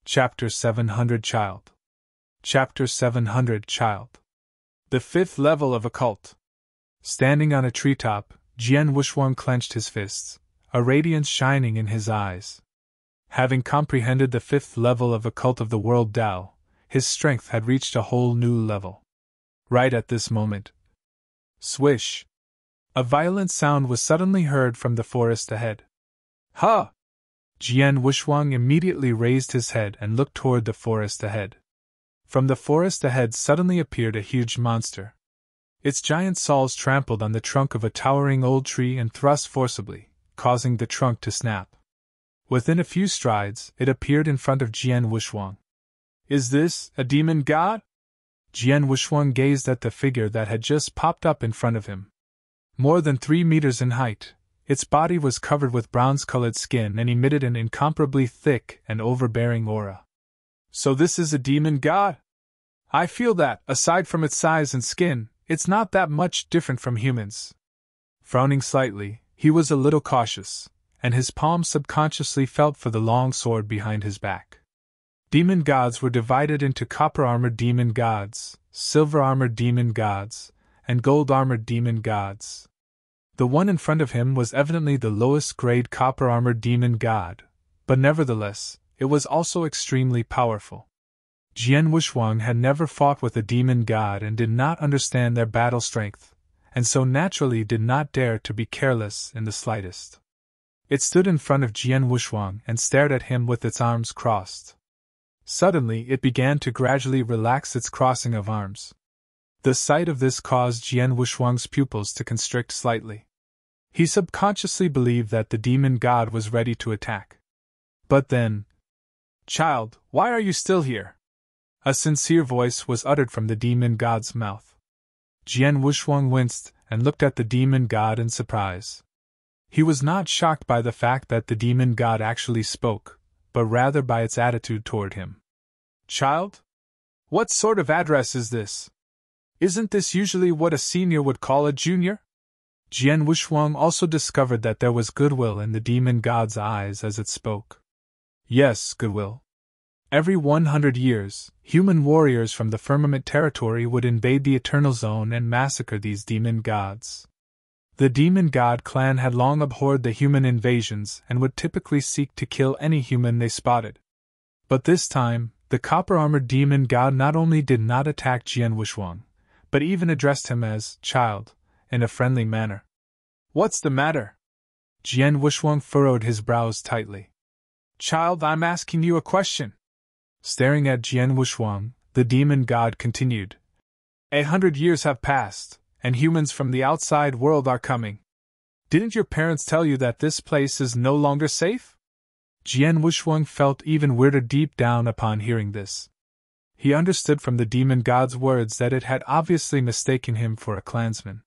Chapter 700 Child. Chapter 700 Child. The fifth level of occult. Standing on a treetop, Jian Wushuang clenched his fists, a radiance shining in his eyes. Having comprehended the fifth level of occult of the world Tao, his strength had reached a whole new level. Right at this moment, swish! A violent sound was suddenly heard from the forest ahead. Ha! Jian Wushuang immediately raised his head and looked toward the forest ahead. From the forest ahead suddenly appeared a huge monster. Its giant saws trampled on the trunk of a towering old tree and thrust forcibly, causing the trunk to snap. Within a few strides, it appeared in front of Jian Wushuang. Is this a demon god? Jian Wushuang gazed at the figure that had just popped up in front of him. More than 3 meters in height, its body was covered with bronze-colored skin and emitted an incomparably thick and overbearing aura. So this is a demon god? I feel that, aside from its size and skin, it's not that much different from humans. Frowning slightly, he was a little cautious, and his palm subconsciously felt for the long sword behind his back. Demon gods were divided into copper-armored demon gods, silver-armored demon gods, and gold-armored demon gods. The one in front of him was evidently the lowest-grade copper-armored demon god, but nevertheless, it was also extremely powerful. Jian Wushuang had never fought with a demon god and did not understand their battle strength, and so naturally did not dare to be careless in the slightest. It stood in front of Jian Wushuang and stared at him with its arms crossed. Suddenly it began to gradually relax its crossing of arms. The sight of this caused Jian Wushuang's pupils to constrict slightly. He subconsciously believed that the demon god was ready to attack. But then, "Child, why are you still here?" A sincere voice was uttered from the demon god's mouth. Jian Wushuang winced and looked at the demon god in surprise. He was not shocked by the fact that the demon god actually spoke, but rather by its attitude toward him. "Child? What sort of address is this? Isn't this usually what a senior would call a junior?" Jian Wushuang also discovered that there was goodwill in the demon god's eyes as it spoke. Yes, goodwill. Every 100 years, human warriors from the Firmament territory would invade the Eternal Zone and massacre these demon gods. The demon god clan had long abhorred the human invasions and would typically seek to kill any human they spotted. But this time, the copper-armored demon god not only did not attack Jian Wushuang, but even addressed him as child, in a friendly manner. "What's the matter?" Jian Wushuang furrowed his brows tightly. "Child, I'm asking you a question." Staring at Jian Wushuang, the demon god continued. 100 years have passed, and humans from the outside world are coming. Didn't your parents tell you that this place is no longer safe? Jian Wushuang felt even weirder deep down upon hearing this. He understood from the demon god's words that it had obviously mistaken him for a clansman.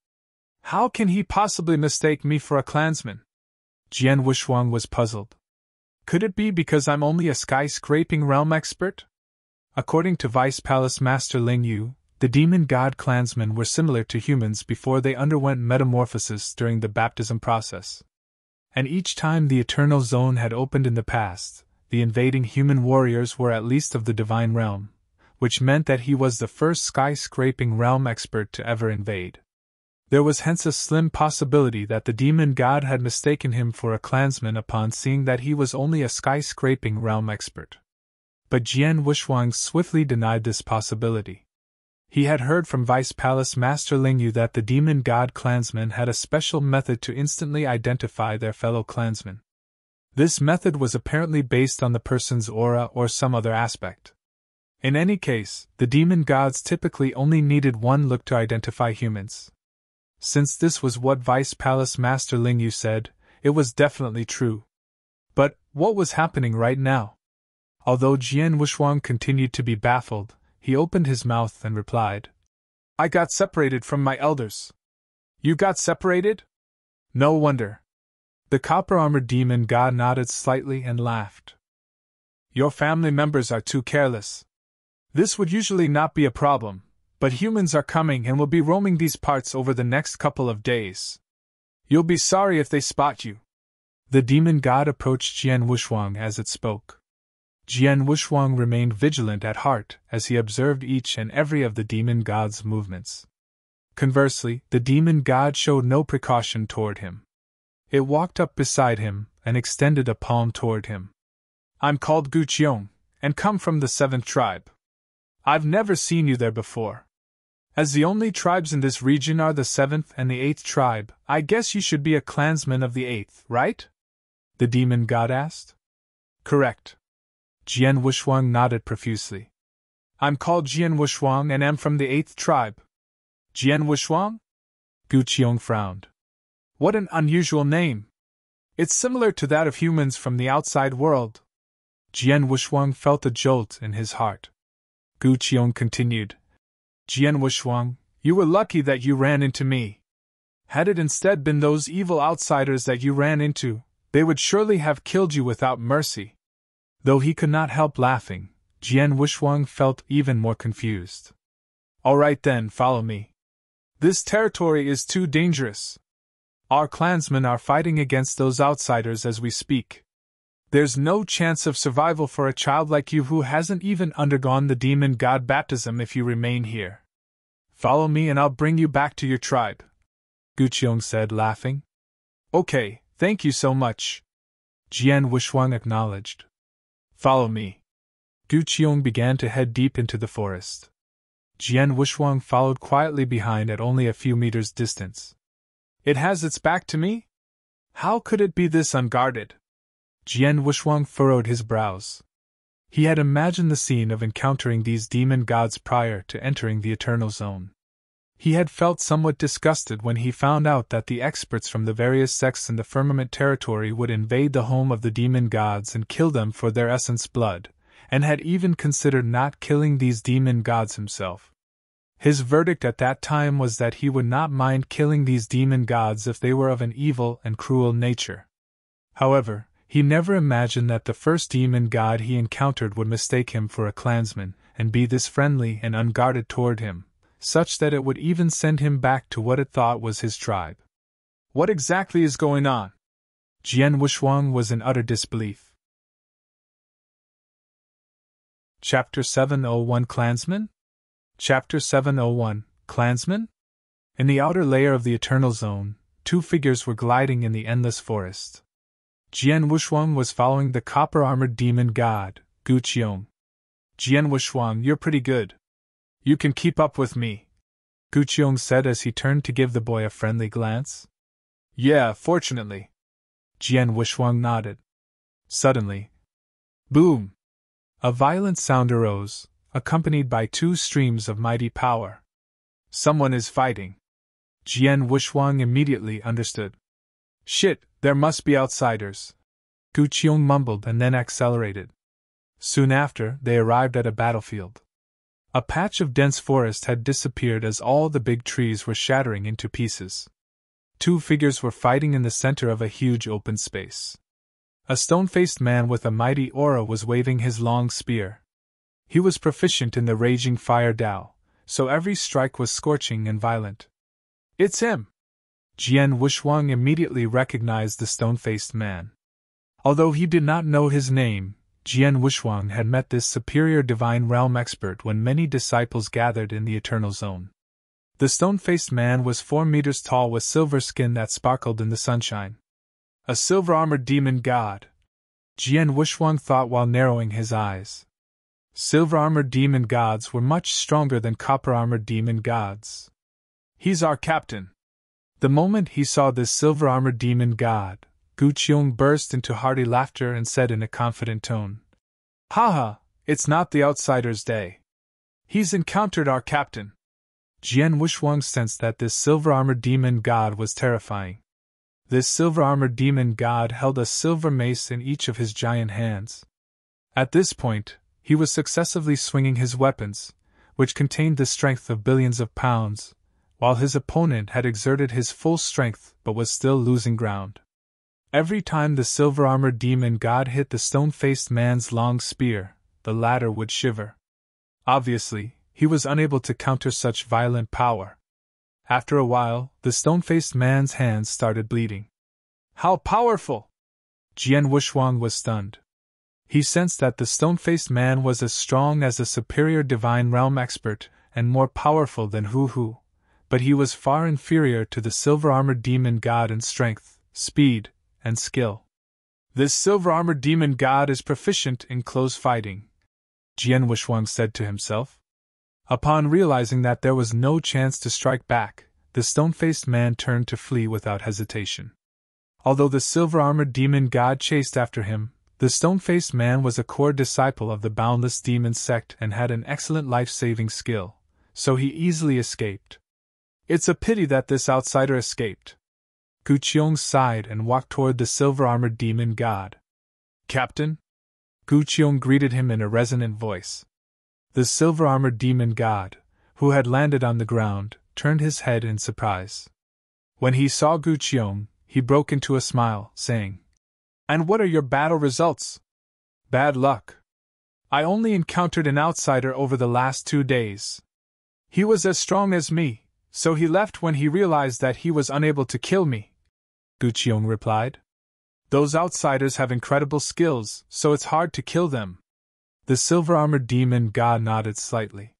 How can he possibly mistake me for a clansman? Jian Wushuang was puzzled. Could it be because I'm only a skyscraping realm expert? According to Vice Palace Master Ling Yu, the demon god clansmen were similar to humans before they underwent metamorphosis during the baptism process. And each time the Eternal Zone had opened in the past, the invading human warriors were at least of the divine realm, which meant that he was the first skyscraping realm expert to ever invade. There was hence a slim possibility that the demon god had mistaken him for a clansman upon seeing that he was only a skyscraping realm expert. But Jian Wushuang swiftly denied this possibility. He had heard from Vice Palace Master Ling Yu that the demon god clansmen had a special method to instantly identify their fellow clansmen. This method was apparently based on the person's aura or some other aspect. In any case, the demon gods typically only needed one look to identify humans. Since this was what Vice Palace Master Ling Yu said, it was definitely true. But what was happening right now? Although Jian Wushuang continued to be baffled, he opened his mouth and replied, "I got separated from my elders." "You got separated? No wonder." The copper-armored demon god nodded slightly and laughed. "Your family members are too careless. This would usually not be a problem, but humans are coming and will be roaming these parts over the next couple of days. You'll be sorry if they spot you." The demon god approached Jian Wushuang as it spoke. Jian Wushuang remained vigilant at heart as he observed each and every of the demon god's movements. Conversely, the demon god showed no precaution toward him. It walked up beside him and extended a palm toward him. I'm called Gu Qiong, and come from the 7th tribe. I've never seen you there before. As the only tribes in this region are the 7th and the 8th tribe, I guess you should be a clansman of the 8th, right? The demon god asked. Correct. Jian Wushuang nodded profusely. I'm called Jian Wushuang and am from the 8th tribe. Jian Wushuang? Gu Qiong frowned. What an unusual name. It's similar to that of humans from the outside world. Jian Wushuang felt a jolt in his heart. Gu Qiong continued. Jian Wushuang, you were lucky that you ran into me. Had it instead been those evil outsiders that you ran into, they would surely have killed you without mercy. Though he could not help laughing, Jian Wushuang felt even more confused. All right then, follow me. This territory is too dangerous. Our clansmen are fighting against those outsiders as we speak. There's no chance of survival for a child like you who hasn't even undergone the demon god baptism if you remain here. Follow me and I'll bring you back to your tribe, Gu Qiong said, laughing. Okay, thank you so much, Jian Wushuang acknowledged. Follow me. Gu Qiong began to head deep into the forest. Jian Wushuang followed quietly behind at only a few meters' distance. It has its back to me? How could it be this unguarded? Jian Wushuang furrowed his brows. He had imagined the scene of encountering these demon gods prior to entering the Eternal Zone. He had felt somewhat disgusted when he found out that the experts from the various sects in the Firmament territory would invade the home of the demon gods and kill them for their essence blood, and had even considered not killing these demon gods himself. His verdict at that time was that he would not mind killing these demon gods if they were of an evil and cruel nature. However, he never imagined that the first demon god he encountered would mistake him for a clansman, and be this friendly and unguarded toward him, such that it would even send him back to what it thought was his tribe. What exactly is going on? Jian Wushuang was in utter disbelief. Chapter 701 Clansman? Chapter 701 Clansman? In the outer layer of the Eternal Zone, two figures were gliding in the endless forest. Jian Wushuang was following the copper-armored demon god, Gu Qiong. Jian Wushuang, you're pretty good. You can keep up with me, Gu Qiong said as he turned to give the boy a friendly glance. Yeah, fortunately. Jian Wushuang nodded. Suddenly, boom! A violent sound arose, accompanied by two streams of mighty power. Someone is fighting. Jian Wushuang immediately understood. Shit, there must be outsiders. Gu Qiong mumbled and then accelerated. Soon after, they arrived at a battlefield. A patch of dense forest had disappeared as all the big trees were shattering into pieces. Two figures were fighting in the center of a huge open space. A stone-faced man with a mighty aura was waving his long spear. He was proficient in the raging fire Dao, so every strike was scorching and violent. It's him! Jian Wushuang immediately recognized the stone-faced man. Although he did not know his name, Jian Wushuang had met this superior divine realm expert when many disciples gathered in the Eternal Zone. The stone-faced man was 4 meters tall with silver skin that sparkled in the sunshine. A silver-armored demon god, Jian Wushuang thought while narrowing his eyes. Silver-armored demon gods were much stronger than copper-armored demon gods. He's our captain. The moment he saw this silver-armored demon god, Gu Qiong burst into hearty laughter and said in a confident tone, Haha, it's not the outsider's day. He's encountered our captain. Jian Wushuang sensed that this silver-armored demon god was terrifying. This silver-armored demon god held a silver mace in each of his giant hands. At this point, he was successively swinging his weapons, which contained the strength of billions of pounds, while his opponent had exerted his full strength but was still losing ground. Every time the silver-armored demon god hit the stone-faced man's long spear, the latter would shiver. Obviously, he was unable to counter such violent power. After a while, the stone-faced man's hands started bleeding. How powerful! Jian Wushuang was stunned. He sensed that the stone-faced man was as strong as a superior divine realm expert and more powerful than Hu, but he was far inferior to the silver-armored demon god in strength, speed, and skill. This silver-armored demon god is proficient in close fighting, Jian Wushuang said to himself. Upon realizing that there was no chance to strike back, the stone-faced man turned to flee without hesitation. Although the silver-armored demon god chased after him, the stone-faced man was a core disciple of the Boundless Demon sect and had an excellent life-saving skill, so he easily escaped. It's a pity that this outsider escaped. Gu Qiong sighed and walked toward the silver-armored demon god. Captain? Gu Qiong greeted him in a resonant voice. The silver-armored demon god, who had landed on the ground, turned his head in surprise. When he saw Gu Qiong, he broke into a smile, saying, "And what are your battle results?" "Bad luck. I only encountered an outsider over the last 2 days. He was as strong as me, so he left when he realized that he was unable to kill me," Gu Qiong replied. "Those outsiders have incredible skills, so it's hard to kill them." The silver-armored demon god nodded slightly.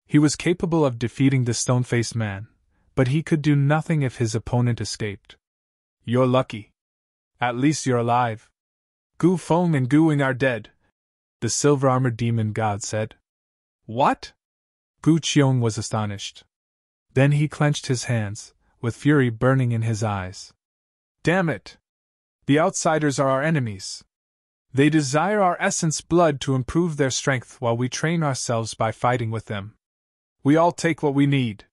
He was capable of defeating the stone-faced man, but he could do nothing if his opponent escaped. "You're lucky. At least you're alive. Gu Feng and Gu Ying are dead," the silver-armored demon god said. "What?" Gu Qiong was astonished. Then he clenched his hands, with fury burning in his eyes. "Damn it! The outsiders are our enemies. They desire our essence blood to improve their strength while we train ourselves by fighting with them. We all take what we need."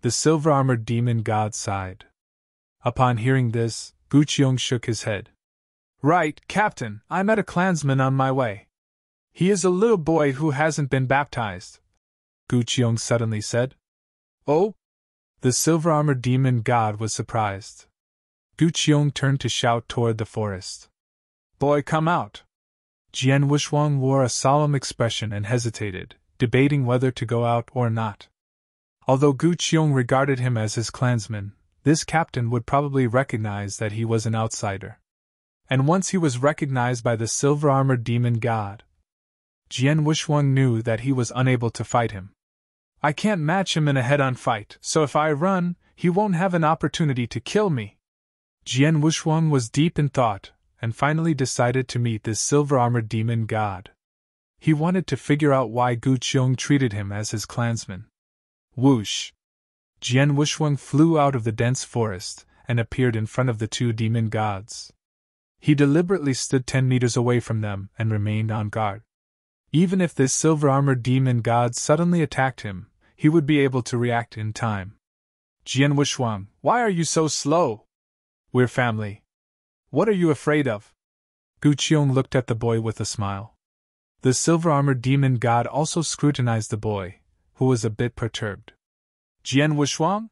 The silver-armored demon god sighed. Upon hearing this, Gu Qiong shook his head. "Right, Captain, I met a clansman on my way. He is a little boy who hasn't been baptized," Gu Qiong suddenly said. "Oh?" The silver-armored demon god was surprised. Gu Qiong turned to shout toward the forest. "Boy, come out!" Jian Wushuang wore a solemn expression and hesitated, debating whether to go out or not. Although Gu Qiong regarded him as his clansman, this captain would probably recognize that he was an outsider. And once he was recognized by the silver-armored demon god, Jian Wushuang knew that he was unable to fight him. "I can't match him in a head-on fight, so if I run, he won't have an opportunity to kill me." Jian Wushuang was deep in thought, and finally decided to meet this silver-armored demon god. He wanted to figure out why Gu Qiong treated him as his clansman. Whoosh! Jian Wushuang flew out of the dense forest and appeared in front of the 2 demon gods. He deliberately stood 10 meters away from them and remained on guard. Even if this silver-armored demon god suddenly attacked him, he would be able to react in time. "Jian Wushuang, why are you so slow?" "We're family. What are you afraid of?" Gu Qiong looked at the boy with a smile. The silver-armored demon god also scrutinized the boy, who was a bit perturbed. "Jian Wushuang?"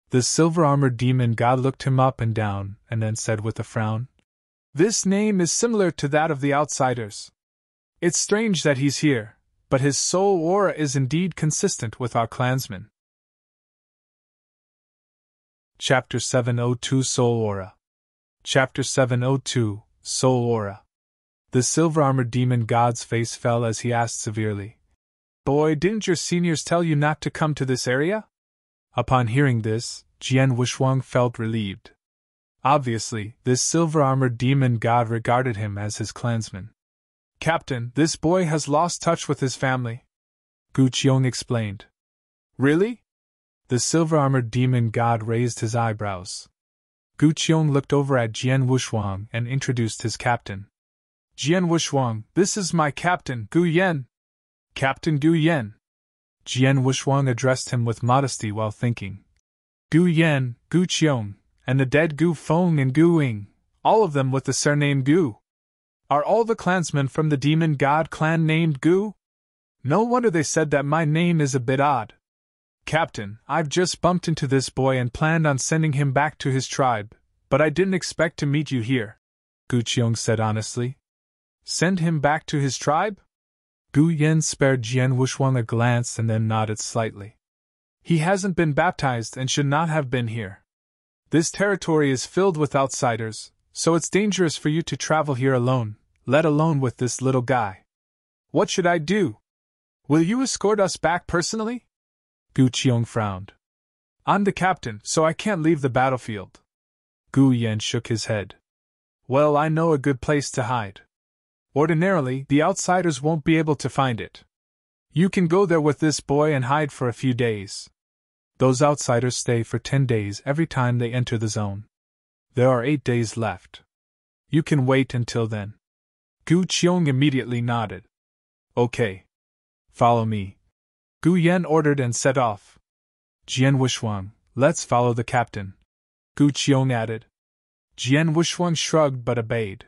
The silver-armored demon god looked him up and down and then said with a frown, "This name is similar to that of the outsiders. It's strange that he's here, but his soul aura is indeed consistent with our clansmen." Chapter 702 Soul Aura. Chapter 702 Soul Aura. The silver-armored demon god's face fell as he asked severely, "Boy, didn't your seniors tell you not to come to this area?" Upon hearing this, Jian Wushuang felt relieved. Obviously, this silver-armored demon god regarded him as his clansman. "Captain, this boy has lost touch with his family," Gu Qiong explained. "Really?" The silver-armored demon god raised his eyebrows. Gu Qiong looked over at Jian Wushuang and introduced his captain. "Jian Wushuang, this is my captain, Gu Yan." "Captain Gu Yan." Jian Wushuang addressed him with modesty while thinking. "Gu Yan, Gu Qiong, and the dead Gu Feng and Gu Ying, all of them with the surname Gu. Are all the clansmen from the demon god clan named Gu? No wonder they said that my name is a bit odd. Captain, I've just bumped into this boy and planned on sending him back to his tribe, but I didn't expect to meet you here," Gu Qiong said honestly. "Send him back to his tribe?" Gu Yan spared Jian Wushuang a glance and then nodded slightly. "He hasn't been baptized and should not have been here. This territory is filled with outsiders, so it's dangerous for you to travel here alone, let alone with this little guy. What should I do? Will you escort us back personally? Gu Qiong frowned. I'm the captain, so I can't leave the battlefield. Gu Yan shook his head. Well, I know a good place to hide. Ordinarily, the outsiders won't be able to find it. You can go there with this boy and hide for a few days. Those outsiders stay for 10 days every time they enter the zone. There are 8 days left. You can wait until then. Gu Qiong immediately nodded. Okay. Follow me. Gu Yan ordered and set off. Jian Wushuang, let's follow the captain. Gu Qiong added. Jian Wushuang shrugged but obeyed.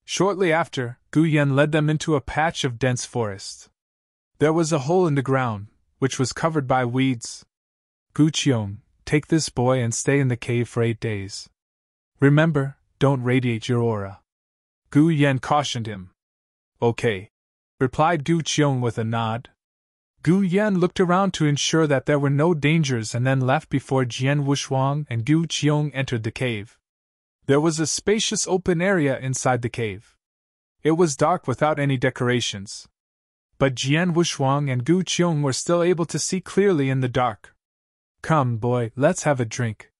Shortly after, Gu Yan led them into a patch of dense forest. There was a hole in the ground, which was covered by weeds. Gu Qiong, take this boy and stay in the cave for 8 days. Remember, don't radiate your aura. Gu Yan cautioned him. Okay, replied Gu Qiong with a nod. Gu Yan looked around to ensure that there were no dangers and then left before Jian Wushuang and Gu Qiong entered the cave. There was a spacious open area inside the cave. It was dark without any decorations. But Jian Wushuang and Gu Qiong were still able to see clearly in the dark. Come, boy, let's have a drink.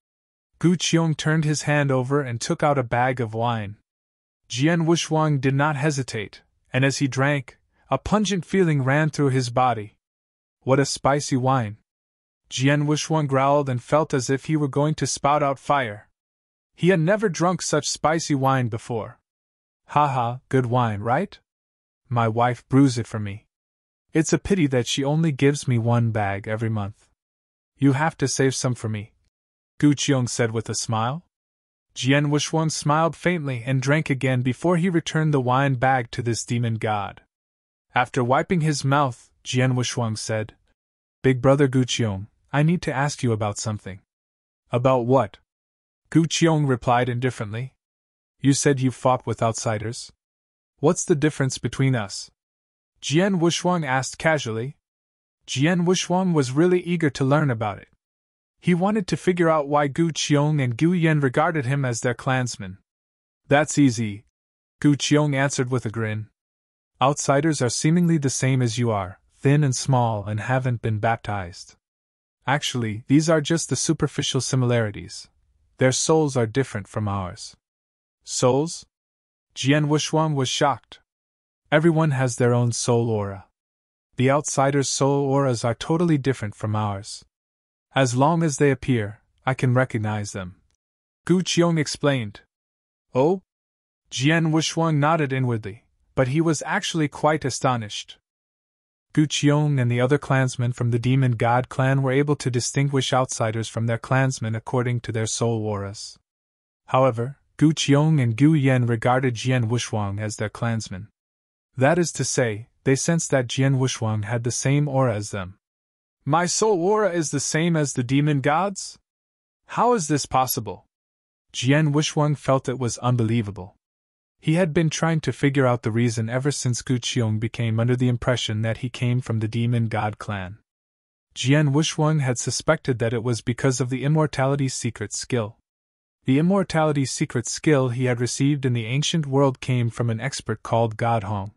Gu Qiong turned his hand over and took out a bag of wine. Jian Wushuang did not hesitate, and as he drank, a pungent feeling ran through his body. What a spicy wine! Jian Wushuang growled and felt as if he were going to spout out fire. He had never drunk such spicy wine before. Haha, good wine, right? My wife brews it for me. It's a pity that she only gives me 1 bag every month. You have to save some for me, Gu Qiong said with a smile. Jian Wushuang smiled faintly and drank again before he returned the wine bag to this demon god. After wiping his mouth, Jian Wushuang said, Big brother Gu Qiong, I need to ask you about something. About what? Gu Qiong replied indifferently. You said you fought with outsiders. What's the difference between us? Jian Wushuang asked casually. Jian Wushuang was really eager to learn about it. He wanted to figure out why Gu Qiong and Gu Yan regarded him as their clansmen. That's easy, Gu Qiong answered with a grin. Outsiders are seemingly the same as you are, thin and small and haven't been baptized. Actually, these are just the superficial similarities. Their souls are different from ours. Souls? Jian Wushuang was shocked. Everyone has their own soul aura. The outsiders' soul auras are totally different from ours. As long as they appear, I can recognize them. Gu Qiong explained. Oh? Jian Wushuang nodded inwardly, but he was actually quite astonished. Gu Qiong and the other clansmen from the Demon God clan were able to distinguish outsiders from their clansmen according to their soul auras. However, Gu Qiong and Gu Yan regarded Jian Wushuang as their clansmen. That is to say, they sensed that Jian Wushuang had the same aura as them. My soul aura is the same as the demon gods? How is this possible? Jian Wushuang felt it was unbelievable. He had been trying to figure out the reason ever since Gu Qiong became under the impression that he came from the demon god clan. Jian Wushuang had suspected that it was because of the immortality secret skill. The immortality secret skill he had received in the ancient world came from an expert called God Hong.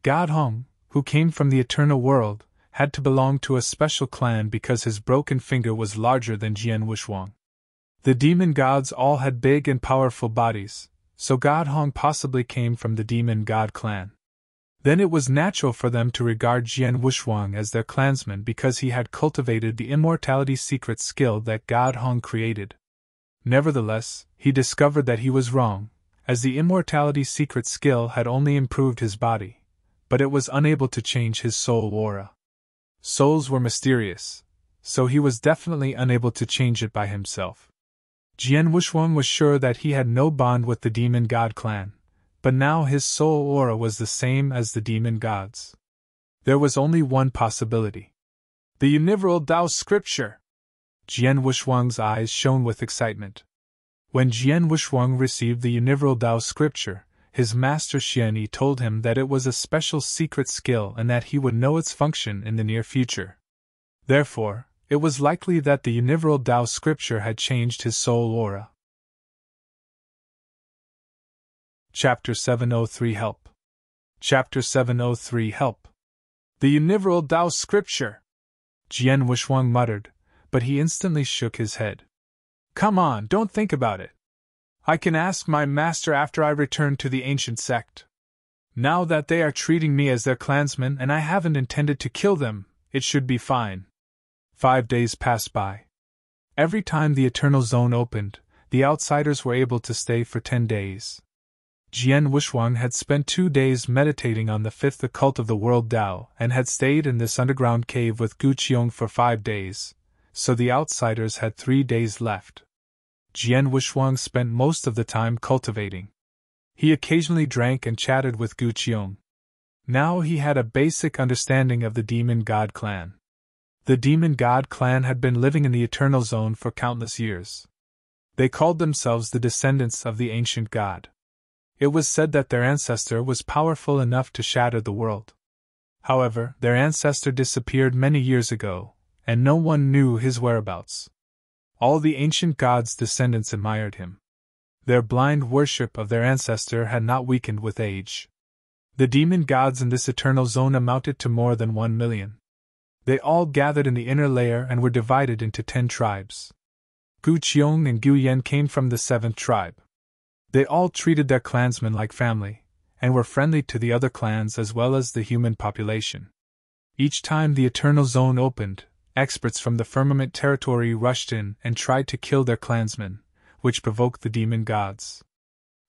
God Hong, who came from the eternal world, had to belong to a special clan because his broken finger was larger than Jian Wushuang. The demon gods all had big and powerful bodies, so God Hong possibly came from the demon god clan. Then it was natural for them to regard Jian Wushuang as their clansman because he had cultivated the immortality secret skill that God Hong created. Nevertheless, he discovered that he was wrong, as the immortality secret skill had only improved his body, but it was unable to change his soul aura. Souls were mysterious, so he was definitely unable to change it by himself. Jian Wushuang was sure that he had no bond with the demon god clan, but now his soul aura was the same as the demon gods. There was only one possibility. The Universal Tao Scripture! Jian Wushuang's eyes shone with excitement. When Jian Wushuang received the Universal Tao Scripture, his master Xian Yi told him that it was a special secret skill and that he would know its function in the near future. Therefore, it was likely that the Universal Tao Scripture had changed his soul aura. Chapter 703 Help. Chapter 703 Help. The Universal Tao Scripture, Jian Wushuang muttered, but he instantly shook his head. Come on, don't think about it. I can ask my master after I return to the ancient sect. Now that they are treating me as their clansman and I haven't intended to kill them, it should be fine. 5 days passed by. Every time the Eternal Zone opened, the outsiders were able to stay for 10 days. Jian Wushuang had spent 2 days meditating on the fifth occult of the world Tao and had stayed in this underground cave with Gu Qiong for 5 days, so the outsiders had 3 days left. Jian Wushuang spent most of the time cultivating. He occasionally drank and chatted with Gu Qiong. Now he had a basic understanding of the Demon God clan. The Demon God clan had been living in the Eternal Zone for countless years. They called themselves the descendants of the ancient god. It was said that their ancestor was powerful enough to shatter the world. However, their ancestor disappeared many years ago, and no one knew his whereabouts. All the ancient god's descendants admired him. Their blind worship of their ancestor had not weakened with age. The demon gods in this eternal zone amounted to more than 1 million. They all gathered in the inner layer and were divided into 10 tribes. Gu Qiong and Gu Yan came from the 7th tribe. They all treated their clansmen like family, and were friendly to the other clans as well as the human population. Each time the Eternal Zone opened, experts from the firmament territory rushed in and tried to kill their clansmen, which provoked the demon gods.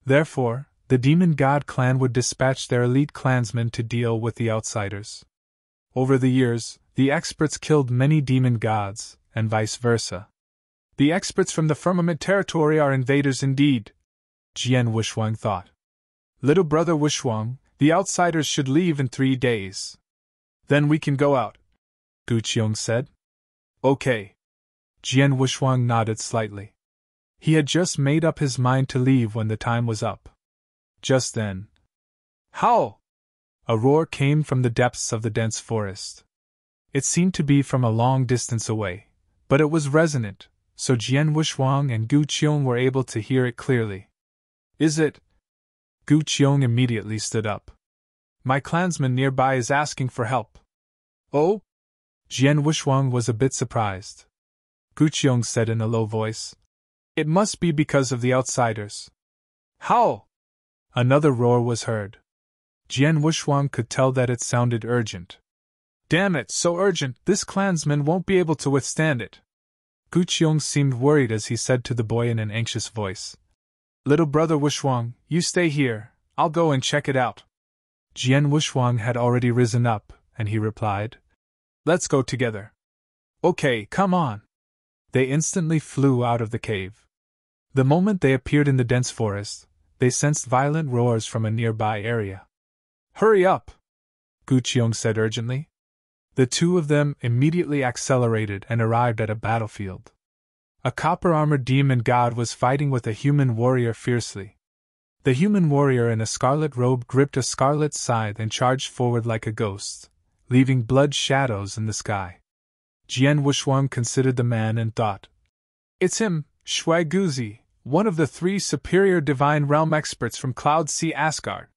Therefore, the demon god clan would dispatch their elite clansmen to deal with the outsiders. Over the years, the experts killed many demon gods, and vice versa. The experts from the firmament territory are invaders indeed, Jian Wushuang thought. Little brother Wushuang, the outsiders should leave in 3 days. Then we can go out, Gu Qiong said. Okay. Jian Wushuang nodded slightly. He had just made up his mind to leave when the time was up. Just then, howl! A roar came from the depths of the dense forest. It seemed to be from a long distance away, but it was resonant, so Jian Wushuang and Gu Qiong were able to hear it clearly. Is it? Gu Qiong immediately stood up. My clansman nearby is asking for help. Oh? Jian Wushuang was a bit surprised. Gu Qiong said in a low voice. It must be because of the outsiders. Howl! Another roar was heard. Jian Wushuang could tell that it sounded urgent. Damn it, so urgent, this clansman won't be able to withstand it. Gu Qiong seemed worried as he said to the boy in an anxious voice. Little brother Wushuang, you stay here, I'll go and check it out. Jian Wushuang had already risen up, and he replied. Let's go together. Okay, come on. They instantly flew out of the cave. The moment they appeared in the dense forest, they sensed violent roars from a nearby area. Hurry up! Gu Qiong said urgently. The two of them immediately accelerated and arrived at a battlefield. A copper-armored demon god was fighting with a human warrior fiercely. The human warrior in a scarlet robe gripped a scarlet scythe and charged forward like a ghost, leaving blood shadows in the sky. Jian Wushuang considered the man and thought, it's him, Shui Guzi, one of the 3 superior divine realm experts from Cloud Sea Asgard.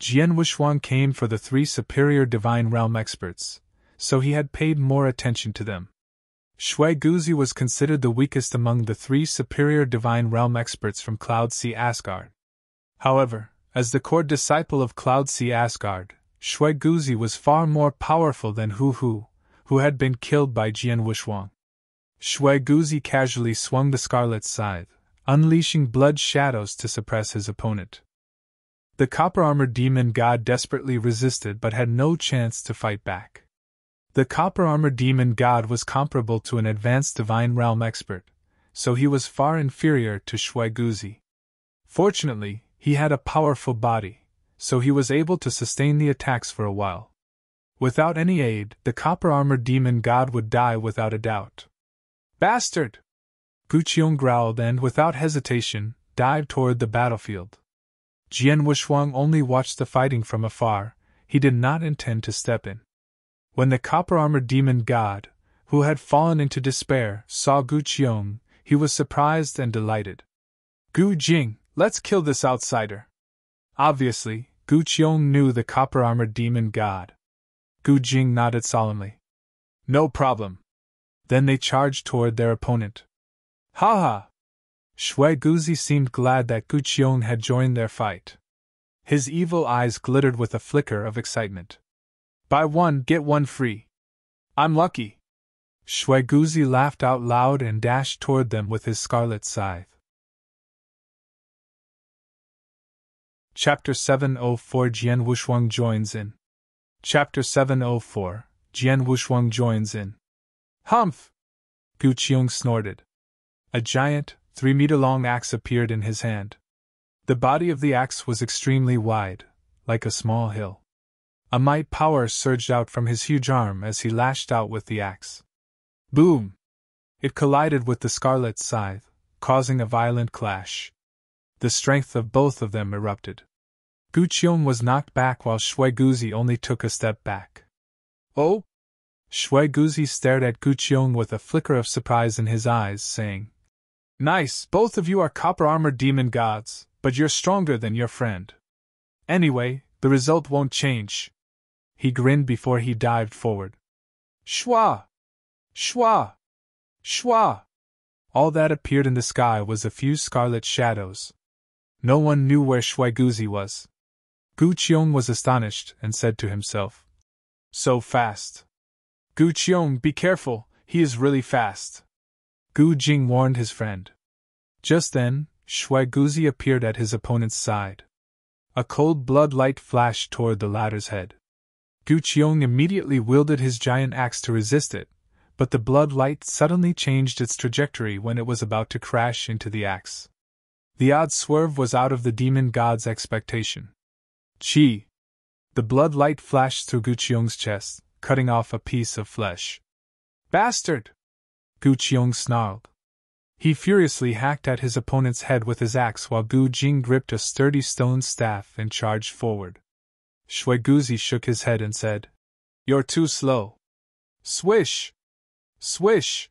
Jian Wushuang came for the 3 superior divine realm experts, so he had paid more attention to them. Shui Guzi was considered the weakest among the 3 superior divine realm experts from Cloud Sea Asgard. However, as the core disciple of Cloud Sea Asgard, Shui Guzi was far more powerful than Hu Hu, who had been killed by Jian Wushuang. Shui Guzi casually swung the scarlet scythe, unleashing blood shadows to suppress his opponent. The copper-armored demon god desperately resisted but had no chance to fight back. The copper-armored demon god was comparable to an advanced divine realm expert, so he was far inferior to Shui Guzi. Fortunately, he had a powerful body, so he was able to sustain the attacks for a while. Without any aid, the copper-armored demon god would die without a doubt. Bastard! Gu Qiong growled and, without hesitation, dived toward the battlefield. Jian Wushuang only watched the fighting from afar, he did not intend to step in. When the copper-armored demon god, who had fallen into despair, saw Gu Qiong, he was surprised and delighted. Gu Jing, let's kill this outsider. Obviously, Gu Qiong knew the copper-armored demon god. Gu Jing nodded solemnly. No problem. Then they charged toward their opponent. Ha ha! Shui Guzi seemed glad that Gu Qiong had joined their fight. His evil eyes glittered with a flicker of excitement. Buy one, get one free. I'm lucky. Shui Guzi laughed out loud and dashed toward them with his scarlet scythe. Chapter 704 Jian Wushuang joins in. Chapter 704 Jian Wushuang joins in. Humph! Gu Qiong snorted. A giant, 3-meter-long axe appeared in his hand. The body of the axe was extremely wide, like a small hill. A might power surged out from his huge arm as he lashed out with the axe. Boom! It collided with the scarlet scythe, causing a violent clash. The strength of both of them erupted. Gu Qiong was knocked back while Shui Guzi only took a step back. Oh! Shui Guzi stared at Gu Qiong with a flicker of surprise in his eyes, saying, Nice, both of you are copper-armored demon gods, but you're stronger than your friend. Anyway, the result won't change. He grinned before he dived forward. Shwa! Shwa! Shwa! All that appeared in the sky was a few scarlet shadows. No one knew where Shui Guzi was. Gu Qiong was astonished and said to himself, So fast. Gu Qiong, be careful, he is really fast. Gu Jing warned his friend. Just then, Shui Guzi appeared at his opponent's side. A cold blood light flashed toward the latter's head. Gu Qiong immediately wielded his giant axe to resist it, but the blood light suddenly changed its trajectory when it was about to crash into the axe. The odd swerve was out of the demon god's expectation. Chi! The blood light flashed through Gu Qiong's chest, cutting off a piece of flesh. Bastard! Gu Qiong snarled. He furiously hacked at his opponent's head with his axe while Gu Jing gripped a sturdy stone staff and charged forward. Shui Guzi shook his head and said, You're too slow. Swish! Swish!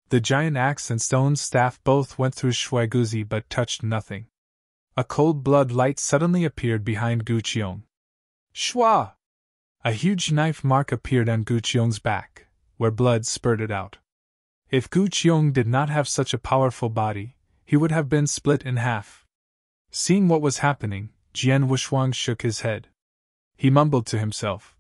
The giant axe and stone staff both went through Shui Guzi but touched nothing. A cold blood light suddenly appeared behind Gu Qiong. Shwa! A huge knife mark appeared on Gu Qiong's back, where blood spurted out. If Gu Qiong did not have such a powerful body, he would have been split in half. Seeing what was happening, Jian Wushuang shook his head. He mumbled to himself.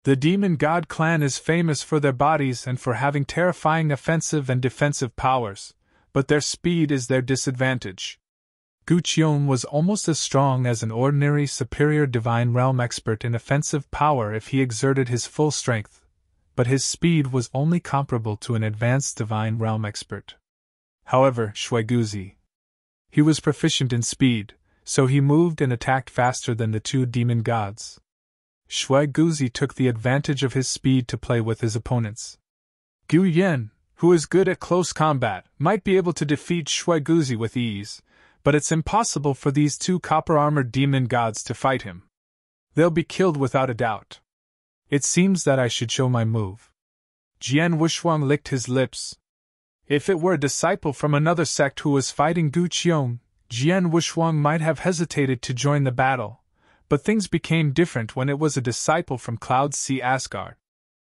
The demon god clan is famous for their bodies and for having terrifying offensive and defensive powers, but their speed is their disadvantage. Gu Qiong was almost as strong as an ordinary superior divine realm expert in offensive power if he exerted his full strength, but his speed was only comparable to an advanced divine realm expert. However, Shui Guzi. He was proficient in speed, so he moved and attacked faster than the two demon gods. Shui Guzi took the advantage of his speed to play with his opponents. Gu Yan, who is good at close combat, might be able to defeat Shui Guzi with ease, but it's impossible for these two copper-armored demon gods to fight him. They'll be killed without a doubt. It seems that I should show my move. Jian Wushuang licked his lips. If it were a disciple from another sect who was fighting Gu Qiong, Jian Wushuang might have hesitated to join the battle, but things became different when it was a disciple from Cloud Sea Asgard.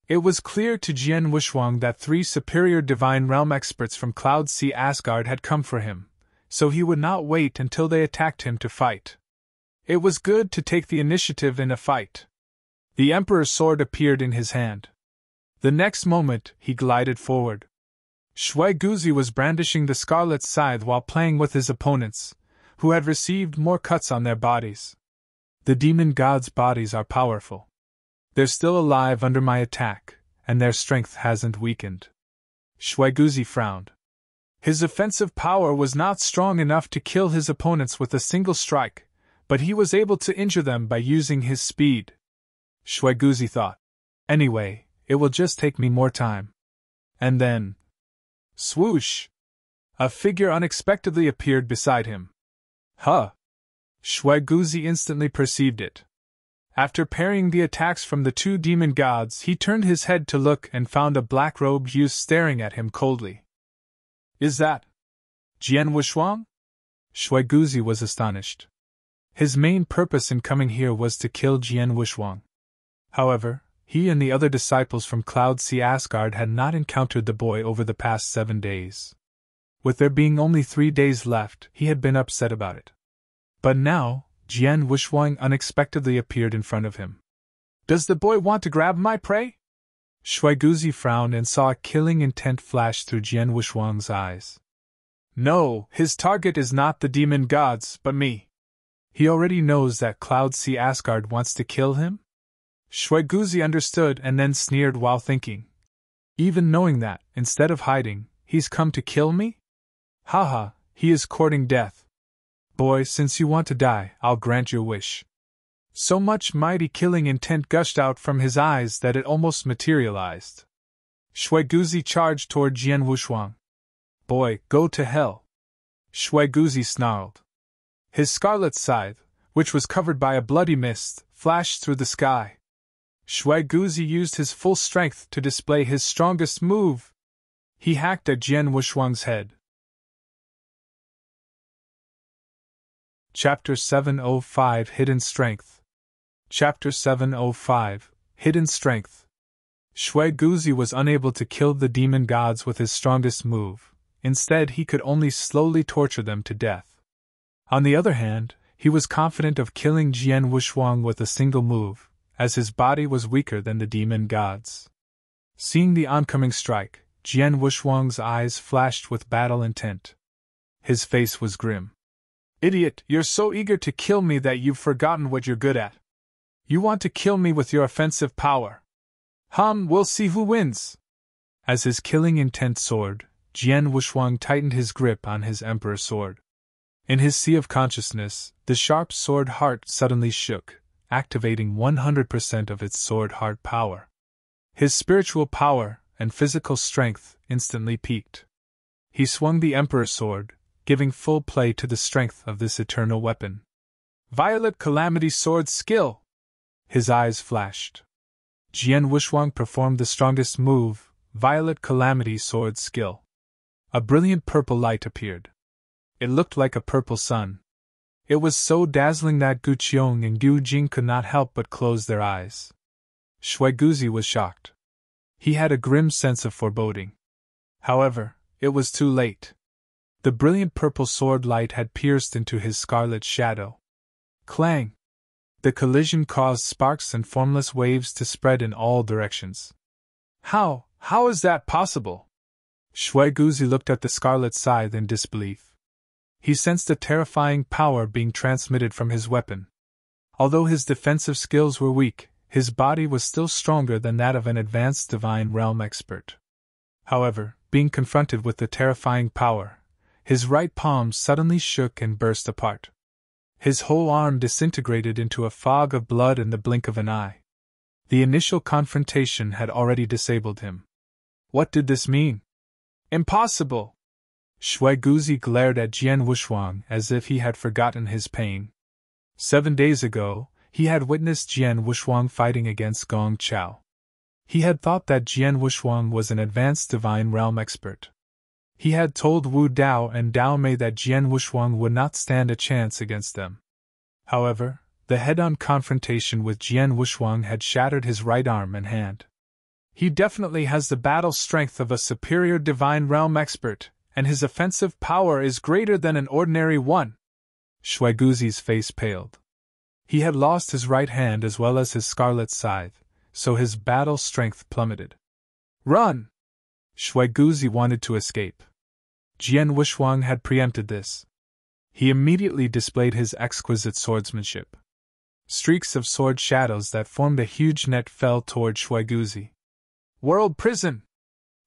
It was clear to Jian Wushuang that 3 superior divine realm experts from Cloud Sea Asgard had come for him, so he would not wait until they attacked him to fight. It was good to take the initiative in a fight. The Emperor's sword appeared in his hand. The next moment, he glided forward. Shui Guzi was brandishing the scarlet scythe while playing with his opponents, who had received more cuts on their bodies. The demon gods' bodies are powerful. They're still alive under my attack, and their strength hasn't weakened. Shui Guzi frowned. His offensive power was not strong enough to kill his opponents with a single strike, but he was able to injure them by using his speed. Shui Guzi thought. Anyway, it will just take me more time. And then... swoosh! A figure unexpectedly appeared beside him. Huh! Shui Guzi instantly perceived it. After parrying the attacks from the two demon gods, he turned his head to look and found a black-robed youth staring at him coldly. Is that Jian Wushuang? Shui Guzi was astonished. His main purpose in coming here was to kill Jian Wushuang. However, he and the other disciples from Cloud Sea Asgard had not encountered the boy over the past 7 days. With there being only 3 days left, he had been upset about it. But now, Jian Wushuang unexpectedly appeared in front of him. Does the boy want to grab my prey? Shuaiguzi frowned and saw a killing intent flash through Jian Wushuang's eyes. No, his target is not the demon gods, but me. He already knows that Cloud Sea Asgard wants to kill him? Shuaiguzi understood and then sneered while thinking. Even knowing that, instead of hiding, he's come to kill me? Haha, he is courting death. Boy, since you want to die, I'll grant your wish. So much mighty killing intent gushed out from his eyes that it almost materialized. Shuaiguzi charged toward Jian Wushuang. Boy, go to hell. Shuaiguzi snarled. His scarlet scythe, which was covered by a bloody mist, flashed through the sky. Shuaiguzi used his full strength to display his strongest move. He hacked at Jian Wushuang's head. Chapter 705 Hidden Strength. Chapter 705 Hidden Strength. Shuaiguzi was unable to kill the demon gods with his strongest move. Instead, he could only slowly torture them to death. On the other hand, he was confident of killing Jian Wushuang with a single move, as his body was weaker than the demon gods. Seeing the oncoming strike, Jian Wushuang's eyes flashed with battle intent. His face was grim. Idiot, you're so eager to kill me that you've forgotten what you're good at. You want to kill me with your offensive power. We'll see who wins. As his killing intent soared, Jian Wushuang tightened his grip on his emperor sword. In his sea of consciousness, the sharp sword heart suddenly shook, activating 100% of its sword heart power. His spiritual power and physical strength instantly peaked. He swung the emperor sword, giving full play to the strength of this eternal weapon. Violet Calamity Sword Skill! His eyes flashed. Jian Wushuang performed the strongest move, Violet Calamity Sword Skill. A brilliant purple light appeared. It looked like a purple sun. It was so dazzling that Gu Qiong and Gu Jing could not help but close their eyes. Shuaiguzi was shocked. He had a grim sense of foreboding. However, it was too late. The brilliant purple sword light had pierced into his scarlet shadow. Clang! The collision caused sparks and formless waves to spread in all directions. How is that possible? Shuaiguzi looked at the scarlet scythe in disbelief. He sensed a terrifying power being transmitted from his weapon. Although his defensive skills were weak, his body was still stronger than that of an advanced divine realm expert. However, being confronted with the terrifying power, his right palm suddenly shook and burst apart. His whole arm disintegrated into a fog of blood in the blink of an eye. The initial confrontation had already disabled him. What did this mean? Impossible! Shuaiguzi glared at Jian Wushuang as if he had forgotten his pain. 7 days ago, he had witnessed Jian Wushuang fighting against Gong Chao. He had thought that Jian Wushuang was an advanced divine realm expert. He had told Wu Dao and Dao Mei that Jian Wushuang would not stand a chance against them. However, the head-on confrontation with Jian Wushuang had shattered his right arm and hand. He definitely has the battle strength of a superior divine realm expert, and his offensive power is greater than an ordinary one. Shuaiguzi's face paled. He had lost his right hand as well as his scarlet scythe, so his battle strength plummeted. Run! Shuaiguzi wanted to escape. Jian Wushuang had preempted this. He immediately displayed his exquisite swordsmanship. Streaks of sword shadows that formed a huge net fell toward Shuaiguzi. World prison!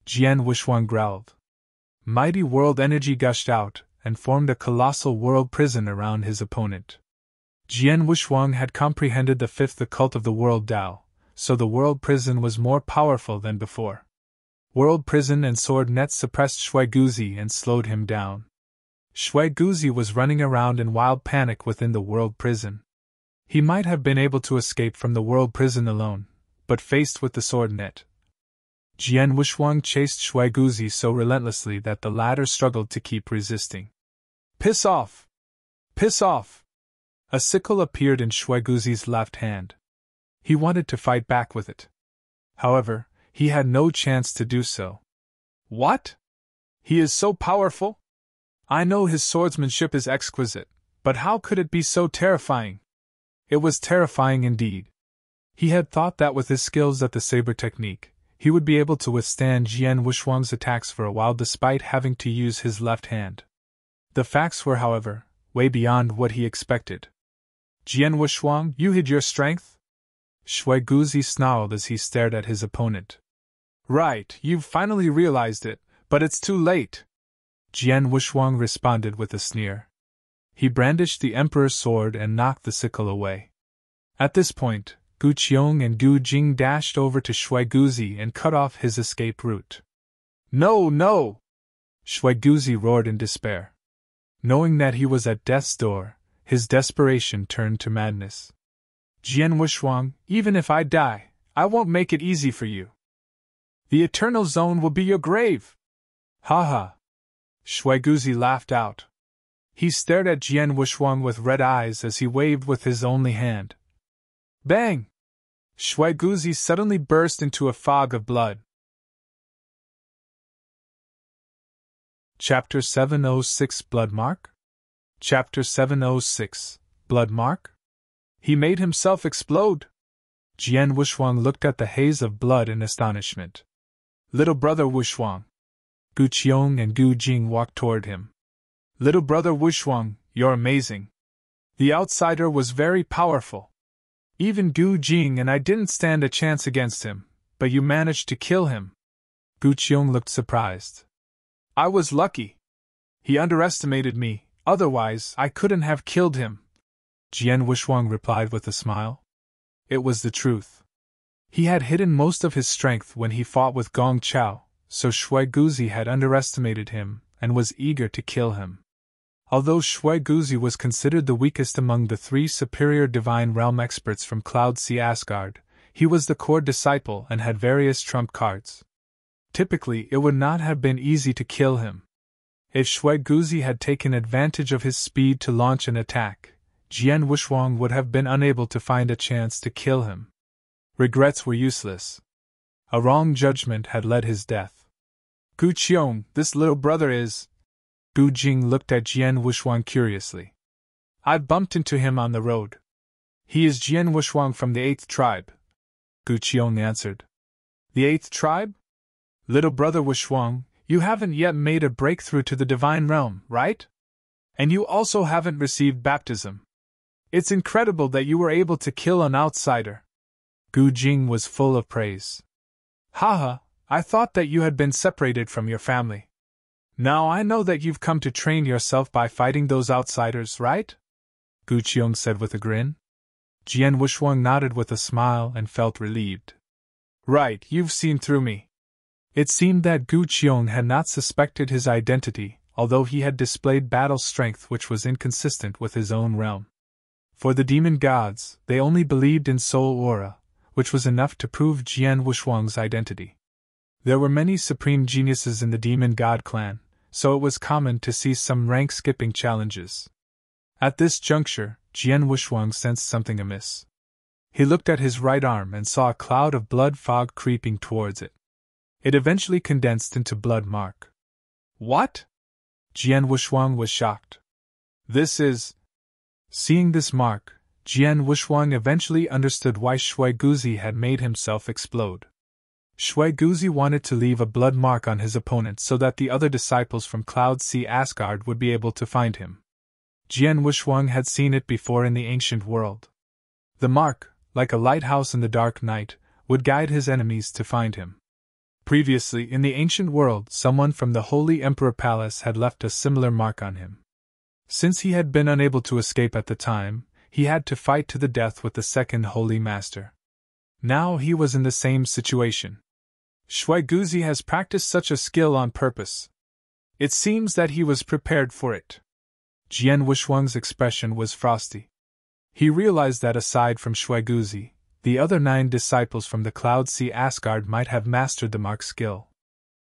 Jian Wushuang growled. Mighty world energy gushed out and formed a colossal world prison around his opponent. Jian Wushuang had comprehended the fifth occult of the world Dao, so the world prison was more powerful than before. World prison and sword net suppressed Shuaiguzi and slowed him down. Shuaiguzi was running around in wild panic within the world prison. He might have been able to escape from the world prison alone, but faced with the sword net, Jian Wushuang chased Shuaiguzi so relentlessly that the latter struggled to keep resisting. Piss off! Piss off! A sickle appeared in Shuaiguzi's left hand. He wanted to fight back with it. However, he had no chance to do so. What? He is so powerful? I know his swordsmanship is exquisite, but how could it be so terrifying? It was terrifying indeed. He had thought that with his skills at the saber technique, he would be able to withstand Jian Wushuang's attacks for a while despite having to use his left hand. The facts were, however, way beyond what he expected. Jian Wushuang, you hid your strength? Shuaiguzi snarled as he stared at his opponent. Right, you've finally realized it, but it's too late. Jian Wushuang responded with a sneer. He brandished the emperor's sword and knocked the sickle away. At this point, Gu Qiong and Gu Jing dashed over to Shuaiguzi and cut off his escape route. No, no! Shuaiguzi roared in despair. Knowing that he was at death's door, his desperation turned to madness. Jian Wushuang, even if I die, I won't make it easy for you. The Eternal Zone will be your grave! Ha ha! Shuaiguzi laughed out. He stared at Jian Wushuang with red eyes as he waved with his only hand. Bang! Shuaiguzi suddenly burst into a fog of blood. Chapter 706 Blood Mark? Chapter 706 Blood Mark? He made himself explode! Jian Wushuang looked at the haze of blood in astonishment. Little brother Wushuang. Gu Qiong and Gu Jing walked toward him. Little brother Wushuang, you're amazing. The outsider was very powerful. Even Gu Jing and I didn't stand a chance against him, but you managed to kill him. Gu Qiong looked surprised. I was lucky. He underestimated me, otherwise I couldn't have killed him. Jian Wushuang replied with a smile. It was the truth. He had hidden most of his strength when he fought with Gong Chao, so Shuaiguzi had underestimated him and was eager to kill him. Although Shuaiguzi was considered the weakest among the three superior divine realm experts from Cloud Sea Asgard, he was the core disciple and had various trump cards. Typically, it would not have been easy to kill him. If Shuaiguzi had taken advantage of his speed to launch an attack, Jian Wushuang would have been unable to find a chance to kill him. Regrets were useless. A wrong judgment had led his death. Gu Qiong, this little brother is... Gu Jing looked at Jian Wushuang curiously. I bumped into him on the road. He is Jian Wushuang from the 8th tribe. Gu Qiong answered. The 8th tribe? Little brother Wushuang, you haven't yet made a breakthrough to the divine realm, right? And you also haven't received baptism. It's incredible that you were able to kill an outsider. Gu Jing was full of praise. Haha, I thought that you had been separated from your family. Now I know that you've come to train yourself by fighting those outsiders, right? Gu Qiong said with a grin. Jian Wushuang nodded with a smile and felt relieved. Right, you've seen through me. It seemed that Gu Qiong had not suspected his identity, although he had displayed battle strength which was inconsistent with his own realm. For the demon gods, they only believed in soul aura, which was enough to prove Jian Wushuang's identity. There were many supreme geniuses in the demon god clan, so it was common to see some rank-skipping challenges. At this juncture, Jian Wushuang sensed something amiss. He looked at his right arm and saw a cloud of blood fog creeping towards it. It eventually condensed into blood mark. What? Jian Wushuang was shocked. This is... Seeing this mark, Jian Wushuang eventually understood why Shuaiguzi had made himself explode. Shuaiguzi wanted to leave a blood mark on his opponent so that the other disciples from Cloud Sea Asgard would be able to find him. Jian Wushuang had seen it before in the ancient world. The mark, like a lighthouse in the dark night, would guide his enemies to find him. Previously, in the ancient world, someone from the Holy Emperor Palace had left a similar mark on him. Since he had been unable to escape at the time, he had to fight to the death with the second Holy Master. Now he was in the same situation. Shuaiguzi has practiced such a skill on purpose. It seems that he was prepared for it. Jian Wushuang's expression was frosty. He realized that aside from Shuaiguzi, the other 9 disciples from the Cloud Sea Asgard might have mastered the mark skill.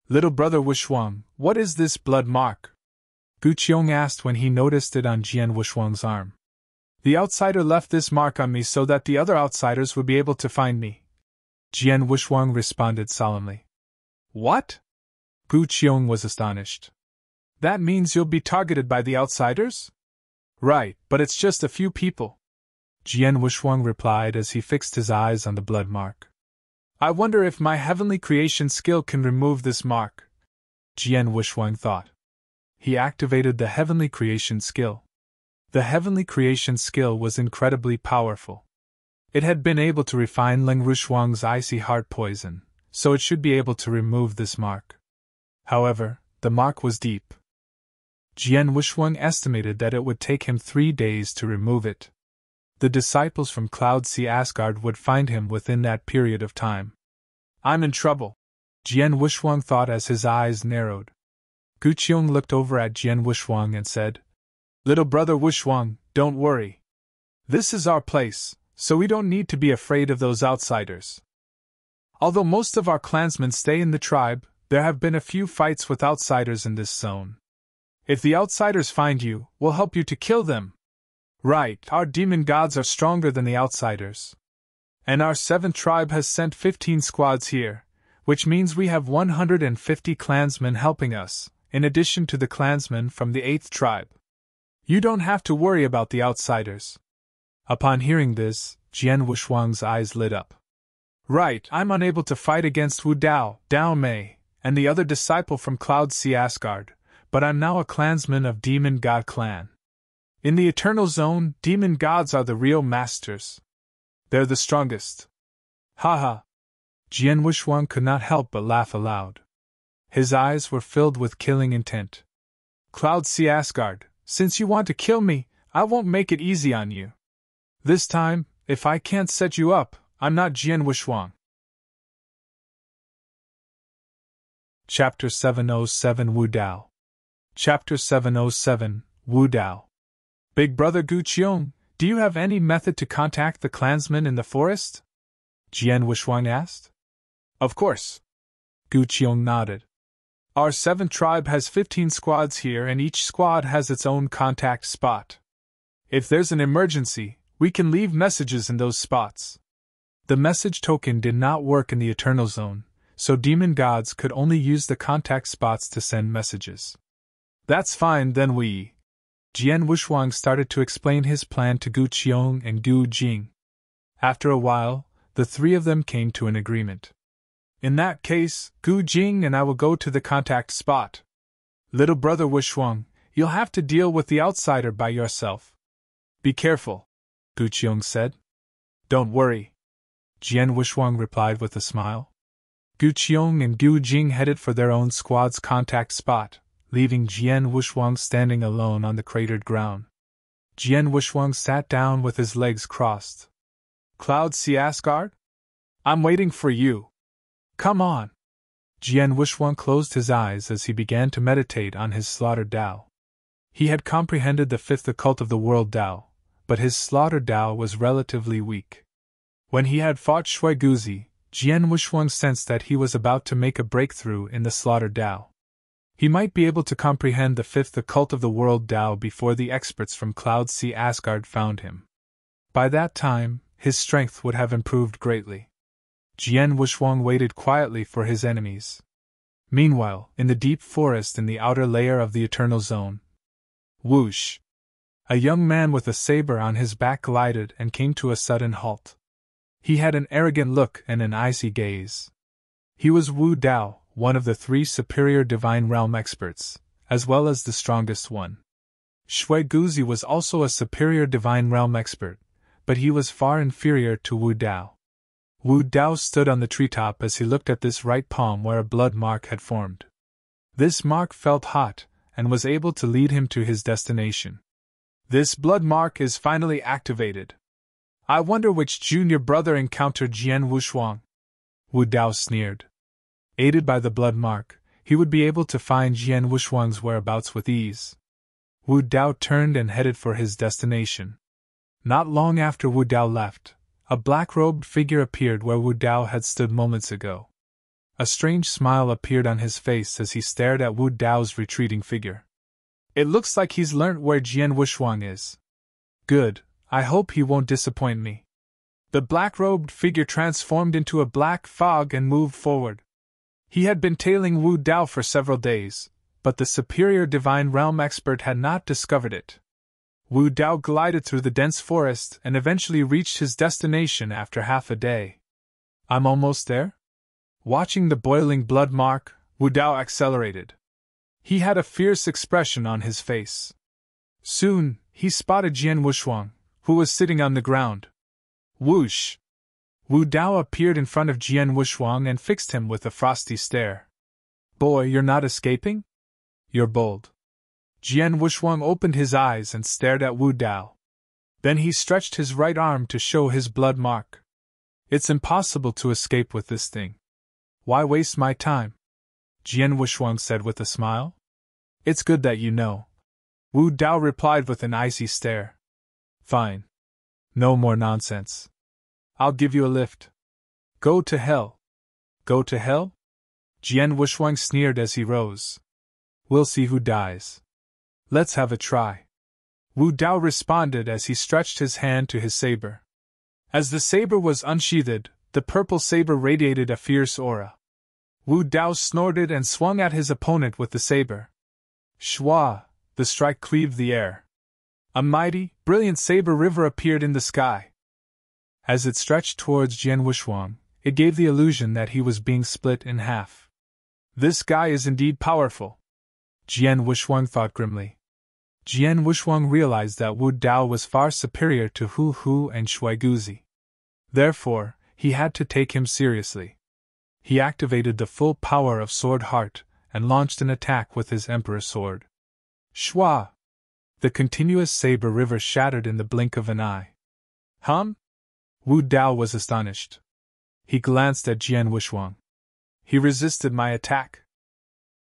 Little brother Wushuang, what is this blood mark? Gu Qiong asked when he noticed it on Jian Wushuang's arm. The outsider left this mark on me so that the other outsiders would be able to find me. Jian Wushuang responded solemnly. What? Gu Qiong was astonished. That means you'll be targeted by the outsiders? Right, but it's just a few people. Jian Wushuang replied as he fixed his eyes on the blood mark. I wonder if my heavenly creation skill can remove this mark, Jian Wushuang thought. He activated the heavenly creation skill. The heavenly creation skill was incredibly powerful. It had been able to refine Ling Rushuang's icy heart poison, so it should be able to remove this mark. However, the mark was deep. Jian Wushuang estimated that it would take him 3 days to remove it. The disciples from Cloud Sea Asgard would find him within that period of time. I'm in trouble, Jian Wushuang thought as his eyes narrowed. Gu Qiong looked over at Jian Wushuang and said, Little brother Wushuang, don't worry. This is our place, so we don't need to be afraid of those outsiders. Although most of our clansmen stay in the tribe, there have been a few fights with outsiders in this zone. If the outsiders find you, we'll help you to kill them. Right, our demon gods are stronger than the outsiders. And our 7th tribe has sent 15 squads here, which means we have 150 clansmen helping us, in addition to the clansmen from the 8th tribe. You don't have to worry about the outsiders. Upon hearing this, Jian Wushuang's eyes lit up. Right, I'm unable to fight against Wu Dao, Dao Mei, and the other disciple from Cloud Sea Asgard, but I'm now a clansman of Demon God Clan. In the Eternal Zone, demon gods are the real masters. They're the strongest. Haha. Jian Wushuang could not help but laugh aloud. His eyes were filled with killing intent. Cloud Sea Asgard, since you want to kill me, I won't make it easy on you. This time, if I can't set you up, I'm not Jian Wushuang. Chapter 707 Wu Dao. Chapter 707 Wu Dao. Big brother Gu Qiong, do you have any method to contact the clansmen in the forest? Jian Wushuang asked. Of course. Gu Qiong nodded. Our 7th tribe has 15 squads here and each squad has its own contact spot. If there's an emergency, we can leave messages in those spots. The message token did not work in the Eternal Zone, so demon gods could only use the contact spots to send messages. That's fine, then we... Jian Wushuang started to explain his plan to Gu Qiong and Gu Jing. After a while, the 3 of them came to an agreement. In that case, Gu Jing and I will go to the contact spot. Little brother Wushuang, you'll have to deal with the outsider by yourself. Be careful, Gu Qiong said. Don't worry, Jian Wushuang replied with a smile. Gu Qiong and Gu Jing headed for their own squad's contact spot, leaving Jian Wushuang standing alone on the cratered ground. Jian Wushuang sat down with his legs crossed. Cloud Sea Asgard? I'm waiting for you. Come on. Jian Wushuang closed his eyes as he began to meditate on his slaughtered Dao. He had comprehended the 5th occult of the world Dao, but his slaughtered Dao was relatively weak. When he had fought Shui Guzi, Jian Wushuang sensed that he was about to make a breakthrough in the slaughtered Dao. He might be able to comprehend the 5th occult of the world Dao before the experts from Cloud Sea Asgard found him. By that time, his strength would have improved greatly. Jian Wushuang waited quietly for his enemies. Meanwhile, in the deep forest in the outer layer of the Eternal Zone, whoosh! A young man with a saber on his back glided and came to a sudden halt. He had an arrogant look and an icy gaze. He was Wu Dao, one of the 3 superior divine realm experts, as well as the strongest one. Shui Guzi was also a superior divine realm expert, but he was far inferior to Wu Dao. Wu Dao stood on the treetop as he looked at this right palm where a blood mark had formed. This mark felt hot, and was able to lead him to his destination. This blood mark is finally activated. I wonder which junior brother encountered Jian Wushuang. Wu Dao sneered. Aided by the blood mark, he would be able to find Jian Wushuang's whereabouts with ease. Wu Dao turned and headed for his destination. Not long after Wu Dao left, a black-robed figure appeared where Wu Dao had stood moments ago. A strange smile appeared on his face as he stared at Wu Dao's retreating figure. It looks like he's learnt where Jian Wushuang is. Good, I hope he won't disappoint me. The black-robed figure transformed into a black fog and moved forward. He had been tailing Wu Dao for several days, but the superior divine realm expert had not discovered it. Wu Dao glided through the dense forest and eventually reached his destination after half a day. I'm almost there? Watching the boiling blood mark, Wu Dao accelerated. He had a fierce expression on his face. Soon, he spotted Jian Wushuang, who was sitting on the ground. Whoosh! Wu Dao appeared in front of Jian Wushuang and fixed him with a frosty stare. Boy, you're not escaping? You're bold. Jian Wushuang opened his eyes and stared at Wu Dao. Then he stretched his right arm to show his blood mark. It's impossible to escape with this thing. Why waste my time? Jian Wushuang said with a smile. It's good that you know. Wu Dao replied with an icy stare. Fine. No more nonsense. I'll give you a lift. Go to hell. Go to hell? Jian Wushuang sneered as he rose. We'll see who dies. Let's have a try. Wu Dao responded as he stretched his hand to his saber. As the saber was unsheathed, the purple saber radiated a fierce aura. Wu Dao snorted and swung at his opponent with the saber. Shwa! The strike cleaved the air. A mighty, brilliant saber river appeared in the sky. As it stretched towards Jian Wushuang, it gave the illusion that he was being split in half. This guy is indeed powerful, Jian Wushuang thought grimly. Jian Wushuang realized that Wu Dao was far superior to Hu Hu and Shuaiguzi. Therefore, he had to take him seriously. He activated the full power of Sword Heart and launched an attack with his Emperor Sword. Shwa! The continuous saber river shattered in the blink of an eye. Wu Dao was astonished. He glanced at Jian Wushuang. He resisted my attack.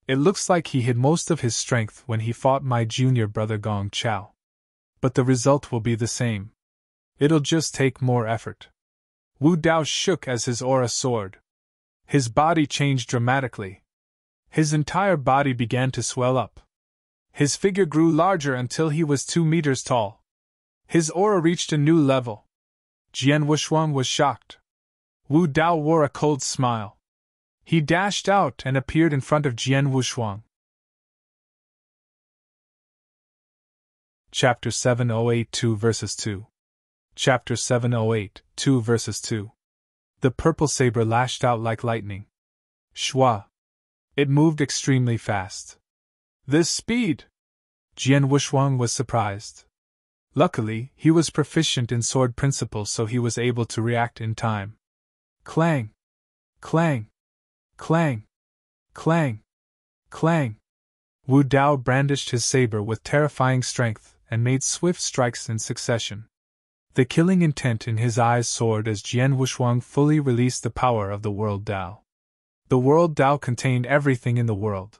It looks like he hid most of his strength when he fought my junior brother Gong Chao. But the result will be the same. It'll just take more effort. Wu Dao shook as his aura soared. His body changed dramatically. His entire body began to swell up. His figure grew larger until he was 2 meters tall. His aura reached a new level. Jian Wushuang was shocked. Wu Dao wore a cold smile. He dashed out and appeared in front of Jian Wushuang. Chapter 708 2 verses 2. Chapter 708 2 verses 2. The purple saber lashed out like lightning. Shwa! It moved extremely fast. This speed! Jian Wushuang was surprised. Luckily, he was proficient in sword principles, so he was able to react in time. Clang! Clang! Clang! Clang! Clang! Wu Dao brandished his saber with terrifying strength and made swift strikes in succession. The killing intent in his eyes soared as Jian Wushuang fully released the power of the World Dao. The World Dao contained everything in the world.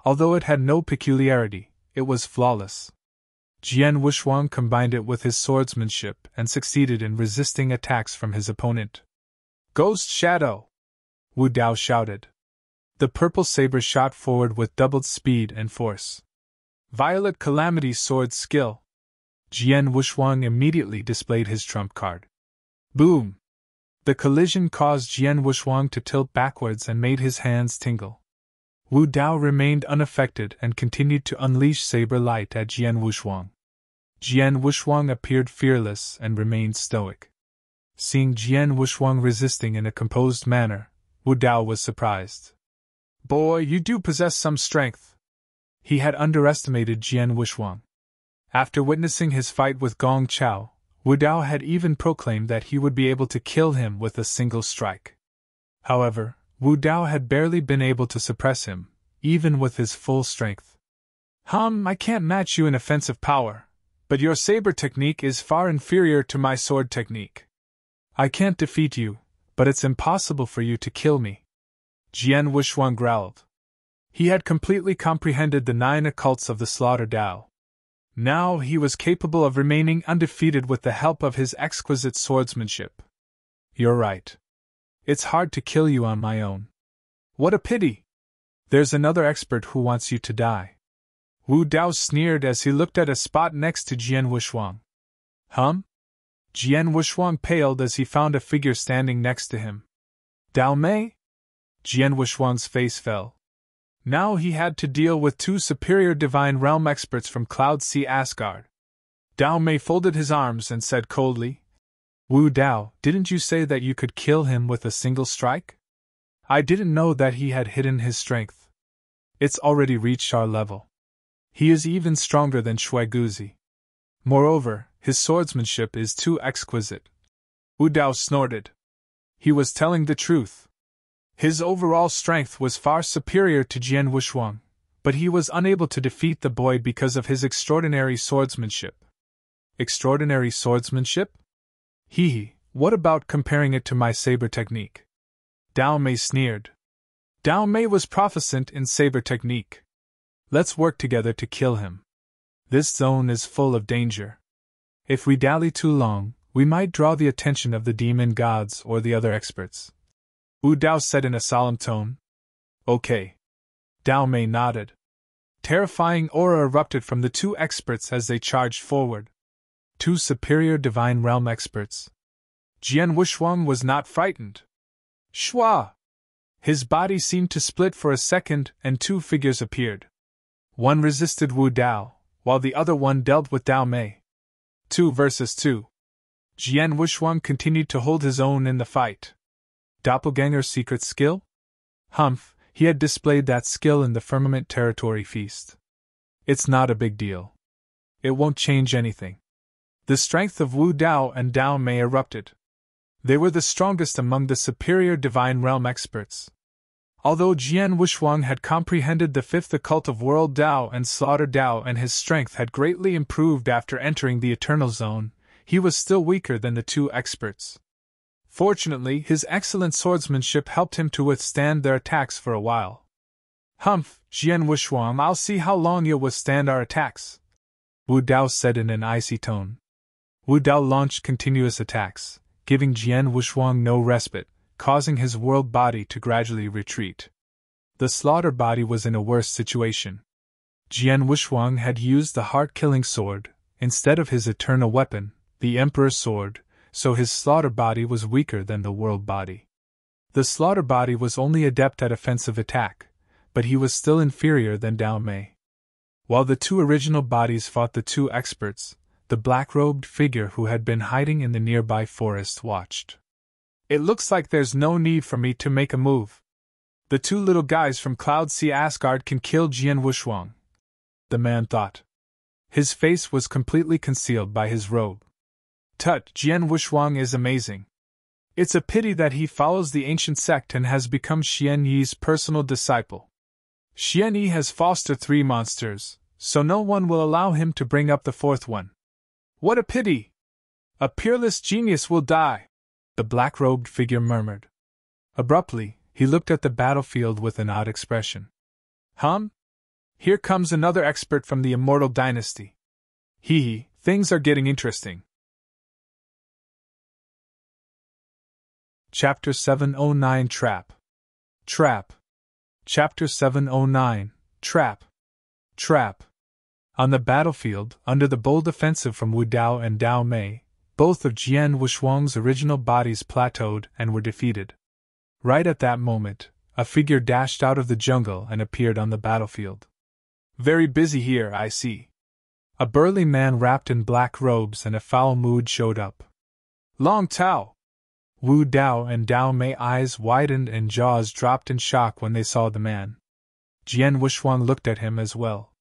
Although it had no peculiarity, it was flawless. Jian Wushuang combined it with his swordsmanship and succeeded in resisting attacks from his opponent. Ghost Shadow! Wu Dao shouted. The purple saber shot forward with doubled speed and force. Violet Calamity Sword Skill! Jian Wushuang immediately displayed his trump card. Boom! The collision caused Jian Wushuang to tilt backwards and made his hands tingle. Wu Dao remained unaffected and continued to unleash saber light at Jian Wushuang. Jian Wushuang appeared fearless and remained stoic. Seeing Jian Wushuang resisting in a composed manner, Wu Dao was surprised. Boy, you do possess some strength. He had underestimated Jian Wushuang. After witnessing his fight with Gong Chao, Wu Dao had even proclaimed that he would be able to kill him with a single strike. However, Wu Dao had barely been able to suppress him, even with his full strength. I can't match you in offensive power, but your saber technique is far inferior to my sword technique. I can't defeat you, but it's impossible for you to kill me. Jian Wushuang growled. He had completely comprehended the 9 occults of the Slaughter Dao. Now he was capable of remaining undefeated with the help of his exquisite swordsmanship. You're right. It's hard to kill you on my own. What a pity! There's another expert who wants you to die. Wu Dao sneered as he looked at a spot next to Jian Wushuang. Hum? Jian Wushuang paled as he found a figure standing next to him. Dao Mei? Jian Wushuang's face fell. Now he had to deal with two superior divine realm experts from Cloud Sea Asgard. Dao Mei folded his arms and said coldly, Wu Dao, didn't you say that you could kill him with a single strike? I didn't know that he had hidden his strength. It's already reached our level. He is even stronger than Shui Guzi. Moreover, his swordsmanship is too exquisite. Wu Dao snorted. He was telling the truth. His overall strength was far superior to Jian Wushuang, but he was unable to defeat the boy because of his extraordinary swordsmanship. Extraordinary swordsmanship? Hee, what about comparing it to my saber technique? Dao Mei sneered. Dao Mei was proficient in saber technique. Let's work together to kill him. This zone is full of danger. If we dally too long, we might draw the attention of the demon gods or the other experts. Wu Dao said in a solemn tone. Okay. Dao Mei nodded. Terrifying aura erupted from the two experts as they charged forward. Two superior divine realm experts. Jian Wushuang was not frightened. Shua! His body seemed to split for a second and two figures appeared. One resisted Wu Dao, while the other one dealt with Dao Mei. 2 versus 2. Jian Wushuang continued to hold his own in the fight. Doppelganger's secret skill? Humph, he had displayed that skill in the Firmament Territory Feast. It's not a big deal. It won't change anything. The strength of Wu Dao and Dao Mei erupted. They were the strongest among the superior divine realm experts. Although Jian Wushuang had comprehended the fifth occult of World Dao and Slaughter Dao and his strength had greatly improved after entering the Eternal Zone, he was still weaker than the two experts. Fortunately, his excellent swordsmanship helped him to withstand their attacks for a while. Humph, Jian Wushuang, I'll see how long you'll withstand our attacks, Wu Dao said in an icy tone. Wu Dao launched continuous attacks, giving Jian Wushuang no respite, causing his world body to gradually retreat. The slaughter body was in a worse situation. Jian Wushuang had used the heart-killing sword, instead of his eternal weapon, the Emperor's sword, so his slaughter body was weaker than the world body. The slaughter body was only adept at offensive attack, but he was still inferior than Dao Mei. While the two original bodies fought the two experts, the black-robed figure who had been hiding in the nearby forest watched. It looks like there's no need for me to make a move. The two little guys from Cloud Sea Asgard can kill Jian Wushuang, the man thought. His face was completely concealed by his robe. Tut, Jian Wushuang is amazing. It's a pity that he follows the ancient sect and has become Xian Yi's personal disciple. Xian Yi has fostered 3 monsters, so no one will allow him to bring up the 4th one. What a pity! A peerless genius will die, the black-robed figure murmured. Abruptly, he looked at the battlefield with an odd expression. Here comes another expert from the Immortal Dynasty. Hee, things are getting interesting. Chapter 709 Trap. Trap. Chapter 709 Trap. Trap. On the battlefield, under the bold offensive from Wu Dao and Dao Mei, both of Jian Wushuang's original bodies plateaued and were defeated. Right at that moment, a figure dashed out of the jungle and appeared on the battlefield. Very busy here, I see. A burly man wrapped in black robes and a foul mood showed up. Long Tao! Wu Dao and Dao Mei eyes widened and jaws dropped in shock when they saw the man. Jian Wushuang looked at him as well.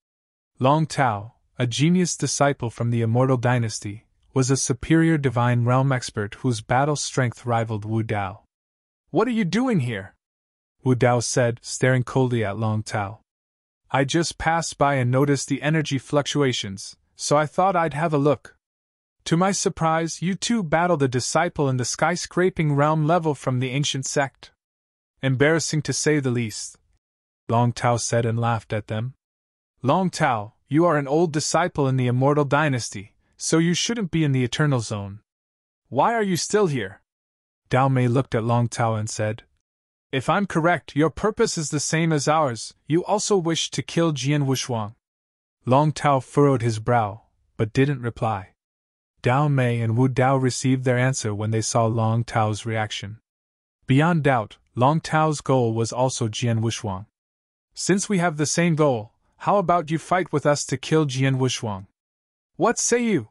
Long Tao, a genius disciple from the Immortal Dynasty, was a superior divine realm expert whose battle strength rivaled Wu Dao. What are you doing here? Wu Dao said, staring coldly at Long Tao. I just passed by and noticed the energy fluctuations, so I thought I'd have a look. To my surprise, you two battled a disciple in the skyscraping realm level from the ancient sect. Embarrassing to say the least, Long Tao said and laughed at them. Long Tao, you are an old disciple in the Immortal Dynasty, so you shouldn't be in the Eternal Zone. Why are you still here? Dao Mei looked at Long Tao and said, If I'm correct, your purpose is the same as ours, you also wish to kill Jian Wushuang. Long Tao furrowed his brow, but didn't reply. Dao Mei and Wu Dao received their answer when they saw Long Tao's reaction. Beyond doubt, Long Tao's goal was also Jian Wushuang. Since we have the same goal, how about you fight with us to kill Jian Wushuang? What say you?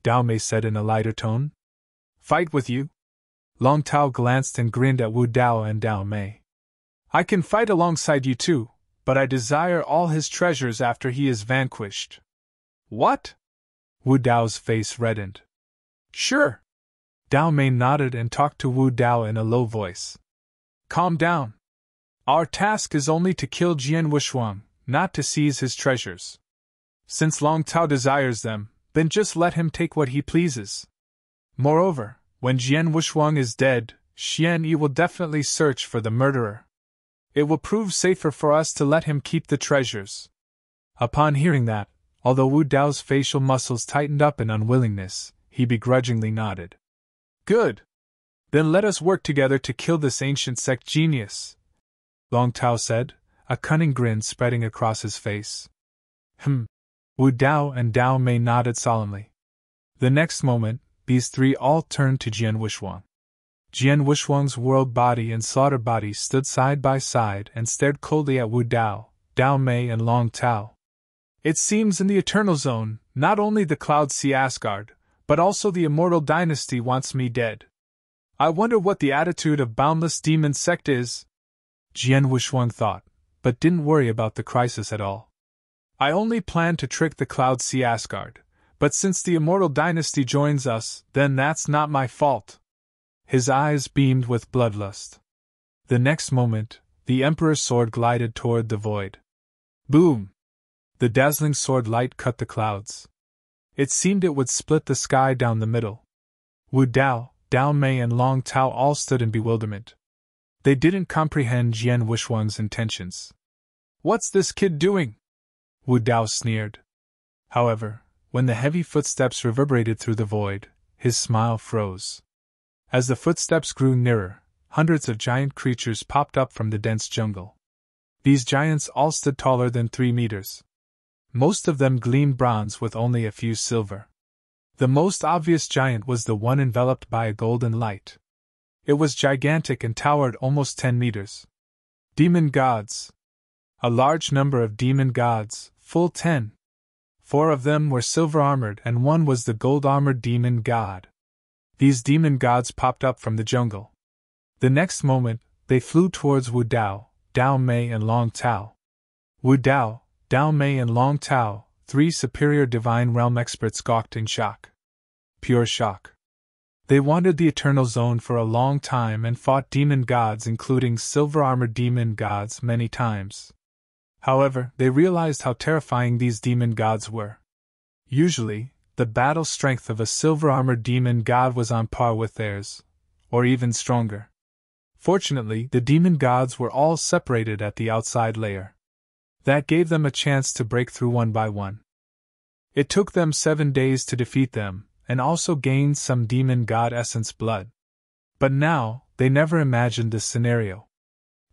Dao Mei said in a lighter tone. Fight with you? Long Tao glanced and grinned at Wu Dao and Dao Mei. I can fight alongside you too, but I desire all his treasures after he is vanquished. What? Wu Dao's face reddened. Sure. Dao Mei nodded and talked to Wu Dao in a low voice. Calm down. Our task is only to kill Jian Wushuang, not to seize his treasures. Since Long Tao desires them, then just let him take what he pleases. Moreover, when Jian Wushuang is dead, Xian Yi will definitely search for the murderer. It will prove safer for us to let him keep the treasures. Upon hearing that, although Wu Dao's facial muscles tightened up in unwillingness, he begrudgingly nodded. Good. Then let us work together to kill this ancient sect genius, Long Tao said, a cunning grin spreading across his face. Wu Dao and Dao Mei nodded solemnly. The next moment, these three all turned to Jian Wushuang. Jian Wushuang's world body and slaughter body stood side by side and stared coldly at Wu Dao, Dao Mei and Long Tao. It seems in the Eternal Zone, not only the Cloud Sea Asgard, but also the Immortal Dynasty wants me dead. I wonder what the attitude of Boundless Demon Sect is? Jian Wushuang thought, but didn't worry about the crisis at all. I only planned to trick the Cloud Sea Asgard, but since the Immortal Dynasty joins us, then that's not my fault. His eyes beamed with bloodlust. The next moment, the Emperor's sword glided toward the void. Boom! The dazzling sword light cut the clouds. It seemed it would split the sky down the middle. Wu Dao, Dao Mei and Long Tao all stood in bewilderment. They didn't comprehend Jian Wushuang's intentions. What's this kid doing? Wu Dao sneered. However, when the heavy footsteps reverberated through the void, his smile froze. As the footsteps grew nearer, hundreds of giant creatures popped up from the dense jungle. These giants all stood taller than 3 meters. Most of them gleamed bronze with only a few silver. The most obvious giant was the one enveloped by a golden light. It was gigantic and towered almost 10 meters. Demon gods. A large number of demon gods, full 10. 4 of them were silver-armored and 1 was the gold-armored demon god. These demon gods popped up from the jungle. The next moment, they flew towards Wu Dao, Dao Mei and Long Tao. Wu Dao, Dao Mei and Long Tao, 3 superior divine realm experts gawked in shock. Pure shock. They wandered the Eternal Zone for a long time and fought demon gods including silver-armored demon gods many times. However, they realized how terrifying these demon gods were. Usually, the battle strength of a silver-armored demon god was on par with theirs, or even stronger. Fortunately, the demon gods were all separated at the outside layer. That gave them a chance to break through one by one. It took them 7 days to defeat them, and also gained some demon god essence blood. But now, they never imagined this scenario.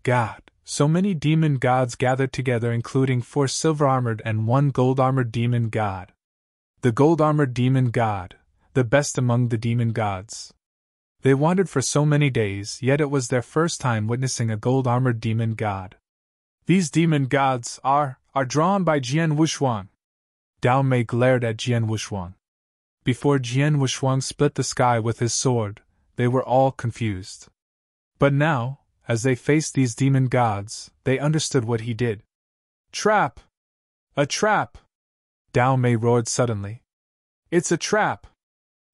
God, so many demon gods gathered together including 4 silver-armored and 1 gold-armored demon god. The gold-armored demon god, the best among the demon gods. They wandered for so many days, yet it was their first time witnessing a gold-armored demon god. These demon gods are drawn by Jian Wushuang. Dao Mei glared at Jian Wushuang. Before Jian Wushuang split the sky with his sword, they were all confused. But now, as they faced these demon gods, they understood what he did. Trap! A trap! Dao Mei roared suddenly. It's a trap!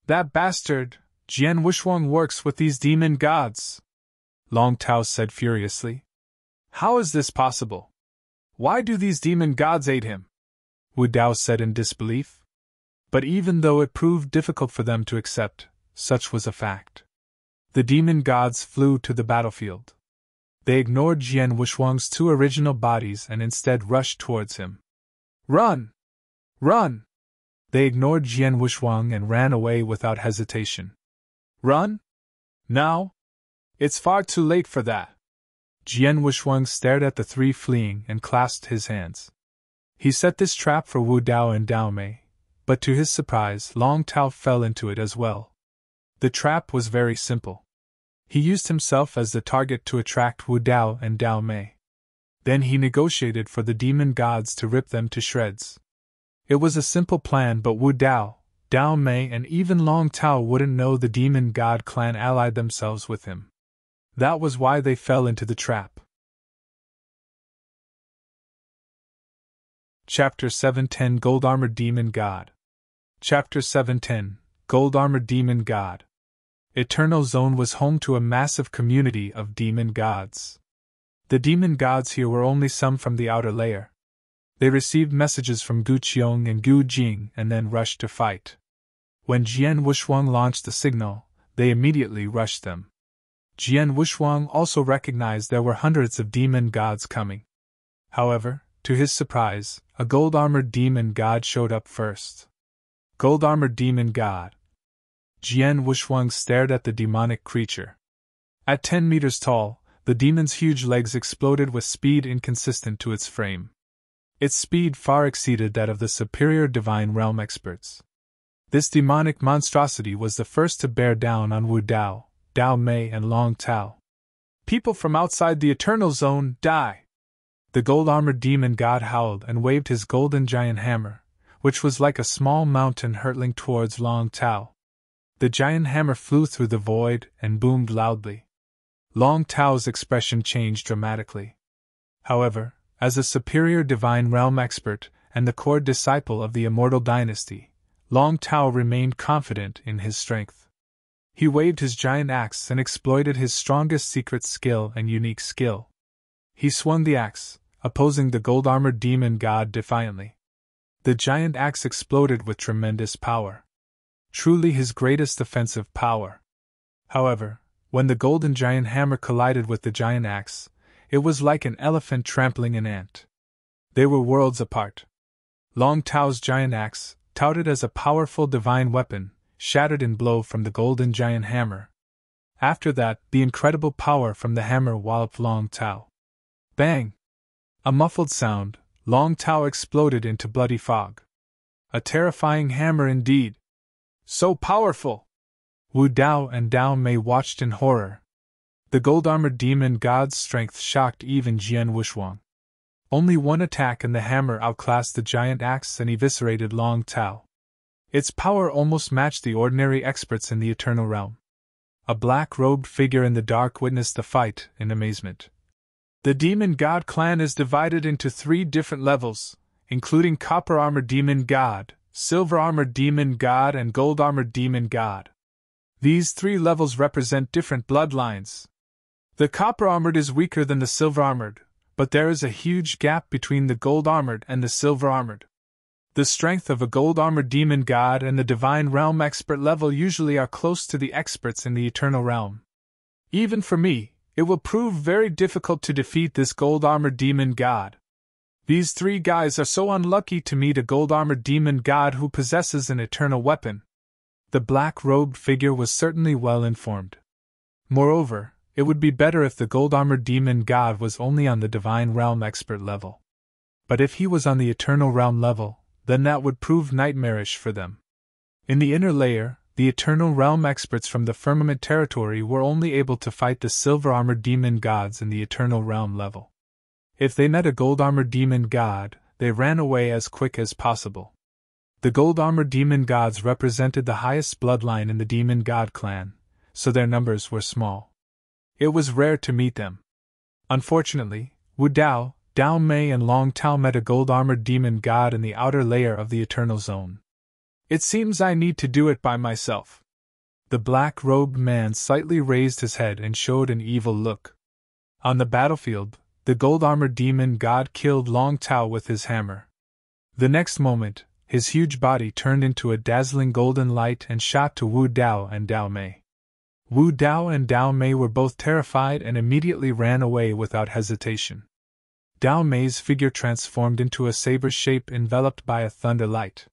That bastard, Jian Wushuang works with these demon gods! Long Tao said furiously. How is this possible? Why do these demon gods aid him? Wu Dao said in disbelief. But even though it proved difficult for them to accept, such was a fact. The demon gods flew to the battlefield. They ignored Jian Wushuang's 2 original bodies and instead rushed towards him. Run! Run! They ignored Jian Wushuang and ran away without hesitation. Run? Now? It's far too late for that. Jian Wushuang stared at the 3 fleeing and clasped his hands. He set this trap for Wu Dao and Dao Mei, but to his surprise, Long Tao fell into it as well. The trap was very simple. He used himself as the target to attract Wu Dao and Dao Mei. Then he negotiated for the demon gods to rip them to shreds. It was a simple plan, but Wu Dao, Dao Mei, and even Long Tao wouldn't know the demon god clan allied themselves with him. That was why they fell into the trap. Chapter 710 Gold Armored Demon God. Chapter 710 Gold Armored Demon God. Eternal Zone was home to a massive community of demon gods. The demon gods here were only some from the outer layer. They received messages from Gu Qiong and Gu Jing and then rushed to fight. When Jian Wushuang launched the signal, they immediately rushed them. Jian Wushuang also recognized there were hundreds of demon gods coming. However, to his surprise, a gold-armored demon god showed up first. Gold-armored demon god. Jian Wushuang stared at the demonic creature. At 10 meters tall, the demon's huge legs exploded with speed inconsistent to its frame. Its speed far exceeded that of the superior divine realm experts. This demonic monstrosity was the first to bear down on Wu Dao, Dao Mei, and Long Tao. People from outside the Eternal Zone, die! The gold-armored demon god howled and waved his golden giant hammer, which was like a small mountain hurtling towards Long Tao. The giant hammer flew through the void and boomed loudly. Long Tao's expression changed dramatically. However, as a superior divine realm expert and the core disciple of the immortal dynasty, Long Tao remained confident in his strength. He waved his giant axe and exploited his strongest secret skill and unique skill. He swung the axe, opposing the gold-armored demon god defiantly. The giant axe exploded with tremendous power. Truly his greatest offensive power. However, when the golden giant hammer collided with the giant axe, it was like an elephant trampling an ant. They were worlds apart. Long Tao's giant axe, touted as a powerful divine weapon, shattered in blow from the golden giant hammer. After that, the incredible power from the hammer walloped Long Tao. Bang! A muffled sound, Long Tao exploded into bloody fog. A terrifying hammer indeed. So powerful! Wu Dao and Dao Mei watched in horror. The gold-armored demon god's strength shocked even Jian Wushuang. Only one attack and the hammer outclassed the giant axe and eviscerated Long Tao. Its power almost matched the ordinary experts in the Eternal Realm. A black-robed figure in the dark witnessed the fight in amazement. The Demon God clan is divided into 3 different levels, including Copper-Armored Demon God, Silver-Armored Demon God, and Gold-Armored Demon God. These 3 levels represent different bloodlines. The Copper-Armored is weaker than the Silver-Armored, but there is a huge gap between the Gold-Armored and the Silver-Armored. The strength of a Gold-Armored Demon God and the Divine Realm expert level usually are close to the experts in the Eternal Realm. Even for me, it will prove very difficult to defeat this gold-armored demon god. These 3 guys are so unlucky to meet a gold-armored demon god who possesses an eternal weapon. The black-robed figure was certainly well informed. Moreover, it would be better if the gold-armored demon god was only on the Divine Realm expert level. But if he was on the Eternal Realm level, then that would prove nightmarish for them. In the inner layer, the Eternal Realm experts from the Firmament territory were only able to fight the silver-armored demon gods in the Eternal Realm level. If they met a gold-armored demon god, they ran away as quick as possible. The gold-armored demon gods represented the highest bloodline in the demon god clan, so their numbers were small. It was rare to meet them. Unfortunately, Wu Dao, Dao Mei, and Long Tao met a gold-armored demon god in the outer layer of the Eternal Zone. It seems I need to do it by myself. The black-robed man slightly raised his head and showed an evil look. On the battlefield, the gold-armored demon god killed Long Tao with his hammer. The next moment, his huge body turned into a dazzling golden light and shot to Wu Dao and Dao Mei. Wu Dao and Dao Mei were both terrified and immediately ran away without hesitation. Dao Mei's figure transformed into a saber shape enveloped by a thunder light.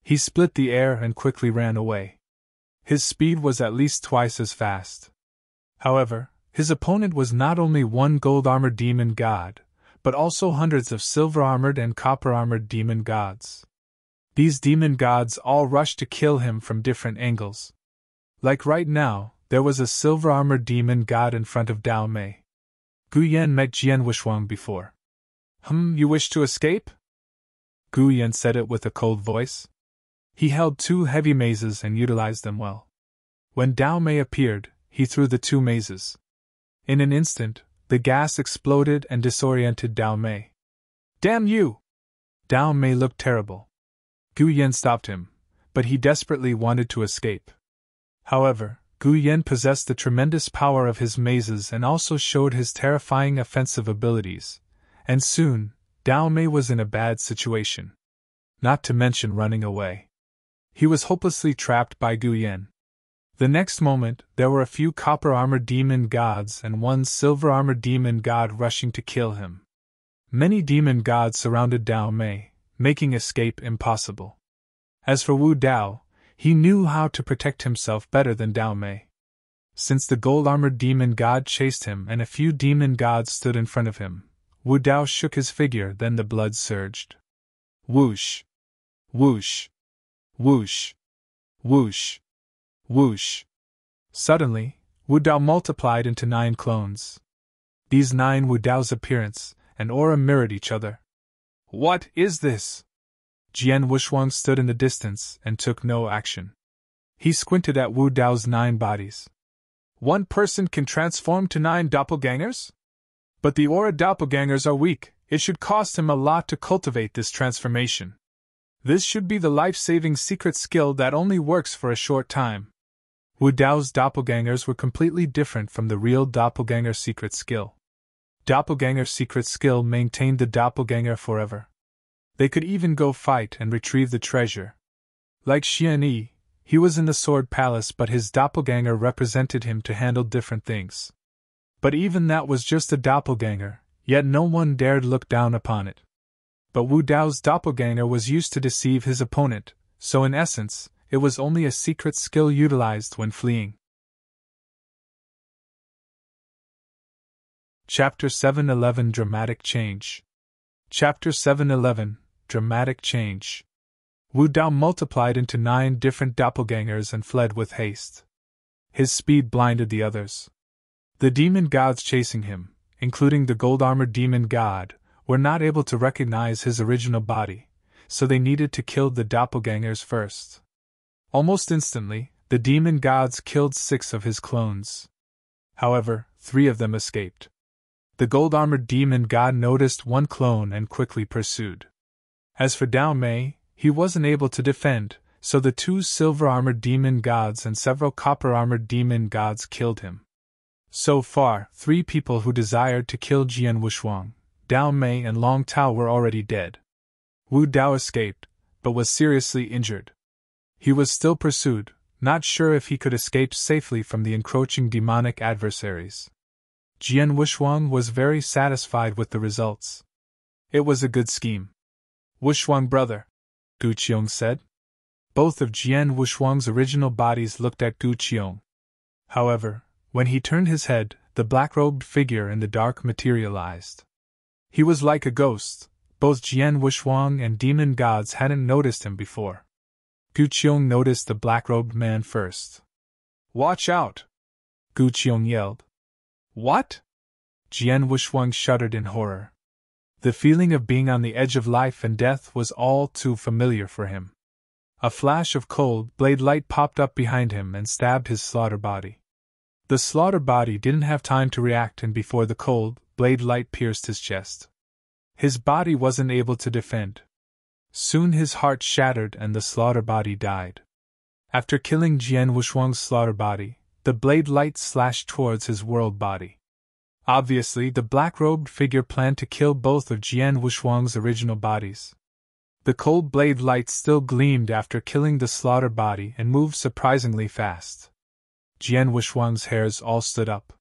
He split the air and quickly ran away. His speed was at least twice as fast. However, his opponent was not only one gold-armored demon god, but also hundreds of silver-armored and copper-armored demon gods. These demon gods all rushed to kill him from different angles. Like right now, there was a silver-armored demon god in front of Dao Mei. Gu Yan met Jian Wushuang before. You wish to escape? Gu Yan said it with a cold voice. He held 2 heavy mazes and utilized them well. When Dao Mei appeared, he threw the 2 mazes. In an instant, the gas exploded and disoriented Dao Mei. Damn you! Dao Mei looked terrible. Gu Yan stopped him, but he desperately wanted to escape. However, Gu Yan possessed the tremendous power of his mazes and also showed his terrifying offensive abilities, and soon, Dao Mei was in a bad situation. Not to mention running away. He was hopelessly trapped by Gu Yan. The next moment, there were a few copper-armored demon gods and 1 silver-armored demon god rushing to kill him. Many demon gods surrounded Dao Mei, making escape impossible. As for Wu Dao, he knew how to protect himself better than Dao Mei. Since the gold-armored demon god chased him and a few demon gods stood in front of him, Wu Dao shook his figure, then the blood surged. Whoosh! Whoosh! Whoosh! Whoosh! Whoosh! Suddenly, Wu Dao multiplied into 9 clones. These 9 Wu Dao's appearance and aura mirrored each other. What is this? Jian Wushuang stood in the distance and took no action. He squinted at Wu Dao's 9 bodies. 1 person can transform to 9 doppelgangers? But the aura doppelgangers are weak. It should cost him a lot to cultivate this transformation. This should be the life-saving secret skill that only works for a short time. Wu Dao's doppelgangers were completely different from the real doppelganger secret skill. Doppelganger secret skill maintained the doppelganger forever. They could even go fight and retrieve the treasure. Like Xian Yi, he was in the Sword Palace, but his doppelganger represented him to handle different things. But even that was just a doppelganger, yet no one dared look down upon it. But Wu Dao's doppelganger was used to deceive his opponent, so in essence, it was only a secret skill utilized when fleeing. Chapter 711 Dramatic Change. Chapter 711 Dramatic Change. Wu Dao multiplied into 9 different doppelgangers and fled with haste. His speed blinded the others. The demon gods chasing him, including the gold-armored demon god, were not able to recognize his original body, so they needed to kill the doppelgangers first. Almost instantly, the demon gods killed 6 of his clones. However, 3 of them escaped. The gold-armored demon god noticed 1 clone and quickly pursued. As for Dao Mei, he wasn't able to defend, so the 2 silver-armored demon gods and several copper-armored demon gods killed him. So far, 3 people who desired to kill Jian Wushuang, Dao Mei and Long Tao were already dead. Wu Dao escaped, but was seriously injured. He was still pursued, not sure if he could escape safely from the encroaching demonic adversaries. Jian Wushuang was very satisfied with the results. It was a good scheme. Wushuang brother, Gu Qiong said. Both of Jian Wushuang's original bodies looked at Gu Qiong. However, when he turned his head, the black-robed figure in the dark materialized. He was like a ghost. Both Jian Wushuang and demon gods hadn't noticed him before. Gu Qiong noticed the black-robed man first. Watch out! Gu Qiong yelled. What? Jian Wushuang shuddered in horror. The feeling of being on the edge of life and death was all too familiar for him. A flash of cold blade light popped up behind him and stabbed his slaughter body. The slaughter body didn't have time to react, and before the cold blade light pierced his chest, his body wasn't able to defend. Soon his heart shattered and the slaughter body died. After killing Jian Wushuang's slaughter body, the blade light slashed towards his world body. Obviously, the black-robed figure planned to kill both of Jian Wushuang's original bodies. The cold blade light still gleamed after killing the slaughter body and moved surprisingly fast. Jian Wushuang's hairs all stood up.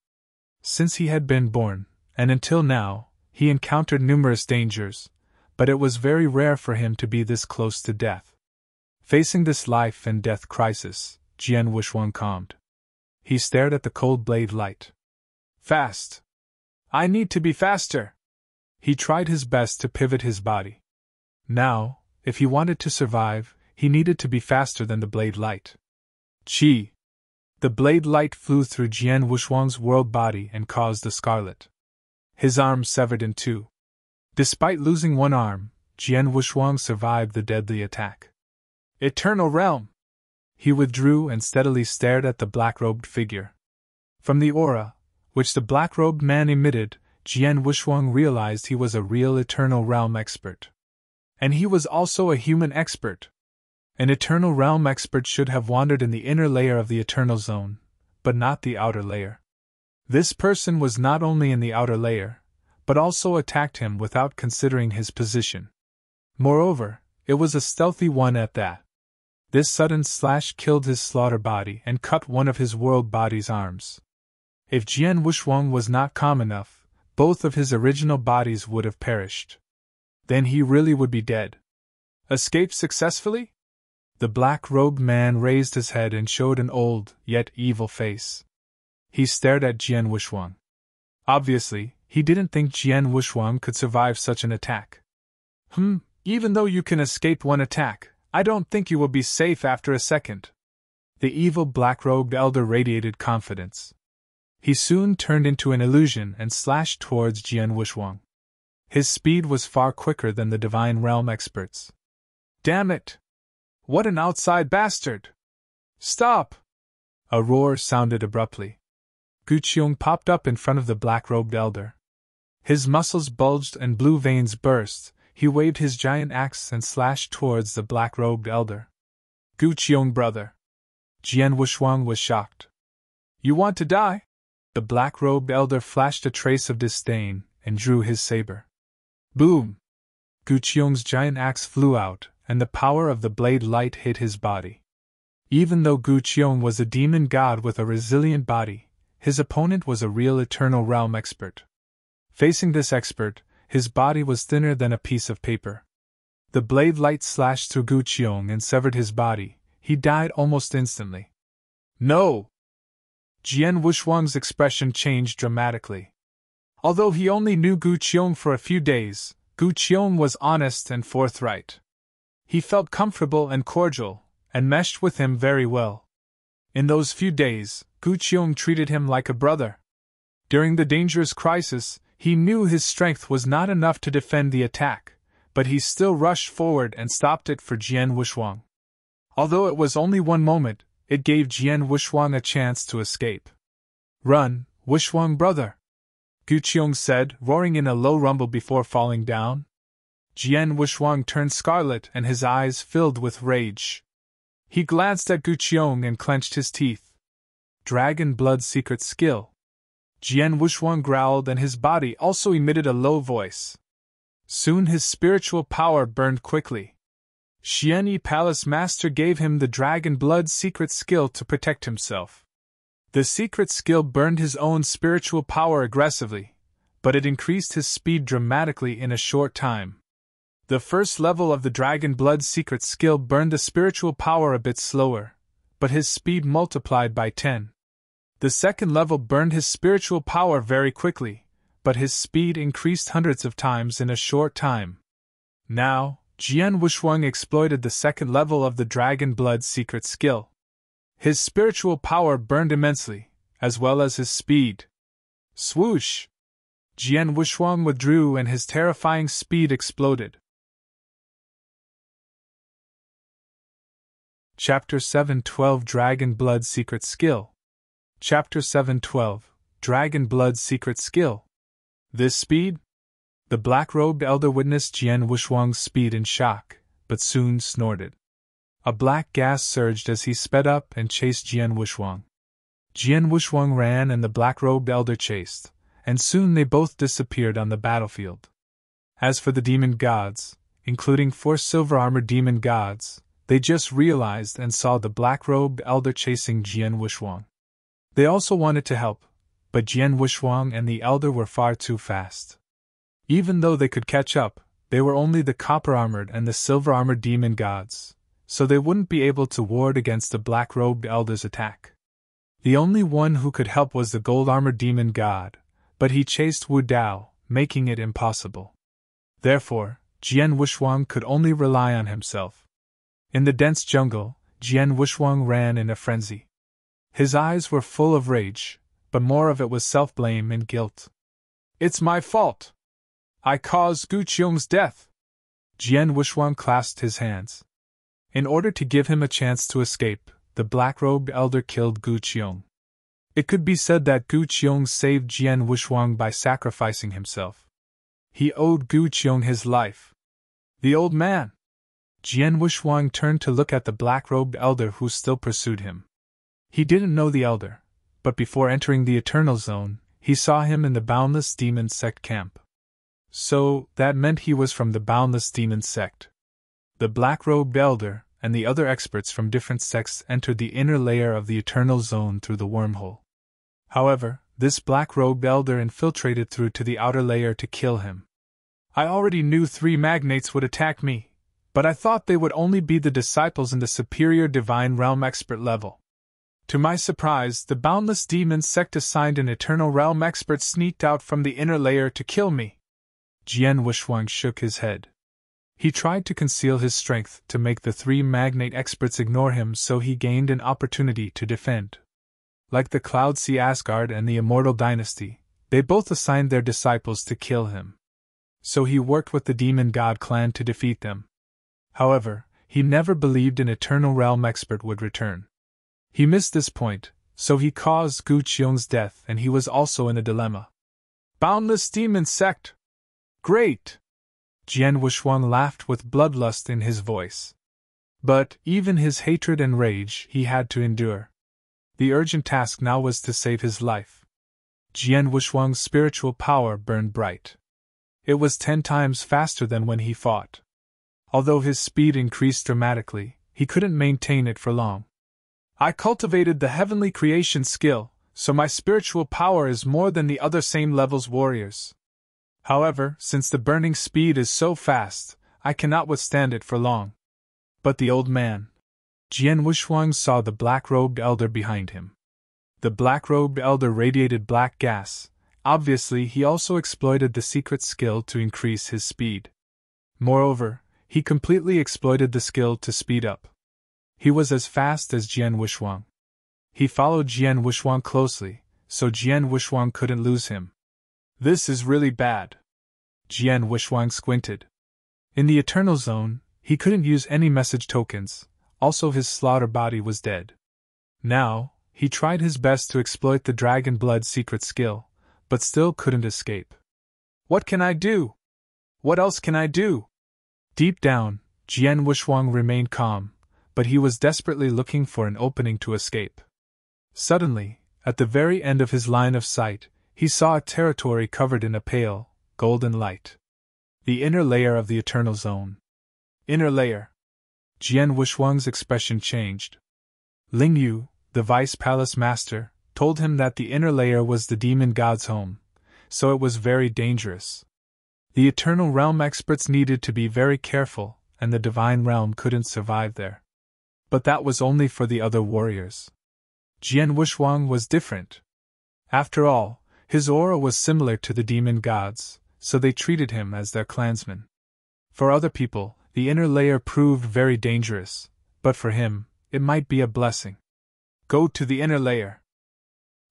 Since he had been born, and until now, he encountered numerous dangers, but it was very rare for him to be this close to death. Facing this life and death crisis, Jian Wushuang calmed. He stared at the cold blade light. Fast! I need to be faster! He tried his best to pivot his body. Now, if he wanted to survive, he needed to be faster than the blade light. Chi! The blade light flew through Jian Wuxuang's world body and caused a scarlet. His arm severed in two. Despite losing one arm, Jian Wuxuang survived the deadly attack. Eternal Realm! He withdrew and steadily stared at the black-robed figure. From the aura, which the black-robed man emitted, Jian Wuxuang realized he was a real Eternal Realm expert. And he was also a human expert. An Eternal Realm expert should have wandered in the inner layer of the Eternal Zone, but not the outer layer. This person was not only in the outer layer, but also attacked him without considering his position. Moreover, it was a stealthy one at that. This sudden slash killed his slaughter body and cut one of his world body's arms. If Jian Wuxuang was not calm enough, both of his original bodies would have perished. Then he really would be dead. Escaped successfully? The black-robed man raised his head and showed an old, yet evil face. He stared at Jian Wuxuang. Obviously, he didn't think Jian Wuxuang could survive such an attack. Even though you can escape one attack, I don't think you will be safe after a second. The evil black-robed elder radiated confidence. He soon turned into an illusion and slashed towards Jian Wuxuang. His speed was far quicker than the Divine Realm experts. Damn it! What an outside bastard! Stop! A roar sounded abruptly. Gu Qiong popped up in front of the black-robed elder. His muscles bulged and blue veins burst. He waved his giant axe and slashed towards the black-robed elder. Gu Qiong, brother! Jian Wuxuang was shocked. You want to die? The black-robed elder flashed a trace of disdain and drew his saber. Boom! Gu Qiong's giant axe flew out, and the power of the blade light hit his body. Even though Gu Qiong was a demon god with a resilient body, his opponent was a real Eternal Realm expert. Facing this expert, his body was thinner than a piece of paper. The blade light slashed through Gu Qiong and severed his body. He died almost instantly. No! Jian Wuxuang's expression changed dramatically. Although he only knew Gu Qiong for a few days, Gu Qiong was honest and forthright. He felt comfortable and cordial, and meshed with him very well. In those few days, Gu Qiong treated him like a brother. During the dangerous crisis, he knew his strength was not enough to defend the attack, but he still rushed forward and stopped it for Jian Wuxuang. Although it was only one moment, it gave Jian Wuxuang a chance to escape. Run, Wuxuang brother! Gu Qiong said, roaring in a low rumble before falling down. Jian Wuxuang turned scarlet and his eyes filled with rage. He glanced at Gu Qiong and clenched his teeth. Dragon Blood Secret Skill. Jian Wuxuang growled and his body also emitted a low voice. Soon his spiritual power burned quickly. Xianyi Palace Master gave him the Dragon Blood Secret Skill to protect himself. The secret skill burned his own spiritual power aggressively, but it increased his speed dramatically in a short time. The first level of the Dragon Blood Secret Skill burned the spiritual power a bit slower, but his speed multiplied by 10. The second level burned his spiritual power very quickly, but his speed increased hundreds of times in a short time. Now, Jian Wuxuang exploited the second level of the Dragon Blood Secret Skill. His spiritual power burned immensely, as well as his speed. Swoosh! Jian Wuxuang withdrew and his terrifying speed exploded. Chapter 7:12 Dragon Blood Secret Skill. Chapter 7:12 Dragon Blood Secret Skill. This speed? The black-robed elder witnessed Jian Wuxuang's speed in shock, but soon snorted. A black gas surged as he sped up and chased Jian Wuxuang. Jian Wuxuang ran and the black-robed elder chased, and soon they both disappeared on the battlefield. As for the demon gods, including 4 silver-armored demon gods, they just realized and saw the black-robed elder chasing Jian Wuxuang. They also wanted to help, but Jian Wuxuang and the elder were far too fast. Even though they could catch up, they were only the copper-armored and the silver-armored demon gods, so they wouldn't be able to ward against the black-robed elder's attack. The only one who could help was the gold-armored demon god, but he chased Wu Dao, making it impossible. Therefore, Jian Wushuang could only rely on himself. In the dense jungle, Jian Wushuang ran in a frenzy. His eyes were full of rage, but more of it was self-blame and guilt. It's my fault! I caused Gu Qiong's death! Jian Wushuang clasped his hands. In order to give him a chance to escape, the black-robed elder killed Gu Qiong. It could be said that Gu Qiong saved Jian Wushuang by sacrificing himself. He owed Gu Qiong his life. The old man! Jian Wushuang turned to look at the black-robed elder who still pursued him. He didn't know the elder, but before entering the Eternal Zone, he saw him in the Boundless Demon Sect camp. So, that meant he was from the Boundless Demon Sect. The black-robed elder and the other experts from different sects entered the inner layer of the Eternal Zone through the wormhole. However, this black-robed elder infiltrated through to the outer layer to kill him. I already knew 3 magnates would attack me, but I thought they would only be the disciples in the superior divine realm expert level. To my surprise, the Boundless Demon Sect assigned an Eternal Realm expert sneaked out from the inner layer to kill me. Jian Wushuang shook his head. He tried to conceal his strength to make the 3 magnate experts ignore him, so he gained an opportunity to defend. Like the Cloud Sea Asgard and the Immortal Dynasty, they both assigned their disciples to kill him. So he worked with the Demon God clan to defeat them. However, he never believed an Eternal Realm expert would return. He missed this point, so he caused Gu Qiong's death, and he was also in a dilemma. Boundless Demon Sect! Great! Jian Wushuang laughed with bloodlust in his voice. But, even his hatred and rage he had to endure. The urgent task now was to save his life. Jian Wushuang's spiritual power burned bright. It was 10 times faster than when he fought. Although his speed increased dramatically, he couldn't maintain it for long. I cultivated the heavenly creation skill, so my spiritual power is more than the other same level's warriors. However, since the burning speed is so fast, I cannot withstand it for long. But the old man. Jian Wushuang saw the black-robed elder behind him. The black-robed elder radiated black gas. Obviously, he also exploited the secret skill to increase his speed. Moreover, he completely exploited the skill to speed up. He was as fast as Jian Wushuang. He followed Jian Wushuang closely, so Jian Wushuang couldn't lose him. This is really bad. Jian Wushuang squinted. In the Eternal Zone, he couldn't use any message tokens, also his slaughter body was dead. Now, he tried his best to exploit the Dragon Blood secret skill, but still couldn't escape. What can I do? What else can I do? Deep down, Jian Wushuang remained calm, but he was desperately looking for an opening to escape. Suddenly, at the very end of his line of sight, he saw a territory covered in a pale, golden light. The inner layer of the Eternal Zone. Inner layer. Jian Wushuang's expression changed. Ling Yu, the Vice Palace Master, told him that the inner layer was the demon god's home, so it was very dangerous. The Eternal Realm experts needed to be very careful, and the Divine Realm couldn't survive there. But that was only for the other warriors. Jian Wushuang was different. After all, his aura was similar to the demon gods, so they treated him as their clansman. For other people, the inner layer proved very dangerous, but for him, it might be a blessing. Go to the inner layer.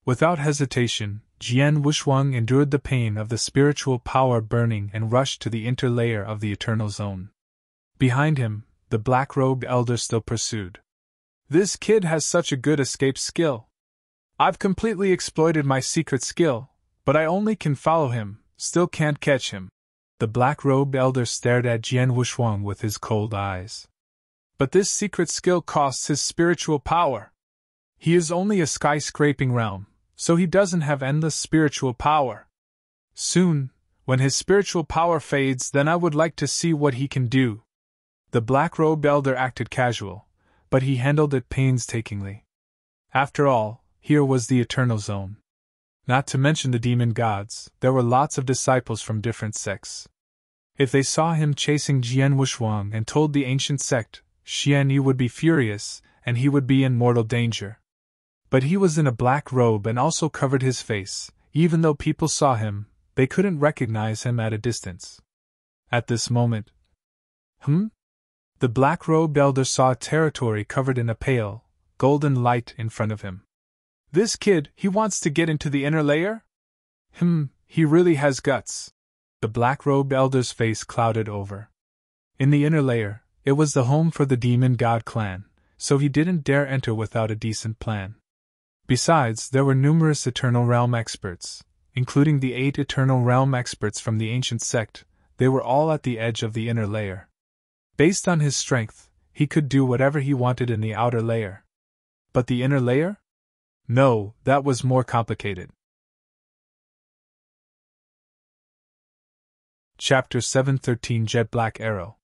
Without hesitation, Jian Wushuang endured the pain of the spiritual power burning and rushed to the inner layer of the Eternal Zone. Behind him, the black-robed elder still pursued. This kid has such a good escape skill. I've completely exploited my secret skill, but I only can follow him, still can't catch him. The black-robed elder stared at Jian Wushuang with his cold eyes. But this secret skill costs his spiritual power. He is only a skyscraping realm, so he doesn't have endless spiritual power. Soon, when his spiritual power fades, then I would like to see what he can do. The black-robed elder acted casual, but he handled it painstakingly. After all, here was the Eternal Zone. Not to mention the demon gods, there were lots of disciples from different sects. If they saw him chasing Jian Wushuang and told the ancient sect, Xian Yu would be furious, and he would be in mortal danger. But he was in a black robe and also covered his face. Even though people saw him, they couldn't recognize him at a distance. At this moment, The black-robed elder saw a territory covered in a pale, golden light in front of him. This kid, he wants to get into the inner layer? He really has guts. The black-robed elder's face clouded over. In the inner layer, it was the home for the demon god clan, so he didn't dare enter without a decent plan. Besides, there were numerous Eternal Realm experts, including the 8 Eternal Realm experts from the ancient sect. They were all at the edge of the inner layer. Based on his strength, he could do whatever he wanted in the outer layer. But the inner layer? No, that was more complicated. Chapter 713 Jet Black Arrow.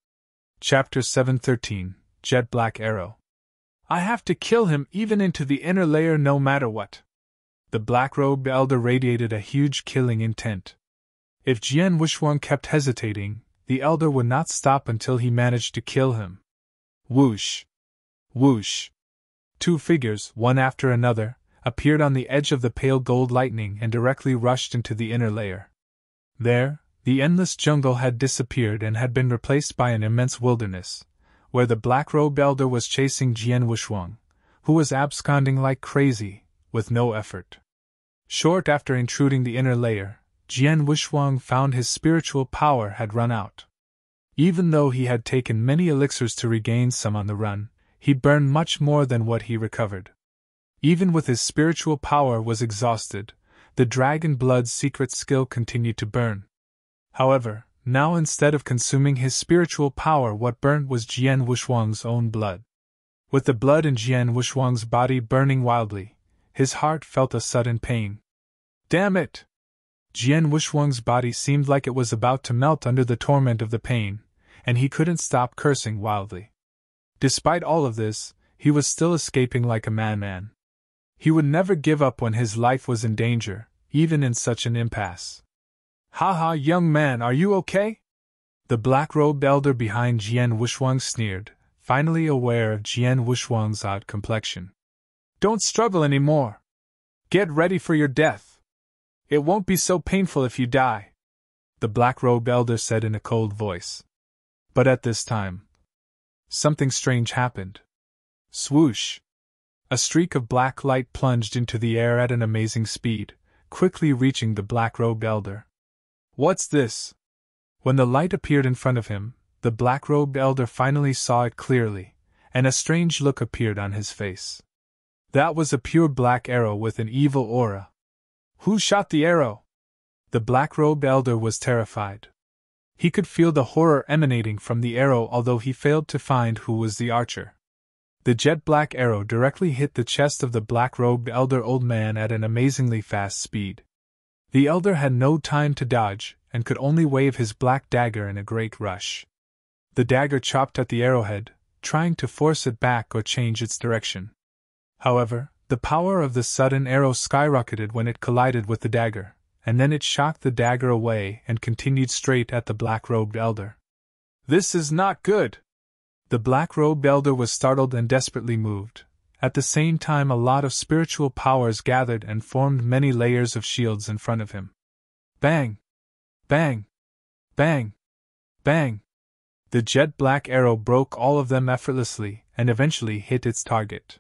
Chapter 713 Jet Black Arrow. I have to kill him even into the inner layer no matter what. The black-robed elder radiated a huge killing intent. If Jian Wuxuang kept hesitating, the elder would not stop until he managed to kill him. Whoosh! Whoosh! 2 figures, one after another, appeared on the edge of the pale gold lightning and directly rushed into the inner layer. There, the endless jungle had disappeared and had been replaced by an immense wilderness, where the black-robed elder was chasing Jian Wuxuang, who was absconding like crazy, with no effort. Short after intruding the inner layer, Jian Wuxuang found his spiritual power had run out. Even though he had taken many elixirs to regain some on the run, he burned much more than what he recovered. Even with his spiritual power was exhausted, the dragon blood's secret skill continued to burn. However, now instead of consuming his spiritual power, what burnt was Jian Wuxuang's own blood. With the blood in Jian Wuxuang's body burning wildly, his heart felt a sudden pain. Damn it! Jian Wuxuang's body seemed like it was about to melt under the torment of the pain, and he couldn't stop cursing wildly. Despite all of this, he was still escaping like a madman. He would never give up when his life was in danger, even in such an impasse. Ha, young man, are you okay? The black-robed elder behind Jian Wuxuang sneered, finally aware of Jian Wuxuang's odd complexion. Don't struggle anymore. Get ready for your death. It won't be so painful if you die, the black-robed elder said in a cold voice. But at this time, something strange happened. Swoosh! A streak of black light plunged into the air at an amazing speed, quickly reaching the black-robed elder. What's this? When the light appeared in front of him, the black-robed elder finally saw it clearly, and a strange look appeared on his face. That was a pure black arrow with an evil aura. Who shot the arrow? The black-robed elder was terrified. He could feel the horror emanating from the arrow, although he failed to find who was the archer. The jet-black arrow directly hit the chest of the black-robed elder old man at an amazingly fast speed. The elder had no time to dodge, and could only wave his black dagger in a great rush. The dagger chopped at the arrowhead, trying to force it back or change its direction. However, the power of the sudden arrow skyrocketed when it collided with the dagger, and then it shocked the dagger away and continued straight at the black-robed elder. This is not good! The black-robed elder was startled and desperately moved. At the same time, a lot of spiritual powers gathered and formed many layers of shields in front of him. Bang! Bang! Bang! Bang! The jet-black arrow broke all of them effortlessly and eventually hit its target.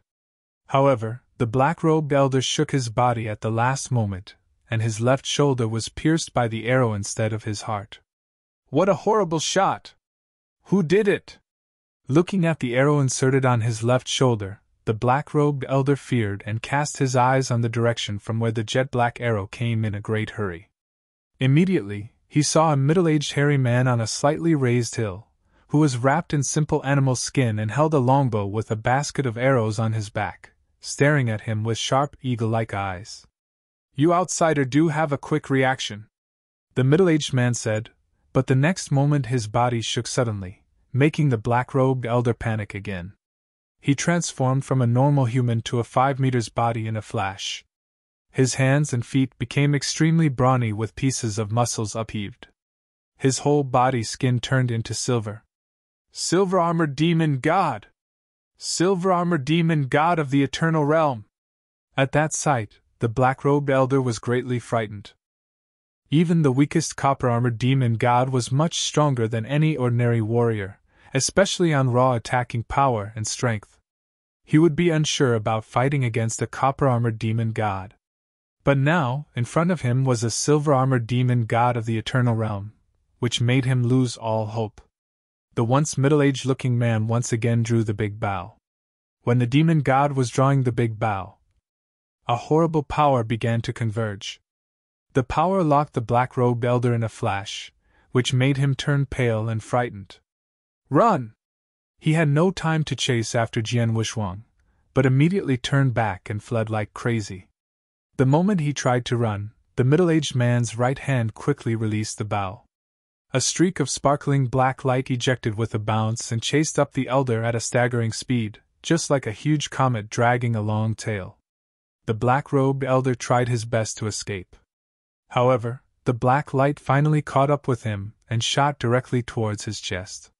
However, the black-robed elder shook his body at the last moment, and his left shoulder was pierced by the arrow instead of his heart. What a horrible shot! Who did it? Looking at the arrow inserted on his left shoulder, the black-robed elder feared and cast his eyes on the direction from where the jet-black arrow came in a great hurry. Immediately, he saw a middle-aged hairy man on a slightly raised hill, who was wrapped in simple animal skin and held a longbow with a basket of arrows on his back, staring at him with sharp, eagle-like eyes. You outsider do have a quick reaction, the middle-aged man said, but the next moment his body shook suddenly, making the black-robed elder panic again. He transformed from a normal human to a 5 meters body in a flash. His hands and feet became extremely brawny with pieces of muscles upheaved. His whole body skin turned into silver. Silver-armored demon god! Silver-armored demon god of the Eternal Realm! At that sight, the black-robed elder was greatly frightened. Even the weakest copper-armored demon god was much stronger than any ordinary warrior, especially on raw attacking power and strength. He would be unsure about fighting against a copper-armored demon god. But now, in front of him was a silver-armored demon god of the Eternal Realm, which made him lose all hope. The once middle-aged-looking man once again drew the big bow. When the demon god was drawing the big bow, a horrible power began to converge. The power locked the black-robed elder in a flash, which made him turn pale and frightened. "Run!" He had no time to chase after Jian Wushuang, but immediately turned back and fled like crazy. The moment he tried to run, the middle-aged man's right hand quickly released the bow. A streak of sparkling black light ejected with a bounce and chased up the elder at a staggering speed, just like a huge comet dragging a long tail. The black-robed elder tried his best to escape. However, the black light finally caught up with him and shot directly towards his chest.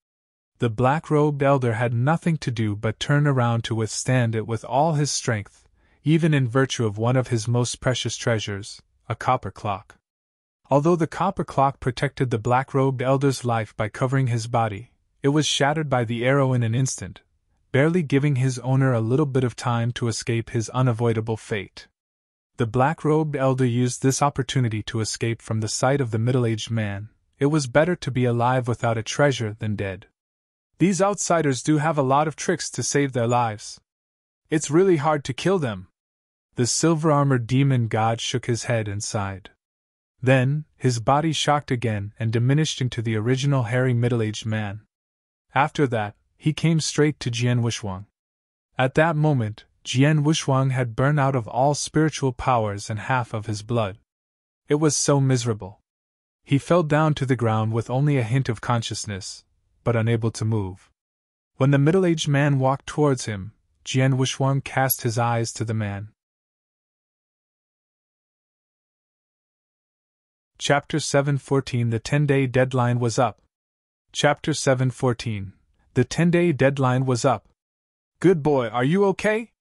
The black-robed elder had nothing to do but turn around to withstand it with all his strength, even in virtue of one of his most precious treasures, a copper clock. Although the copper clock protected the black-robed elder's life by covering his body, it was shattered by the arrow in an instant, barely giving his owner a little bit of time to escape his unavoidable fate. The black-robed elder used this opportunity to escape from the sight of the middle-aged man. It was better to be alive without a treasure than dead. These outsiders do have a lot of tricks to save their lives. It's really hard to kill them. The silver-armored demon god shook his head and sighed. Then, his body shocked again and diminished into the original hairy middle-aged man. After that, he came straight to Jian Wushuang. At that moment, Jian Wushuang had burned out of all spiritual powers and half of his blood. It was so miserable. He fell down to the ground with only a hint of consciousness, but unable to move. When the middle-aged man walked towards him, Jian Wushuang cast his eyes to the man. Chapter 7:14 The 10-day deadline was up. Chapter 7:14 The 10-day deadline was up. "Good boy, are you okay?"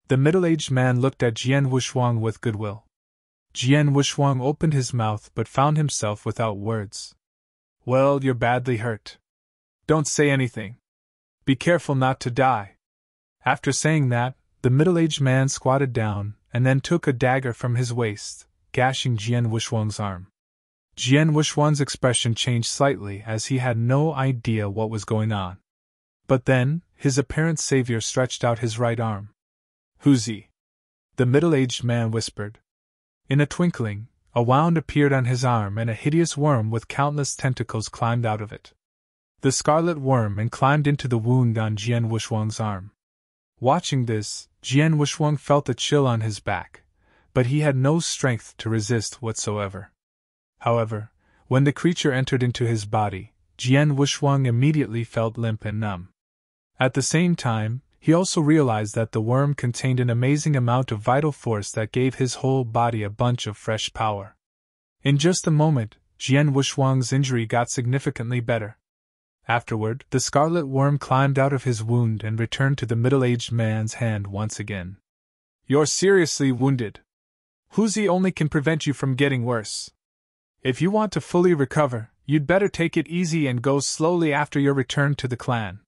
The middle-aged man looked at Jian Wushuang with goodwill. Jian Wushuang opened his mouth but found himself without words. "Well, you're badly hurt. Don't say anything. Be careful not to die." After saying that, the middle-aged man squatted down and then took a dagger from his waist, gashing Jian Wushuang's arm. Jian Wushuang's expression changed slightly as he had no idea what was going on. But then, his apparent savior stretched out his right arm. "Who's he?" the middle-aged man whispered. In a twinkling, a wound appeared on his arm and a hideous worm with countless tentacles climbed out of it. The scarlet worm and climbed into the wound on Jian Wushuang's arm. Watching this, Jian Wushuang felt a chill on his back, but he had no strength to resist whatsoever. However, when the creature entered into his body, Jian Wushuang immediately felt limp and numb. At the same time, he also realized that the worm contained an amazing amount of vital force that gave his whole body a bunch of fresh power. In just a moment, Jian Wushuang's injury got significantly better. Afterward, the scarlet worm climbed out of his wound and returned to the middle-aged man's hand once again. "You're seriously wounded. Huzi only can prevent you from getting worse. If you want to fully recover, you'd better take it easy and go slowly after your return to the clan,"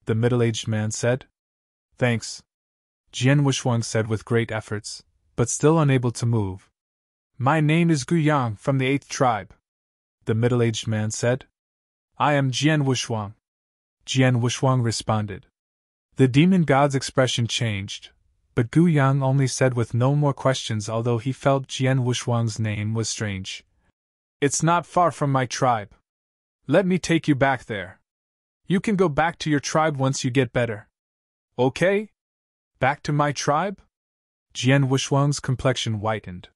the middle-aged man said. "Thanks," Jian Wushuang said with great efforts, but still unable to move. "My name is Gu Yang from the 8th tribe," the middle-aged man said. "I am Jian Wushuang," Jian Wushuang responded. The demon god's expression changed, but Gu Yang only said with no more questions, although he felt Jian Wushuang's name was strange. "It's not far from my tribe. Let me take you back there. You can go back to your tribe once you get better. Okay? Back to my tribe?" Jian Wushuang's complexion whitened.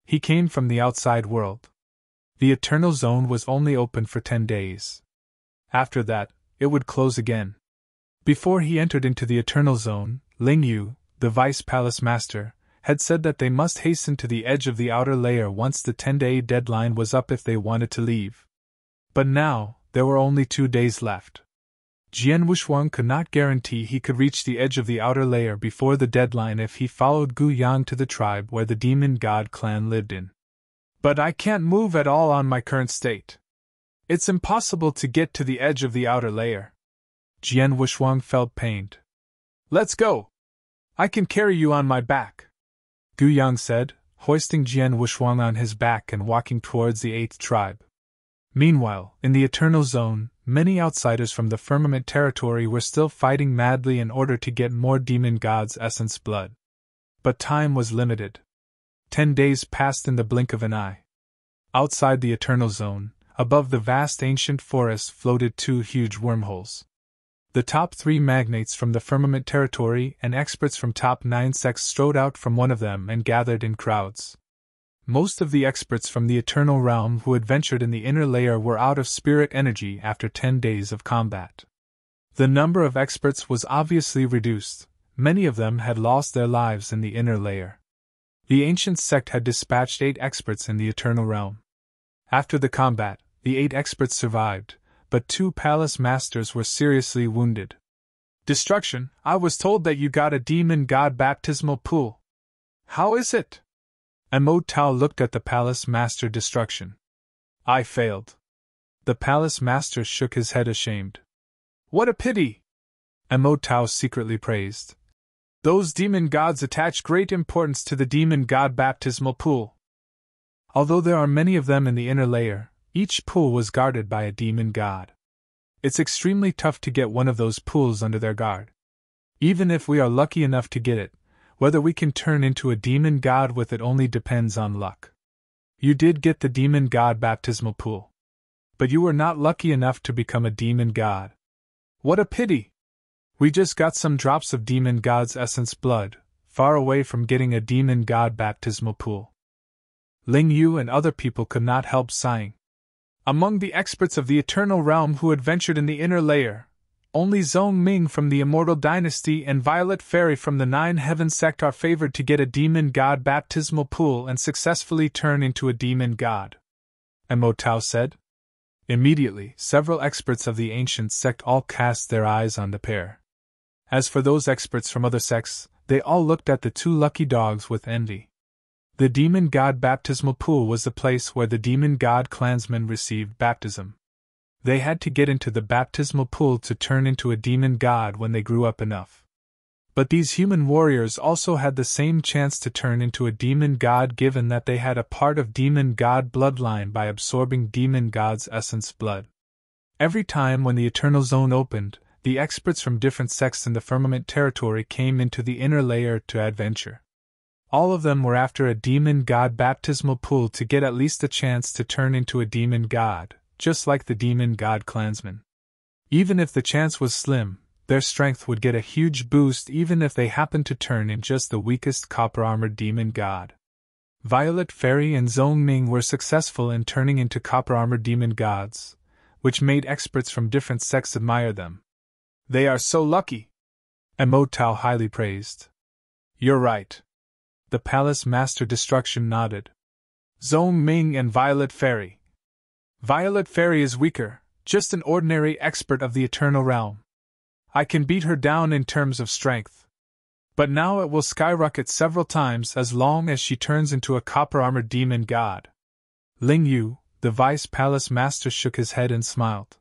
He came from the outside world. The Eternal Zone was only open for 10 days. After that, it would close again. Before he entered into the Eternal Zone, Ling Yu, the Vice Palace Master, had said that they must hasten to the edge of the outer layer once the 10-day deadline was up if they wanted to leave. But now, there were only 2 days left. Jian Wushuang could not guarantee he could reach the edge of the outer layer before the deadline if he followed Gu Yang to the tribe where the demon god clan lived in. "But I can't move at all on my current state. It's impossible to get to the edge of the outer layer," Jian Wushuang felt pained. Let's go! I can carry you on my back, Gu Yang said, hoisting Jian Wushuang on his back and walking towards the 8th tribe. Meanwhile, in the Eternal Zone, many outsiders from the Firmament territory were still fighting madly in order to get more demon gods' essence blood. But time was limited. 10 days passed in the blink of an eye. Outside the Eternal Zone, above the vast ancient forest floated 2 huge wormholes. The top 3 magnates from the Firmament territory and experts from top 9 sects strode out from one of them and gathered in crowds. Most of the experts from the Eternal Realm who had ventured in the inner layer were out of spirit energy after 10 days of combat. The number of experts was obviously reduced. Many of them had lost their lives in the inner layer. The ancient sect had dispatched 8 experts in the Eternal Realm. After the combat, the 8 experts survived, but 2 palace masters were seriously wounded. Destruction, I was told that you got a demon god baptismal pool. How is it? Mo Tao looked at the palace master Destruction. I failed. The palace master shook his head ashamed. What a pity! Mo Tao secretly praised. Those demon gods attach great importance to the demon god baptismal pool. Although there are many of them in the inner layer, each pool was guarded by a demon god. It's extremely tough to get one of those pools under their guard. Even if we are lucky enough to get it, whether we can turn into a demon god with it only depends on luck. You did get the demon god baptismal pool. But you were not lucky enough to become a demon god. What a pity! We just got some drops of demon god's essence blood, far away from getting a demon god baptismal pool. Ling Yu and other people could not help sighing. Among the experts of the Eternal Realm who had ventured in the inner layer, only Zhong Ming from the Immortal Dynasty and Violet Fairy from the 9 Heaven sect are favored to get a demon god baptismal pool and successfully turn into a demon god. Mo Tao said. Immediately, several experts of the ancient sect all cast their eyes on the pair. As for those experts from other sects, they all looked at the 2 lucky dogs with envy. The demon god baptismal pool was the place where the demon god clansmen received baptism. They had to get into the baptismal pool to turn into a demon god when they grew up enough. But these human warriors also had the same chance to turn into a demon god given that they had a part of demon god bloodline by absorbing demon god's essence blood. Every time when the Eternal Zone opened, the experts from different sects in the Firmament territory came into the inner layer to adventure. All of them were after a demon god baptismal pool to get at least a chance to turn into a demon god, just like the demon god clansmen. Even if the chance was slim, their strength would get a huge boost even if they happened to turn in just the weakest copper-armored demon god. Violet Fairy and Zhong Ming were successful in turning into copper-armored demon gods, which made experts from different sects admire them. They are so lucky! Mo Tao highly praised. You're right. The Palace Master Destruction nodded. Zhong Ming and Violet Fairy. Violet Fairy is weaker, just an ordinary expert of the Eternal Realm. I can beat her down in terms of strength. But now it will skyrocket several times as long as she turns into a copper-armored demon god. Ling Yu, the Vice Palace Master, shook his head and smiled.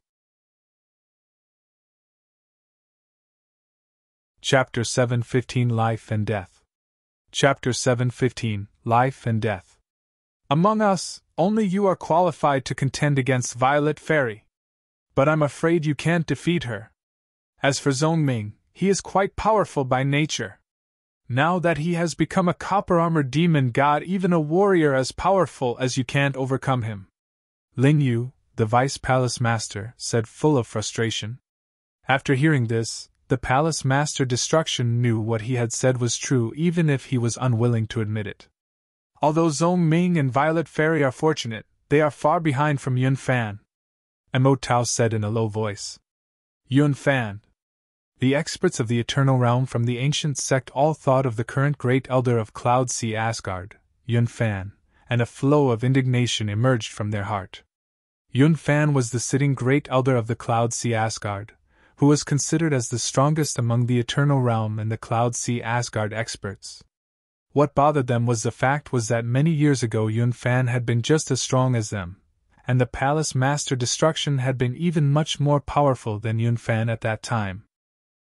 Chapter 715 Life and Death. Chapter 715 Life and Death. Among us, only you are qualified to contend against Violet Fairy. But I'm afraid you can't defeat her. As for Zhong Ming, he is quite powerful by nature. Now that he has become a copper-armored demon god, even a warrior as powerful as you can't overcome him. Ling Yu, the Vice Palace Master, said, full of frustration. After hearing this, the Palace Master Destruction knew what he had said was true even if he was unwilling to admit it. Although Zhong Ming and Violet Fairy are fortunate, they are far behind from Yun Fan. Mo Tao said in a low voice. Yun Fan. The experts of the Eternal Realm from the ancient sect all thought of the current Great Elder of Cloud Sea Asgard, Yun Fan, and a flow of indignation emerged from their heart. Yun Fan was the sitting Great Elder of the Cloud Sea Asgard, who was considered as the strongest among the Eternal Realm and the Cloud Sea Asgard experts. What bothered them was that many years ago Yun Fan had been just as strong as them, and the Palace Master Destruction had been even much more powerful than Yun Fan at that time.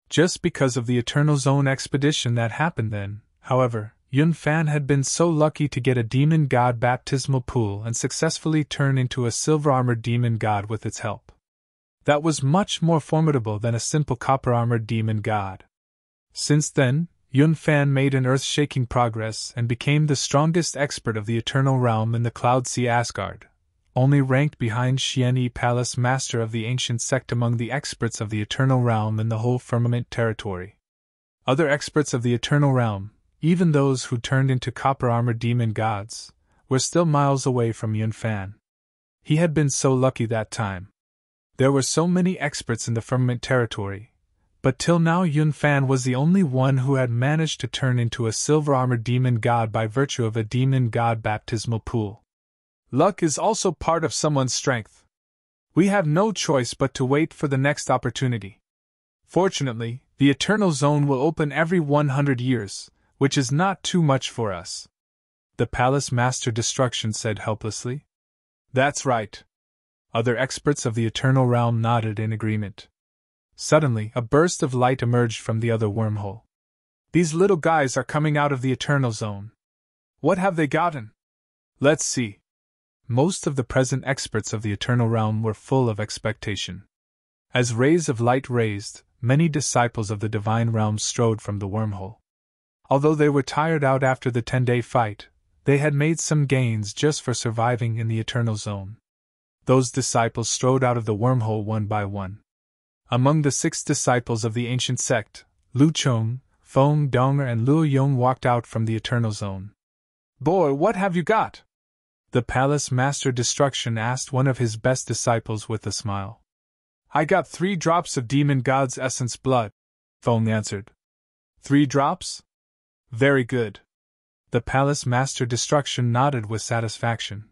Just because of the Eternal Zone expedition that happened then, however, Yun Fan had been so lucky to get a demon god baptismal pool and successfully turn into a silver-armored demon god with its help. That was much more formidable than a simple copper-armored demon god. Since then, Yun Fan made an earth-shaking progress and became the strongest expert of the Eternal Realm in the Cloud Sea Asgard, only ranked behind Xian Yi, Palace Master of the Ancient Sect, among the experts of the Eternal Realm in the whole Firmament territory. Other experts of the Eternal Realm, even those who turned into copper-armored demon gods, were still miles away from Yun Fan. He had been so lucky that time. There were so many experts in the Firmament territory, but till now Yun Fan was the only one who had managed to turn into a silver-armored demon god by virtue of a demon god baptismal pool. Luck is also part of someone's strength. We have no choice but to wait for the next opportunity. Fortunately, the Eternal Zone will open every 100 years, which is not too much for us. The Palace Master Destruction said helplessly. That's right. Other experts of the Eternal Realm nodded in agreement. Suddenly, a burst of light emerged from the other wormhole. These little guys are coming out of the Eternal Zone. What have they gotten? Let's see. Most of the present experts of the Eternal Realm were full of expectation. As rays of light raised, many disciples of the Divine Realm strode from the wormhole. Although they were tired out after the 10-day fight, they had made some gains just for surviving in the Eternal Zone. Those disciples strode out of the wormhole one by one. Among the 6 disciples of the Ancient Sect, Lu Chong, Feng Donger and Luo Yong walked out from the Eternal Zone. Boy, what have you got? The Palace Master Destruction asked one of his best disciples with a smile. I got 3 drops of Demon God's Essence blood, Feng answered. 3 drops? Very good. The Palace Master Destruction nodded with satisfaction.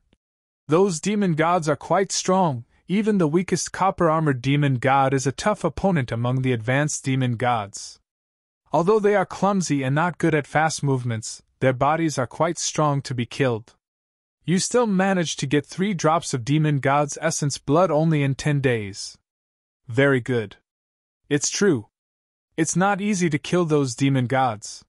Those demon gods are quite strong. Even the weakest copper-armored demon god is a tough opponent among the advanced demon gods. Although they are clumsy and not good at fast movements, their bodies are quite strong to be killed. You still managed to get 3 drops of demon god's essence blood only in 10 days. Very good. It's true. It's not easy to kill those demon gods.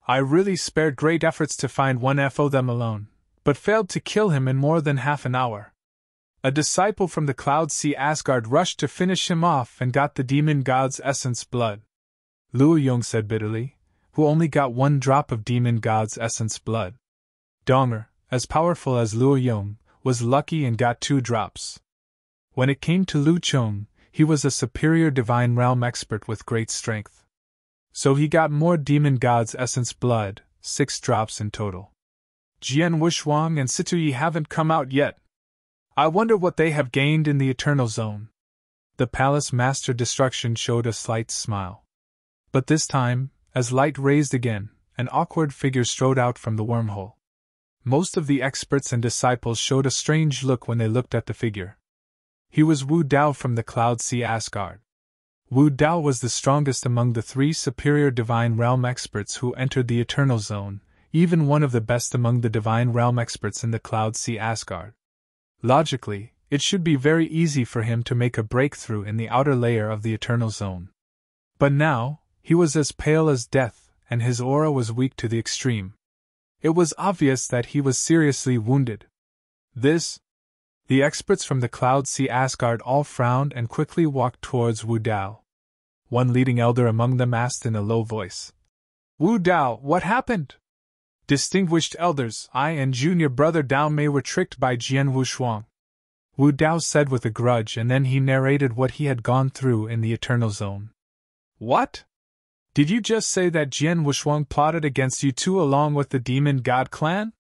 I really spared great efforts to find one of them alone, but failed to kill him in more than half an hour. A disciple from the Cloud Sea Asgard rushed to finish him off and got the demon god's essence blood. Luo Yong said bitterly, who only got 1 drop of demon god's essence blood. Donger, as powerful as Luo Yong, was lucky and got 2 drops. When it came to Lu Chong, he was a superior Divine Realm expert with great strength. So he got more demon god's essence blood, 6 drops in total. Jian Wushuang and Situyi haven't come out yet. I wonder what they have gained in the Eternal Zone. The Palace Master Destruction showed a slight smile. But this time, as light raised again, an awkward figure strode out from the wormhole. Most of the experts and disciples showed a strange look when they looked at the figure. He was Wu Dao from the Cloud Sea Asgard. Wu Dao was the strongest among the 3 superior Divine Realm experts who entered the Eternal Zone, even one of the best among the Divine Realm experts in the Cloud Sea Asgard. Logically, it should be very easy for him to make a breakthrough in the outer layer of the Eternal Zone. But now, he was as pale as death, and his aura was weak to the extreme. It was obvious that he was seriously wounded. The experts from the Cloud Sea Asgard all frowned and quickly walked towards Wu Dao. One leading elder among them asked in a low voice, Wu Dao, what happened? Distinguished elders, I and junior brother Dao Mei were tricked by Jian Wushuang. Wu Dao said with a grudge, and then he narrated what he had gone through in the Eternal Zone. What? Did you just say that Jian Wushuang plotted against you 2 along with the Demon God clan?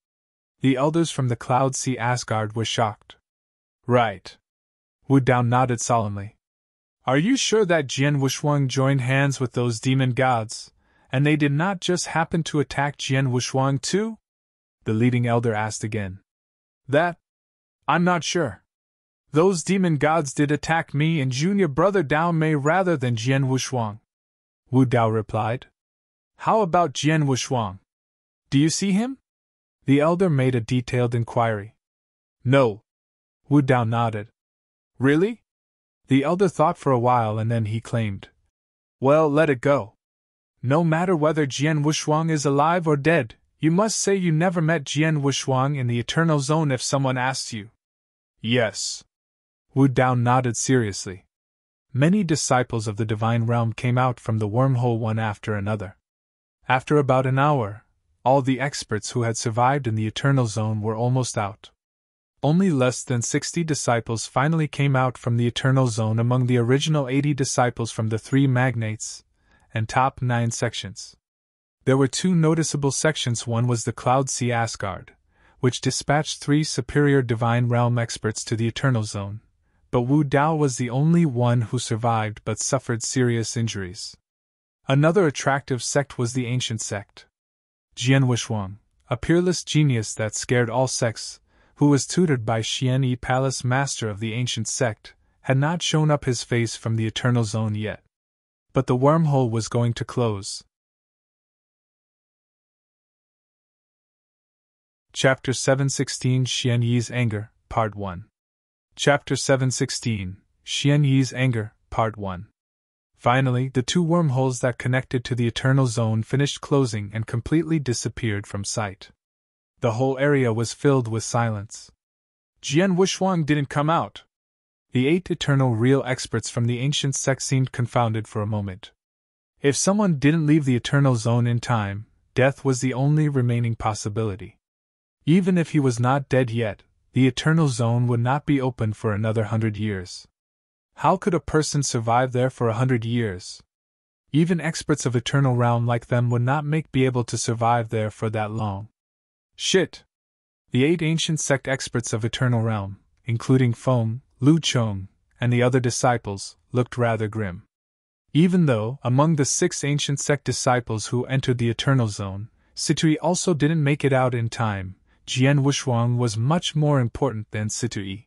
The elders from the Cloud Sea Asgard were shocked. Right. Wu Dao nodded solemnly. Are you sure that Jian Wushuang joined hands with those demon gods, and they did not just happen to attack Jian Wushuang too? The leading elder asked again. That? I'm not sure. Those demon gods did attack me and junior brother Dao Mei rather than Jian Wushuang. Wu Dao replied. How about Jian Wushuang? Do you see him? The elder made a detailed inquiry. No. Wu Dao nodded. Really? The elder thought for a while and then he claimed. Well, let it go. No matter whether Jian Wushuang is alive or dead, you must say you never met Jian Wushuang in the Eternal Zone if someone asks you. Yes. Wu Dao nodded seriously. Many disciples of the Divine Realm came out from the wormhole one after another. After about an hour, all the experts who had survived in the Eternal Zone were almost out. Only less than 60 disciples finally came out from the Eternal Zone among the original 80 disciples from the 3 magnates and top 9 sections. There were 2 noticeable sections. One was the Cloud Sea Asgard, which dispatched 3 superior Divine Realm experts to the Eternal Zone, but Wu Dao was the only one who survived but suffered serious injuries. Another attractive sect was the Ancient Sect. Jian Wushuang, a peerless genius that scared all sects, who was tutored by Xian Yi, Palace Master of the Ancient Sect, had not shown up his face from the Eternal Zone yet. But the wormhole was going to close. Chapter 716 Xian Yi's Anger, Part 1. Chapter 716 Xian Yi's Anger, Part 1. Finally, the 2 wormholes that connected to the Eternal Zone finished closing and completely disappeared from sight. The whole area was filled with silence. Jian Wushuang didn't come out. The 8 eternal real experts from the Ancient Sect seemed confounded for a moment. If someone didn't leave the Eternal Zone in time, death was the only remaining possibility. Even if he was not dead yet, the Eternal Zone would not be open for another 100 years. How could a person survive there for 100 years? Even experts of Eternal Realm like them would not be able to survive there for that long. Shit! The 8 Ancient Sect experts of Eternal Realm, including Feng, Lu Chong, and the other disciples, looked rather grim. Even though, among the 6 Ancient Sect disciples who entered the Eternal Zone, Situi also didn't make it out in time, Jian Wushuang was much more important than Situi.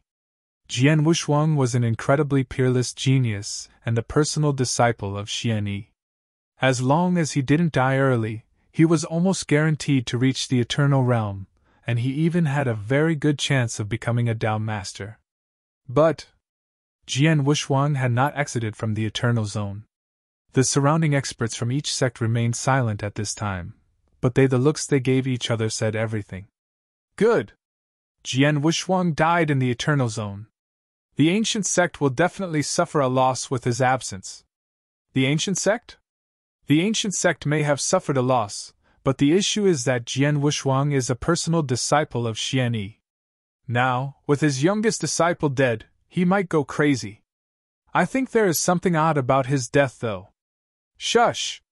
Jian Wushuang was an incredibly peerless genius and the personal disciple of Xian Yi. As long as he didn't die early, he was almost guaranteed to reach the Eternal Realm, and he even had a very good chance of becoming a Dao Master. But Jian Wushuang had not exited from the Eternal Zone. The surrounding experts from each sect remained silent at this time, but the looks they gave each other said everything. Good! Jian Wushuang died in the Eternal Zone. The Ancient Sect will definitely suffer a loss with his absence. The Ancient Sect? The Ancient Sect may have suffered a loss, but the issue is that Jian Wushuang is a personal disciple of Xian Yi. Now, with his youngest disciple dead, he might go crazy. I think there is something odd about his death though. Shush!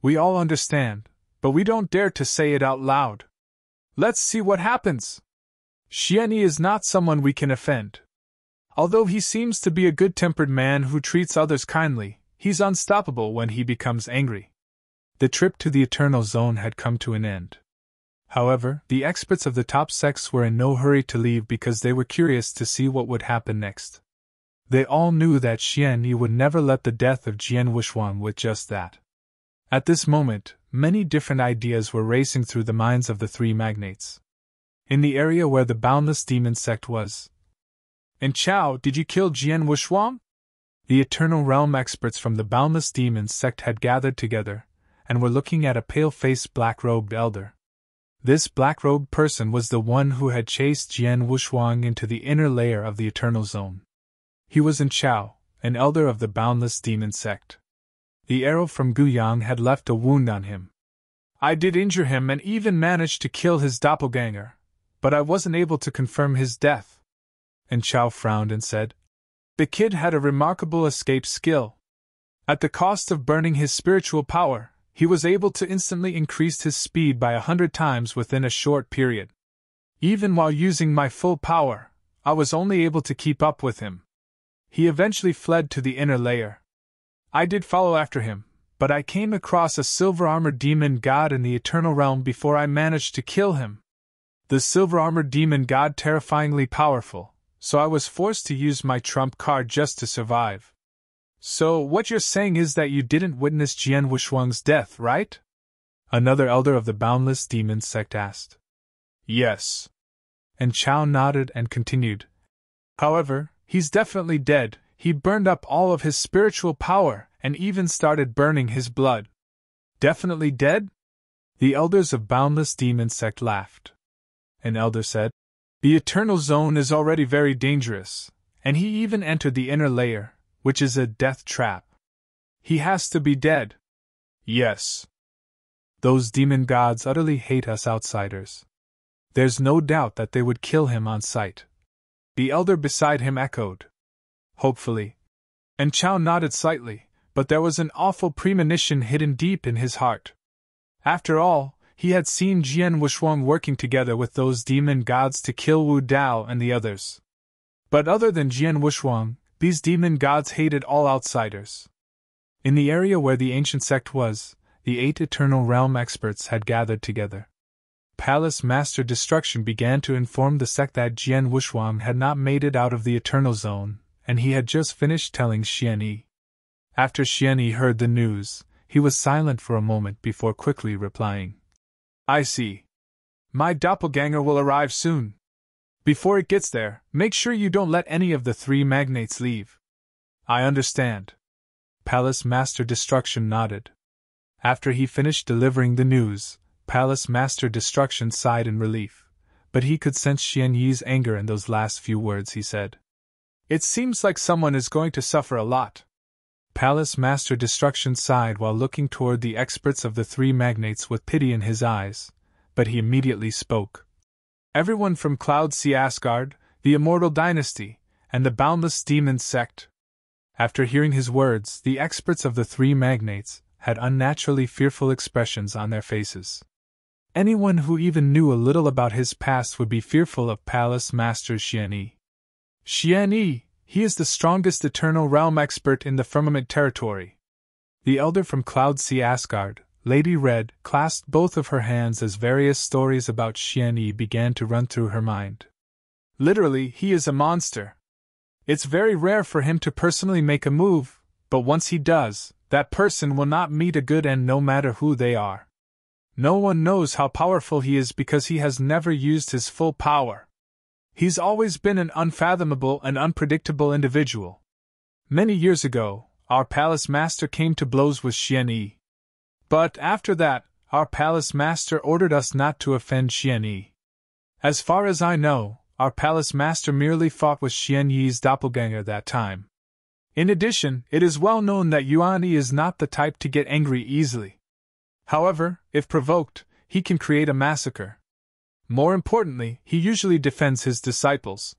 We all understand, but we don't dare to say it out loud. Let's see what happens. Xian Yi is not someone we can offend. Although he seems to be a good-tempered man who treats others kindly, he's unstoppable when he becomes angry. The trip to the Eternal Zone had come to an end. However, the experts of the top sects were in no hurry to leave because they were curious to see what would happen next. They all knew that Xian Yi would never let the death of Jian Wushuang with just that. At this moment, many different ideas were racing through the minds of the 3 magnates. In the area where the Boundless Demon Sect was. And Chao, did you kill Jian Wushuang? The Eternal Realm experts from the Boundless Demon Sect had gathered together, and were looking at a pale-faced black-robed elder. This black-robed person was the one who had chased Jian Wushuang into the inner layer of the Eternal Zone. He was in Chao, an elder of the Boundless Demon Sect. The arrow from Guyang had left a wound on him. I did injure him and even managed to kill his doppelganger, but I wasn't able to confirm his death. And Chao frowned and said, the kid had a remarkable escape skill. At the cost of burning his spiritual power, he was able to instantly increase his speed by 100 times within a short period. Even while using my full power, I was only able to keep up with him. He eventually fled to the inner layer. I did follow after him, but I came across a silver-armored demon god in the Eternal Realm before I managed to kill him. The silver-armored demon god terrifyingly powerful, so I was forced to use my trump card just to survive. So, what you're saying is that you didn't witness Jian Wushuang's death, right? Another elder of the Boundless Demon Sect asked. Yes. And Chao nodded and continued. However, he's definitely dead. He burned up all of his spiritual power and even started burning his blood. Definitely dead? The elders of Boundless Demon Sect laughed. An elder said, "The Eternal Zone is already very dangerous, and he even entered the inner layer, which is a death trap. He has to be dead." "Yes. Those demon gods utterly hate us outsiders. There's no doubt that they would kill him on sight." The elder beside him echoed, "Hopefully." And Chow nodded slightly, but there was an awful premonition hidden deep in his heart. After all, he had seen Jian Wushuang working together with those demon gods to kill Wu Dao and the others. But other than Jian Wushuang, these demon gods hated all outsiders. In the area where the ancient sect was, the 8 Eternal Realm experts had gathered together. Palace Master Destruction began to inform the sect that Jian Wushuang had not made it out of the Eternal Zone, and he had just finished telling Xian Yi. After Xian Yi heard the news, he was silent for a moment before quickly replying, "I see. My doppelganger will arrive soon. Before it gets there, make sure you don't let any of the 3 magnates leave." "I understand." Palace Master Destruction nodded. After he finished delivering the news, Palace Master Destruction sighed in relief, but he could sense Xian Yi's anger in those last few words he said. "It seems like someone is going to suffer a lot." Palace Master Destruction sighed while looking toward the experts of the 3 magnates with pity in his eyes, but he immediately spoke. "Everyone from Cloud Sea Asgard, the Immortal Dynasty, and the Boundless Demon Sect." After hearing his words, the experts of the 3 magnates had unnaturally fearful expressions on their faces. Anyone who even knew a little about his past would be fearful of Palace Master Xian Yi. "Xian Yi, he is the strongest Eternal Realm expert in the Firmament Territory." The elder from Cloud Sea Asgard, Lady Red, clasped both of her hands as various stories about Xian Yi began to run through her mind. "Literally, he is a monster. It's very rare for him to personally make a move, but once he does, that person will not meet a good end no matter who they are. No one knows how powerful he is because he has never used his full power. He's always been an unfathomable and unpredictable individual. Many years ago, our Palace Master came to blows with Xian Yi. But after that, our Palace Master ordered us not to offend Xian Yi. As far as I know, our Palace Master merely fought with Xian Yi's doppelganger that time. In addition, it is well known that Yuan Yi is not the type to get angry easily. However, if provoked, he can create a massacre. More importantly, he usually defends his disciples.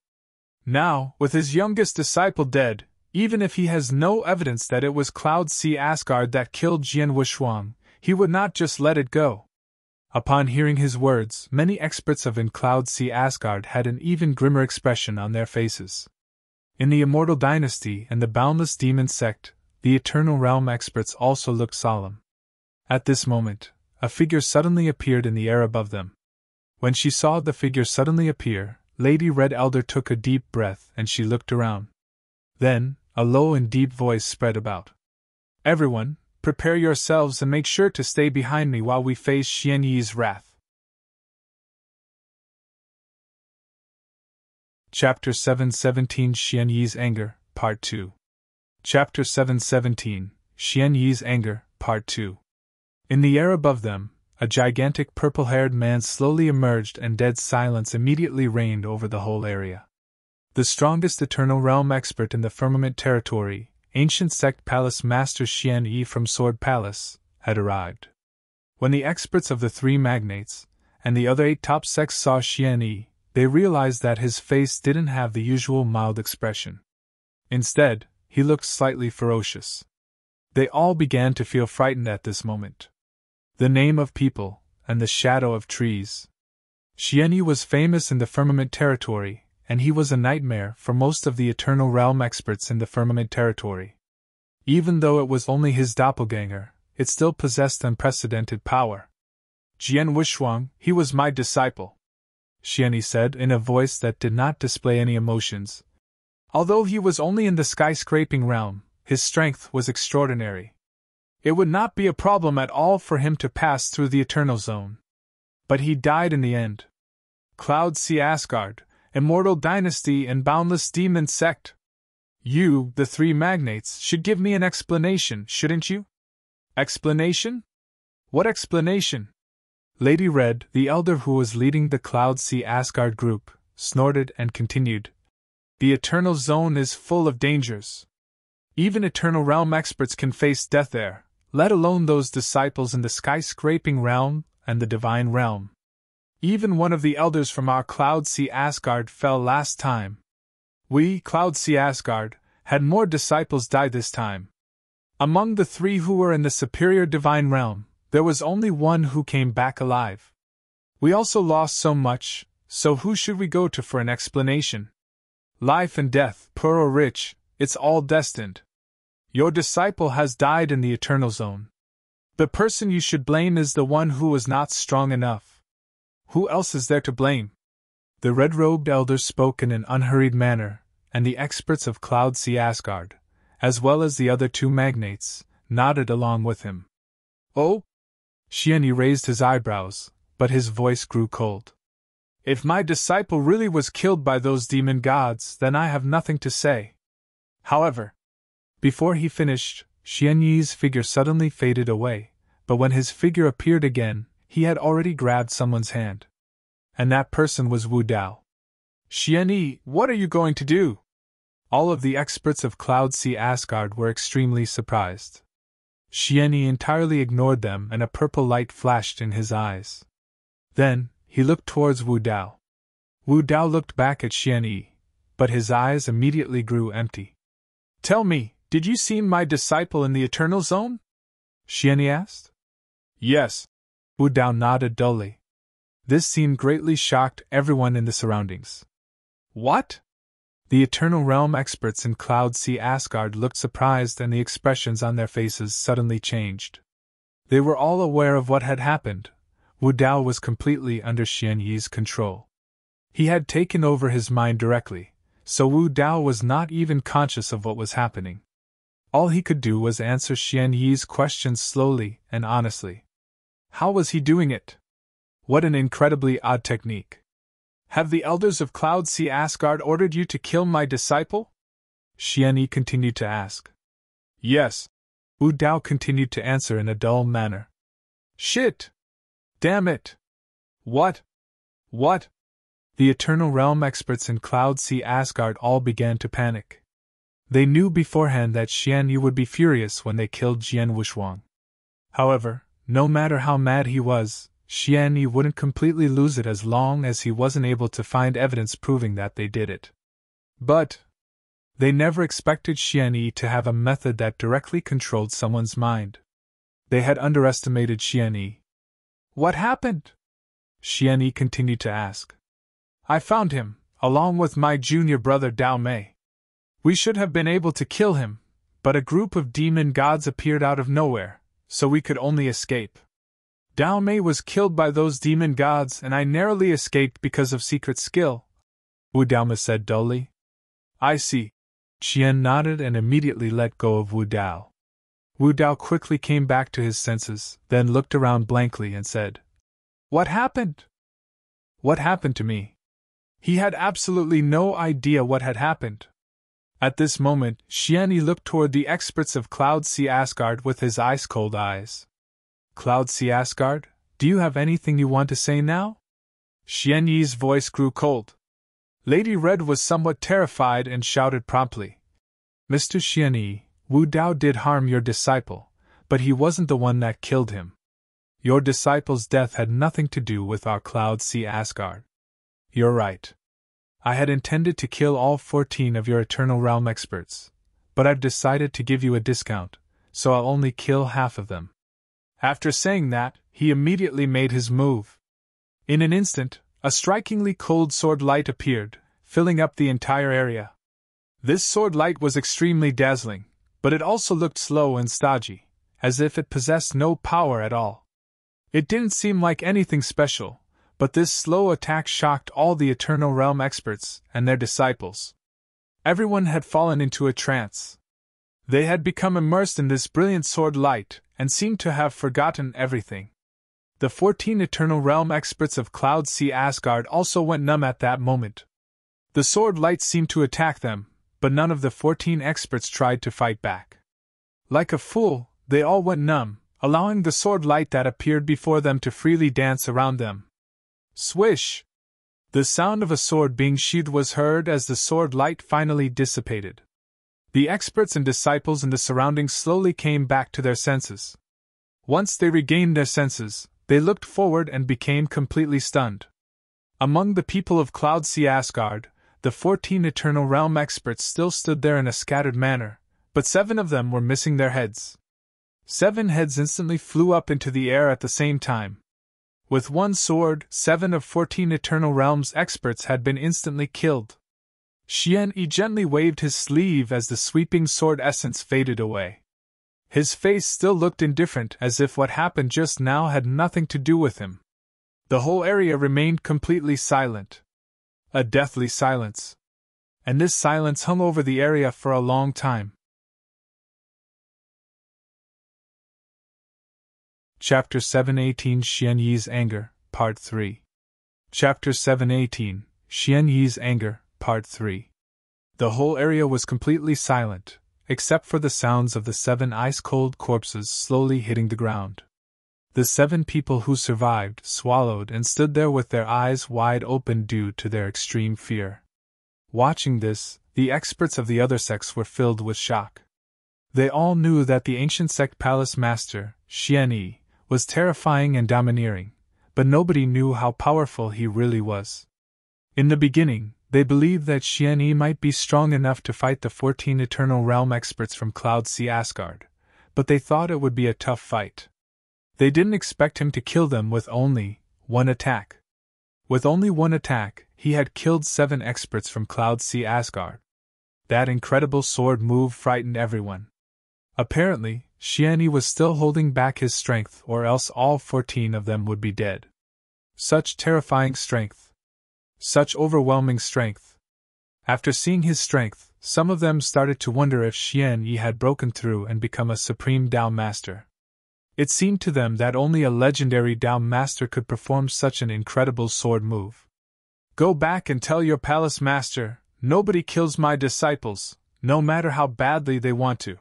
Now, with his youngest disciple dead, even if he has no evidence that it was Cloud Sea Asgard that killed Jian Wushuang, he would not just let it go." Upon hearing his words, many experts of Cloud Sea Asgard had an even grimmer expression on their faces. In the Immortal Dynasty and the Boundless Demon Sect, the Eternal Realm experts also looked solemn. At this moment, a figure suddenly appeared in the air above them. When she saw the figure suddenly appear, Lady Red Elder took a deep breath and she looked around. Then, a low and deep voice spread about. "Everyone, prepare yourselves and make sure to stay behind me while we face Xian Yi's wrath." Chapter 717 Xian Yi's Anger, Part 2. Chapter 717 Xian Yi's Anger, Part 2. In the air above them, a gigantic purple-haired man slowly emerged and dead silence immediately reigned over the whole area. The strongest Eternal Realm expert in the Firmament Territory, Ancient Sect Palace Master Xian Yi from Sword Palace, had arrived. When the experts of the 3 magnates and the other 8 top sects saw Xian Yi, they realized that his face didn't have the usual mild expression. Instead, he looked slightly ferocious. They all began to feel frightened at this moment. The name of people, and the shadow of trees. Xian Yi was famous in the Firmament Territory, and he was a nightmare for most of the Eternal Realm experts in the Firmament Territory. Even though it was only his doppelganger, it still possessed unprecedented power. "Jian Wushuang, he was my disciple," Xian Yi said in a voice that did not display any emotions. Although he was only in the skyscraping realm, his strength was extraordinary. It would not be a problem at all for him to pass through the Eternal Zone. But he died in the end. Cloud Sea Asgard, immortal dynasty and boundless demon sect. You, the three magnates, should give me an explanation, shouldn't you? Explanation? What explanation? Lady Red, the elder who was leading the Cloud Sea Asgard group, snorted and continued. The Eternal Zone is full of dangers. Even Eternal Realm experts can face death there, let alone those disciples in the skyscraping realm and the divine realm. Even one of the elders from our Cloud Sea Asgard fell last time. We, Cloud Sea Asgard, had more disciples die this time. Among the three who were in the superior divine realm, there was only one who came back alive. We also lost so much, so who should we go to for an explanation? Life and death, poor or rich, it's all destined. Your disciple has died in the Eternal Zone. The person you should blame is the one who was not strong enough. Who else is there to blame? The red-robed elder spoke in an unhurried manner, and the experts of Cloud Sea Asgard, as well as the other two magnates, nodded along with him. Oh? Shieni raised his eyebrows, but his voice grew cold. If my disciple really was killed by those demon gods, then I have nothing to say. However, before he finished, Xianyi's figure suddenly faded away, but when his figure appeared again, he had already grabbed someone's hand. And that person was Wu Dao. Xianyi, what are you going to do? All of the experts of Cloud Sea Asgard were extremely surprised. Xianyi entirely ignored them and a purple light flashed in his eyes. Then, he looked towards Wu Dao. Wu Dao looked back at Xianyi, but his eyes immediately grew empty. Tell me, did you see my disciple in the Eternal Zone? Xianyi asked. Yes. Wu Dao nodded dully. This scene greatly shocked everyone in the surroundings. What? The Eternal Realm experts in Cloud Sea Asgard looked surprised and the expressions on their faces suddenly changed. They were all aware of what had happened. Wu Dao was completely under Xianyi's control. He had taken over his mind directly, so Wu Dao was not even conscious of what was happening. All he could do was answer Xianyi's questions slowly and honestly. How was he doing it? What an incredibly odd technique. Have the elders of Cloud Sea Asgard ordered you to kill my disciple? Xianyi continued to ask. Yes. Wu Dao continued to answer in a dull manner. Shit! Damn it! What? What? The Eternal Realm experts in Cloud Sea Asgard all began to panic. They knew beforehand that Xianyi would be furious when they killed Jian Wushuang. However, no matter how mad he was, Xianyi wouldn't completely lose it as long as he wasn't able to find evidence proving that they did it. But they never expected Xianyi to have a method that directly controlled someone's mind. They had underestimated Xianyi. What happened? Xianyi continued to ask. I found him, along with my junior brother Dao Mei. We should have been able to kill him, but a group of demon gods appeared out of nowhere, so we could only escape. Dao Mei was killed by those demon gods and I narrowly escaped because of secret skill, Wu Dao said dully. I see. Qian nodded and immediately let go of Wu Dao. Wu Dao quickly came back to his senses, then looked around blankly and said, What happened? What happened to me? He had absolutely no idea what had happened. At this moment, Xianyi looked toward the experts of Cloud Sea Asgard with his ice-cold eyes. Cloud Sea Asgard, do you have anything you want to say now? Xianyi's voice grew cold. Lady Red was somewhat terrified and shouted promptly. Mr. Xianyi, Wu Dao did harm your disciple, but he wasn't the one that killed him. Your disciple's death had nothing to do with our Cloud Sea Asgard. You're right. I had intended to kill all 14 of your Eternal Realm experts, but I've decided to give you a discount, so I'll only kill half of them. After saying that, he immediately made his move. In an instant, a strikingly cold sword light appeared, filling up the entire area. This sword light was extremely dazzling, but it also looked slow and stodgy, as if it possessed no power at all. It didn't seem like anything special, but this slow attack shocked all the Eternal Realm experts and their disciples. Everyone had fallen into a trance. They had become immersed in this brilliant sword light and seemed to have forgotten everything. The 14 Eternal Realm experts of Cloud Sea Asgard also went numb at that moment. The sword light seemed to attack them, but none of the 14 experts tried to fight back. Like a fool, they all went numb, allowing the sword light that appeared before them to freely dance around them. Swish! The sound of a sword being sheathed was heard as the sword light finally dissipated. The experts and disciples in the surroundings slowly came back to their senses. Once they regained their senses, they looked forward and became completely stunned. Among the people of Cloud Sea Asgard, the 14 Eternal Realm experts still stood there in a scattered manner, but 7 of them were missing their heads. 7 heads instantly flew up into the air at the same time. With one sword, 7 of 14 Eternal Realms experts had been instantly killed. Xian-Yi gently waved his sleeve as the sweeping sword essence faded away. His face still looked indifferent, as if what happened just now had nothing to do with him. The whole area remained completely silent. A deathly silence. And this silence hung over the area for a long time. Chapter 7:18 Xian-Yi's Anger, Part 3. Chapter 7:18 Xian-Yi's Anger, Part 3. The whole area was completely silent, except for the sounds of the 7 ice-cold corpses slowly hitting the ground. The 7 people who survived swallowed and stood there with their eyes wide open due to their extreme fear. Watching this, the experts of the other sects were filled with shock. They all knew that the ancient sect palace master, Xian-Yi, was terrifying and domineering, but nobody knew how powerful he really was. In the beginning, they believed that Xian-Yi might be strong enough to fight the 14 Eternal Realm experts from Cloud Sea Asgard, but they thought it would be a tough fight. They didn't expect him to kill them with only one attack. With only one attack, he had killed 7 experts from Cloud Sea Asgard. That incredible sword move frightened everyone. Apparently, Xian-Yi was still holding back his strength, or else all 14 of them would be dead. Such terrifying strength. Such overwhelming strength. After seeing his strength, some of them started to wonder if Xian-Yi had broken through and become a supreme Dao master. It seemed to them that only a legendary Dao master could perform such an incredible sword move. Go back and tell your palace master, nobody kills my disciples, no matter how badly they want to.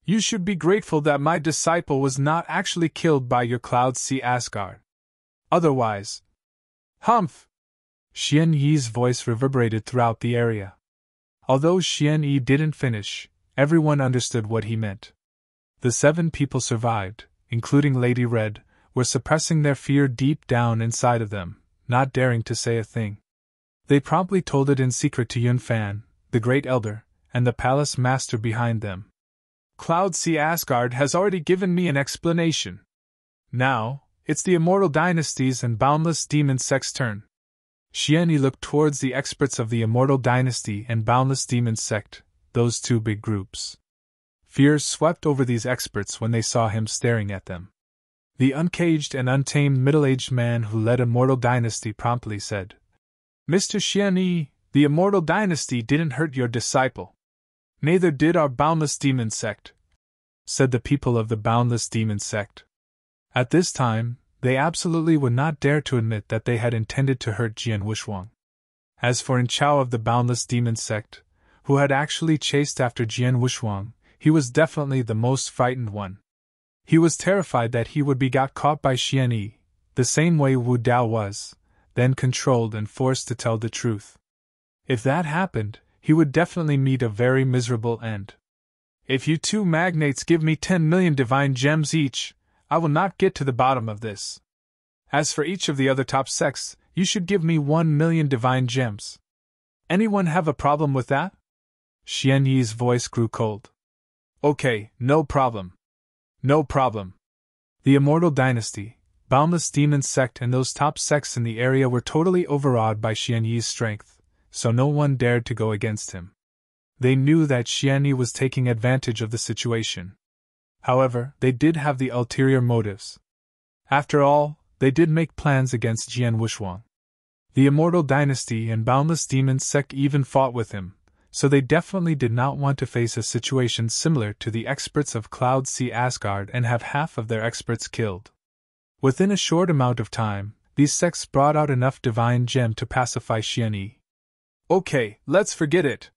You should be grateful that my disciple was not actually killed by your Cloud Sea Asgard. Otherwise... Humph! Xian-Yi's voice reverberated throughout the area. Although Xian-Yi didn't finish, everyone understood what he meant. The 7 people survived, including Lady Red, were suppressing their fear deep down inside of them, not daring to say a thing. They promptly told it in secret to Yun Fan, the Great Elder, and the palace master behind them. Cloud Sea Asgard has already given me an explanation. Now, it's the Immortal Dynasty's and Boundless Demon Sect's turn. Xian-Yi looked towards the experts of the Immortal Dynasty and Boundless Demon Sect, those 2 big groups. Fear swept over these experts when they saw him staring at them. The uncaged and untamed middle-aged man who led Immortal Dynasty promptly said, Mr. Xian-Yi, the Immortal Dynasty didn't hurt your disciple. Neither did our Boundless Demon Sect, said the people of the Boundless Demon Sect. At this time, they absolutely would not dare to admit that they had intended to hurt Jian Wushuang. As for In Chao of the Boundless Demon Sect, who had actually chased after Jian Wushuang, he was definitely the most frightened one. He was terrified that he would be got caught by Xian-Yi, the same way Wu Dao was, then controlled and forced to tell the truth. If that happened, he would definitely meet a very miserable end. If you 2 magnates give me 10 million divine gems each, I will not get to the bottom of this. As for each of the other top sects, you should give me 1 million divine gems. Anyone have a problem with that? Xian-Yi's voice grew cold. Okay, no problem. No problem. The Immortal Dynasty, Boundless Demon Sect and those top sects in the area were totally overawed by Xian-Yi's strength, so no one dared to go against him. They knew that Xian-Yi was taking advantage of the situation. However, they did have the ulterior motives. After all, they did make plans against Jian Wushuang. The Immortal Dynasty and Boundless Demon Sect even fought with him, so they definitely did not want to face a situation similar to the experts of Cloud Sea Asgard and have half of their experts killed. Within a short amount of time, these sects brought out enough divine gem to pacify Xian-Yi. Okay, let's forget it.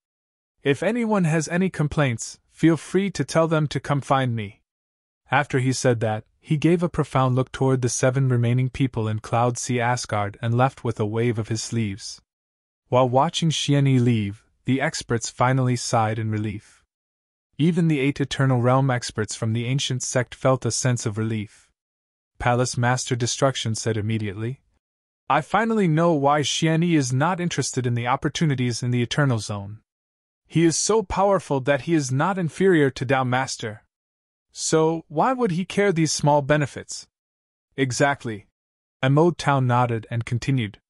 If anyone has any complaints, feel free to tell them to come find me. After he said that, he gave a profound look toward the 7 remaining people in Cloud Sea Asgard and left with a wave of his sleeves. While watching Xianyi leave, the experts finally sighed in relief. Even the 8 Eternal Realm experts from the ancient sect felt a sense of relief. Palace Master Destruction said immediately, I finally know why Xianyi is not interested in the opportunities in the Eternal Zone. He is so powerful that he is not inferior to Tao Master. So, why would he care these small benefits? Exactly. Mo Tao nodded and continued.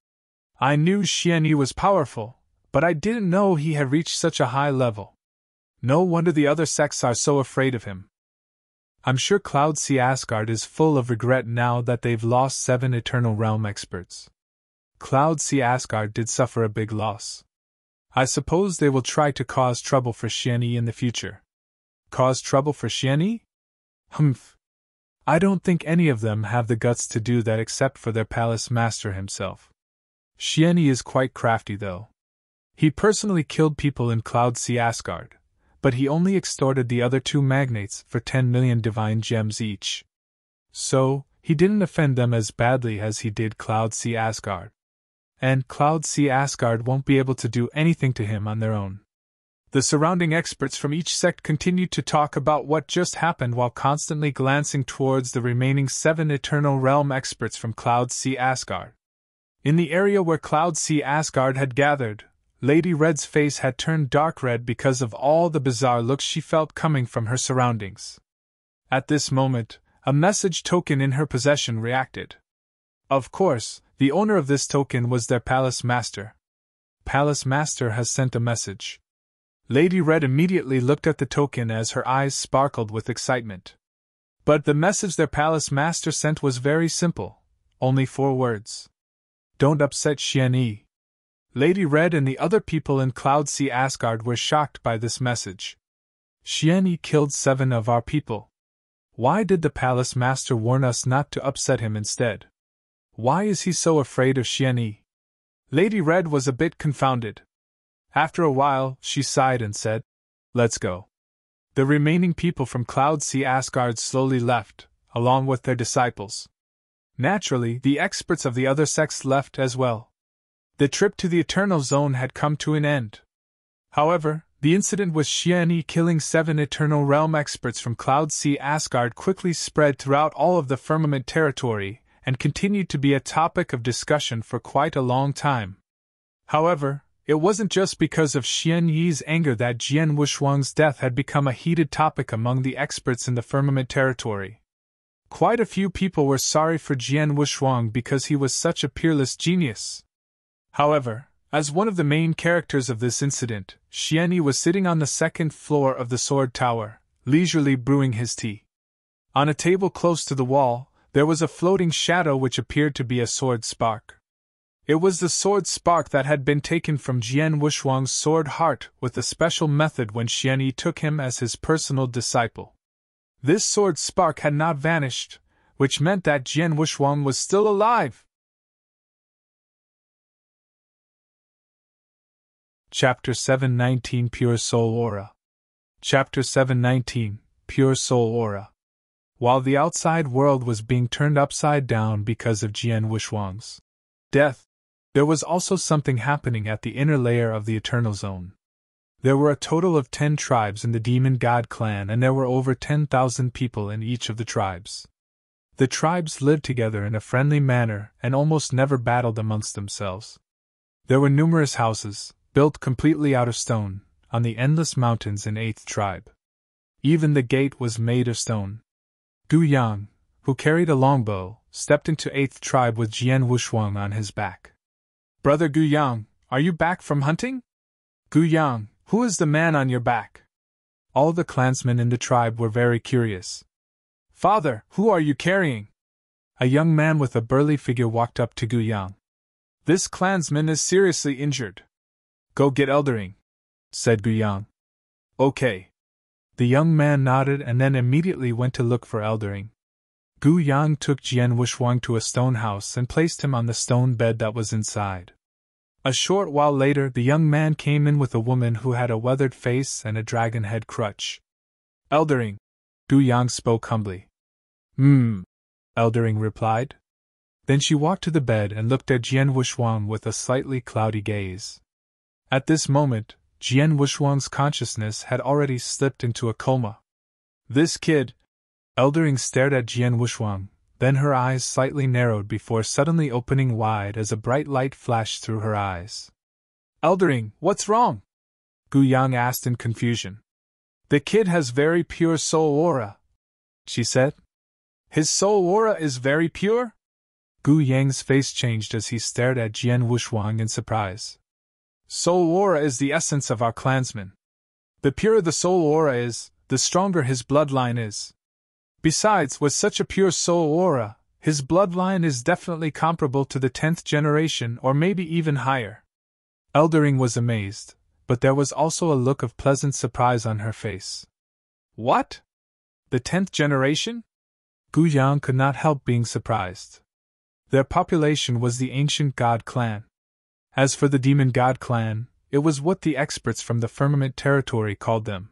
I knew Xianyi was powerful, but I didn't know he had reached such a high level. No wonder the other sects are so afraid of him. I'm sure Cloud Sea Asgard is full of regret now that they've lost 7 Eternal Realm experts. Cloud Sea Asgard did suffer a big loss. I suppose they will try to cause trouble for Xianyi in the future. Cause trouble for Xianyi? Humph. I don't think any of them have the guts to do that except for their palace master himself. Xianyi is quite crafty though. He personally killed people in Cloud Sea Asgard, but he only extorted the other 2 magnates for 10 million divine gems each. So, he didn't offend them as badly as he did Cloud Sea Asgard. And Cloud Sea Asgard won't be able to do anything to him on their own. The surrounding experts from each sect continued to talk about what just happened while constantly glancing towards the remaining 7 Eternal Realm experts from Cloud Sea Asgard. In the area where Cloud Sea Asgard had gathered, Lady Red's face had turned dark red because of all the bizarre looks she felt coming from her surroundings. At this moment, a message token in her possession reacted. Of course, the owner of this token was their Palace Master. Palace Master has sent a message. Lady Red immediately looked at the token as her eyes sparkled with excitement. But the message their Palace Master sent was very simple, only 4 words. Don't upset Xianyi. Lady Red and the other people in Cloud Sea Asgard were shocked by this message. Xianyi killed 7 of our people. Why did the Palace Master warn us not to upset him instead? Why is he so afraid of Xianyi? Lady Red was a bit confounded. After a while, she sighed and said, Let's go. The remaining people from Cloud Sea Asgard slowly left, along with their disciples. Naturally, the experts of the other sects left as well. The trip to the Eternal Zone had come to an end. However, the incident with Xianyi killing 7 Eternal Realm experts from Cloud Sea Asgard quickly spread throughout all of the Firmament territory, and continued to be a topic of discussion for quite a long time. However, it wasn't just because of Xianyi's anger that Jian Wushuang's death had become a heated topic among the experts in the Firmament territory. Quite a few people were sorry for Jian Wushuang because he was such a peerless genius. However, as one of the main characters of this incident, Xianyi was sitting on the 2nd floor of the Sword Tower, leisurely brewing his tea. On a table close to the wall, there was a floating shadow which appeared to be a sword spark. It was the sword spark that had been taken from Jian Wushuang's sword heart with a special method when Xianyi took him as his personal disciple. This sword spark had not vanished, which meant that Jian Wushuang was still alive. Chapter 719 Pure Soul Aura. Chapter 719 Pure Soul Aura. While the outside world was being turned upside down because of Jian Wushuang's death, there was also something happening at the inner layer of the Eternal Zone. There were a total of 10 tribes in the Demon God clan, and there were over 10,000 people in each of the tribes. The tribes lived together in a friendly manner and almost never battled amongst themselves. There were numerous houses, built completely out of stone, on the endless mountains in 8th tribe. Even the gate was made of stone. Gu Yang, who carried a longbow, stepped into 8th tribe with Jian Wushuang on his back. Brother Gu Yang, are you back from hunting? Gu Yang, who is the man on your back? All the clansmen in the tribe were very curious. Father, who are you carrying? A young man with a burly figure walked up to Gu Yang. This clansman is seriously injured. Go get Eldering, said Gu Yang. Okay. The young man nodded and then immediately went to look for Eldering. Gu Yang took Jian Wushuang to a stone house and placed him on the stone bed that was inside. A short while later, the young man came in with a woman who had a weathered face and a dragon head crutch. Eldering, Gu Yang spoke humbly. Eldering replied. Then she walked to the bed and looked at Jian Wushuang with a slightly cloudy gaze. At this moment, Jian Wushuang's consciousness had already slipped into a coma. This kid. Eldering stared at Jian Wushuang, then her eyes slightly narrowed before suddenly opening wide as a bright light flashed through her eyes. Eldering, what's wrong? Gu Yang asked in confusion. The kid has very pure soul aura, she said. His soul aura is very pure? Gu Yang's face changed as he stared at Jian Wushuang in surprise. Soul aura is the essence of our clansmen. The purer the soul aura is, the stronger his bloodline is. Besides, with such a pure soul aura, his bloodline is definitely comparable to the 10th generation or maybe even higher. Eldering was amazed, but there was also a look of pleasant surprise on her face. What? The 10th generation? Gu Yang could not help being surprised. Their population was the ancient god clan. As for the demon god clan, it was what the experts from the firmament territory called them.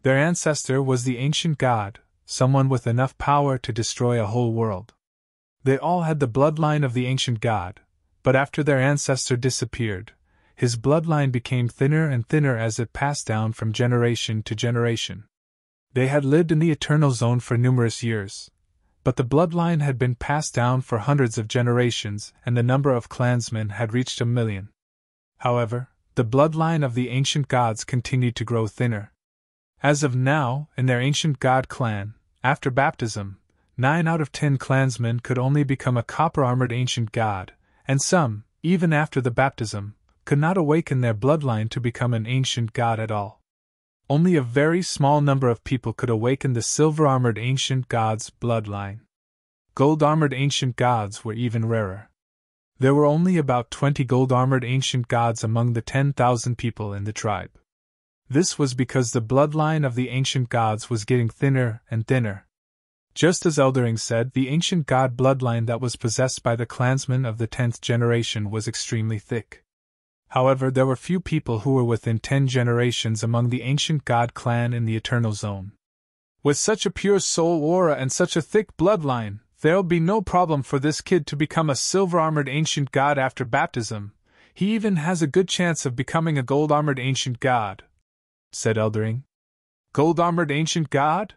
Their ancestor was the ancient god, someone with enough power to destroy a whole world. They all had the bloodline of the ancient god, but after their ancestor disappeared, his bloodline became thinner and thinner as it passed down from generation to generation. They had lived in the Eternal Zone for numerous years, but the bloodline had been passed down for hundreds of generations and the number of clansmen had reached 1 million. However, the bloodline of the ancient gods continued to grow thinner. As of now, in their ancient god clan, after baptism, 9 out of 10 clansmen could only become a copper-armored ancient god, and some, even after the baptism, could not awaken their bloodline to become an ancient god at all. Only a very small number of people could awaken the silver-armored ancient god's bloodline. Gold-armored ancient gods were even rarer. There were only about 20 gold-armored ancient gods among the 10,000 people in the tribe. This was because the bloodline of the ancient gods was getting thinner and thinner. Just as Eldering said, the ancient god bloodline that was possessed by the clansmen of the 10th generation was extremely thick. However, there were few people who were within 10 generations among the ancient god clan in the Eternal Zone. With such a pure soul aura and such a thick bloodline, there'll be no problem for this kid to become a silver-armored ancient god after baptism. He even has a good chance of becoming a gold-armored ancient god, said Eldering. Gold-armored ancient god?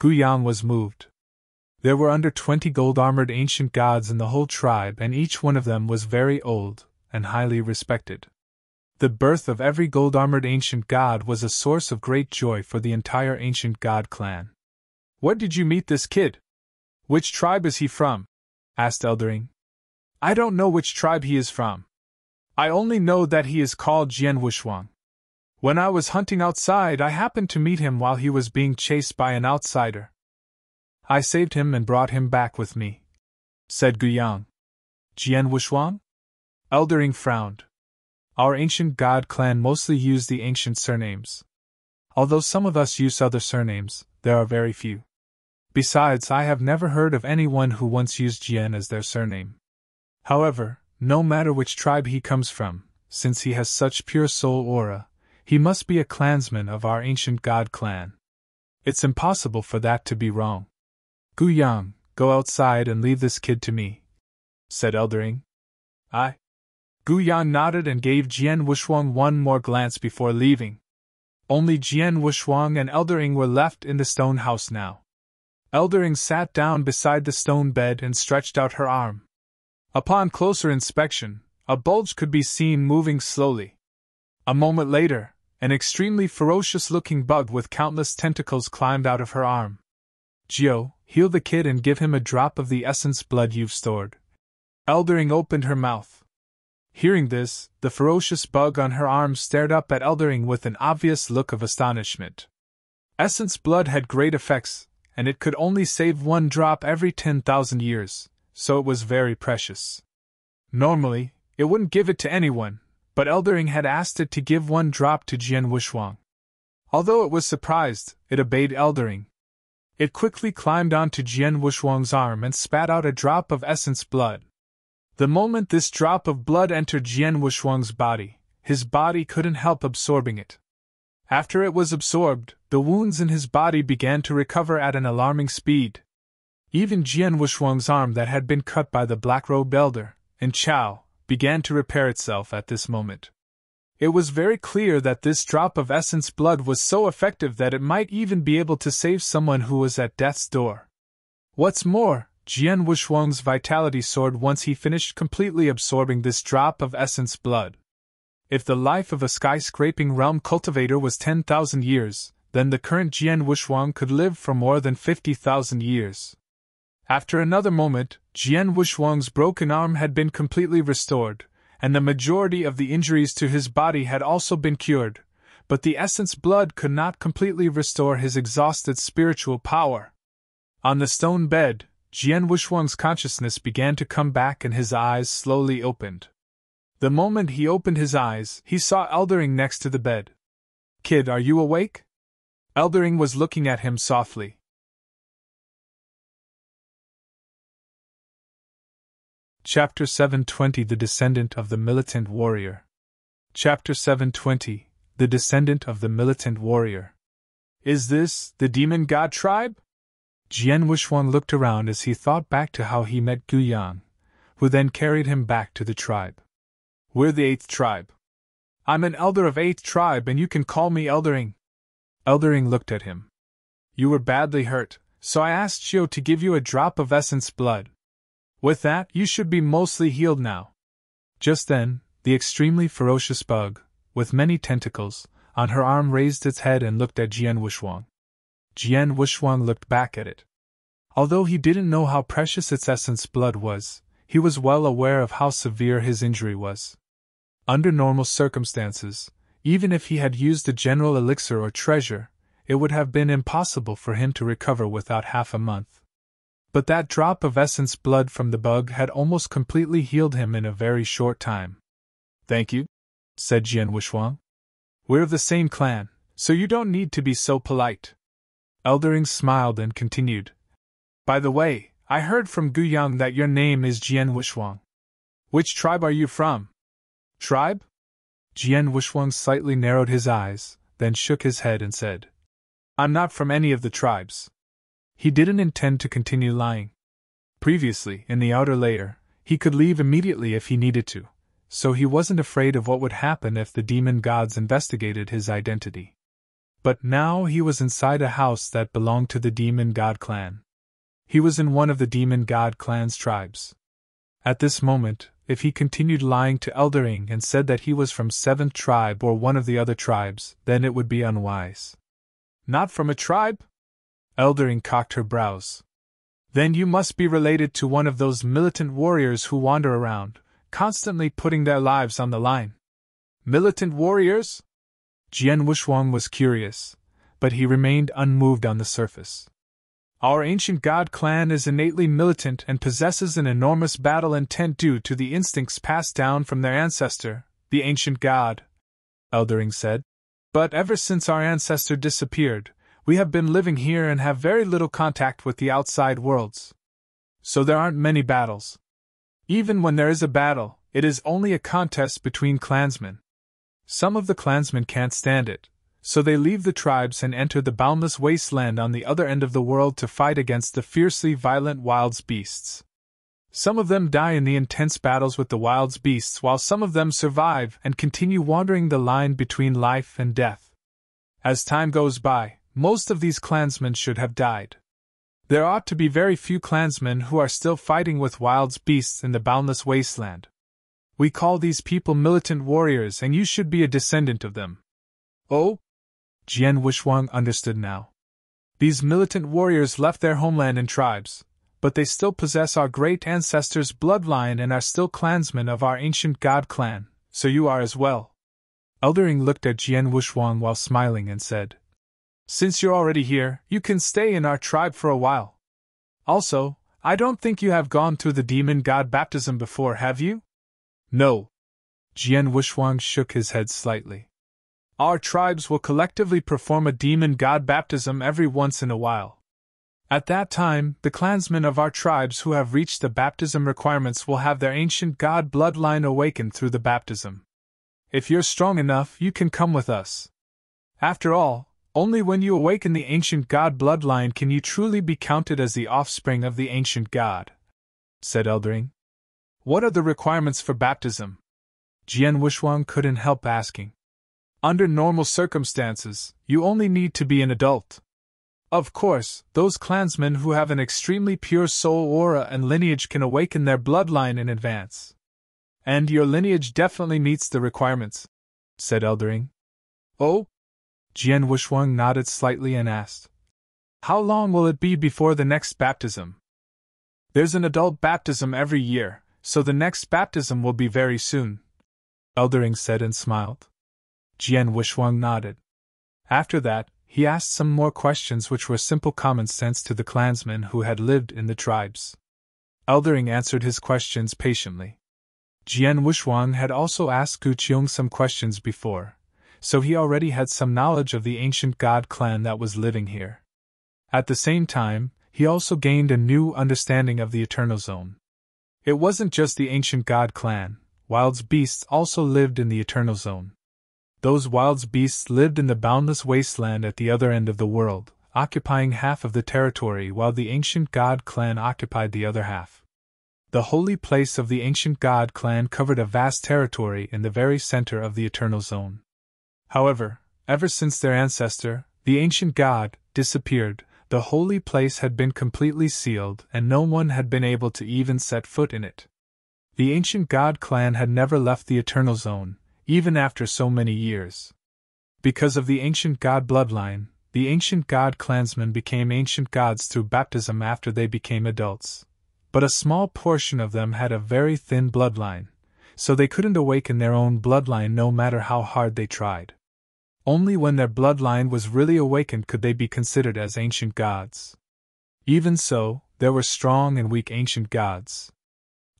Gu Yang was moved. There were under 20 gold-armored ancient gods in the whole tribe, and each one of them was very old and highly respected. The birth of every gold-armored ancient god was a source of great joy for the entire ancient god clan. Where did you meet this kid? Which tribe is he from? Asked Eldering. I don't know which tribe he is from. I only know that he is called Jian Wushuang. When I was hunting outside, I happened to meet him while he was being chased by an outsider. I saved him and brought him back with me, said Gu Yang. Jian Wushuang? Eldering frowned. Our ancient god clan mostly use the ancient surnames. Although some of us use other surnames, there are very few. Besides, I have never heard of anyone who once used Jian as their surname. However, no matter which tribe he comes from, since he has such pure soul aura, he must be a clansman of our ancient god clan. It's impossible for that to be wrong. Gu Yang, go outside and leave this kid to me, said Eldering. Aye. Gu Yang nodded and gave Jian Wushuang one more glance before leaving. Only Jian Wushuang and Eldering were left in the stone house now. Eldering sat down beside the stone bed and stretched out her arm. Upon closer inspection, a bulge could be seen moving slowly. A moment later, an extremely ferocious-looking bug with countless tentacles climbed out of her arm. Gio, heal the kid and give him a drop of the essence blood you've stored. Eldering opened her mouth. Hearing this, the ferocious bug on her arm stared up at Eldering with an obvious look of astonishment. Essence blood had great effects, and it could only save 1 drop every 10,000 years, so it was very precious. Normally, it wouldn't give it to anyone, but Eldering had asked it to give 1 drop to Jian Wushuang. Although it was surprised, it obeyed Eldering. It quickly climbed onto Jian Wushuang's arm and spat out a drop of essence blood. The moment this drop of blood entered Jian Wushuang's body, his body couldn't help absorbing it. After it was absorbed, the wounds in his body began to recover at an alarming speed. Even Jian Wushuang's arm that had been cut by the black-robed elder, and Chao, began to repair itself at this moment. It was very clear that this drop of essence blood was so effective that it might even be able to save someone who was at death's door. What's more, Jian Wushuang's vitality soared once he finished completely absorbing this drop of essence blood. If the life of a skyscraping realm cultivator was 10,000 years, then the current Jian Wushuang could live for more than 50,000 years. After another moment, Jian Wushuang's broken arm had been completely restored, and the majority of the injuries to his body had also been cured, but the essence blood could not completely restore his exhausted spiritual power. On the stone bed, Jian Wushuang's consciousness began to come back and his eyes slowly opened. The moment he opened his eyes, he saw Eldering next to the bed. "Kid, are you awake?" Eldering was looking at him softly. Chapter 720 The Descendant of the Militant Warrior. Chapter 720 The Descendant of the Militant Warrior. Is this the demon god tribe? Jian Wushuang looked around as he thought back to how he met Gu Yang, who then carried him back to the tribe. "We're the 8th tribe. I'm an elder of 8th tribe and you can call me Eldering." Eldering looked at him. "You were badly hurt, so I asked Xiu to give you a drop of essence blood. With that, you should be mostly healed now." Just then, the extremely ferocious bug, with many tentacles, on her arm raised its head and looked at Jian Wushuang. Jian Wushuang looked back at it. Although he didn't know how precious its essence blood was, he was well aware of how severe his injury was. Under normal circumstances, even if he had used a general elixir or treasure, it would have been impossible for him to recover without half a month. But that drop of essence blood from the bug had almost completely healed him in a very short time. "Thank you," said Jian Wushuang. "We're of the same clan, so you don't need to be so polite." Eldering smiled and continued. "By the way, I heard from Gu Yang that your name is Jian Wushuang. Which tribe are you from?" "Tribe?" Jian Wushuang slightly narrowed his eyes, then shook his head and said, "I'm not from any of the tribes." He didn't intend to continue lying. Previously, in the outer layer, he could leave immediately if he needed to, so he wasn't afraid of what would happen if the demon gods investigated his identity. But now he was inside a house that belonged to the demon god clan. He was in one of the demon god clan's tribes. At this moment, if he continued lying to Eldering and said that he was from 7th tribe or one of the other tribes, then it would be unwise. "Not from a tribe?" Eldering cocked her brows. "Then you must be related to one of those militant warriors who wander around, constantly putting their lives on the line." "Militant warriors?" Jian Wushuang was curious, but he remained unmoved on the surface. "Our ancient god clan is innately militant and possesses an enormous battle intent due to the instincts passed down from their ancestor, the ancient god," Eldering said. "But ever since our ancestor disappeared, we have been living here and have very little contact with the outside worlds. So there aren't many battles. Even when there is a battle, it is only a contest between clansmen. Some of the clansmen can't stand it, so they leave the tribes and enter the boundless wasteland on the other end of the world to fight against the fiercely violent wild beasts. Some of them die in the intense battles with the wild beasts, while some of them survive and continue wandering the line between life and death. As time goes by, most of these clansmen should have died. There ought to be very few clansmen who are still fighting with wild beasts in the boundless wasteland. We call these people militant warriors, and you should be a descendant of them." "Oh?" Jian Wushuang understood now. "These militant warriors left their homeland and tribes, but they still possess our great ancestors' bloodline and are still clansmen of our ancient god clan, so you are as well." Eldering looked at Jian Wushuang while smiling and said, "Since you're already here, you can stay in our tribe for a while. Also, I don't think you have gone through the demon god baptism before, have you?" "No." Jian Wushuang shook his head slightly. "Our tribes will collectively perform a demon god baptism every once in a while. At that time, the clansmen of our tribes who have reached the baptism requirements will have their ancient god bloodline awakened through the baptism. If you're strong enough, you can come with us. After all, only when you awaken the ancient god bloodline can you truly be counted as the offspring of the ancient god," said Eldering. "What are the requirements for baptism?" Jian Wushuang couldn't help asking. "Under normal circumstances, you only need to be an adult. Of course, those clansmen who have an extremely pure soul aura and lineage can awaken their bloodline in advance. And your lineage definitely meets the requirements," said Eldering. "Oh?" Jian Wushuang nodded slightly and asked, "How long will it be before the next baptism?" "There's an adult baptism every year, so the next baptism will be very soon," Eldering said and smiled. Jian Wushuang nodded. After that, he asked some more questions which were simple common sense to the clansmen who had lived in the tribes. Eldering answered his questions patiently. Jian Wushuang had also asked Gu Qiong some questions before, so he already had some knowledge of the ancient god clan that was living here. At the same time, he also gained a new understanding of the Eternal Zone. It wasn't just the ancient god clan, wild beasts also lived in the Eternal Zone. Those wild beasts lived in the boundless wasteland at the other end of the world, occupying half of the territory while the ancient god clan occupied the other half. The holy place of the ancient god clan covered a vast territory in the very center of the Eternal Zone. However, ever since their ancestor, the ancient god, disappeared, the holy place had been completely sealed and no one had been able to even set foot in it. The ancient god clan had never left the Eternal Zone, even after so many years. Because of the ancient god bloodline, the ancient god clansmen became ancient gods through baptism after they became adults. But a small portion of them had a very thin bloodline, so they couldn't awaken their own bloodline no matter how hard they tried. Only when their bloodline was really awakened could they be considered as ancient gods. Even so, there were strong and weak ancient gods.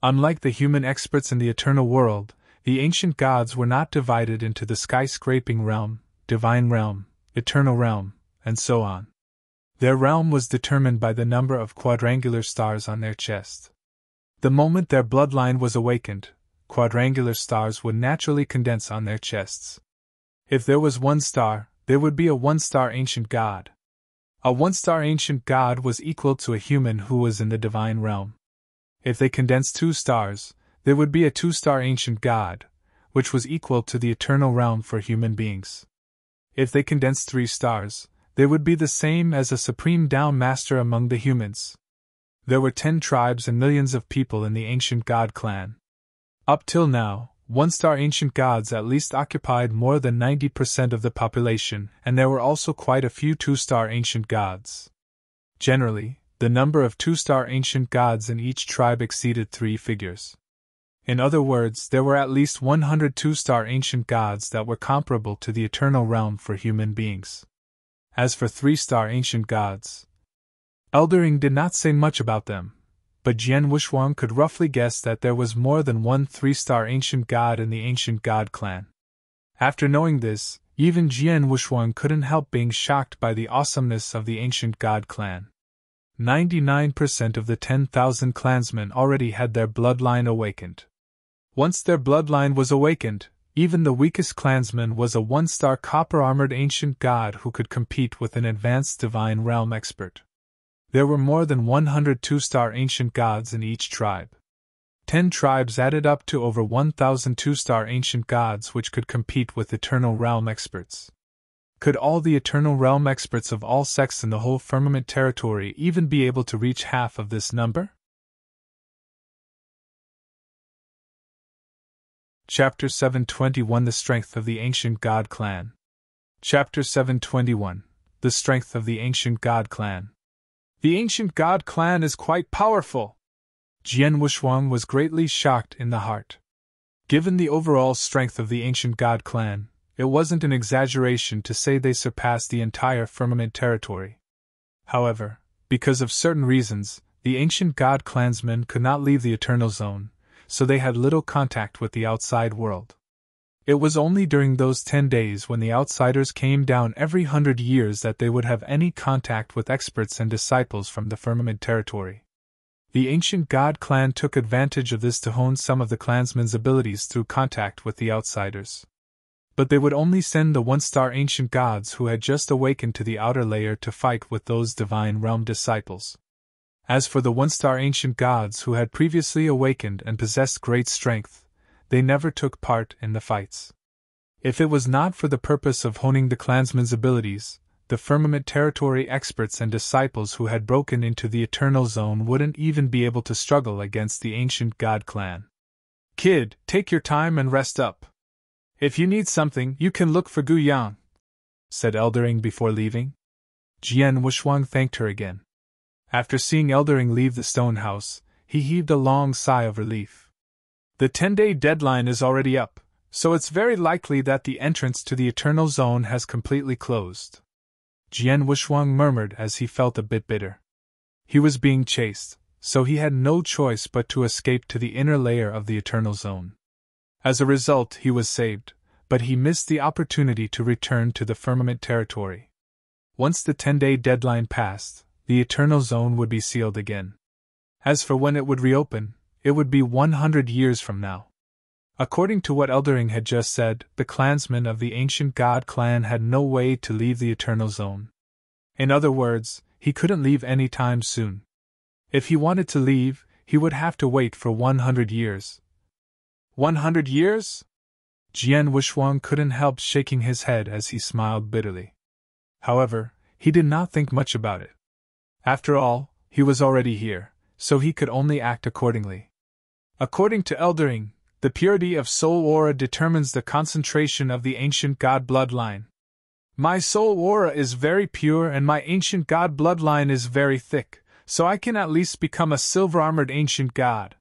Unlike the human experts in the eternal world, the ancient gods were not divided into the skyscraping realm, divine realm, eternal realm, and so on. Their realm was determined by the number of quadrangular stars on their chest. The moment their bloodline was awakened, quadrangular stars would naturally condense on their chests. If there was one star, there would be a one-star ancient god. A one-star ancient god was equal to a human who was in the divine realm. If they condensed 2 stars, there would be a 2-star ancient god, which was equal to the eternal realm for human beings. If they condensed 3 stars, they would be the same as a supreme Down Master among the humans. There were 10 tribes and millions of people in the ancient god clan. Up till now, 1-star ancient gods at least occupied more than 90% of the population, and there were also quite a few 2-star ancient gods. Generally, the number of 2-star ancient gods in each tribe exceeded 3 figures. In other words, there were at least 100 2-star ancient gods that were comparable to the eternal realm for human beings. As for 3-star ancient gods, Eldering did not say much about them, but Jian Wushuang could roughly guess that there was more than one 3-star ancient god in the ancient god clan. After knowing this, even Jian Wushuang couldn't help being shocked by the awesomeness of the ancient god clan. 99% of the 10,000 clansmen already had their bloodline awakened. Once their bloodline was awakened, even the weakest clansman was a 1-star copper-armored ancient god who could compete with an advanced divine realm expert. There were more than 100 2-star ancient gods in each tribe. 10 tribes added up to over 1,000 2-star ancient gods which could compete with eternal realm experts. Could all the eternal realm experts of all sects in the whole firmament territory even be able to reach half of this number? Chapter 721 The Strength of the Ancient God Clan. Chapter 721 The Strength of the Ancient God Clan. The Ancient God Clan is quite powerful. Jian Wushuang was greatly shocked in the heart. Given the overall strength of the Ancient God Clan, it wasn't an exaggeration to say they surpassed the entire firmament territory. However, because of certain reasons, the Ancient God Clansmen could not leave the Eternal Zone, so they had little contact with the outside world. It was only during those 10 days when the outsiders came down every 100 years that they would have any contact with experts and disciples from the Firmament territory. The ancient god clan took advantage of this to hone some of the clansmen's abilities through contact with the outsiders. But they would only send the one-star ancient gods who had just awakened to the outer layer to fight with those divine realm disciples. As for the one-star ancient gods who had previously awakened and possessed great strength, they never took part in the fights. If it was not for the purpose of honing the clansmen's abilities, the Firmament territory experts and disciples who had broken into the Eternal Zone wouldn't even be able to struggle against the ancient god clan. "Kid, take your time and rest up. If you need something, you can look for Gu Yang," said Eldering before leaving. Jian Wuxuang thanked her again. After seeing Eldering leave the stone house, he heaved a long sigh of relief. The 10-day deadline is already up, so it's very likely that the entrance to the Eternal Zone has completely closed. Jian Wuxuang murmured as he felt a bit bitter. He was being chased, so he had no choice but to escape to the inner layer of the Eternal Zone. As a result, he was saved, but he missed the opportunity to return to the Firmament territory. Once the 10-day deadline passed, the Eternal Zone would be sealed again. As for when it would reopen, it would be 100 years from now. According to what Eldering had just said, the clansmen of the ancient god clan had no way to leave the Eternal Zone. In other words, he couldn't leave any time soon. If he wanted to leave, he would have to wait for 100 years. 100 years? Jian Wuxuang couldn't help shaking his head as he smiled bitterly. However, he did not think much about it. After all, he was already here, so he could only act accordingly. According to Eldering, the purity of soul aura determines the concentration of the ancient god bloodline. My soul aura is very pure and my ancient god bloodline is very thick, so I can at least become a silver-armored ancient god.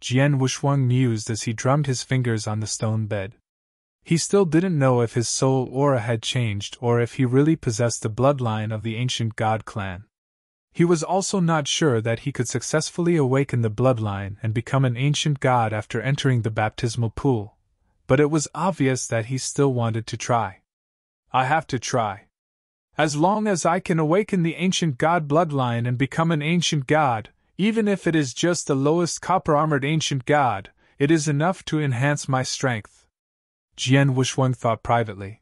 Jian Wuxuang mused as he drummed his fingers on the stone bed. He still didn't know if his soul aura had changed or if he really possessed the bloodline of the ancient god clan. He was also not sure that he could successfully awaken the bloodline and become an ancient god after entering the baptismal pool, but it was obvious that he still wanted to try. I have to try. As long as I can awaken the ancient god bloodline and become an ancient god, even if it is just the lowest copper-armored ancient god, it is enough to enhance my strength. Jian Wuxuang thought privately.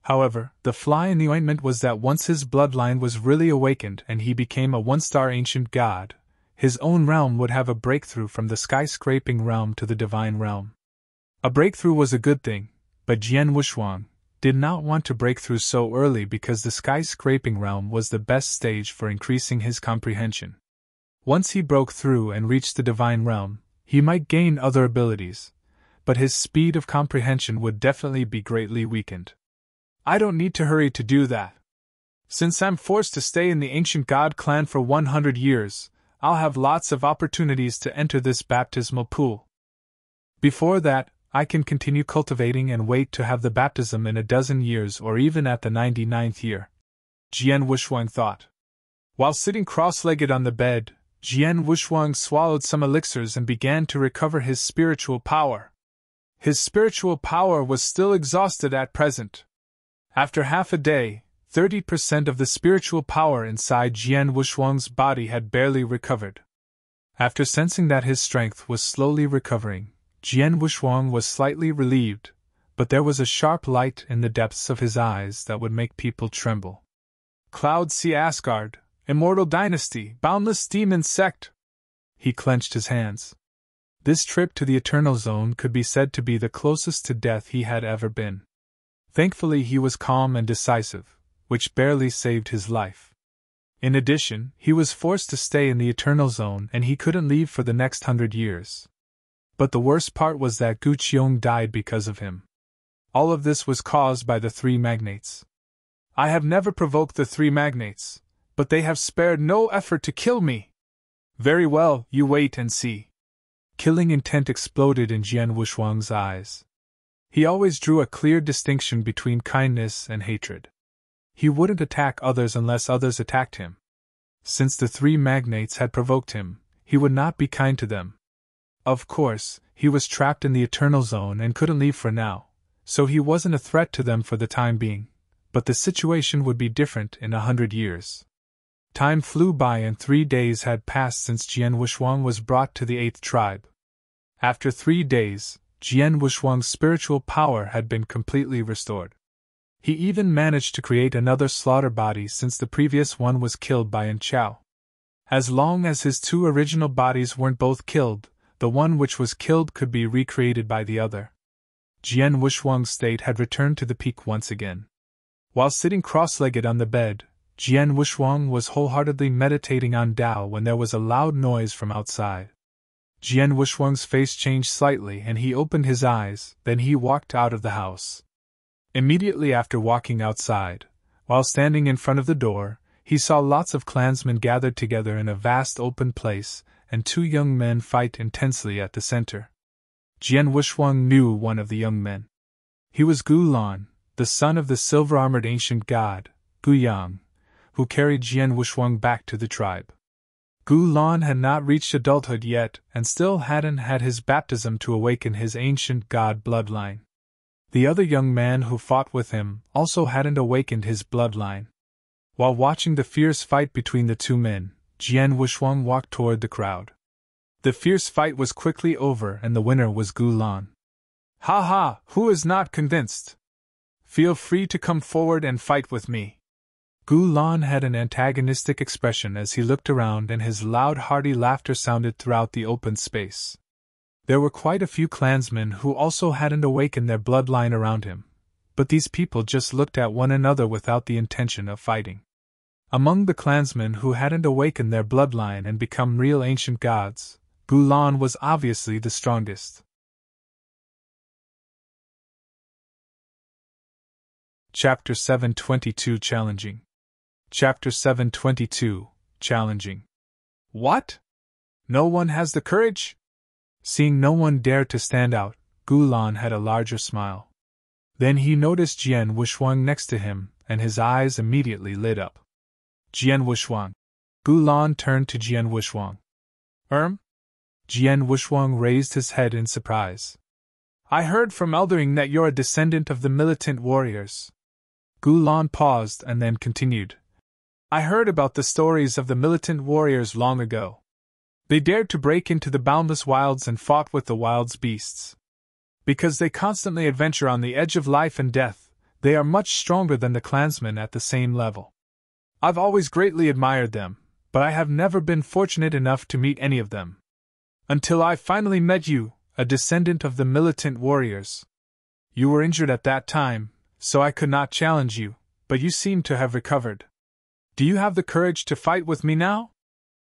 However, the fly in the ointment was that once his bloodline was really awakened and he became a one-star ancient god, his own realm would have a breakthrough from the skyscraping realm to the divine realm. A breakthrough was a good thing, but Jian Wuxuang did not want to break through so early because the skyscraping realm was the best stage for increasing his comprehension. Once he broke through and reached the divine realm, he might gain other abilities, but his speed of comprehension would definitely be greatly weakened. I don't need to hurry to do that. Since I'm forced to stay in the ancient god clan for 100 years, I'll have lots of opportunities to enter this baptismal pool. Before that, I can continue cultivating and wait to have the baptism in a dozen years or even at the 99th year. Jian Wuxuang thought. While sitting cross-legged on the bed, Jian Wuxuang swallowed some elixirs and began to recover his spiritual power. His spiritual power was still exhausted at present. After half a day, 30% of the spiritual power inside Jian Wuxuang's body had barely recovered. After sensing that his strength was slowly recovering, Jian Wuxuang was slightly relieved, but there was a sharp light in the depths of his eyes that would make people tremble. Cloud Sea Asgard, Immortal Dynasty, Boundless Demon Sect! He clenched his hands. This trip to the Eternal Zone could be said to be the closest to death he had ever been. Thankfully he was calm and decisive, which barely saved his life. In addition, he was forced to stay in the Eternal Zone and he couldn't leave for the next 100 years. But the worst part was that Gu Qiong died because of him. All of this was caused by the three magnates. I have never provoked the three magnates, but they have spared no effort to kill me. Very well, you wait and see. Killing intent exploded in Jian Wuxuang's eyes. He always drew a clear distinction between kindness and hatred. He wouldn't attack others unless others attacked him. Since the three magnates had provoked him, he would not be kind to them. Of course, he was trapped in the Eternal Zone and couldn't leave for now, so he wasn't a threat to them for the time being, but the situation would be different in 100 years. Time flew by and 3 days had passed since Jian Wushuang was brought to the 8th tribe. After 3 days, Jian Wushuang's spiritual power had been completely restored. He even managed to create another slaughter body since the previous one was killed by Yin Chao. As long as his 2 original bodies weren't both killed, the one which was killed could be recreated by the other. Jian Wushuang's state had returned to the peak once again. While sitting cross-legged on the bed, Jian Wushuang was wholeheartedly meditating on Tao when there was a loud noise from outside. Jian Wushuang's face changed slightly and he opened his eyes, then he walked out of the house. Immediately after walking outside, while standing in front of the door, he saw lots of clansmen gathered together in a vast open place, and 2 young men fight intensely at the center. Jian Wushuang knew one of the young men. He was Gu Lan, the son of the silver-armored ancient god, Gu Yang, who carried Jian Wushuang back to the tribe. Gu Lan had not reached adulthood yet and still hadn't had his baptism to awaken his ancient god bloodline. The other young man who fought with him also hadn't awakened his bloodline. While watching the fierce fight between the 2 men, Jian Wushuang walked toward the crowd. The fierce fight was quickly over and the winner was Gu Lan. "Ha ha, who is not convinced? Feel free to come forward and fight with me." Gu Lan had an antagonistic expression as he looked around and his loud hearty laughter sounded throughout the open space. There were quite a few clansmen who also hadn't awakened their bloodline around him, but these people just looked at one another without the intention of fighting. Among the clansmen who hadn't awakened their bloodline and become real ancient gods, Gu Lan was obviously the strongest. Chapter 722 Challenging. Chapter 722 Challenging. What? No one has the courage? Seeing no one dare to stand out, Gu Lan had a larger smile. Then he noticed Jian Wushuang next to him, and his eyes immediately lit up. "Jian Wushuang." Gu Lan turned to Jian Wushuang. Jian Wushuang raised his head in surprise. "I heard from Eldering that you're a descendant of the militant warriors." Gu Lan paused and then continued. "I heard about the stories of the militant warriors long ago. They dared to break into the boundless wilds and fought with the wild's beasts. Because they constantly adventure on the edge of life and death, they are much stronger than the clansmen at the same level. I've always greatly admired them, but I have never been fortunate enough to meet any of them. Until I finally met you, a descendant of the militant warriors. You were injured at that time, so I could not challenge you, but you seem to have recovered. Do you have the courage to fight with me now?"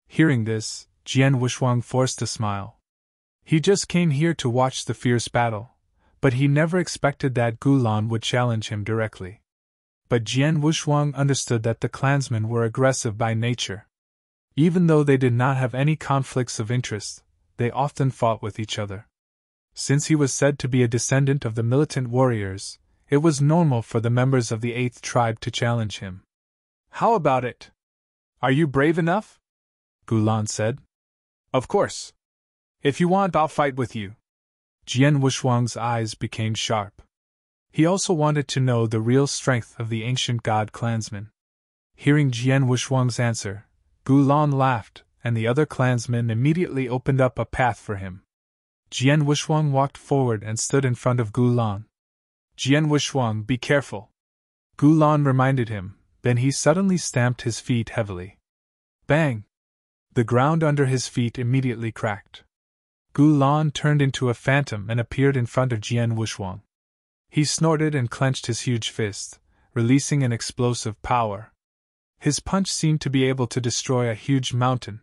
Hearing this, Jian Wushuang forced a smile. He just came here to watch the fierce battle, but he never expected that Gu Lan would challenge him directly. But Jian Wushuang understood that the clansmen were aggressive by nature. Even though they did not have any conflicts of interest, they often fought with each other. Since he was said to be a descendant of the militant warriors, it was normal for the members of the 8th tribe to challenge him. "How about it? Are you brave enough?" Gu Lan said. "Of course. If you want, I'll fight with you." Jian Wushuang's eyes became sharp. He also wanted to know the real strength of the ancient god clansmen. Hearing Jian Wushuang's answer, Gu Lan laughed, and the other clansmen immediately opened up a path for him. Jian Wushuang walked forward and stood in front of Gu Lan. "Jian Wushuang, be careful," Gu Lan reminded him, then he suddenly stamped his feet heavily. Bang! The ground under his feet immediately cracked. Gu Lan turned into a phantom and appeared in front of Jian Wushuang. He snorted and clenched his huge fist, releasing an explosive power. His punch seemed to be able to destroy a huge mountain.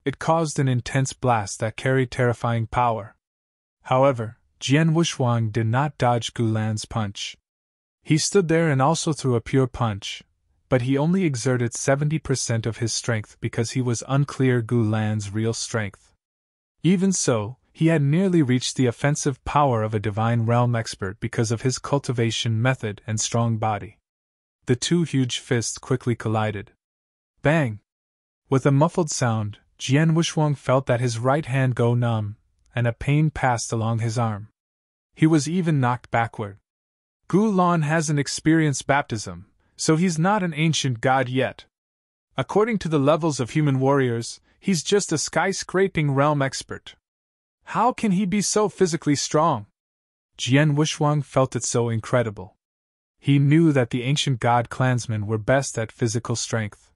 It caused an intense blast that carried terrifying power. However, Jian Wushuang did not dodge Gu Lan's punch. He stood there and also threw a pure punch, but he only exerted 70% of his strength because he was unclear Gu Lan's real strength. Even so, he had nearly reached the offensive power of a divine realm expert because of his cultivation method and strong body. The 2 huge fists quickly collided. Bang! With a muffled sound, Jian Wushuang felt that his right hand go numb, and a pain passed along his arm. He was even knocked backward. Gu Lan hasn't experienced baptism, so he's not an ancient god yet. According to the levels of human warriors, he's just a skyscraping realm expert. How can he be so physically strong? Jian Wuxuang felt it so incredible. He knew that the ancient god clansmen were best at physical strength.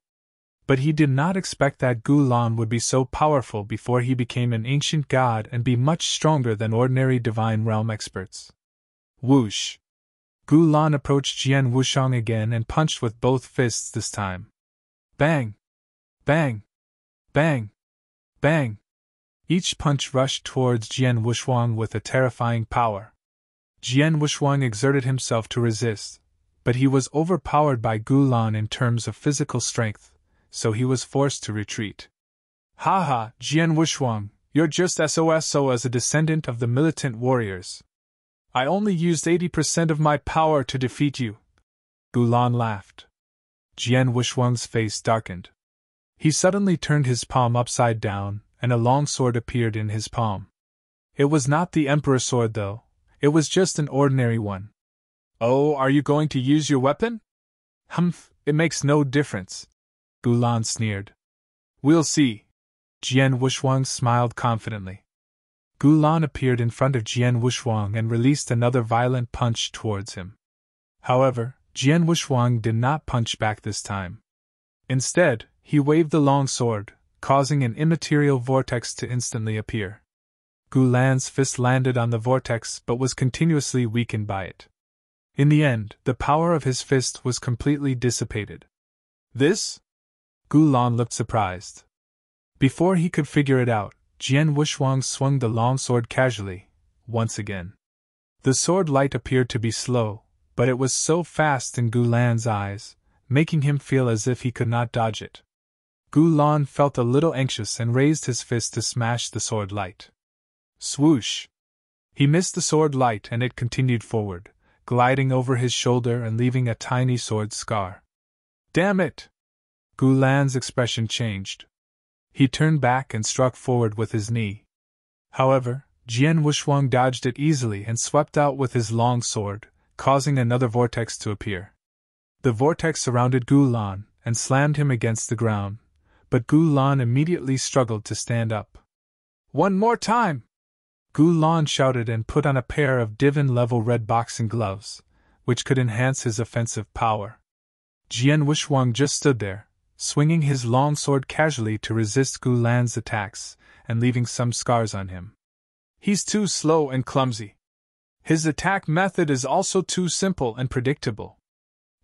But he did not expect that Gu Lan would be so powerful before he became an ancient god and be much stronger than ordinary divine realm experts. Whoosh! Gu Lan approached Jian Wuxiang again and punched with both fists this time. Bang! Bang! Bang! Bang! Each punch rushed towards Jian Wuxiang with a terrifying power. Jian Wuxiang exerted himself to resist, but he was overpowered by Gu Lan in terms of physical strength, so he was forced to retreat. Haha, Jian Wuxiang, you're just SOSO as a descendant of the militant warriors. I only used 80% of my power to defeat you. Gu Lan laughed. Jian Wuxiang's face darkened. He suddenly turned his palm upside down, and a long sword appeared in his palm. It was not the Emperor sword though, it was just an ordinary one. Oh, are you going to use your weapon? Humph, it makes no difference. Gu Lan sneered. We'll see. Jian Wuxiang smiled confidently. Gu Lan appeared in front of Jian Wuxiang and released another violent punch towards him. However, Jian Wuxiang did not punch back this time. Instead, he waved the long sword, causing an immaterial vortex to instantly appear. Gu Lan's fist landed on the vortex but was continuously weakened by it. In the end, the power of his fist was completely dissipated. This? Gu Lan looked surprised. Before he could figure it out, Jian Wuxiang swung the long sword casually, once again. The sword light appeared to be slow, but it was so fast in Gu Lan's eyes, making him feel as if he could not dodge it. Gu Lan felt a little anxious and raised his fist to smash the sword light. Swoosh! He missed the sword light and it continued forward, gliding over his shoulder and leaving a tiny sword scar. Damn it! Gu Lan's expression changed. He turned back and struck forward with his knee. However, Jian Wuxiang dodged it easily and swept out with his long sword, causing another vortex to appear. The vortex surrounded Gu Lan and slammed him against the ground, but Gu Lan immediately struggled to stand up. One more time! Gu Lan shouted and put on a pair of Divin-level red boxing gloves, which could enhance his offensive power. Jian Wuxiang just stood there, swinging his long sword casually to resist Gu Lan's attacks, and leaving some scars on him. He's too slow and clumsy. His attack method is also too simple and predictable.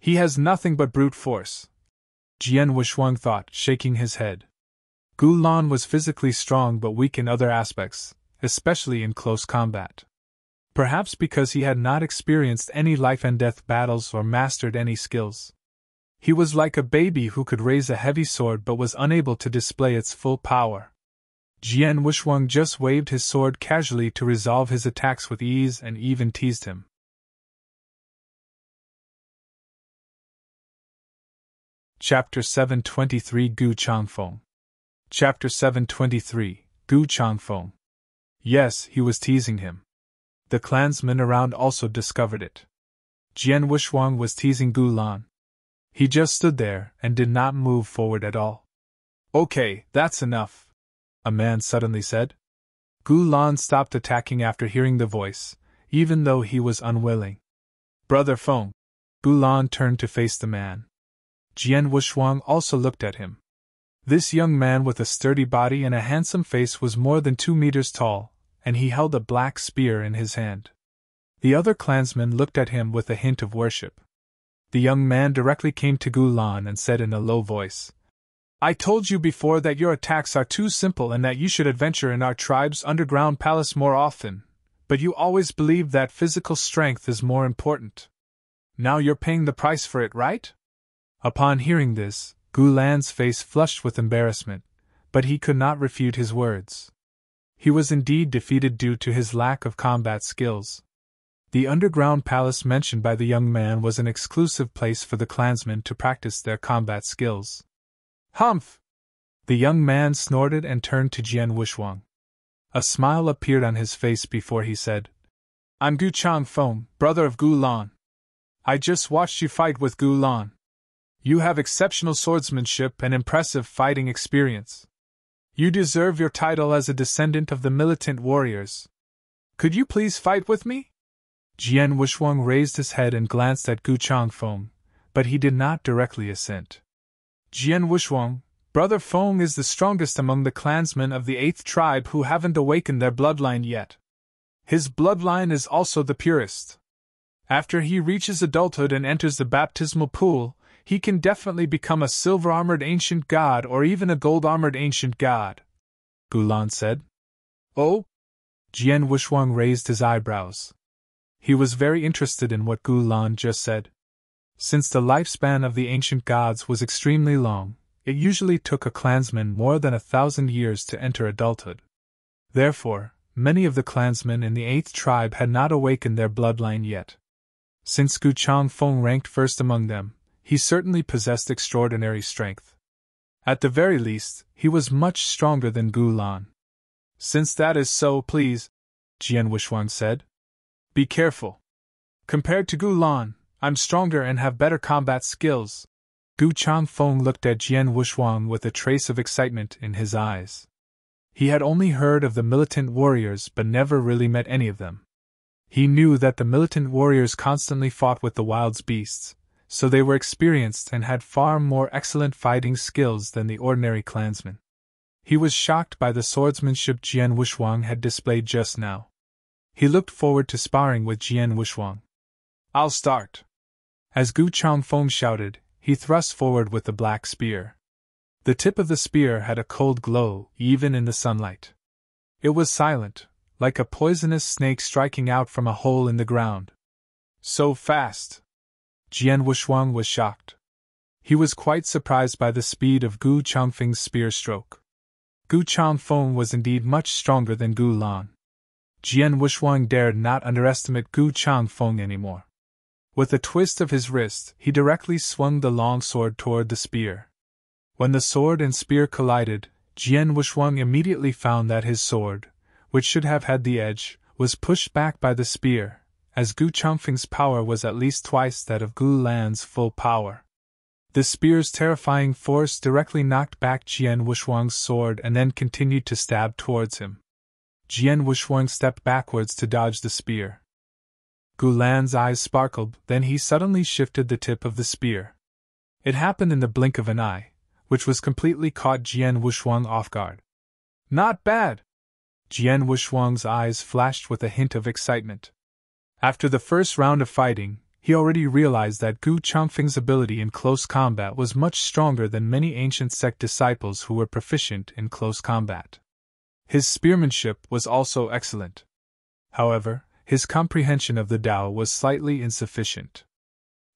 He has nothing but brute force. Jian Wuxiang thought, shaking his head. Gu Lan was physically strong but weak in other aspects, especially in close combat. Perhaps because he had not experienced any life-and-death battles or mastered any skills. He was like a baby who could raise a heavy sword but was unable to display its full power. Jian Wuxiang just waved his sword casually to resolve his attacks with ease and even teased him. Chapter 723 Gu Changfeng. Chapter 723 Gu Changfeng. Yes, he was teasing him. The clansmen around also discovered it. Jian Wuxiang was teasing Gu Lan. He just stood there and did not move forward at all. Okay, that's enough, a man suddenly said. Gu Lan stopped attacking after hearing the voice, even though he was unwilling. Brother Feng. Gu Lan turned to face the man. Jian Wuxiang also looked at him. This young man with a sturdy body and a handsome face was more than 2 meters tall, and he held a black spear in his hand. The other clansmen looked at him with a hint of worship. The young man directly came to Gu Lan and said in a low voice, I told you before that your attacks are too simple and that you should adventure in our tribe's underground palace more often, but you always believed that physical strength is more important. Now you're paying the price for it, right? Upon hearing this, Gu Lan's face flushed with embarrassment, but he could not refute his words. He was indeed defeated due to his lack of combat skills. The underground palace mentioned by the young man was an exclusive place for the clansmen to practice their combat skills. Humph! The young man snorted and turned to Jian Wuxiang. A smile appeared on his face before he said, I'm Gu Changfeng, brother of Gu Lan. I just watched you fight with Gu Lan. You have exceptional swordsmanship and impressive fighting experience. You deserve your title as a descendant of the militant warriors. Could you please fight with me? Jian Wushuang raised his head and glanced at Gu Changfeng, but he did not directly assent. Jian Wushuang, Brother Feng is the strongest among the clansmen of the 8th tribe who haven't awakened their bloodline yet. His bloodline is also the purest. After he reaches adulthood and enters the baptismal pool, he can definitely become a silver-armored ancient god or even a gold-armored ancient god, Gu Lan said. Oh? Jian Wushuang raised his eyebrows. He was very interested in what Gu Lan just said. Since the lifespan of the ancient gods was extremely long, it usually took a clansman more than 1,000 years to enter adulthood. Therefore, many of the clansmen in the 8th tribe had not awakened their bloodline yet. Since Gu Changfeng ranked first among them, he certainly possessed extraordinary strength. At the very least, he was much stronger than Gu Lan. Since that is so, please, Jian Wushuang said. Be careful. Compared to Gu Lan, I'm stronger and have better combat skills. Gu Changfeng looked at Jian Wushuang with a trace of excitement in his eyes. He had only heard of the militant warriors but never really met any of them. He knew that the militant warriors constantly fought with the wild beasts, so they were experienced and had far more excellent fighting skills than the ordinary clansmen. He was shocked by the swordsmanship Jian Wushuang had displayed just now. He looked forward to sparring with Jian Wushuang. I'll start. As Gu Changfeng shouted, he thrust forward with the black spear. The tip of the spear had a cold glow, even in the sunlight. It was silent, like a poisonous snake striking out from a hole in the ground. So fast! Jian Wushuang was shocked. He was quite surprised by the speed of Gu Changfeng's spear stroke. Gu Changfeng was indeed much stronger than Gu Lan. Jian Wushuang dared not underestimate Gu Changfeng anymore. With a twist of his wrist, he directly swung the long sword toward the spear. When the sword and spear collided, Jian Wushuang immediately found that his sword, which should have had the edge, was pushed back by the spear, as Gu Changfeng's power was at least twice that of Gu Lan's full power. The spear's terrifying force directly knocked back Jian Wushuang's sword and then continued to stab towards him. Jian Wushuang stepped backwards to dodge the spear. Gu Lan's eyes sparkled, then he suddenly shifted the tip of the spear. It happened in the blink of an eye, which was completely caught Jian Wushuang off guard. Not bad! Jian Wushuang's eyes flashed with a hint of excitement. After the first round of fighting, he already realized that Gu Changfeng's ability in close combat was much stronger than many ancient sect disciples who were proficient in close combat. His spearmanship was also excellent. However, his comprehension of the Tao was slightly insufficient.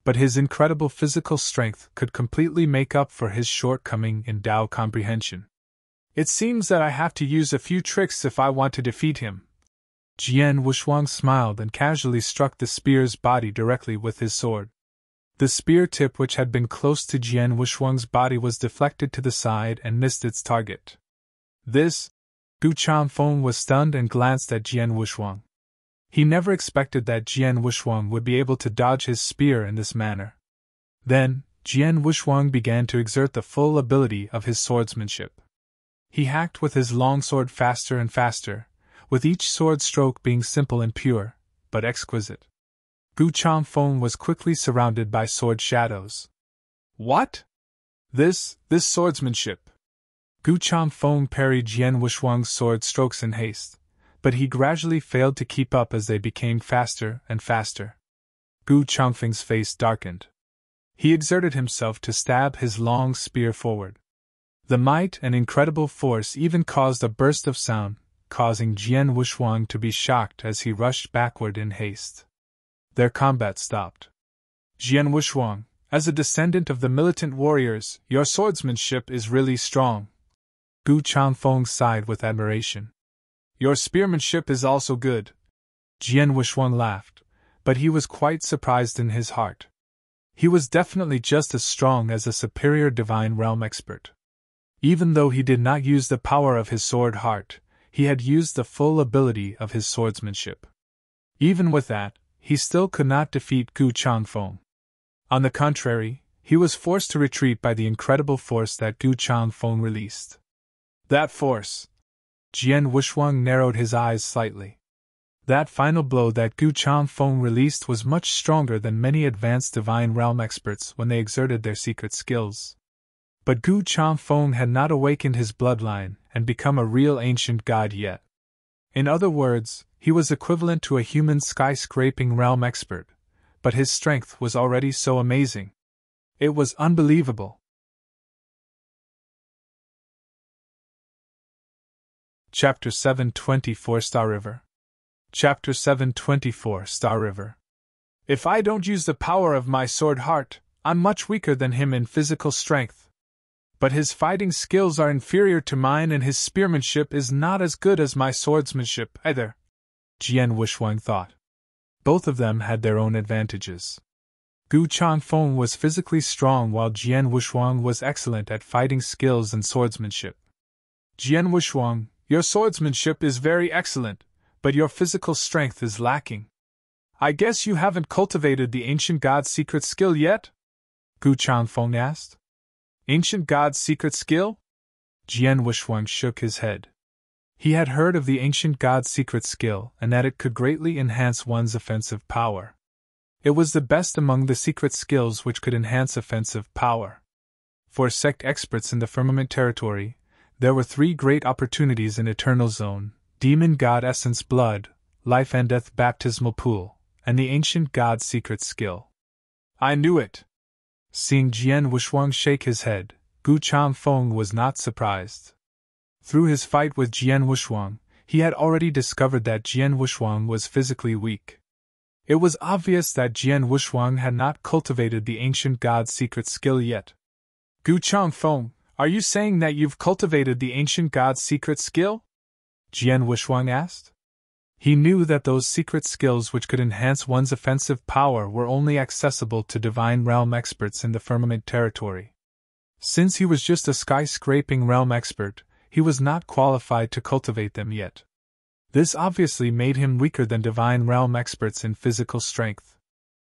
But his incredible physical strength could completely make up for his shortcoming in Tao comprehension. It seems that I have to use a few tricks if I want to defeat him. Jian Wushuang smiled and casually struck the spear's body directly with his sword. The spear tip which had been close to Jian Wushuang's body was deflected to the side and missed its target. This? Gu Changfeng was stunned and glanced at Jian Wushuang. He never expected that Jian Wushuang would be able to dodge his spear in this manner. Then, Jian Wushuang began to exert the full ability of his swordsmanship. He hacked with his long sword faster and faster, with each sword stroke being simple and pure, but exquisite. Gu Changfeng was quickly surrounded by sword shadows. What? This swordsmanship! Gu Changfeng parried Jian Wushuang's sword strokes in haste, but he gradually failed to keep up as they became faster and faster. Gu Changfeng's face darkened. He exerted himself to stab his long spear forward. The might and incredible force even caused a burst of sound, causing Jian Wushuang to be shocked as he rushed backward in haste. Their combat stopped. Jian Wushuang, as a descendant of the militant warriors, your swordsmanship is really strong. Gu Changfeng sighed with admiration. Your spearmanship is also good. Jian Wushuang laughed, but he was quite surprised in his heart. He was definitely just as strong as a superior divine realm expert. Even though he did not use the power of his sword heart, he had used the full ability of his swordsmanship. Even with that, he still could not defeat Gu Changfeng. On the contrary, he was forced to retreat by the incredible force that Gu Changfeng released. That force! Jian Wushuang narrowed his eyes slightly. That final blow that Gu Changfeng released was much stronger than many advanced Divine Realm experts when they exerted their secret skills. But Gu Changfeng had not awakened his bloodline and become a real ancient god yet. In other words, he was equivalent to a human skyscraping realm expert, but his strength was already so amazing. It was unbelievable. Chapter 724 Star River. Chapter 724 Star River. If I don't use the power of my sword heart, I'm much weaker than him in physical strength. But his fighting skills are inferior to mine and his spearmanship is not as good as my swordsmanship either, Jian Wushuang thought. Both of them had their own advantages. Gu Changfeng was physically strong while Jian Wushuang was excellent at fighting skills and swordsmanship. Jian Wushuang, your swordsmanship is very excellent, but your physical strength is lacking. I guess you haven't cultivated the ancient god's secret skill yet? Gu Changfeng asked. Ancient god's secret skill? Jian Wushuang shook his head. He had heard of the ancient god's secret skill and that it could greatly enhance one's offensive power. It was the best among the secret skills which could enhance offensive power. For sect experts in the firmament territory, there were 3 great opportunities in Eternal Zone: Demon God Essence Blood, Life and Death Baptismal Pool, and the ancient god's secret skill. I knew it! Seeing Jian Wushuang shake his head, Gu Changfeng was not surprised. Through his fight with Jian Wushuang, he had already discovered that Jian Wushuang was physically weak. It was obvious that Jian Wushuang had not cultivated the ancient god's secret skill yet. Gu Changfeng, are you saying that you've cultivated the ancient god's secret skill? Jian Wushuang asked. He knew that those secret skills which could enhance one's offensive power were only accessible to Divine Realm experts in the firmament territory. Since he was just a skyscraping realm expert, he was not qualified to cultivate them yet. This obviously made him weaker than Divine Realm experts in physical strength.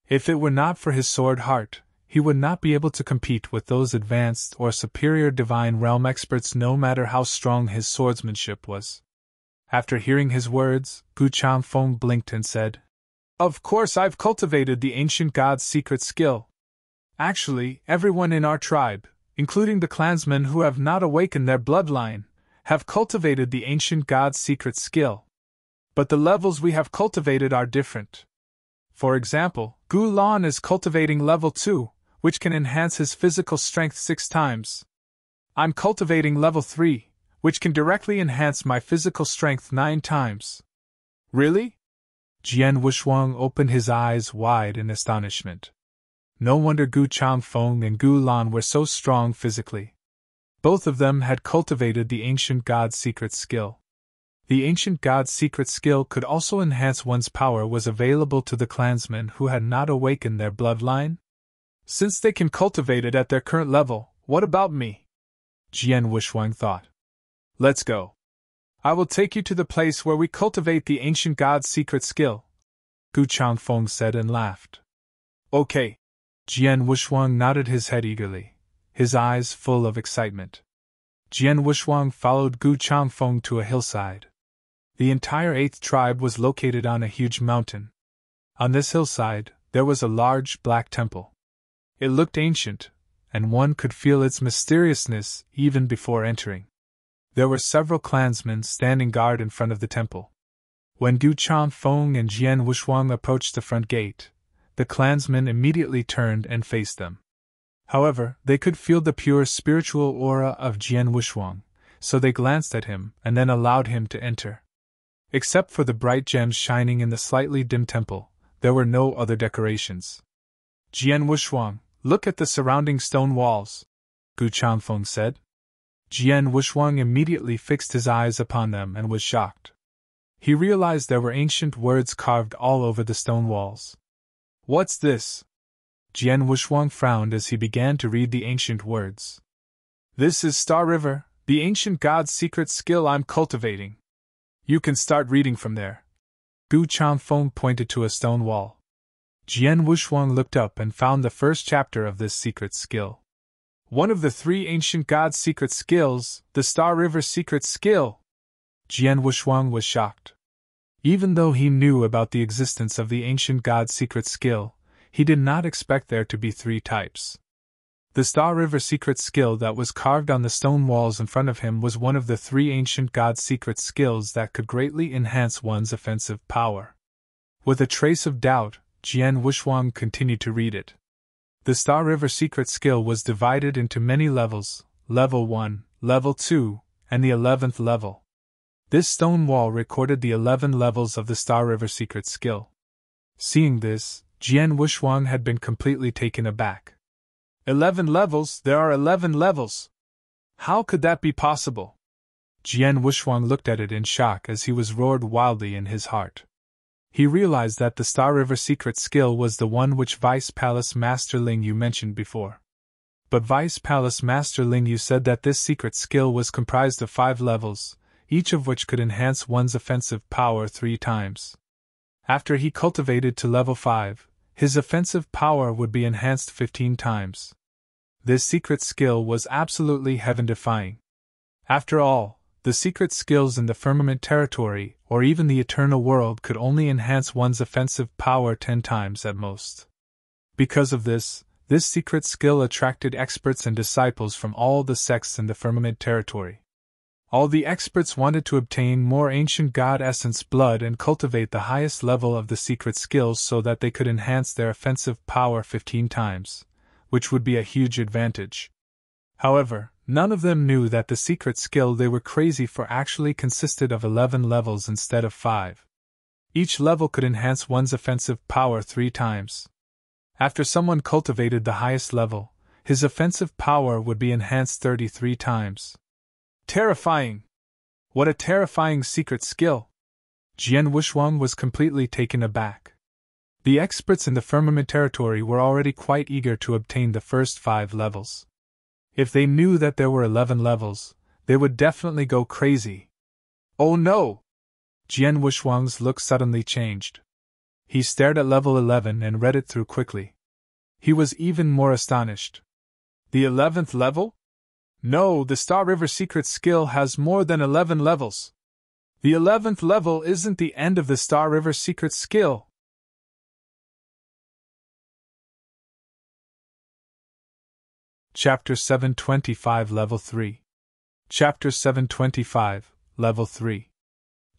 If it were not for his sword heart, he would not be able to compete with those advanced or superior Divine Realm experts no matter how strong his swordsmanship was. After hearing his words, Gu Changfeng blinked and said, Of course I've cultivated the ancient god's secret skill. Actually, everyone in our tribe, including the clansmen who have not awakened their bloodline, have cultivated the ancient god's secret skill. But the levels we have cultivated are different. For example, Gu Lan is cultivating level 2, which can enhance his physical strength 6 times. I'm cultivating level 3, which can directly enhance my physical strength 9 times. Really? Jian Wushuang opened his eyes wide in astonishment. No wonder Gu Changfeng and Gu Lan were so strong physically. Both of them had cultivated the ancient god's secret skill. The ancient god's secret skill could also enhance one's power was available to the clansmen who had not awakened their bloodline? Since they can cultivate it at their current level, what about me? Jian Wushuang thought. Let's go. I will take you to the place where we cultivate the ancient god's secret skill, Gu Changfeng said and laughed. Okay. Jian Wushuang nodded his head eagerly, his eyes full of excitement. Jian Wushuang followed Gu Changfeng to a hillside. The entire 8th tribe was located on a huge mountain. On this hillside, there was a large black temple. It looked ancient, and one could feel its mysteriousness even before entering. There were several clansmen standing guard in front of the temple. When Gu Changfeng and Jian Wushuang approached the front gate, the clansmen immediately turned and faced them. However, they could feel the pure spiritual aura of Jian Wushuang, so they glanced at him and then allowed him to enter. Except for the bright gems shining in the slightly dim temple, there were no other decorations. Jian Wushuang, look at the surrounding stone walls, Gu Changfeng said. Jian Wushuang immediately fixed his eyes upon them and was shocked. He realized there were ancient words carved all over the stone walls. What's this? Jian Wushuang frowned as he began to read the ancient words. This is Star River, the ancient god's secret skill I'm cultivating. You can start reading from there. Gu Changfeng pointed to a stone wall. Jian Wushuang looked up and found the first chapter of this secret skill. One of the 3 ancient gods' secret skills, the Star River secret skill. Jian Wushuang was shocked. Even though he knew about the existence of the ancient god's secret skill, he did not expect there to be 3 types. The Star River secret skill that was carved on the stone walls in front of him was one of the 3 ancient gods' secret skills that could greatly enhance one's offensive power. With a trace of doubt, Jian Wushuang continued to read it. The Star River secret skill was divided into many levels, level 1, level 2, and the 11th level. This stone wall recorded the 11 levels of the Star River secret skill. Seeing this, Jian Wushuang had been completely taken aback. 11 levels? There are 11 levels! How could that be possible? Jian Wushuang looked at it in shock as he was roared wildly in his heart. He realized that the Star River secret skill was the one which Vice Palace Master Ling Yu mentioned before. But Vice Palace Master Ling Yu said that this secret skill was comprised of 5 levels, each of which could enhance one's offensive power 3 times. After he cultivated to level 5, his offensive power would be enhanced 15 times. This secret skill was absolutely heaven-defying. After all, the secret skills in the firmament territory, or even the eternal world, could only enhance one's offensive power 10 times at most. Because of this secret skill attracted experts and disciples from all the sects in the firmament territory. All the experts wanted to obtain more ancient god essence blood and cultivate the highest level of the secret skills so that they could enhance their offensive power 15 times, which would be a huge advantage. However, none of them knew that the secret skill they were crazy for actually consisted of 11 levels instead of 5. Each level could enhance one's offensive power 3 times. After someone cultivated the highest level, his offensive power would be enhanced 33 times. Terrifying! What a terrifying secret skill! Jian Wushuang was completely taken aback. The experts in the firmament territory were already quite eager to obtain the first 5 levels. If they knew that there were 11 levels, they would definitely go crazy. Oh no! Jian Wushuang's look suddenly changed. He stared at level 11 and read it through quickly. He was even more astonished. The 11th level? No, the Star River secret skill has more than 11 levels. The 11th level isn't the end of the Star River secret skill. Chapter 725 Level 3. Chapter 725, Level 3.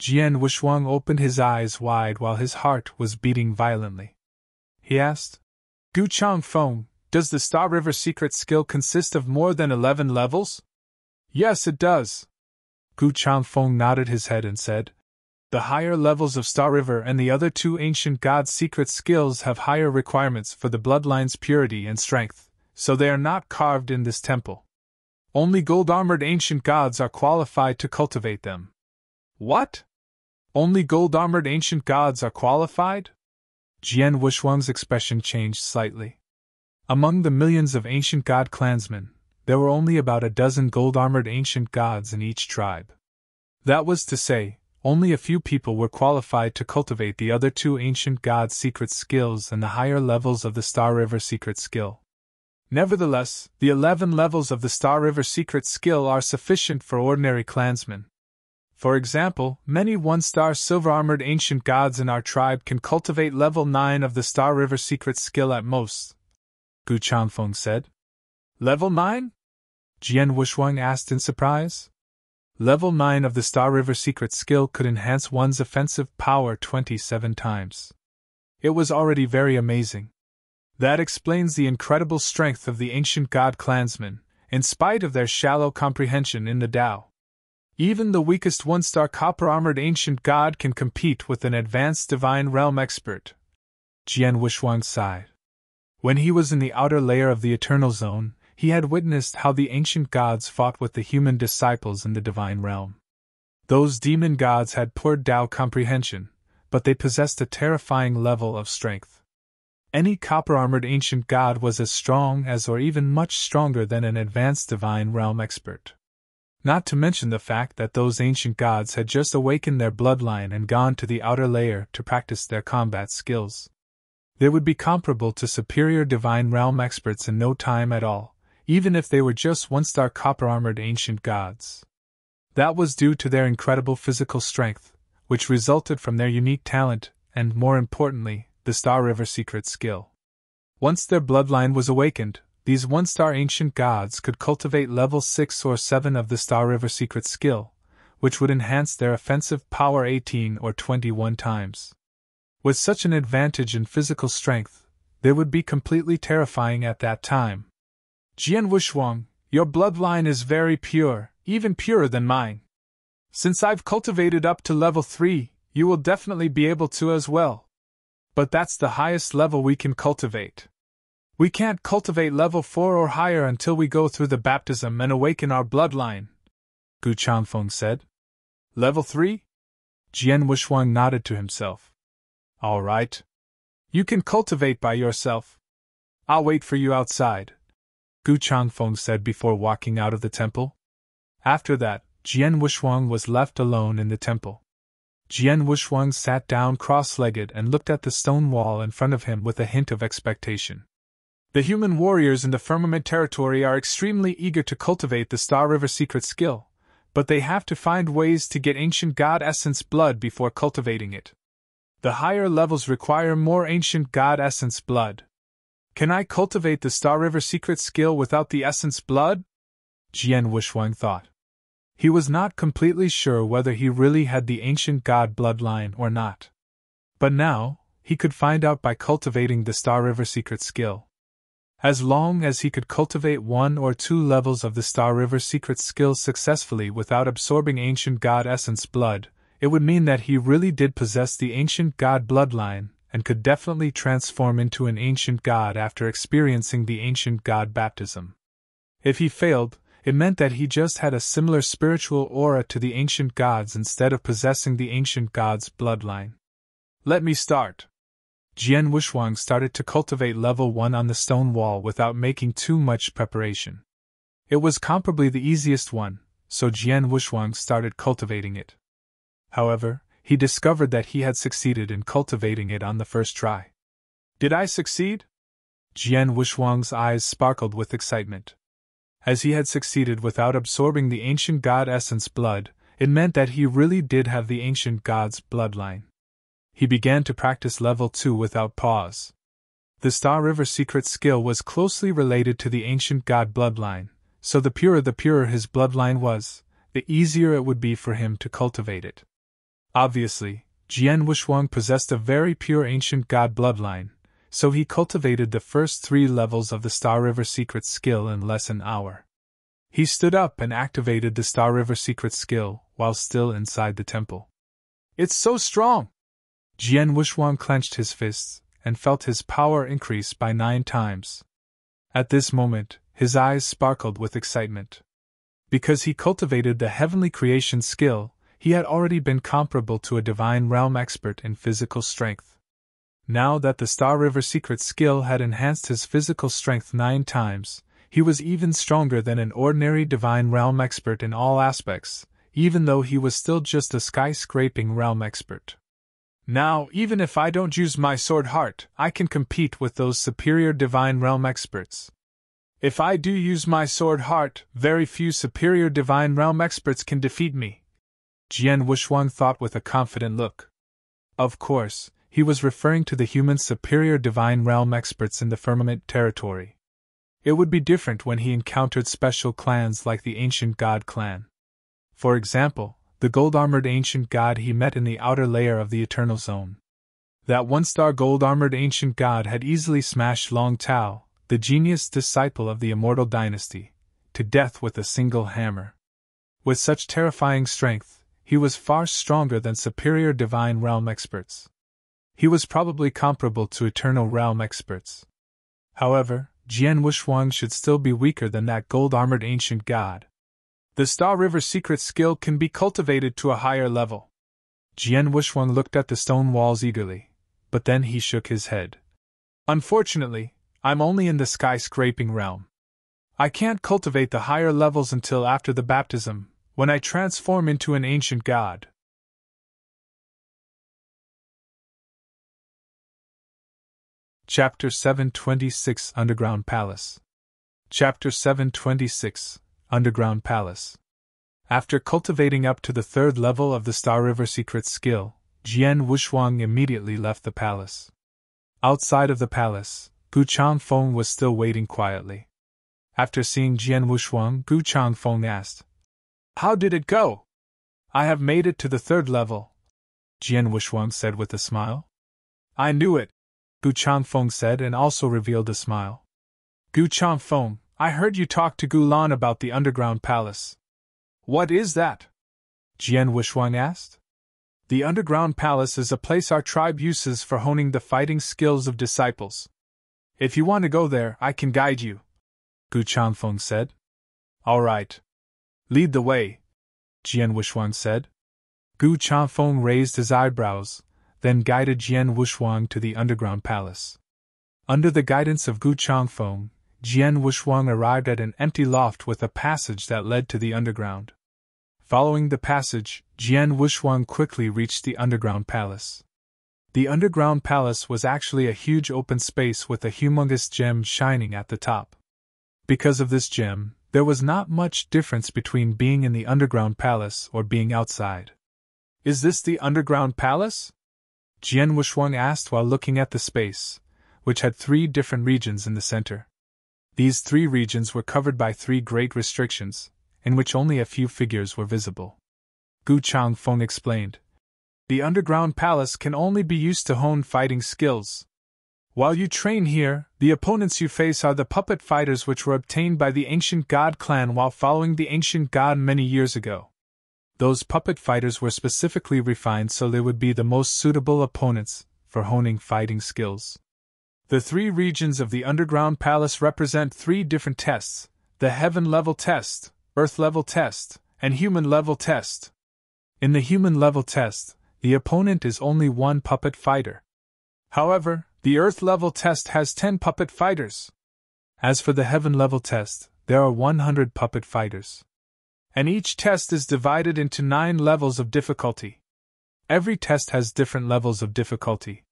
Jian Wushuang opened his eyes wide while his heart was beating violently. He asked, Gu Changfeng, does the Star River secret skill consist of more than 11 levels? Yes, it does. Gu Changfeng nodded his head and said, The higher levels of Star River and the other 2 ancient gods' secret skills have higher requirements for the bloodline's purity and strength, so they are not carved in this temple. Only gold-armored ancient gods are qualified to cultivate them. What? Only gold-armored ancient gods are qualified? Jian Wushuang's expression changed slightly. Among the millions of ancient god clansmen, there were only about a dozen gold-armored ancient gods in each tribe. That was to say, only a few people were qualified to cultivate the other 2 ancient gods' secret skills and the higher levels of the Star River secret skill. Nevertheless, the 11 levels of the Star River secret skill are sufficient for ordinary clansmen. For example, many 1-star silver-armored ancient gods in our tribe can cultivate level 9 of the Star River secret skill at most, Gu Changfeng said. Level 9? Jian Wushuang asked in surprise. Level 9 of the Star River secret skill could enhance one's offensive power 27 times. It was already very amazing. That explains the incredible strength of the ancient god clansmen, in spite of their shallow comprehension in the Tao. Even the weakest 1-star copper-armored ancient god can compete with an advanced divine realm expert. Jian Wushuang sighed. When he was in the outer layer of the Eternal Zone, he had witnessed how the ancient gods fought with the human disciples in the divine realm. Those demon gods had poor Tao comprehension, but they possessed a terrifying level of strength. Any copper-armored ancient god was as strong as or even much stronger than an advanced divine realm expert. Not to mention the fact that those ancient gods had just awakened their bloodline and gone to the outer layer to practice their combat skills. They would be comparable to superior divine realm experts in no time at all, even if they were just one-star copper-armored ancient gods. That was due to their incredible physical strength, which resulted from their unique talent and, more importantly, the Star River secret skill. Once their bloodline was awakened, these one-star ancient gods could cultivate level 6 or 7 of the Star River secret skill, which would enhance their offensive power 18 or 21 times. With such an advantage in physical strength, they would be completely terrifying at that time. Jian Wushuang, your bloodline is very pure, even purer than mine. Since I've cultivated up to level 3, you will definitely be able to as well. But that's the highest level we can cultivate. We can't cultivate level 4 or higher until we go through the baptism and awaken our bloodline, Gu Changfeng said. Level 3? Jian Wushuang nodded to himself. All right. You can cultivate by yourself. I'll wait for you outside, Gu Changfeng said before walking out of the temple. After that, Jian Wushuang was left alone in the temple. Jian Wushuang sat down cross-legged and looked at the stone wall in front of him with a hint of expectation. The human warriors in the firmament territory are extremely eager to cultivate the Star River secret skill, but they have to find ways to get ancient god essence blood before cultivating it. The higher levels require more ancient god essence blood. Can I cultivate the Star River secret skill without the essence blood? Jian Wushuang thought. He was not completely sure whether he really had the ancient god bloodline or not. But now, he could find out by cultivating the Star River secret skill. As long as he could cultivate 1 or 2 levels of the Star River secret skill successfully without absorbing ancient god essence blood, it would mean that he really did possess the ancient god bloodline and could definitely transform into an ancient god after experiencing the ancient god baptism. If he failed, it meant that he just had a similar spiritual aura to the ancient gods instead of possessing the ancient gods' bloodline. Let me start. Jian Wushuang started to cultivate level 1 on the stone wall without making too much preparation. It was comparably the easiest one, so Jian Wushuang started cultivating it. However, he discovered that he had succeeded in cultivating it on the first try. Did I succeed? Jian Wushuang's eyes sparkled with excitement. As he had succeeded without absorbing the ancient god essence blood, it meant that he really did have the ancient god's bloodline. He began to practice level 2 without pause. The Star River secret skill was closely related to the ancient god bloodline, so the purer his bloodline was, the easier it would be for him to cultivate it. Obviously, Jian Wushuang possessed a very pure ancient god bloodline, so he cultivated the first 3 levels of the Star River secret skill in less than an hour. He stood up and activated the Star River secret skill while still inside the temple. It's so strong! Jian Wushuang clenched his fists and felt his power increase by 9 times. At this moment, his eyes sparkled with excitement. Because he cultivated the heavenly creation skill, he had already been comparable to a divine realm expert in physical strength. Now that the Star River secret skill had enhanced his physical strength 9 times, he was even stronger than an ordinary divine realm expert in all aspects, even though he was still just a skyscraping realm expert. Now, even if I don't use my sword heart, I can compete with those superior divine realm experts. If I do use my sword heart, very few superior divine realm experts can defeat me, Jian Wushuang thought with a confident look. Of course, he was referring to the human superior divine realm experts in the firmament territory. It would be different when he encountered special clans like the Ancient God clan. For example, the gold-armored ancient god he met in the outer layer of the Eternal Zone. That 1-star gold-armored ancient god had easily smashed Long Tao, the genius disciple of the Immortal Dynasty, to death with a single hammer. With such terrifying strength, he was far stronger than superior divine realm experts. He was probably comparable to eternal realm experts. However, Jian Wushuang should still be weaker than that gold-armored ancient god. The Star River secret skill can be cultivated to a higher level. Jian Wushuang looked at the stone walls eagerly, but then he shook his head. Unfortunately, I'm only in the skyscraping realm. I can't cultivate the higher levels until after the baptism, when I transform into an ancient god. Chapter 726 Underground Palace. Chapter 726 Underground Palace. After cultivating up to the 3rd level of the Star River secret skill, Jian Wushuang immediately left the palace. Outside of the palace, Gu Changfeng was still waiting quietly. After seeing Jian Wushuang, Gu Changfeng asked, "How did it go?" "I have made it to the 3rd level," Jian Wushuang said with a smile. "I knew it," Gu Changfeng said and also revealed a smile. "Gu Changfeng, I heard you talk to Gu Lan about the underground palace." "What is that?" Jian Wushuang asked. "The underground palace is a place our tribe uses for honing the fighting skills of disciples. If you want to go there, I can guide you," Gu Changfeng said. "All right. Lead the way," Jian Wushuang said. Gu Changfeng raised his eyebrows, then guided Jian Wushuang to the underground palace. Under the guidance of Gu Changfeng, Jian Wushuang arrived at an empty loft with a passage that led to the underground. Following the passage, Jian Wushuang quickly reached the underground palace. The underground palace was actually a huge open space with a humongous gem shining at the top. Because of this gem, there was not much difference between being in the underground palace or being outside. "Is this the underground palace?" Jian Wushuang asked while looking at the space, which had 3 different regions in the center. These 3 regions were covered by 3 great restrictions, in which only a few figures were visible. Gu Changfeng explained, "The underground palace can only be used to hone fighting skills. While you train here, the opponents you face are the puppet fighters which were obtained by the ancient god clan while following the ancient god many years ago. Those puppet fighters were specifically refined so they would be the most suitable opponents for honing fighting skills. The 3 regions of the underground palace represent 3 different tests: the heaven level test, earth level test, and human level test. In the human level test, the opponent is only 1 puppet fighter. However, the earth level test has 10 puppet fighters. As for the heaven level test, there are 100 puppet fighters. And each test is divided into 9 levels of difficulty. Every test has different levels of difficulty.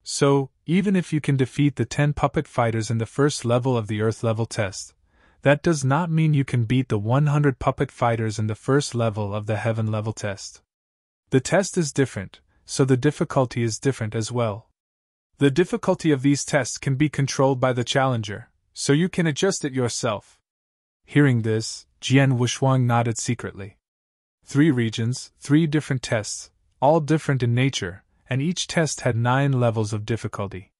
So, even if you can defeat the 10 puppet fighters in the first level of the earth level test, that does not mean you can beat the 100 puppet fighters in the first level of the heaven level test. The test is different, so the difficulty is different as well. The difficulty of these tests can be controlled by the challenger, so you can adjust it yourself." Hearing this, Jian Wushuang nodded secretly. 3 regions, 3 different tests, all different in nature, and each test had 9 levels of difficulty.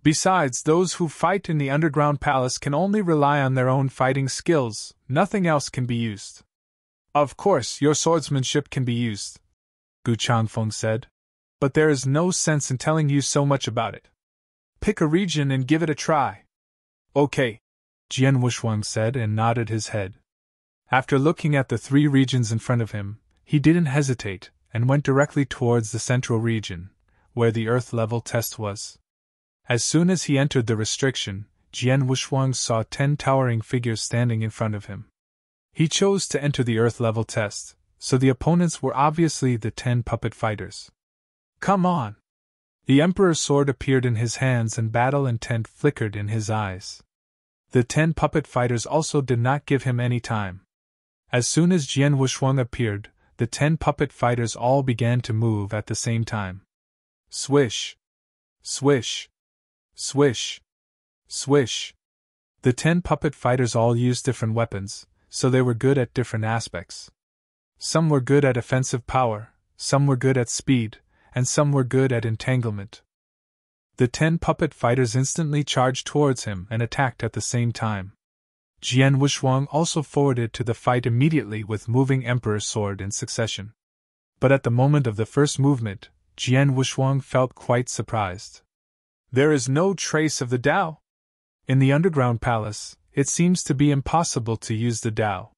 Besides, those who fight in the underground palace can only rely on their own fighting skills, nothing else can be used. "Of course, your swordsmanship can be used," Gu Changfeng said, "but there is no sense in telling you so much about it. Pick a region and give it a try." "Okay," Jian Wushuang said and nodded his head. After looking at the 3 regions in front of him, he didn't hesitate and went directly towards the central region, where the earth level test was. As soon as he entered the restriction, Jian Wushuang saw 10 towering figures standing in front of him. He chose to enter the earth level test, so the opponents were obviously the 10 puppet fighters. "Come on!" The Emperor's sword appeared in his hands and battle intent flickered in his eyes. The 10 puppet fighters also did not give him any time. As soon as Jian Wushuang appeared, the 10 puppet fighters all began to move at the same time. Swish! Swish! Swish! Swish! The 10 puppet fighters all used different weapons, so they were good at different aspects. Some were good at offensive power, some were good at speed, and some were good at entanglement. The 10 puppet fighters instantly charged towards him and attacked at the same time. Jian Wushuang also forwarded to the fight immediately with moving Emperor's sword in succession. But at the moment of the first movement, Jian Wushuang felt quite surprised. There is no trace of the Tao. In the underground palace, it seems to be impossible to use the Tao.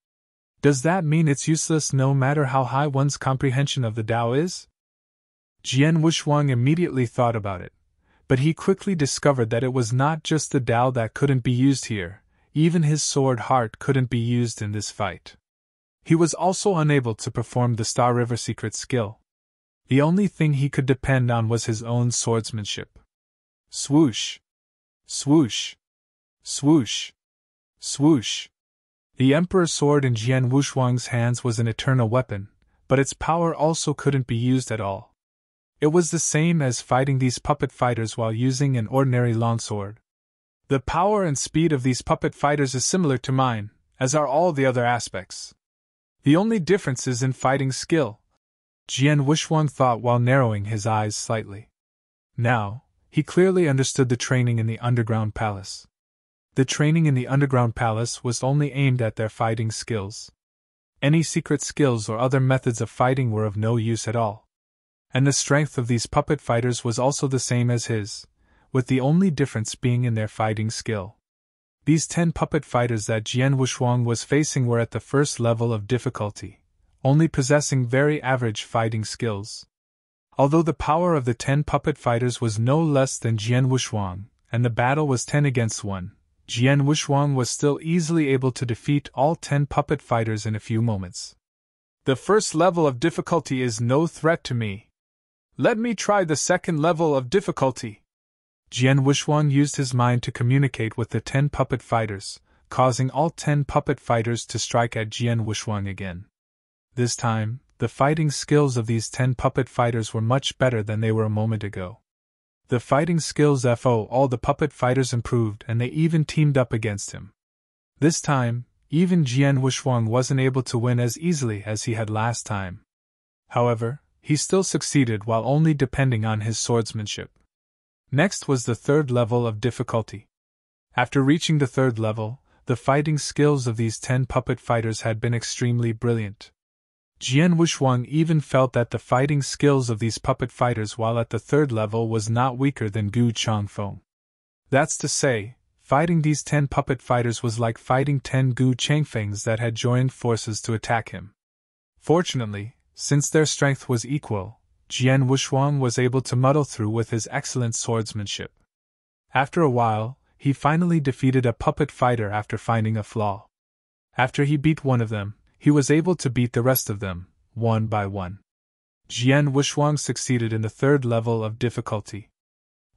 Does that mean it's useless no matter how high one's comprehension of the Tao is? Jian Wushuang immediately thought about it, but he quickly discovered that it was not just the Tao that couldn't be used here, even his sword heart couldn't be used in this fight. He was also unable to perform the Star River secret skill. The only thing he could depend on was his own swordsmanship. Swoosh! Swoosh! Swoosh! Swoosh! The Emperor's sword in Jian Wuxuang's hands was an eternal weapon, but its power also couldn't be used at all. It was the same as fighting these puppet fighters while using an ordinary longsword. The power and speed of these puppet fighters is similar to mine, as are all the other aspects. The only difference is in fighting skill, Jian Wuxuang thought while narrowing his eyes slightly. Now, he clearly understood the training in the underground palace. The training in the underground palace was only aimed at their fighting skills. Any secret skills or other methods of fighting were of no use at all. And the strength of these puppet fighters was also the same as his, with the only difference being in their fighting skill. These 10 puppet fighters that Jian Wuxuang was facing were at the first level of difficulty, only possessing very average fighting skills. Although the power of the 10 puppet fighters was no less than Jian Wuxuang, and the battle was 10 against 1, Jian Wuxuang was still easily able to defeat all 10 puppet fighters in a few moments. The first level of difficulty is no threat to me. Let me try the second level of difficulty. Jian Wuxuang used his mind to communicate with the 10 puppet fighters, causing all 10 puppet fighters to strike at Jian Wuxuang again. This time, the fighting skills of these 10 puppet fighters were much better than they were a moment ago. The fighting skills of all the puppet fighters improved, and they even teamed up against him. This time, even Jian Wuxuang wasn't able to win as easily as he had last time. However, he still succeeded while only depending on his swordsmanship. Next was the third level of difficulty. After reaching the third level, the fighting skills of these 10 puppet fighters had been extremely brilliant. Jian Wuxuang even felt that the fighting skills of these puppet fighters while at the third level was not weaker than Gu Changfeng. That's to say, fighting these 10 puppet fighters was like fighting 10 Gu Changfengs that had joined forces to attack him. Fortunately, since their strength was equal, Jian Wuxuang was able to muddle through with his excellent swordsmanship. After a while, he finally defeated a puppet fighter after finding a flaw. After he beat one of them, he was able to beat the rest of them, one by one. Jian Wuxuang succeeded in the third level of difficulty.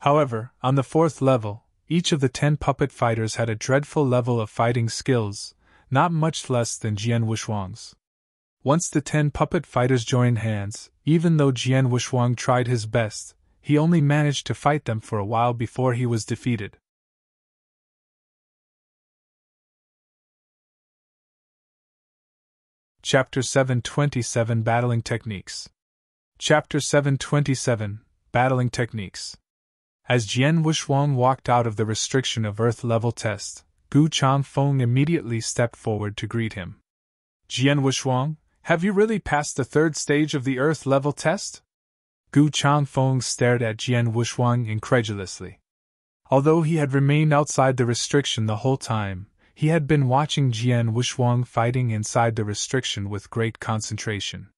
However, on the fourth level, each of the 10 puppet fighters had a dreadful level of fighting skills, not much less than Jian Wuxuang's. Once the 10 puppet fighters joined hands, even though Jian Wuxuang tried his best, he only managed to fight them for a while before he was defeated. Chapter 727 Battling Techniques. Chapter 727 Battling Techniques. As Jian Wuxuang walked out of the restriction of Earth level test, Gu Changfeng immediately stepped forward to greet him. Jian Wuxuang, have you really passed the third stage of the Earth level test? Gu Changfeng stared at Jian Wuxuang incredulously. Although he had remained outside the restriction the whole time, he had been watching Jian Wuxuang fighting inside the restriction with great concentration.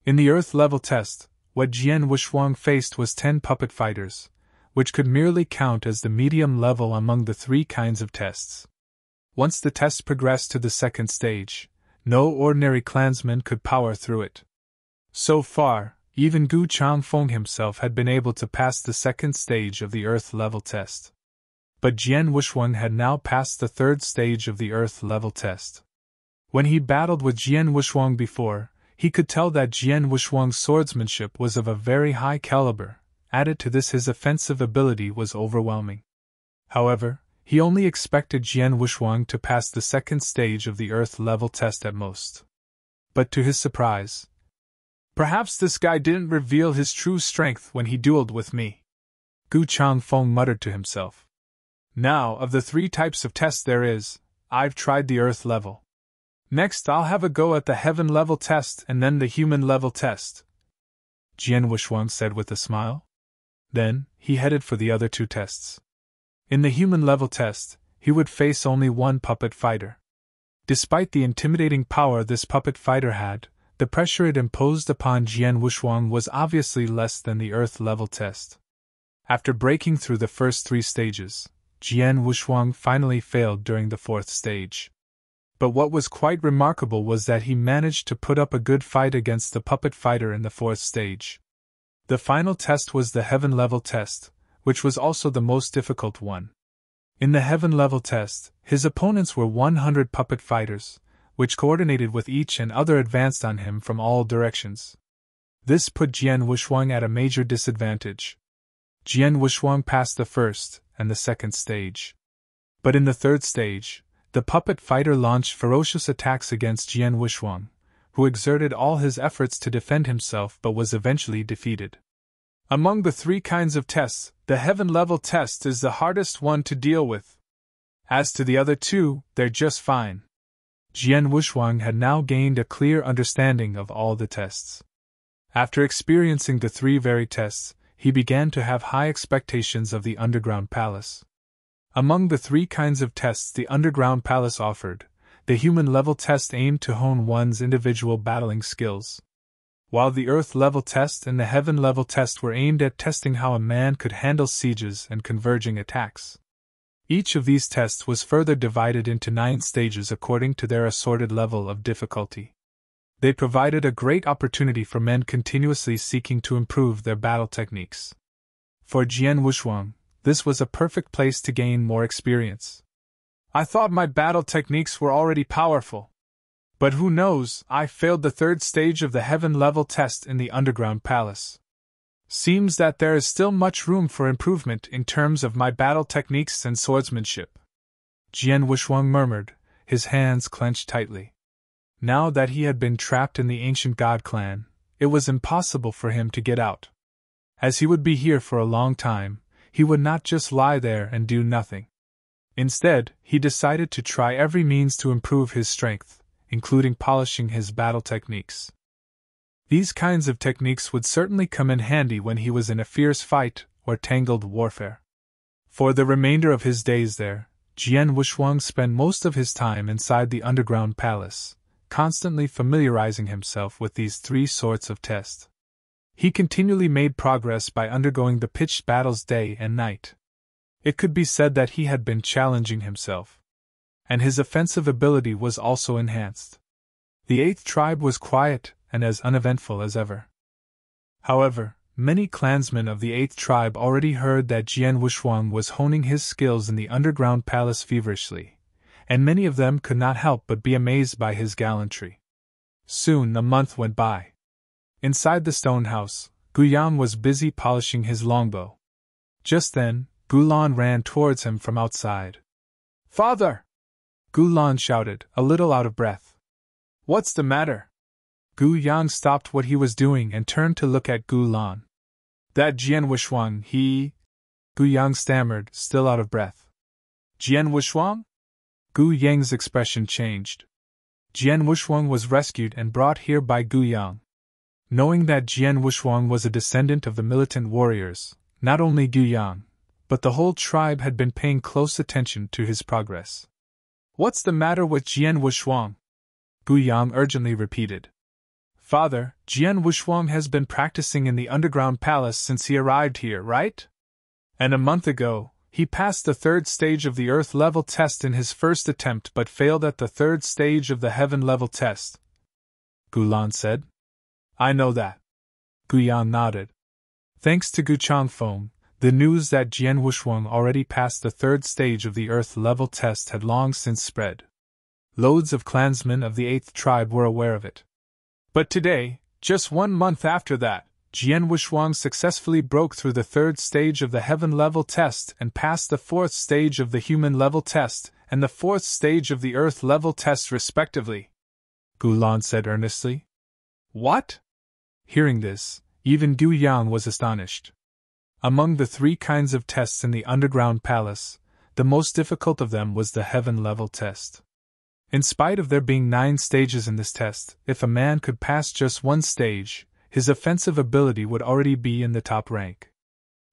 In the Earth level test, what Jian Wuxuang faced was 10 puppet fighters, which could merely count as the medium level among the 3 kinds of tests. Once the test progressed to the second stage, no ordinary clansman could power through it. So far, even Gu Changfeng himself had been able to pass the second stage of the Earth level test. But Jian Wuxuang had now passed the third stage of the Earth level test. When he battled with Jian Wuxuang before, he could tell that Jian Wuxuang's swordsmanship was of a very high caliber. Added to this, his offensive ability was overwhelming. However, he only expected Jian Wuxuang to pass the second stage of the Earth level test at most. But to his surprise, perhaps this guy didn't reveal his true strength when he dueled with me. Gu Changfeng muttered to himself. Now, of the 3 types of tests there is, I've tried the Earth level. Next, I'll have a go at the Heaven level test and then the Human level test, Jian Wuxuang said with a smile. Then, he headed for the other 2 tests. In the Human level test, he would face only 1 puppet fighter. Despite the intimidating power this puppet fighter had, the pressure it imposed upon Jian Wuxuang was obviously less than the Earth level test. After breaking through the first 3 stages, Jian Wuxuang finally failed during the 4th stage. But what was quite remarkable was that he managed to put up a good fight against the puppet fighter in the 4th stage. The final test was the Heaven level test, which was also the most difficult one. In the heaven level test, his opponents were 100 puppet fighters, which coordinated with each and other advanced on him from all directions. This put Jian Wushuang at a major disadvantage. Jian Wushuang passed the first and the second stage. But in the third stage, the puppet fighter launched ferocious attacks against Jian Wushuang, who exerted all his efforts to defend himself but was eventually defeated. Among the three kinds of tests, the heaven level test is the hardest one to deal with. As to the other two, they're just fine. Jian Wushuang had now gained a clear understanding of all the tests. After experiencing the three varied tests, he began to have high expectations of the underground palace. Among the three kinds of tests the underground palace offered, the human level test aimed to hone one's individual battling skills, while the earth level test and the heaven level test were aimed at testing how a man could handle sieges and converging attacks. Each of these tests was further divided into 9 stages according to their assorted level of difficulty. They provided a great opportunity for men continuously seeking to improve their battle techniques. For Jian Wushuang, this was a perfect place to gain more experience. I thought my battle techniques were already powerful. But who knows, I failed the third stage of the heaven level test in the underground palace. Seems that there is still much room for improvement in terms of my battle techniques and swordsmanship. Jian Wushuang murmured, his hands clenched tightly. Now that he had been trapped in the ancient god clan, it was impossible for him to get out. As he would be here for a long time, he would not just lie there and do nothing. Instead, he decided to try every means to improve his strength, including polishing his battle techniques. These kinds of techniques would certainly come in handy when he was in a fierce fight or tangled warfare. For the remainder of his days there, Jian Wushuang spent most of his time inside the underground palace, constantly familiarizing himself with these 3 sorts of tests. He continually made progress by undergoing the pitched battles day and night. It could be said that he had been challenging himself. And his offensive ability was also enhanced. The 8th tribe was quiet and as uneventful as ever. However, many clansmen of the 8th tribe already heard that Jian Wushuang was honing his skills in the underground palace feverishly, and many of them could not help but be amazed by his gallantry. Soon a month went by. Inside the stone house, Guyan was busy polishing his longbow. Just then, Gulan ran towards him from outside. "Father!" Gulan shouted, a little out of breath. "What's the matter?" Guyan stopped what he was doing and turned to look at Gulan. "That Jian Wushuang, he..." Guyan stammered, still out of breath. "Jian Wushuang?" Gu Yang's expression changed. Jian Wushuang was rescued and brought here by Gu Yang. Knowing that Jian Wushuang was a descendant of the militant warriors, not only Gu Yang, but the whole tribe had been paying close attention to his progress. "What's the matter with Jian Wushuang?" Gu Yang urgently repeated. "Father, Jian Wushuang has been practicing in the underground palace since he arrived here, right? And a month ago, he passed the 3rd stage of the earth level test in his first attempt but failed at the 3rd stage of the heaven level test," Gulan said. "I know that." Gu Yang nodded. Thanks to Gu Changfeng, the news that Jian Wushuang already passed the 3rd stage of the earth level test had long since spread. Loads of clansmen of the 8th tribe were aware of it. But today, just 1 month after that, Jian Wushuang successfully broke through the 3rd stage of the heaven level test and passed the 4th stage of the human level test and the 4th stage of the earth level test respectively, Gulan said earnestly. "What?" Hearing this, even Gu Yang was astonished. Among the 3 kinds of tests in the underground palace, the most difficult of them was the heaven level test. In spite of there being 9 stages in this test, if a man could pass just 1 stage, his offensive ability would already be in the top rank.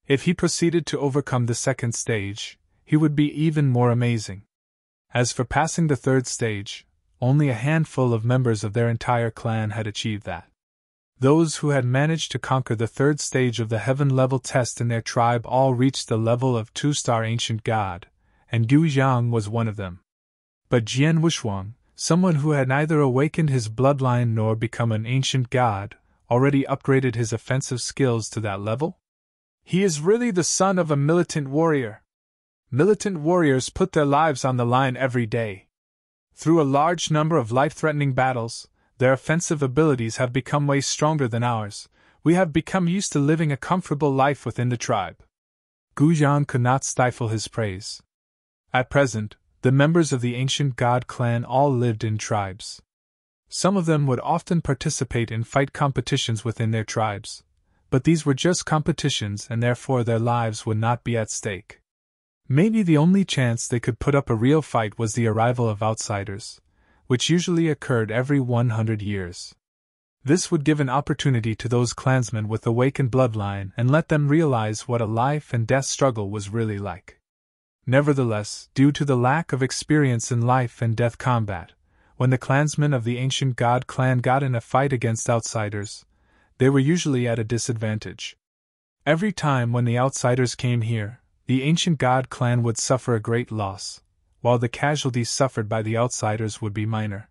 If he proceeded to overcome the 2nd stage, he would be even more amazing. As for passing the 3rd stage, only a handful of members of their entire clan had achieved that. Those who had managed to conquer the 3rd stage of the heaven level test in their tribe all reached the level of 2-star ancient god, and Gu Yang was one of them. But Jian Wushuang, someone who had neither awakened his bloodline nor become an ancient god, already upgraded his offensive skills to that level? He is really the son of a militant warrior. Militant warriors put their lives on the line every day. Through a large number of life-threatening battles, their offensive abilities have become way stronger than ours. We have become used to living a comfortable life within the tribe. Gu Yan could not stifle his praise. At present, the members of the ancient god clan all lived in tribes. Some of them would often participate in fight competitions within their tribes, but these were just competitions and therefore their lives would not be at stake. Maybe the only chance they could put up a real fight was the arrival of outsiders, which usually occurred every 100 years. This would give an opportunity to those clansmen with awakened bloodline and let them realize what a life and death struggle was really like. Nevertheless, due to the lack of experience in life and death combat, when the clansmen of the ancient god clan got in a fight against outsiders, they were usually at a disadvantage. Every time when the outsiders came here, the ancient god clan would suffer a great loss, while the casualties suffered by the outsiders would be minor.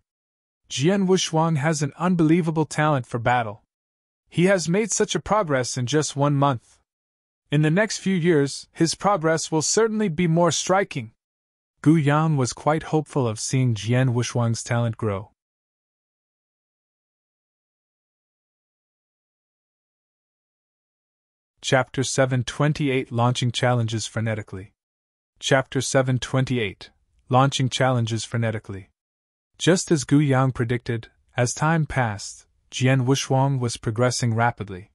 Jian Wushuang has an unbelievable talent for battle. He has made such a progress in just 1 month. In the next few years, his progress will certainly be more striking. Gu Yan was quite hopeful of seeing Jian Wushuang's talent grow. Chapter 728 Launching Challenges Frenetically. Chapter 728 Launching Challenges Frenetically. Just as Gu Yang predicted, as time passed, Jian Wushuang was progressing rapidly.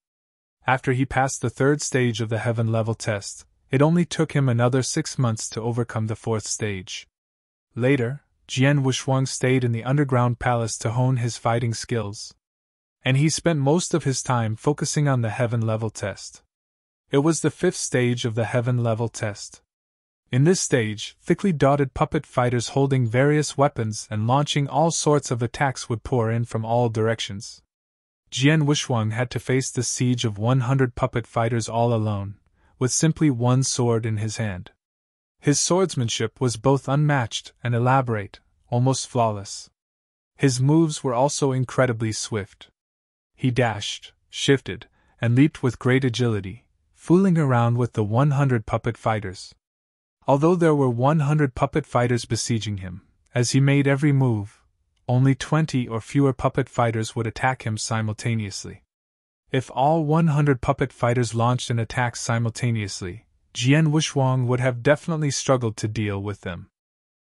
After he passed the 3rd stage of the heaven level test, it only took him another 6 months to overcome the 4th stage. Later, Jian Wushuang stayed in the underground palace to hone his fighting skills. And he spent most of his time focusing on the heaven level test. It was the 5th stage of the heaven level test. In this stage, thickly dotted puppet fighters holding various weapons and launching all sorts of attacks would pour in from all directions. Jian Wushuang had to face the siege of 100 puppet fighters all alone, with simply one sword in his hand. His swordsmanship was both unmatched and elaborate, almost flawless. His moves were also incredibly swift. He dashed, shifted, and leaped with great agility, fooling around with the 100 puppet fighters. Although there were 100 puppet fighters besieging him, as he made every move, only 20 or fewer puppet fighters would attack him simultaneously. If all 100 puppet fighters launched an attack simultaneously, Jian Wushuang would have definitely struggled to deal with them.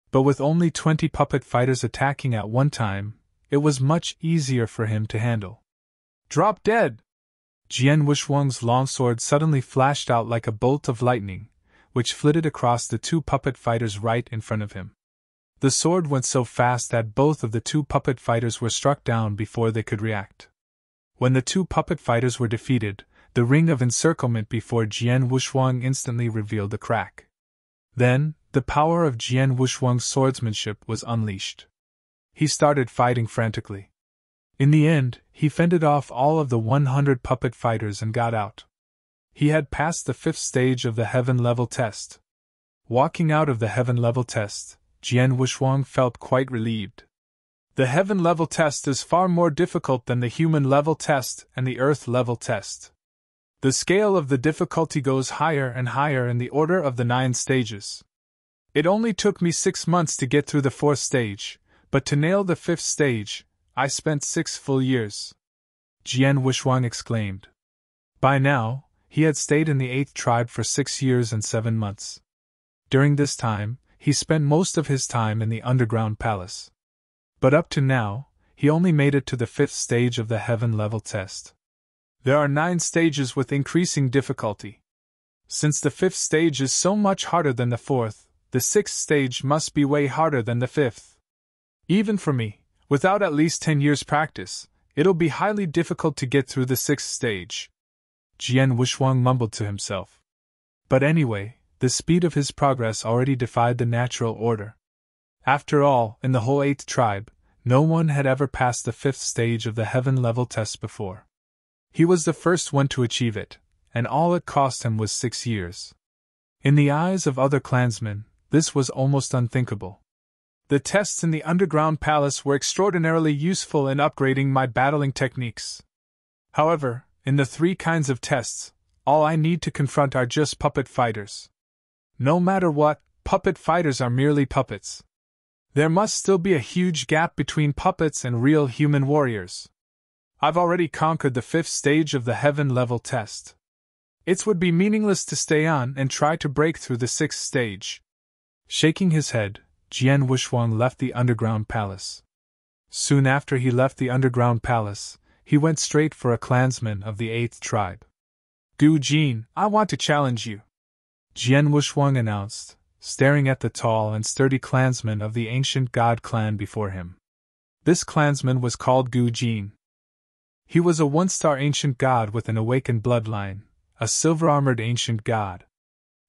But with only 20 puppet fighters attacking at one time, it was much easier for him to handle. Drop dead! Jian Wushuang's longsword suddenly flashed out like a bolt of lightning, which flitted across the 2 puppet fighters right in front of him. The sword went so fast that both of the 2 puppet fighters were struck down before they could react. When the 2 puppet fighters were defeated, the ring of encirclement before Jian Wushuang instantly revealed a crack. Then, the power of Jian Wushuang's swordsmanship was unleashed. He started fighting frantically. In the end, he fended off all of the 100 puppet fighters and got out. He had passed the 5th stage of the heaven level test. Walking out of the heaven level test, Jian Wushuang felt quite relieved. The heaven level test is far more difficult than the human level test and the earth level test. The scale of the difficulty goes higher and higher in the order of the 9 stages. It only took me 6 months to get through the 4th stage, but to nail the 5th stage, I spent 6 full years. Jian Wushuang exclaimed. By now, he had stayed in the 8th tribe for 6 years and 7 months. During this time, he spent most of his time in the underground palace. But up to now, he only made it to the 5th stage of the heaven level test. There are 9 stages with increasing difficulty. Since the 5th stage is so much harder than the 4th, the 6th stage must be way harder than the 5th. Even for me, without at least 10 years' practice, it'll be highly difficult to get through the 6th stage. Jian Wushuang mumbled to himself. But anyway, the speed of his progress already defied the natural order. After all, in the whole 8th tribe, no one had ever passed the 5th stage of the heaven level test before. He was the first one to achieve it, and all it cost him was 6 years. In the eyes of other clansmen, this was almost unthinkable. The tests in the underground palace were extraordinarily useful in upgrading my battling techniques. However, in the 3 kinds of tests, all I need to confront are just puppet fighters. No matter what, puppet fighters are merely puppets. There must still be a huge gap between puppets and real human warriors. I've already conquered the 5th stage of the heaven level test. It would be meaningless to stay on and try to break through the 6th stage. Shaking his head, Jian Wuxuang left the underground palace. Soon after he left the underground palace, he went straight for a clansman of the 8th tribe. Gu Jin, I want to challenge you, Jian Wuxuang announced, staring at the tall and sturdy clansman of the ancient god clan before him. This clansman was called Gu Jin. He was a 1-star ancient god with an awakened bloodline, a silver-armored ancient god.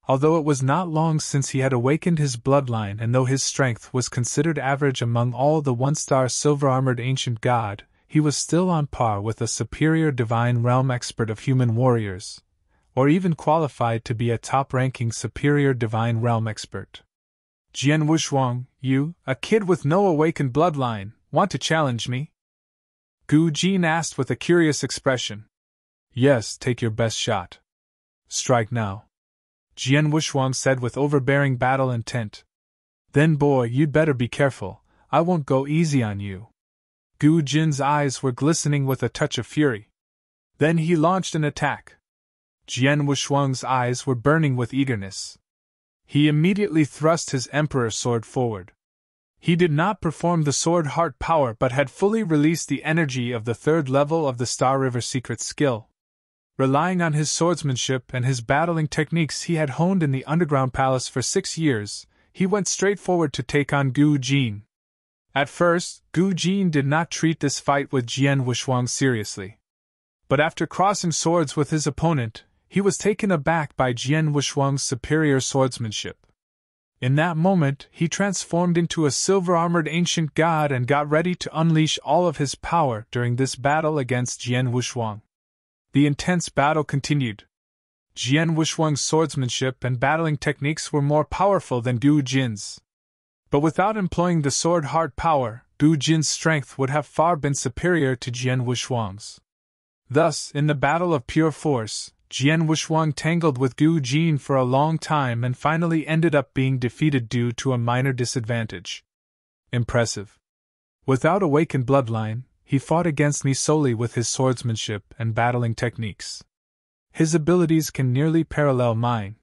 Although it was not long since he had awakened his bloodline, and though his strength was considered average among all the 1-star silver-armored ancient god, he was still on par with a superior divine realm expert of human warriors, or even qualified to be a top-ranking superior divine realm expert. Jian Wuxuang, you, a kid with no awakened bloodline, want to challenge me? Gu Jin asked with a curious expression. Yes, take your best shot. Strike now, Jian Wuxuang said with overbearing battle intent. Then boy, you'd better be careful, I won't go easy on you. Gu Jin's eyes were glistening with a touch of fury. Then he launched an attack. Jian Wuxuang's eyes were burning with eagerness. He immediately thrust his emperor sword forward. He did not perform the sword heart power but had fully released the energy of the 3rd level of the Star River secret skill. Relying on his swordsmanship and his battling techniques he had honed in the underground palace for 6 years, he went straight forward to take on Gu Jin. At first, Gu Jin did not treat this fight with Jian Wuxuang seriously. But after crossing swords with his opponent, he was taken aback by Jian Wuxuang's superior swordsmanship. In that moment, he transformed into a silver-armored ancient god and got ready to unleash all of his power during this battle against Jian Wuxuang. The intense battle continued. Jian Wuxuang's swordsmanship and battling techniques were more powerful than Gu Jin's. But without employing the sword heart power, Gu Jin's strength would have far been superior to Jian Wuxuang's. Thus, in the battle of pure force, Jian Wuxuang tangled with Gu Jin for a long time and finally ended up being defeated due to a minor disadvantage. Impressive. Without awakened bloodline, he fought against me solely with his swordsmanship and battling techniques. His abilities can nearly parallel mine.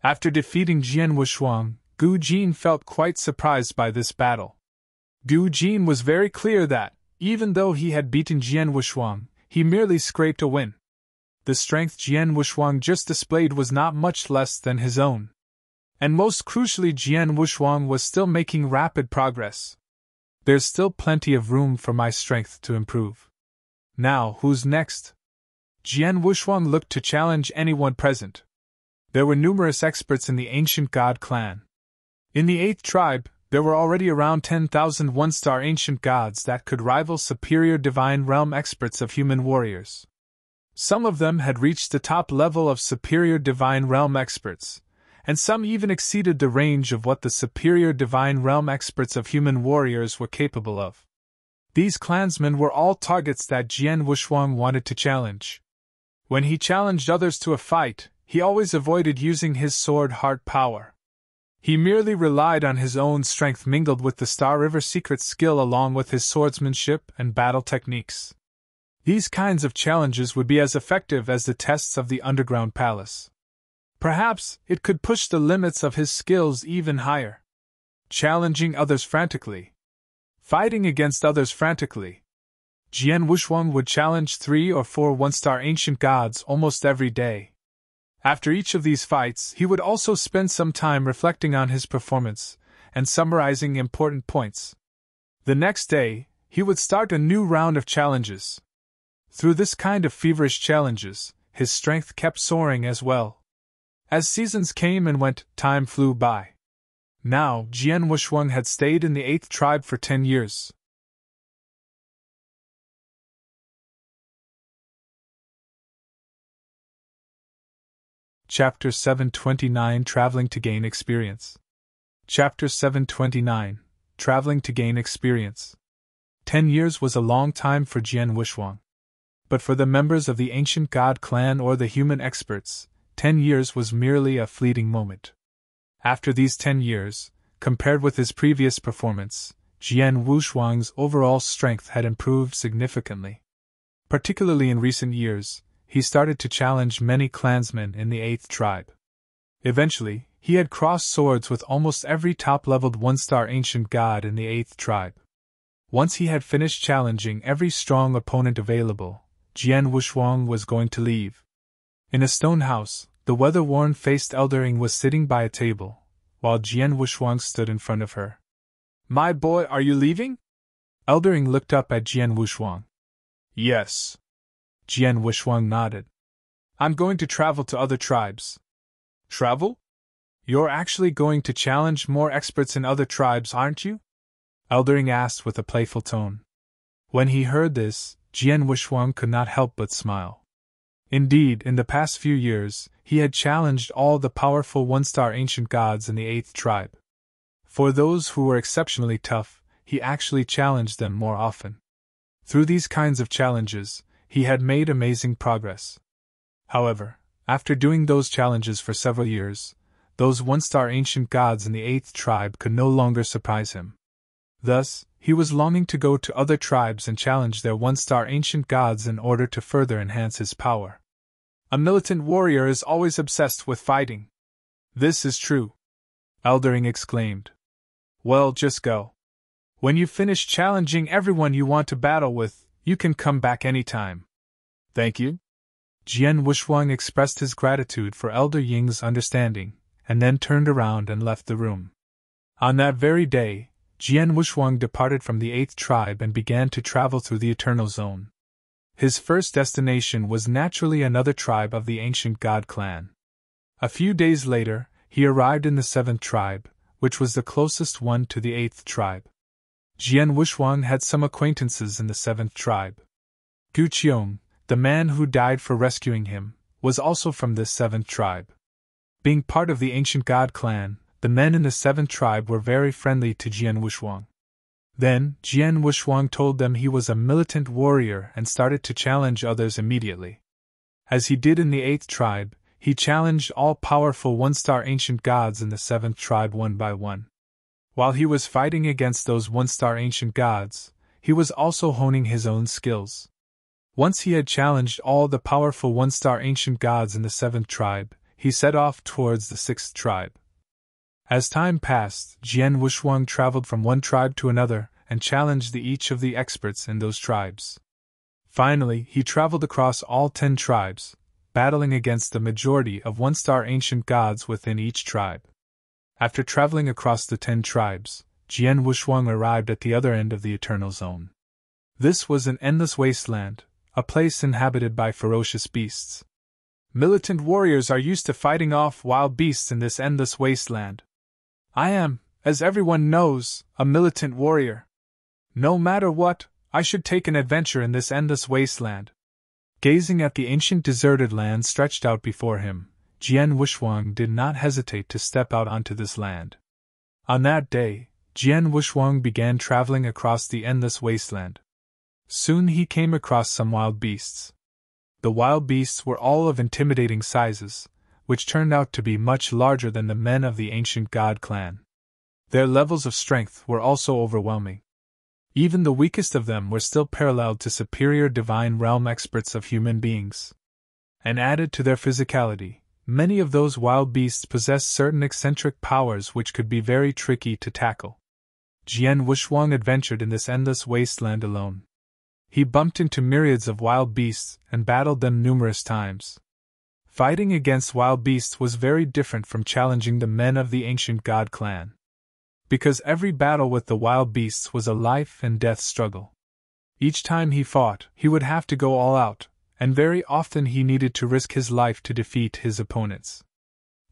After defeating Jian Wuxuang, Gu Jin felt quite surprised by this battle. Gu Jin was very clear that, even though he had beaten Jian Wuxuang, he merely scraped a win. The strength Jian Wuxuang just displayed was not much less than his own. And most crucially, Jian Wuxuang was still making rapid progress. There's still plenty of room for my strength to improve. Now, who's next? Jian Wuxuang looked to challenge anyone present. There were numerous experts in the ancient god clan. In the 8th tribe, there were already around 10,000 1-star ancient gods that could rival superior divine realm experts of human warriors. Some of them had reached the top level of superior divine realm experts, and some even exceeded the range of what the superior divine realm experts of human warriors were capable of. These clansmen were all targets that Jian Wuxuang wanted to challenge. When he challenged others to a fight, he always avoided using his sword heart power. He merely relied on his own strength mingled with the Star River secret skill along with his swordsmanship and battle techniques. These kinds of challenges would be as effective as the tests of the underground palace. Perhaps it could push the limits of his skills even higher. Challenging others frantically. Fighting against others frantically. Jian Wuxuang would challenge 3 or 4 1-star ancient gods almost every day. After each of these fights, he would also spend some time reflecting on his performance and summarizing important points. The next day, he would start a new round of challenges. Through this kind of feverish challenges, his strength kept soaring as well. As seasons came and went, time flew by. Now, Jian Wuxuang had stayed in the 8th tribe for 10 years. Chapter 729 Traveling to Gain Experience. Chapter 729 Traveling to Gain Experience. 10 years was a long time for Jian Wuxuang. But for the members of the ancient god clan or the human experts, 10 years was merely a fleeting moment. After these 10 years, compared with his previous performance, Jian Wushuang's overall strength had improved significantly. Particularly in recent years, he started to challenge many clansmen in the 8th tribe. Eventually, he had crossed swords with almost every top-leveled one-star ancient god in the 8th tribe. Once he had finished challenging every strong opponent available, Jian Wushuang was going to leave. In a stone house, the weather-worn-faced eldering was sitting by a table, while Jian Wushuang stood in front of her. "My boy, are you leaving?" Eldering looked up at Jian Wushuang. "Yes." Jian Wushuang nodded. "I'm going to travel to other tribes." "Travel? You're actually going to challenge more experts in other tribes, aren't you?" Eldering asked with a playful tone. When he heard this, Jian Wushuang could not help but smile. Indeed, in the past few years, he had challenged all the powerful one-star ancient gods in the 8th tribe. For those who were exceptionally tough, he actually challenged them more often. Through these kinds of challenges, he had made amazing progress. However, after doing those challenges for several years, those one-star ancient gods in the 8th tribe could no longer surprise him. Thus, he was longing to go to other tribes and challenge their one-star ancient gods in order to further enhance his power. A militant warrior is always obsessed with fighting. This is true, Eldering exclaimed. Well, just go. When you finish challenging everyone you want to battle with, you can come back anytime. Thank you. Jian Wushuang expressed his gratitude for Elder Ying's understanding, and then turned around and left the room. On that very day, Jian Wushuang departed from the 8th tribe and began to travel through the Eternal Zone. His first destination was naturally another tribe of the ancient god clan. A few days later, he arrived in the 7th tribe, which was the closest one to the 8th tribe. Jian Wushuang had some acquaintances in the 7th tribe. Gu Qiong, the man who died for rescuing him, was also from this 7th tribe. Being part of the ancient god clan, the men in the 7th tribe were very friendly to Jian Wushuang. Then, Jian Wushuang told them he was a militant warrior and started to challenge others immediately. As he did in the 8th tribe, he challenged all powerful one-star ancient gods in the 7th tribe one by one. While he was fighting against those one-star ancient gods, he was also honing his own skills. Once he had challenged all the powerful one-star ancient gods in the 7th tribe, he set off towards the 6th tribe. As time passed, Jian Wushuang traveled from one tribe to another and challenged each of the experts in those tribes. Finally, he traveled across all 10 tribes, battling against the majority of one-star ancient gods within each tribe. After traveling across the 10 tribes, Jian Wushuang arrived at the other end of the Eternal Zone. This was an endless wasteland, a place inhabited by ferocious beasts. Militant warriors are used to fighting off wild beasts in this endless wasteland. I am, as everyone knows, a militant warrior. No matter what, I should take an adventure in this endless wasteland. Gazing at the ancient deserted land stretched out before him, Jian Wushuang did not hesitate to step out onto this land. On that day, Jian Wushuang began traveling across the endless wasteland. Soon he came across some wild beasts. The wild beasts were all of intimidating sizes, which turned out to be much larger than the men of the ancient god clan. Their levels of strength were also overwhelming. Even the weakest of them were still paralleled to superior divine realm experts of human beings. And added to their physicality, many of those wild beasts possessed certain eccentric powers which could be very tricky to tackle. Jian Wushuang adventured in this endless wasteland alone. He bumped into myriads of wild beasts and battled them numerous times. Fighting against wild beasts was very different from challenging the men of the ancient god clan. Because every battle with the wild beasts was a life-and-death struggle. Each time he fought, he would have to go all out, and very often he needed to risk his life to defeat his opponents.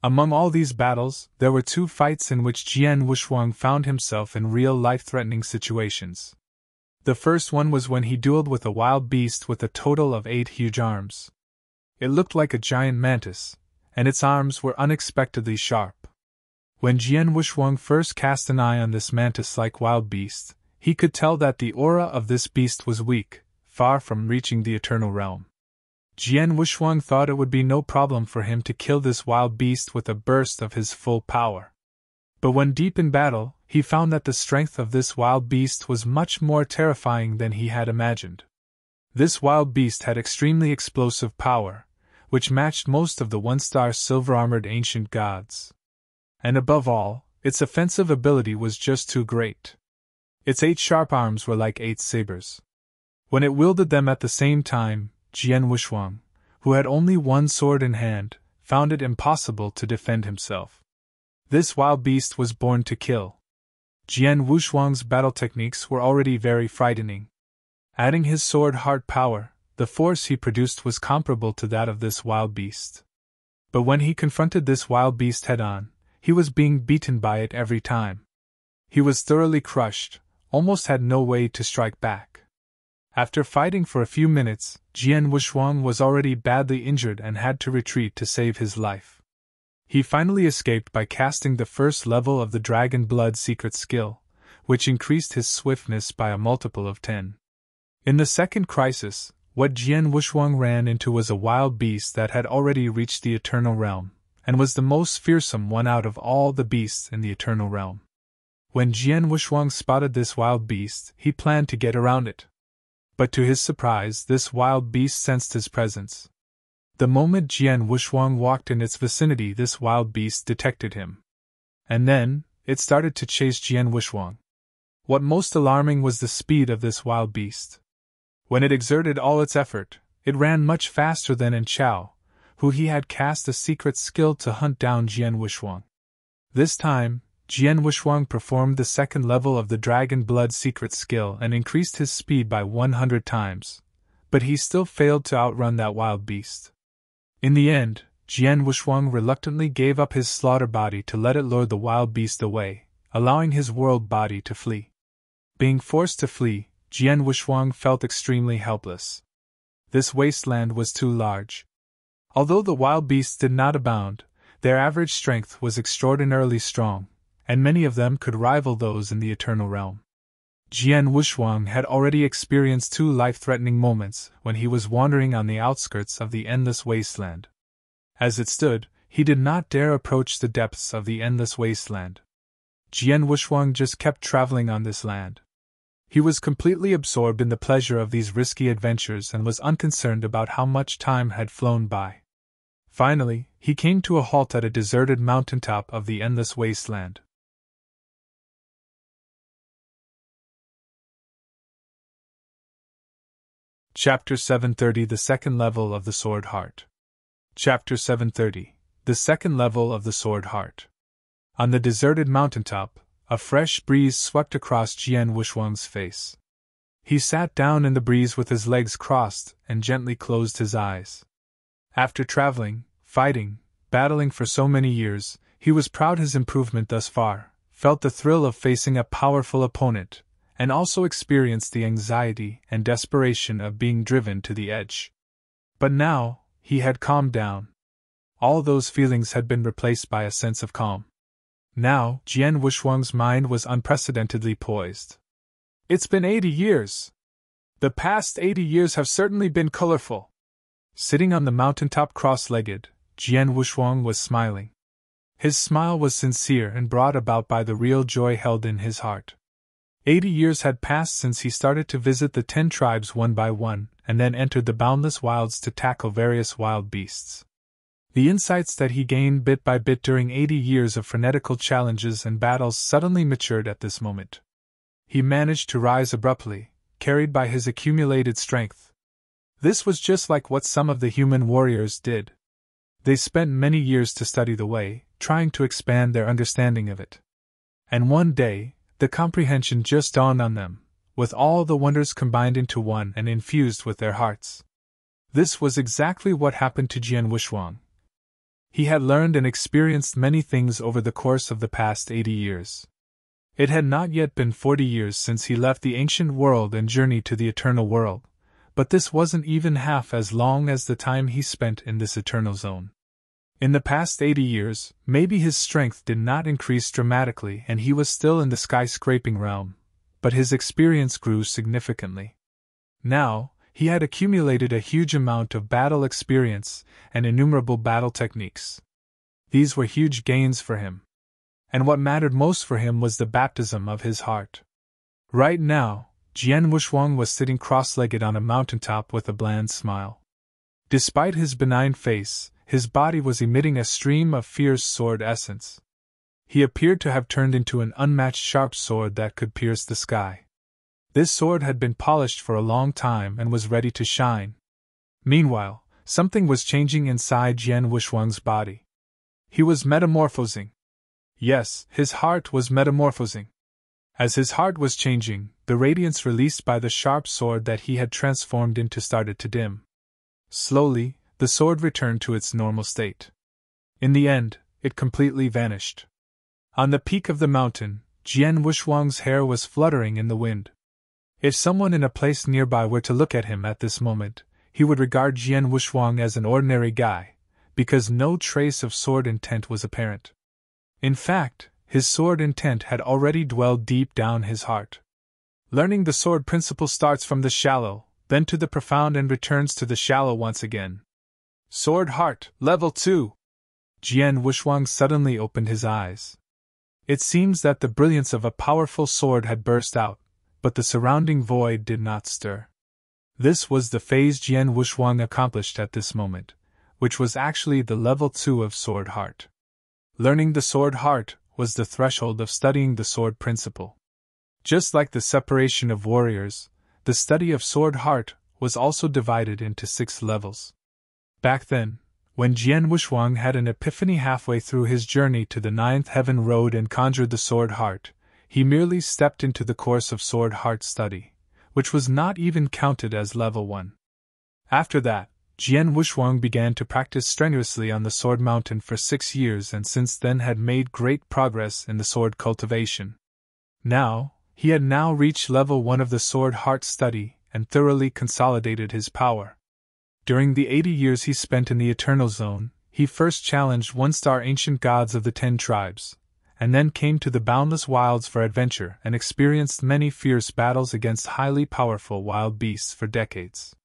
Among all these battles, there were 2 fights in which Jian Wushuang found himself in real life-threatening situations. The first one was when he dueled with a wild beast with a total of 8 huge arms. It looked like a giant mantis, and its arms were unexpectedly sharp. When Jian Wushuang first cast an eye on this mantis-like wild beast, he could tell that the aura of this beast was weak, far from reaching the eternal realm. Jian Wushuang thought it would be no problem for him to kill this wild beast with a burst of his full power. But when deep in battle, he found that the strength of this wild beast was much more terrifying than he had imagined. This wild beast had extremely explosive power, which matched most of the one-star silver-armored ancient gods. And above all, its offensive ability was just too great. Its 8 sharp arms were like 8 sabers. When it wielded them at the same time, Jian Wushuang, who had only one sword in hand, found it impossible to defend himself. This wild beast was born to kill. Jian Wushuang's battle techniques were already very frightening. Adding his sword heart power, the force he produced was comparable to that of this wild beast. But when he confronted this wild beast head-on, he was being beaten by it every time. He was thoroughly crushed, almost had no way to strike back. After fighting for a few minutes, Jian Wushuang was already badly injured and had to retreat to save his life. He finally escaped by casting the first level of the Dragon Blood secret skill, which increased his swiftness by a multiple of 10. In the second crisis, what Jian Wushuang ran into was a wild beast that had already reached the Eternal Realm, and was the most fearsome one out of all the beasts in the Eternal Realm. When Jian Wushuang spotted this wild beast, he planned to get around it. But to his surprise, this wild beast sensed his presence. The moment Jian Wushuang walked in its vicinity, this wild beast detected him. And then, it started to chase Jian Wushuang. What most alarming was the speed of this wild beast. When it exerted all its effort, it ran much faster than in Chao, who he had cast a secret skill to hunt down Jian Wushuang. This time, Jian Wushuang performed the second level of the Dragon Blood secret skill and increased his speed by 100 times, but he still failed to outrun that wild beast. In the end, Jian Wushuang reluctantly gave up his slaughter body to let it lure the wild beast away, allowing his world body to flee. Being forced to flee, Jian Wushuang felt extremely helpless. This wasteland was too large. Although the wild beasts did not abound, their average strength was extraordinarily strong, and many of them could rival those in the Eternal Realm. Jian Wushuang had already experienced 2 life-threatening moments when he was wandering on the outskirts of the endless wasteland. As it stood, he did not dare approach the depths of the endless wasteland. Jian Wushuang just kept traveling on this land. He was completely absorbed in the pleasure of these risky adventures and was unconcerned about how much time had flown by. Finally, he came to a halt at a deserted mountaintop of the endless wasteland. Chapter 730 The Second Level of the Sword Heart. Chapter 730 The Second Level of the Sword Heart. On the deserted mountaintop, a fresh breeze swept across Jian Wushuang's face. He sat down in the breeze with his legs crossed and gently closed his eyes. After traveling, fighting, battling for so many years, he was proud of his improvement thus far, felt the thrill of facing a powerful opponent, and also experienced the anxiety and desperation of being driven to the edge. But now, he had calmed down. All those feelings had been replaced by a sense of calm. Now, Jian Wushuang's mind was unprecedentedly poised. It's been 80 years. The past 80 years have certainly been colorful. Sitting on the mountaintop cross-legged, Jian Wushuang was smiling. His smile was sincere and brought about by the real joy held in his heart. 80 years had passed since he started to visit the 10 tribes one by one, and then entered the boundless wilds to tackle various wild beasts. The insights that he gained bit by bit during 80 years of frenetical challenges and battles suddenly matured at this moment. He managed to rise abruptly, carried by his accumulated strength. This was just like what some of the human warriors did. They spent many years to study the way, trying to expand their understanding of it. And one day, the comprehension just dawned on them, with all the wonders combined into one and infused with their hearts. This was exactly what happened to Jian Wushuang. He had learned and experienced many things over the course of the past 80 years. It had not yet been 40 years since he left the ancient world and journeyed to the eternal world, but this wasn't even half as long as the time he spent in this eternal zone. In the past 80 years, maybe his strength did not increase dramatically and he was still in the skyscraping realm, but his experience grew significantly. Now, he had accumulated a huge amount of battle experience and innumerable battle techniques. These were huge gains for him. and what mattered most for him was the baptism of his heart. Right now, Jian Wushuang was sitting cross-legged on a mountaintop with a bland smile. Despite his benign face, his body was emitting a stream of fierce sword essence. He appeared to have turned into an unmatched sharp sword that could pierce the sky. This sword had been polished for a long time and was ready to shine. Meanwhile, something was changing inside Jian Wushuang's body. He was metamorphosing. Yes, his heart was metamorphosing. As his heart was changing, the radiance released by the sharp sword that he had transformed into started to dim. Slowly, the sword returned to its normal state. In the end, it completely vanished. On the peak of the mountain, Jian Wushuang's hair was fluttering in the wind. If someone in a place nearby were to look at him at this moment, he would regard Jian Wushuang as an ordinary guy, because no trace of sword intent was apparent. In fact, his sword intent had already dwelled deep down his heart. Learning the sword principle starts from the shallow, then to the profound and returns to the shallow once again. Sword Heart, Level 2! Jian Wushuang suddenly opened his eyes. It seems that the brilliance of a powerful sword had burst out, but the surrounding void did not stir. This was the phase Jian Wushuang accomplished at this moment, which was actually the Level 2 of Sword Heart. Learning the Sword Heart was the threshold of studying the sword principle. Just like the separation of warriors, the study of Sword Heart was also divided into 6 levels. Back then, when Jian Wushuang had an epiphany halfway through his journey to the 9th Heaven Road and conjured the Sword Heart, he merely stepped into the course of Sword Heart study, which was not even counted as Level 1. After that, Jian Wushuang began to practice strenuously on the Sword Mountain for 6 years and since then had made great progress in the sword cultivation. He had now reached Level 1 of the Sword Heart study and thoroughly consolidated his power. During the 80 years he spent in the Eternal Zone, he first challenged one-star ancient gods of the 10 tribes, and then came to the boundless wilds for adventure and experienced many fierce battles against highly powerful wild beasts for decades.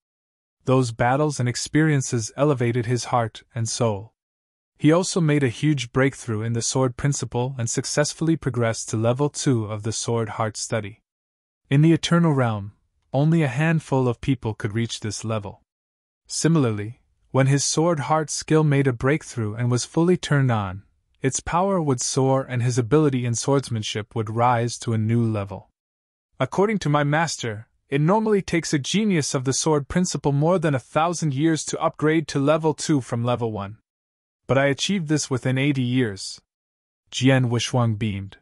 Those battles and experiences elevated his heart and soul. He also made a huge breakthrough in the sword principle and successfully progressed to Level 2 of the Sword Heart study. In the Eternal Realm, only a handful of people could reach this level. Similarly, when his Sword Heart skill made a breakthrough and was fully turned on, its power would soar and his ability in swordsmanship would rise to a new level. According to my master, it normally takes a genius of the sword principle more than 1,000 years to upgrade to Level 2 from Level 1. But I achieved this within 80 years. Jian Wushuang beamed.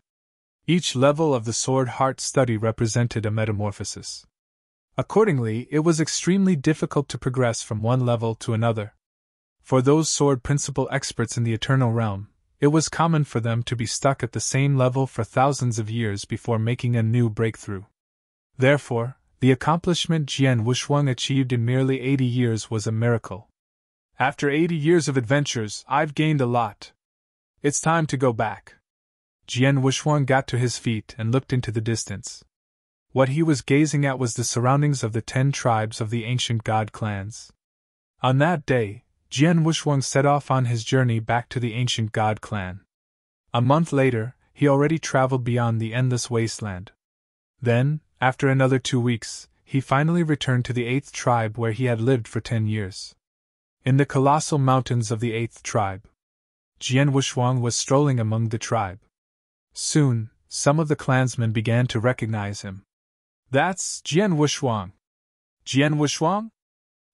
Each level of the Sword Heart study represented a metamorphosis. Accordingly, it was extremely difficult to progress from one level to another. For those sword principle experts in the Eternal Realm, it was common for them to be stuck at the same level for thousands of years before making a new breakthrough. Therefore, the accomplishment Jian Wushuang achieved in merely 80 years was a miracle. After 80 years of adventures, I've gained a lot. It's time to go back. Jian Wushuang got to his feet and looked into the distance. What he was gazing at was the surroundings of the 10 tribes of the ancient god clans. On that day, Jian Wushuang set off on his journey back to the ancient god clan. A month later, he already traveled beyond the endless wasteland. Then, after another 2 weeks, he finally returned to the 8th tribe where he had lived for 10 years. In the colossal mountains of the 8th tribe, Jian Wushuang was strolling among the tribe. Soon, some of the clansmen began to recognize him. That's Jian Wushuang. Jian Wushuang?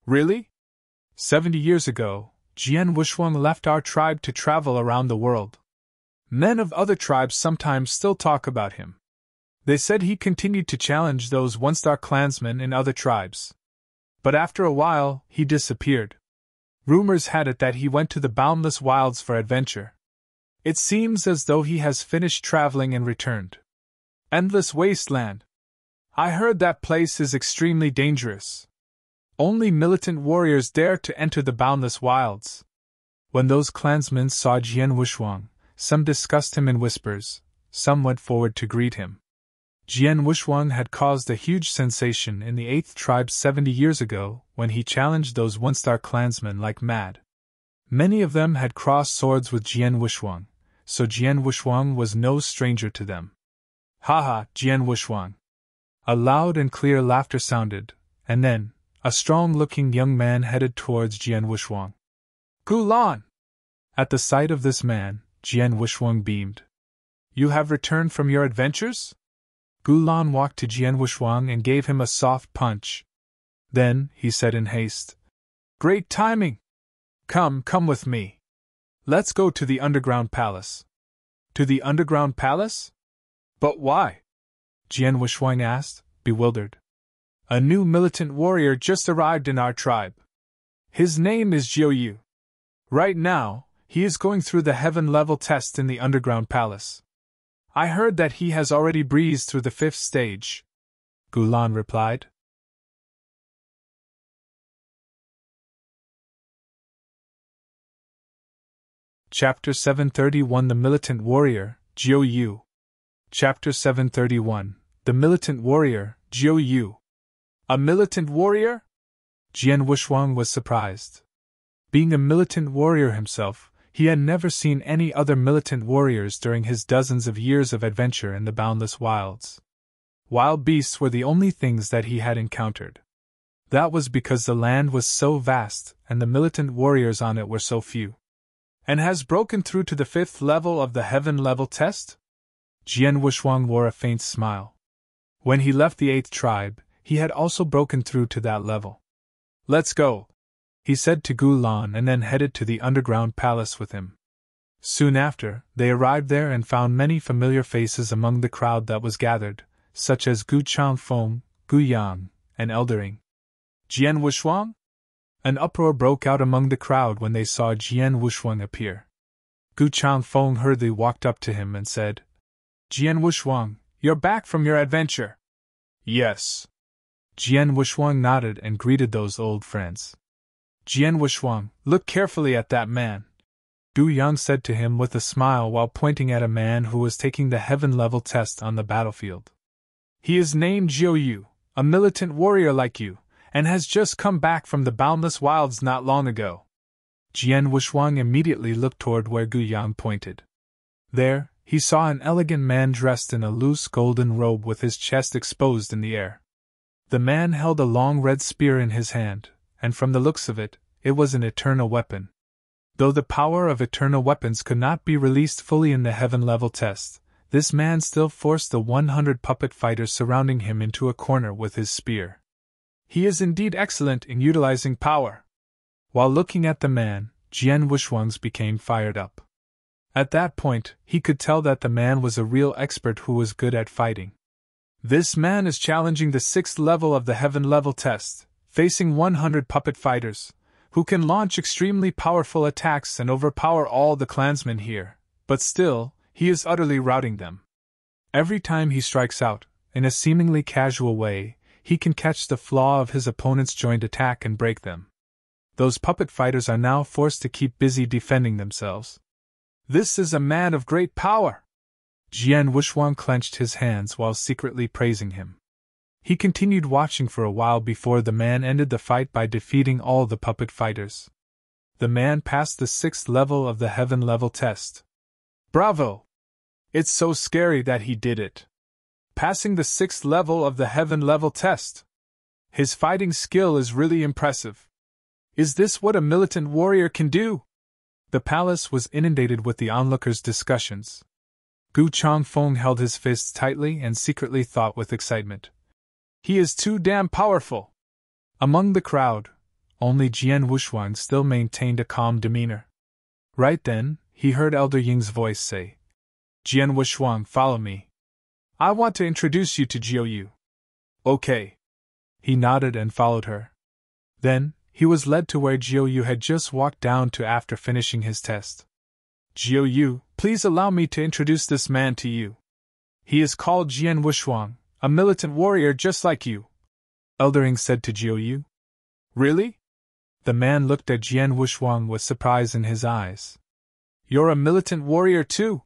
Really? 70 years ago, Jian Wushuang left our tribe to travel around the world. Men of other tribes sometimes still talk about him. They said he continued to challenge those one-star clansmen in other tribes. But after a while, he disappeared. Rumors had it that he went to the boundless wilds for adventure. It seems as though he has finished traveling and returned. Endless wasteland. I heard that place is extremely dangerous. Only militant warriors dare to enter the boundless wilds. When those clansmen saw Jian Wushuang, some discussed him in whispers, some went forward to greet him. Jian Wushuang had caused a huge sensation in the 8th tribe 70 years ago when he challenged those one-star clansmen like mad. Many of them had crossed swords with Jian Wushuang, so Jian Wushuang was no stranger to them. Ha ha, Jian Wushuang. A loud and clear laughter sounded, and then, a strong-looking young man headed towards Jian Wushuang. Gulan! At the sight of this man, Jian Wushuang beamed. You have returned from your adventures? Gulan walked to Jian Wushuang and gave him a soft punch. Then, he said in haste, Great timing! Come with me. Let's go to the underground palace. To the underground palace? But why? Jian Wushuang asked, bewildered. A new militant warrior just arrived in our tribe. His name is Jiu Yu. Right now, he is going through the heaven level test in the underground palace. I heard that he has already breezed through the 5th stage, Gulan replied. Chapter 731 The Militant Warrior, Jiu Yu. Chapter 731 The Militant Warrior, Jiu Yu. A militant warrior? Jian Wushuang was surprised. Being a militant warrior himself, he had never seen any other militant warriors during his dozens of years of adventure in the boundless wilds. Wild beasts were the only things that he had encountered. That was because the land was so vast and the militant warriors on it were so few. And has broken through to the 5th level of the heaven level test? Jian Wushuang wore a faint smile. When he left the 8th tribe, he had also broken through to that level. Let's go, he said to Gulan and then headed to the underground palace with him. Soon after, they arrived there and found many familiar faces among the crowd that was gathered, such as Gu Changfeng, Gu Yang, and Eldering. Jian Wushuang? An uproar broke out among the crowd when they saw Jian Wushuang appear. Gu Changfeng hurriedly walked up to him and said, Jian Wushuang, you're back from your adventure. Yes. Jian Wushuang nodded and greeted those old friends. Jian Wushuang, look carefully at that man, Gu Yang said to him with a smile while pointing at a man who was taking the heaven-level test on the battlefield. He is named Jiu Yu, a militant warrior like you, and has just come back from the boundless wilds not long ago. Jian Wushuang immediately looked toward where Gu Yang pointed. There, he saw an elegant man dressed in a loose golden robe with his chest exposed in the air. The man held a long red spear in his hand, and from the looks of it, it was an eternal weapon. Though the power of eternal weapons could not be released fully in the heaven-level test, this man still forced the 100 puppet fighters surrounding him into a corner with his spear. He is indeed excellent in utilizing power. While looking at the man, Jian Wushuang became fired up. At that point, he could tell that the man was a real expert who was good at fighting. This man is challenging the 6th level of the heaven-level test, facing 100 puppet fighters, who can launch extremely powerful attacks and overpower all the clansmen here, but still, he is utterly routing them. Every time he strikes out, in a seemingly casual way, he can catch the flaw of his opponent's joint attack and break them. Those puppet fighters are now forced to keep busy defending themselves. This is a man of great power! Jian Wushuang clenched his hands while secretly praising him. He continued watching for a while before the man ended the fight by defeating all the puppet fighters. The man passed the 6th level of the heaven-level test. Bravo! It's so scary that he did it. Passing the 6th level of the heaven-level test. His fighting skill is really impressive. Is this what a militant warrior can do? The palace was inundated with the onlookers' discussions. Gu Changfeng held his fists tightly and secretly thought with excitement. He is too damn powerful! Among the crowd, only Jian Wushuang still maintained a calm demeanor. Right then, he heard Elder Ying's voice say, Jian Wushuang, follow me. I want to introduce you to Jiu Yu. Okay. He nodded and followed her. Then, he was led to where Jiu Yu had just walked down to after finishing his test. Jiu Yu, please allow me to introduce this man to you. He is called Jian Wushuang, a militant warrior just like you, Eldering said to Jiu Yu. Really? The man looked at Jian Wushuang with surprise in his eyes. You're a militant warrior too?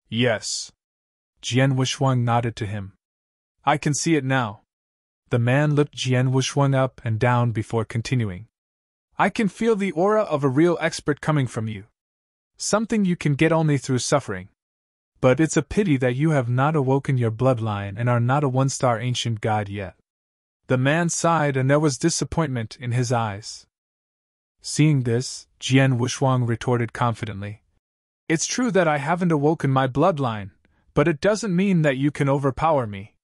Yes. Jian Wushuang nodded to him. I can see it now. The man looked Jian Wushuang up and down before continuing. I can feel the aura of a real expert coming from you. Something you can get only through suffering. But it's a pity that you have not awoken your bloodline and are not a one-star ancient god yet. The man sighed and there was disappointment in his eyes. Seeing this, Jian Wushuang retorted confidently. It's true that I haven't awoken my bloodline, but it doesn't mean that you can overpower me.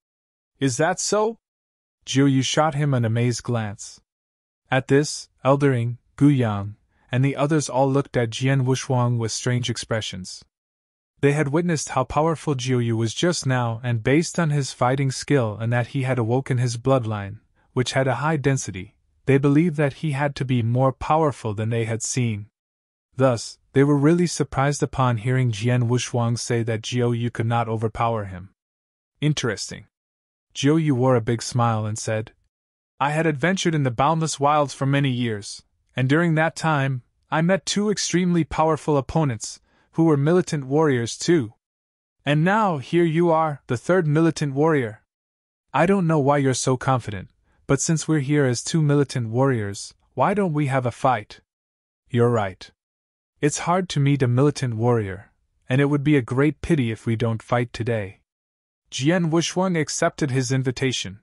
Is that so? Jiu Yu shot him an amazed glance. At this, Eldering, Gu Yang, and the others all looked at Jian Wushuang with strange expressions. They had witnessed how powerful Jiu Yu was just now, and based on his fighting skill and that he had awoken his bloodline, which had a high density, they believed that he had to be more powerful than they had seen. Thus, they were really surprised upon hearing Jian Wushuang say that Jiu Yu could not overpower him. Interesting. Jiu Yu wore a big smile and said, I had adventured in the boundless wilds for many years, and during that time, I met two extremely powerful opponents, who were militant warriors too. And now, here you are, the third militant warrior. I don't know why you're so confident, but since we're here as two militant warriors, why don't we have a fight? You're right. It's hard to meet a militant warrior, and it would be a great pity if we don't fight today. Jian Wushuang accepted his invitation.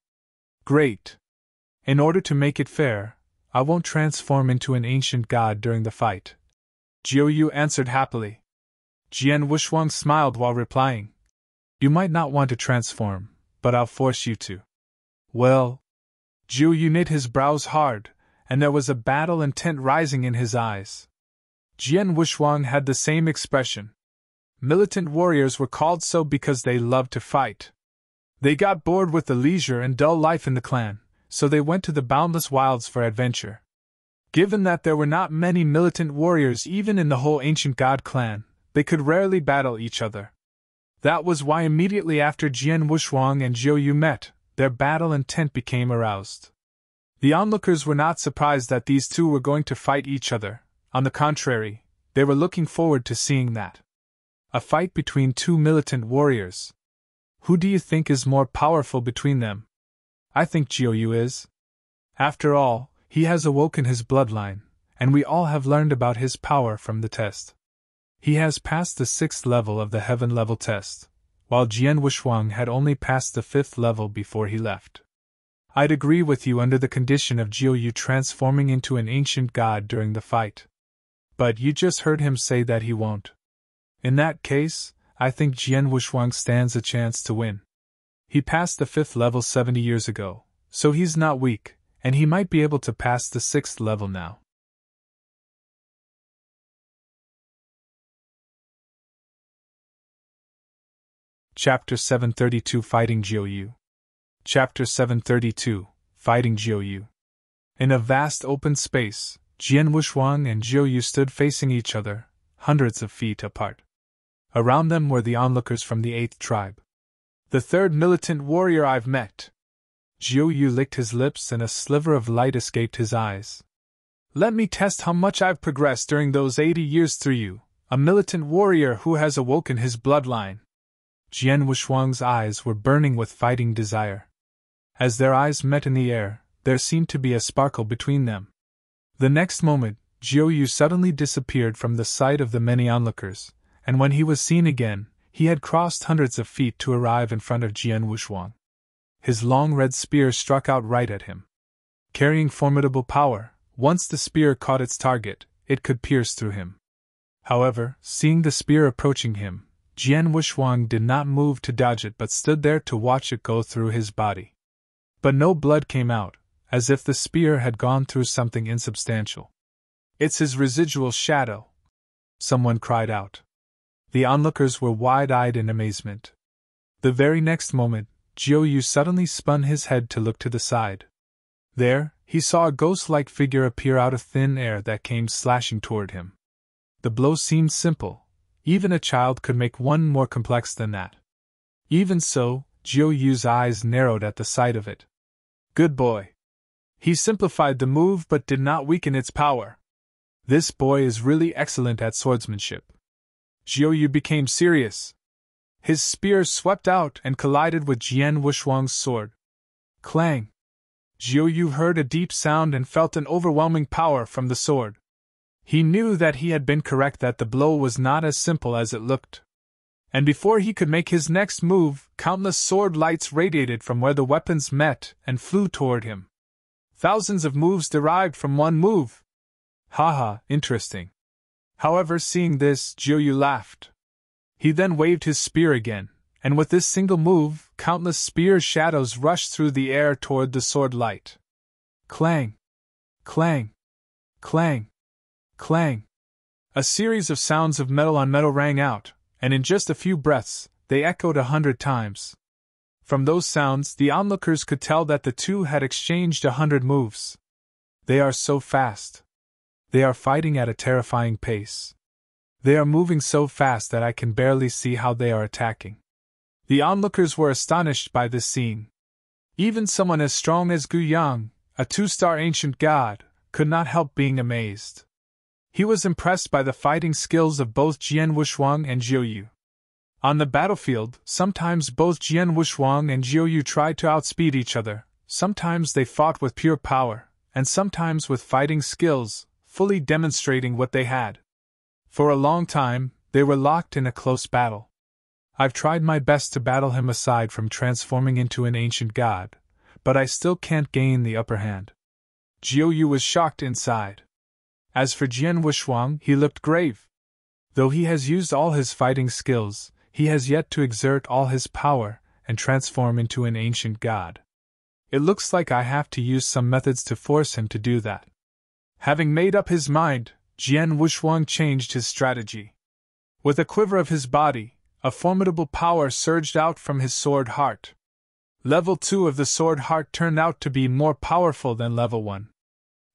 Great. In order to make it fair, I won't transform into an ancient god during the fight. Jiu Yu answered happily. Jian Wushuang smiled while replying. You might not want to transform, but I'll force you to. Well. Jiu Yu knit his brows hard, and there was a battle intent rising in his eyes. Jian Wushuang had the same expression. Militant warriors were called so because they loved to fight. They got bored with the leisure and dull life in the clan, so they went to the boundless wilds for adventure. Given that there were not many militant warriors even in the whole ancient god clan, they could rarely battle each other. That was why immediately after Jian Wushuang and Jiu Yu met, their battle intent became aroused. The onlookers were not surprised that these two were going to fight each other. On the contrary, they were looking forward to seeing that. A fight between two militant warriors. Who do you think is more powerful between them? I think Jiu Yu is. After all, he has awoken his bloodline, and we all have learned about his power from the test. He has passed the 6th level of the heaven level test, while Jian Wushuang had only passed the 5th level before he left. I'd agree with you under the condition of Jiu Yu transforming into an ancient god during the fight. But you just heard him say that he won't. In that case, I think Jian Wushuang stands a chance to win. He passed the 5th level 70 years ago, so he's not weak, and he might be able to pass the 6th level now. Chapter 732 Fighting Jiu Yu. Chapter 732 Fighting Jiu Yu. In a vast open space, Jian Wushuang and Jiu Yu stood facing each other, hundreds of feet apart. Around them were the onlookers from the 8th tribe. The third militant warrior I've met. Jiu Yu licked his lips and a sliver of light escaped his eyes. Let me test how much I've progressed during those 80 years through you, a militant warrior who has awoken his bloodline. Jian Wushuang's eyes were burning with fighting desire. As their eyes met in the air, there seemed to be a sparkle between them. The next moment, Jiu Yu suddenly disappeared from the sight of the many onlookers, and when he was seen again, he had crossed hundreds of feet to arrive in front of Jian Wushuang. His long red spear struck out right at him. Carrying formidable power, once the spear caught its target, it could pierce through him. However, seeing the spear approaching him, Jian Wushuang did not move to dodge it but stood there to watch it go through his body. But no blood came out, as if the spear had gone through something insubstantial. It's his residual shadow, someone cried out. The onlookers were wide-eyed in amazement. The very next moment, Jiu Yu suddenly spun his head to look to the side. There, he saw a ghost-like figure appear out of thin air that came slashing toward him. The blow seemed simple. Even a child could make one more complex than that. Even so, Jiu Yu's eyes narrowed at the sight of it. Good boy. He simplified the move but did not weaken its power. This boy is really excellent at swordsmanship. Jiu Yu became serious. His spear swept out and collided with Jian Wushuang's sword. Clang! Jiu Yu heard a deep sound and felt an overwhelming power from the sword. He knew that he had been correct, that the blow was not as simple as it looked. And before he could make his next move, countless sword lights radiated from where the weapons met and flew toward him. Thousands of moves derived from one move. Haha, interesting. However, seeing this, Jiuyu laughed. He then waved his spear again, and with this single move, countless spear shadows rushed through the air toward the sword light. Clang! Clang! Clang! Clang! A series of sounds of metal on metal rang out, and in just a few breaths, they echoed 100 times. From those sounds, the onlookers could tell that the two had exchanged 100 moves. They are so fast. They are fighting at a terrifying pace. They are moving so fast that I can barely see how they are attacking. The onlookers were astonished by this scene. Even someone as strong as Gu Yang, a 2-star ancient god, could not help being amazed. He was impressed by the fighting skills of both Jian Wushuang and Jiuyu. On the battlefield, sometimes both Jian Wushuang and Jiuyu tried to outspeed each other, sometimes they fought with pure power, and sometimes with fighting skills, fully demonstrating what they had. For a long time, they were locked in a close battle. I've tried my best to battle him aside from transforming into an ancient god, but I still can't gain the upper hand. Jiuyu was shocked inside. As for Jian Wushuang, he looked grave. Though he has used all his fighting skills, he has yet to exert all his power and transform into an ancient god. It looks like I have to use some methods to force him to do that. Having made up his mind, Jian Wushuang changed his strategy. With a quiver of his body, a formidable power surged out from his sword heart. Level 2 of the sword heart turned out to be more powerful than level 1.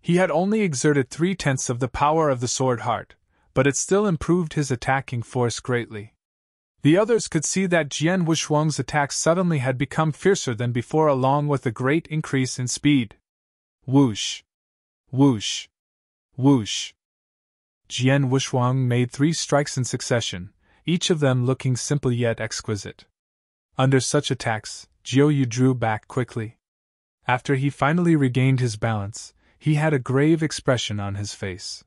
He had only exerted 3/10 of the power of the sword heart, but it still improved his attacking force greatly. The others could see that Jian Wushuang's attacks suddenly had become fiercer than before, along with a great increase in speed. Whoosh! Whoosh! Whoosh! Jian Wushuang made 3 strikes in succession, each of them looking simple yet exquisite. Under such attacks, Jiuyu drew back quickly. After he finally regained his balance, he had a grave expression on his face.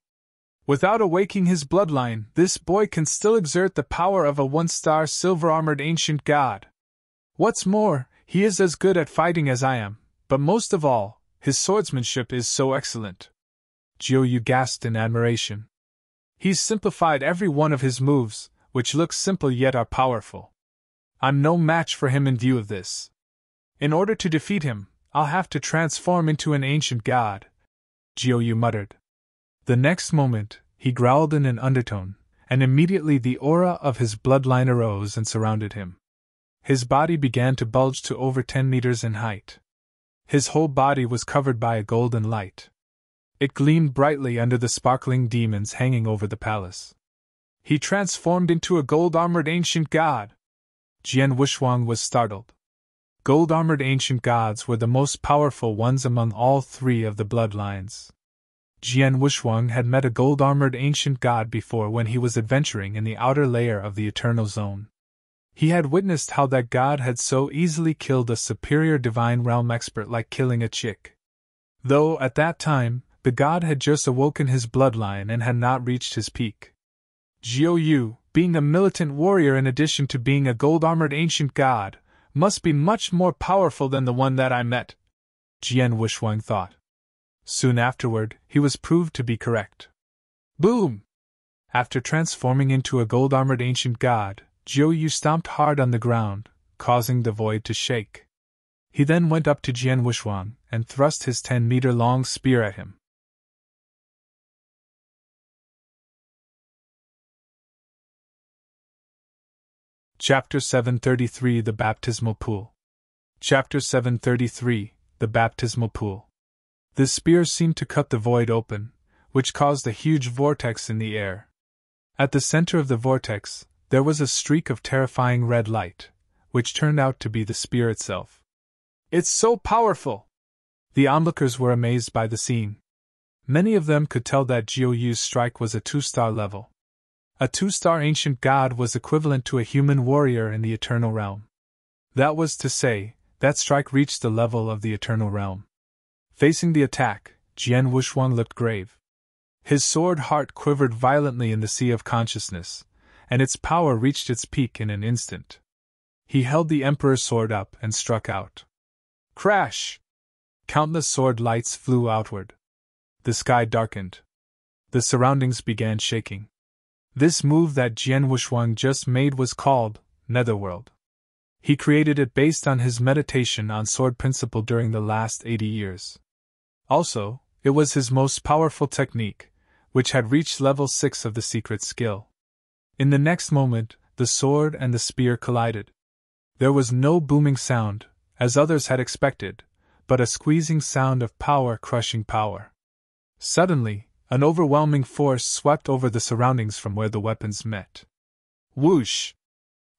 Without awaking his bloodline, this boy can still exert the power of a 1-star silver-armored ancient god. What's more, he is as good at fighting as I am, but most of all, his swordsmanship is so excellent. Jiuyu gasped in admiration. He's simplified every one of his moves, which look simple yet are powerful. I'm no match for him in view of this. In order to defeat him, I'll have to transform into an ancient god, Jiuyu muttered. The next moment, he growled in an undertone, and immediately the aura of his bloodline arose and surrounded him. His body began to bulge to over 10 meters in height. His whole body was covered by a golden light. It gleamed brightly under the sparkling demons hanging over the palace. He transformed into a gold-armored ancient god. Jian Wushuang was startled. Gold-armored ancient gods were the most powerful ones among all 3 of the bloodlines. Jian Wushuang had met a gold-armored ancient god before when he was adventuring in the outer layer of the Eternal Zone. He had witnessed how that god had so easily killed a superior divine realm expert like killing a chick. Though, at that time, the god had just awoken his bloodline and had not reached his peak. Jiuyu, being a militant warrior in addition to being a gold-armored ancient god, must be much more powerful than the one that I met, Jian Wushuang thought. Soon afterward, he was proved to be correct. Boom! After transforming into a gold-armored ancient god, Jiuyu stomped hard on the ground, causing the void to shake. He then went up to Jian Wushuang and thrust his 10-meter-long spear at him. Chapter 733 The Baptismal Pool. Chapter 733 The Baptismal Pool. The spear seemed to cut the void open, which caused a huge vortex in the air. At the center of the vortex, there was a streak of terrifying red light, which turned out to be the spear itself. It's so powerful! The onlookers were amazed by the scene. Many of them could tell that Jiuyu's strike was a 2-star level. A 2-star ancient god was equivalent to a human warrior in the Eternal Realm. That was to say, that strike reached the level of the Eternal Realm. Facing the attack, Jian Wushuang looked grave. His sword heart quivered violently in the sea of consciousness, and its power reached its peak in an instant. He held the Emperor's sword up and struck out. Crash! Countless sword lights flew outward. The sky darkened. The surroundings began shaking. This move that Jian Wushuang just made was called Netherworld. He created it based on his meditation on sword principle during the last 80 years. Also, it was his most powerful technique, which had reached level 6 of the secret skill. In the next moment, the sword and the spear collided. There was no booming sound, as others had expected, but a squeezing sound of power crushing power. Suddenly, an overwhelming force swept over the surroundings from where the weapons met. Whoosh!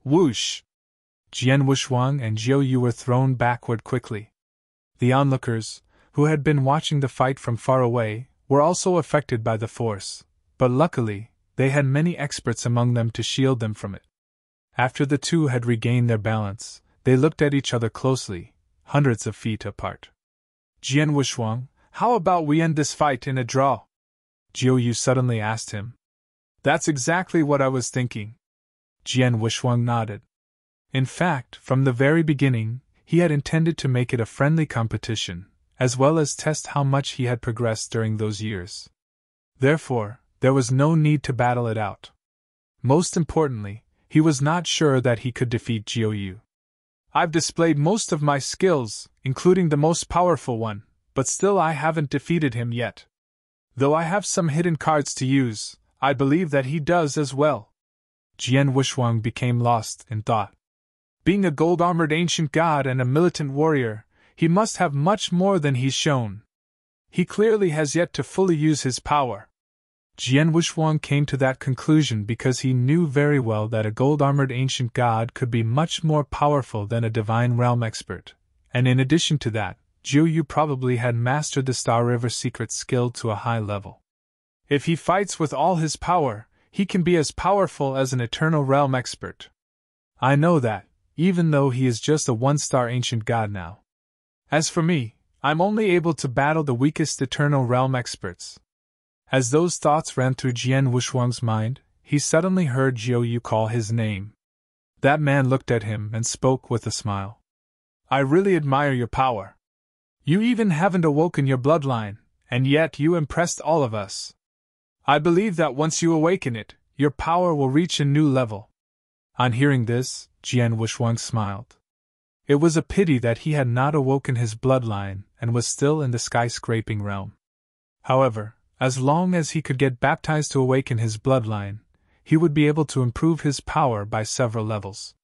Whoosh! Jian Wushuang and Jiu Yu were thrown backward quickly. The onlookers, who had been watching the fight from far away, were also affected by the force, but luckily, they had many experts among them to shield them from it. After the two had regained their balance, they looked at each other closely, hundreds of feet apart. Jian Wushuang, how about we end this fight in a draw? Jiu Yu suddenly asked him. That's exactly what I was thinking. Jian Wushuang nodded. In fact, from the very beginning, he had intended to make it a friendly competition, as well as test how much he had progressed during those years. Therefore, there was no need to battle it out. Most importantly, he was not sure that he could defeat Jiu Yu. I've displayed most of my skills, including the most powerful one, but still I haven't defeated him yet. Though I have some hidden cards to use, I believe that he does as well. Jian Wushuang became lost in thought. Being a gold-armored ancient god and a militant warrior, he must have much more than he's shown. He clearly has yet to fully use his power. Jian Wushuang came to that conclusion because he knew very well that a gold-armored ancient god could be much more powerful than a divine realm expert, and in addition to that, Jiu Yu probably had mastered the Star River secret skill to a high level. If he fights with all his power, he can be as powerful as an Eternal Realm expert. I know that, even though he is just a one-star ancient god now. As for me, I'm only able to battle the weakest Eternal Realm experts. As those thoughts ran through Jian Wushuang's mind, he suddenly heard Jiu Yu call his name. That man looked at him and spoke with a smile. I really admire your power. You even haven't awoken your bloodline, and yet you impressed all of us. I believe that once you awaken it, your power will reach a new level. On hearing this, Jian Wushuang smiled. It was a pity that he had not awoken his bloodline and was still in the skyscraping realm. However, as long as he could get baptized to awaken his bloodline, he would be able to improve his power by several levels.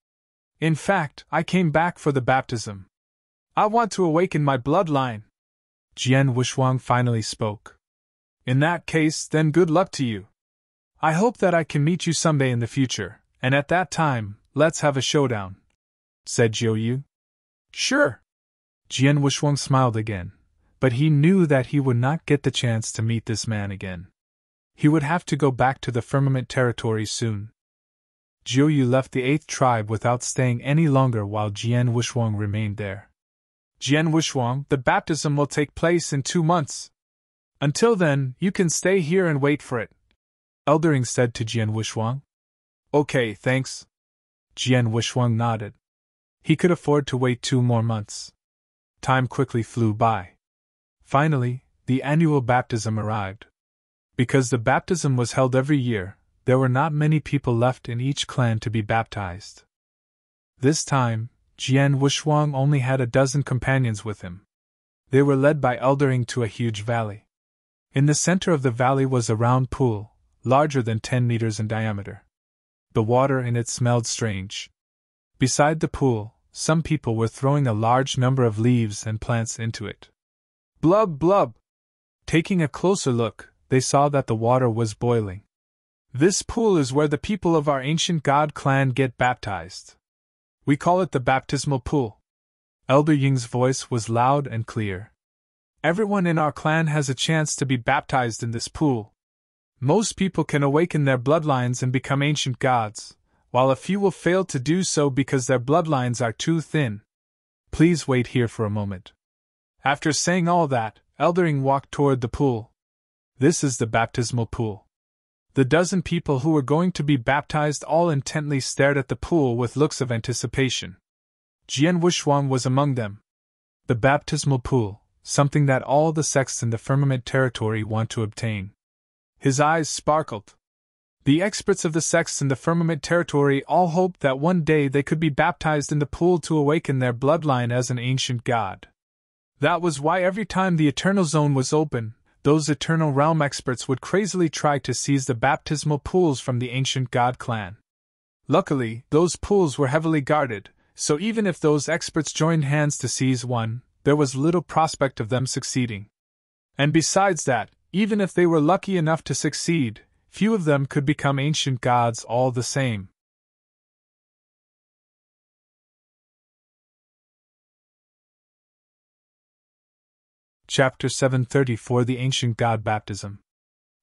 In fact, I came back for the baptism. I want to awaken my bloodline. Jian Wushuang finally spoke. In that case, then good luck to you. I hope that I can meet you someday in the future, and at that time, let's have a showdown, said Jiu Yu. Sure. Jian Wushuang smiled again, but he knew that he would not get the chance to meet this man again. He would have to go back to the Firmament territory soon. Jiu Yu left the 8th tribe without staying any longer while Jian Wushuang remained there. Jian Wushuang, the baptism will take place in 2 months. Until then, you can stay here and wait for it, Eldering said to Jian Wushuang. Okay, thanks. Jian Wushuang nodded. He could afford to wait 2 more months. Time quickly flew by. Finally, the annual baptism arrived. Because the baptism was held every year, there were not many people left in each clan to be baptized. This time, Jian Wushuang only had a dozen companions with him. They were led by Eldering to a huge valley. In the center of the valley was a round pool, larger than 10 meters in diameter. The water in it smelled strange. Beside the pool, some people were throwing a large number of leaves and plants into it. Blub blub! Taking a closer look, they saw that the water was boiling. This pool is where the people of our ancient god clan get baptized. We call it the baptismal pool. Elder Ying's voice was loud and clear. Everyone in our clan has a chance to be baptized in this pool. Most people can awaken their bloodlines and become ancient gods, while a few will fail to do so because their bloodlines are too thin. Please wait here for a moment. After saying all that, Eldering walked toward the pool. This is the baptismal pool. The dozen people who were going to be baptized all intently stared at the pool with looks of anticipation. Jian Wushuang was among them. The baptismal pool, something that all the sects in the firmament territory want to obtain. His eyes sparkled. The experts of the sects in the firmament territory all hoped that one day they could be baptized in the pool to awaken their bloodline as an ancient god. That was why every time the Eternal Zone was open, those Eternal Realm experts would crazily try to seize the baptismal pools from the ancient god clan. Luckily, those pools were heavily guarded, so even if those experts joined hands to seize one, there was little prospect of them succeeding. And besides that, even if they were lucky enough to succeed, few of them could become ancient gods all the same. Chapter 734 The Ancient God Baptism.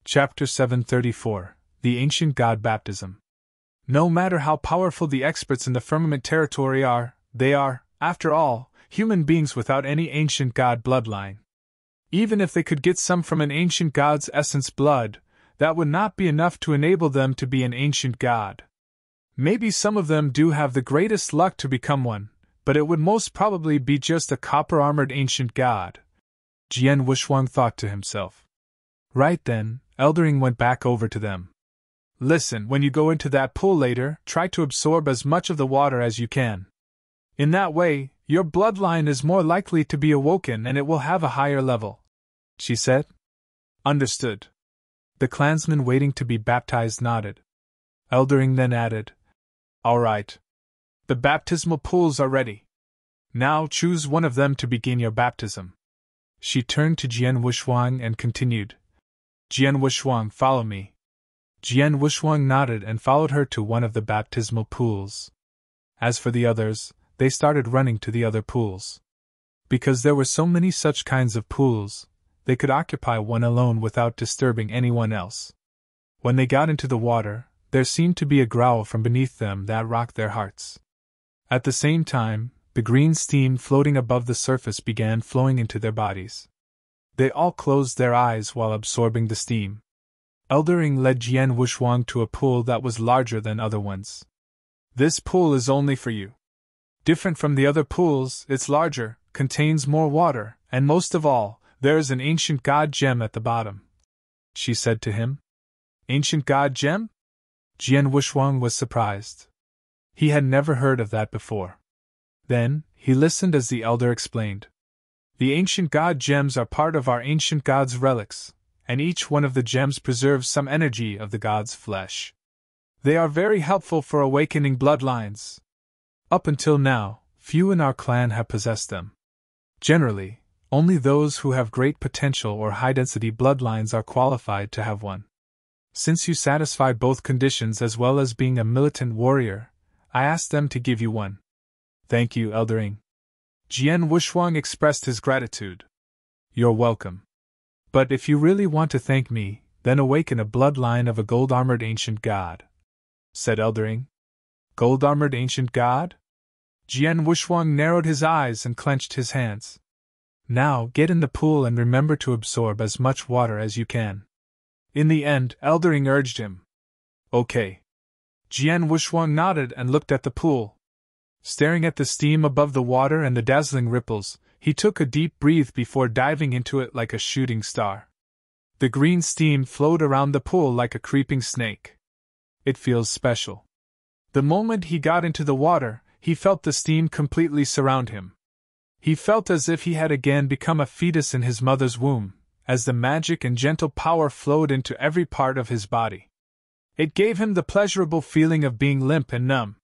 Chapter 734 The Ancient God Baptism. No matter how powerful the experts in the firmament territory are, they are, after all, human beings without any ancient god bloodline. Even if they could get some from an ancient god's essence blood, that would not be enough to enable them to be an ancient god. Maybe some of them do have the greatest luck to become one, but it would most probably be just a copper-armored ancient god. Jian Wushuang thought to himself. Right then, Eldering went back over to them. Listen, when you go into that pool later, try to absorb as much of the water as you can. In that way, your bloodline is more likely to be awoken and it will have a higher level, she said. Understood. The clansman waiting to be baptized nodded. Eldering then added, All right. The baptismal pools are ready. Now choose one of them to begin your baptism. She turned to Jian Wushuang and continued, Jian Wushuang, follow me. Jian Wushuang nodded and followed her to one of the baptismal pools. As for the others, they started running to the other pools. Because there were so many such kinds of pools, they could occupy one alone without disturbing anyone else. When they got into the water, there seemed to be a growl from beneath them that rocked their hearts. At the same time, the green steam floating above the surface began flowing into their bodies. They all closed their eyes while absorbing the steam. Eldering led Jian Wushuang to a pool that was larger than other ones. This pool is only for you. Different from the other pools, it's larger, contains more water, and most of all, there is an ancient god gem at the bottom, she said to him. Ancient god gem? Jian Wushuang was surprised. He had never heard of that before. Then, he listened as the elder explained. The ancient god gems are part of our ancient god's relics, and each one of the gems preserves some energy of the god's flesh. They are very helpful for awakening bloodlines. Up until now, few in our clan have possessed them. Generally, only those who have great potential or high-density bloodlines are qualified to have one. Since you satisfy both conditions as well as being a militant warrior, I asked them to give you one. Thank you, Eldering. Jian Wushuang expressed his gratitude. You're welcome. But if you really want to thank me, then awaken a bloodline of a gold-armored ancient god, said Eldering. Gold-armored ancient god? Jian Wushuang narrowed his eyes and clenched his hands. Now get in the pool and remember to absorb as much water as you can. In the end, Eldering urged him. Okay. Jian Wushuang nodded and looked at the pool. Staring at the steam above the water and the dazzling ripples, he took a deep breath before diving into it like a shooting star. The green steam flowed around the pool like a creeping snake. It feels special. The moment he got into the water, he felt the steam completely surround him. He felt as if he had again become a fetus in his mother's womb, as the magic and gentle power flowed into every part of his body. It gave him the pleasurable feeling of being limp and numb.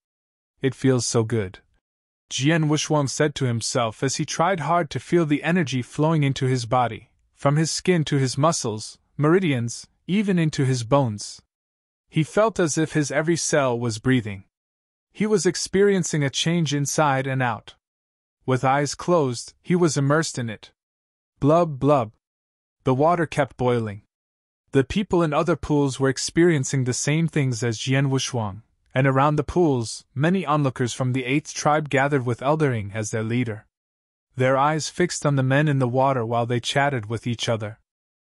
It feels so good, Jian Wushuang said to himself as he tried hard to feel the energy flowing into his body, from his skin to his muscles, meridians, even into his bones. He felt as if his every cell was breathing. He was experiencing a change inside and out. With eyes closed, he was immersed in it. Blub blub. The water kept boiling. The people in other pools were experiencing the same things as Jian Wushuang, and around the pools, many onlookers from the 8th tribe gathered with Eldering as their leader. Their eyes fixed on the men in the water while they chatted with each other.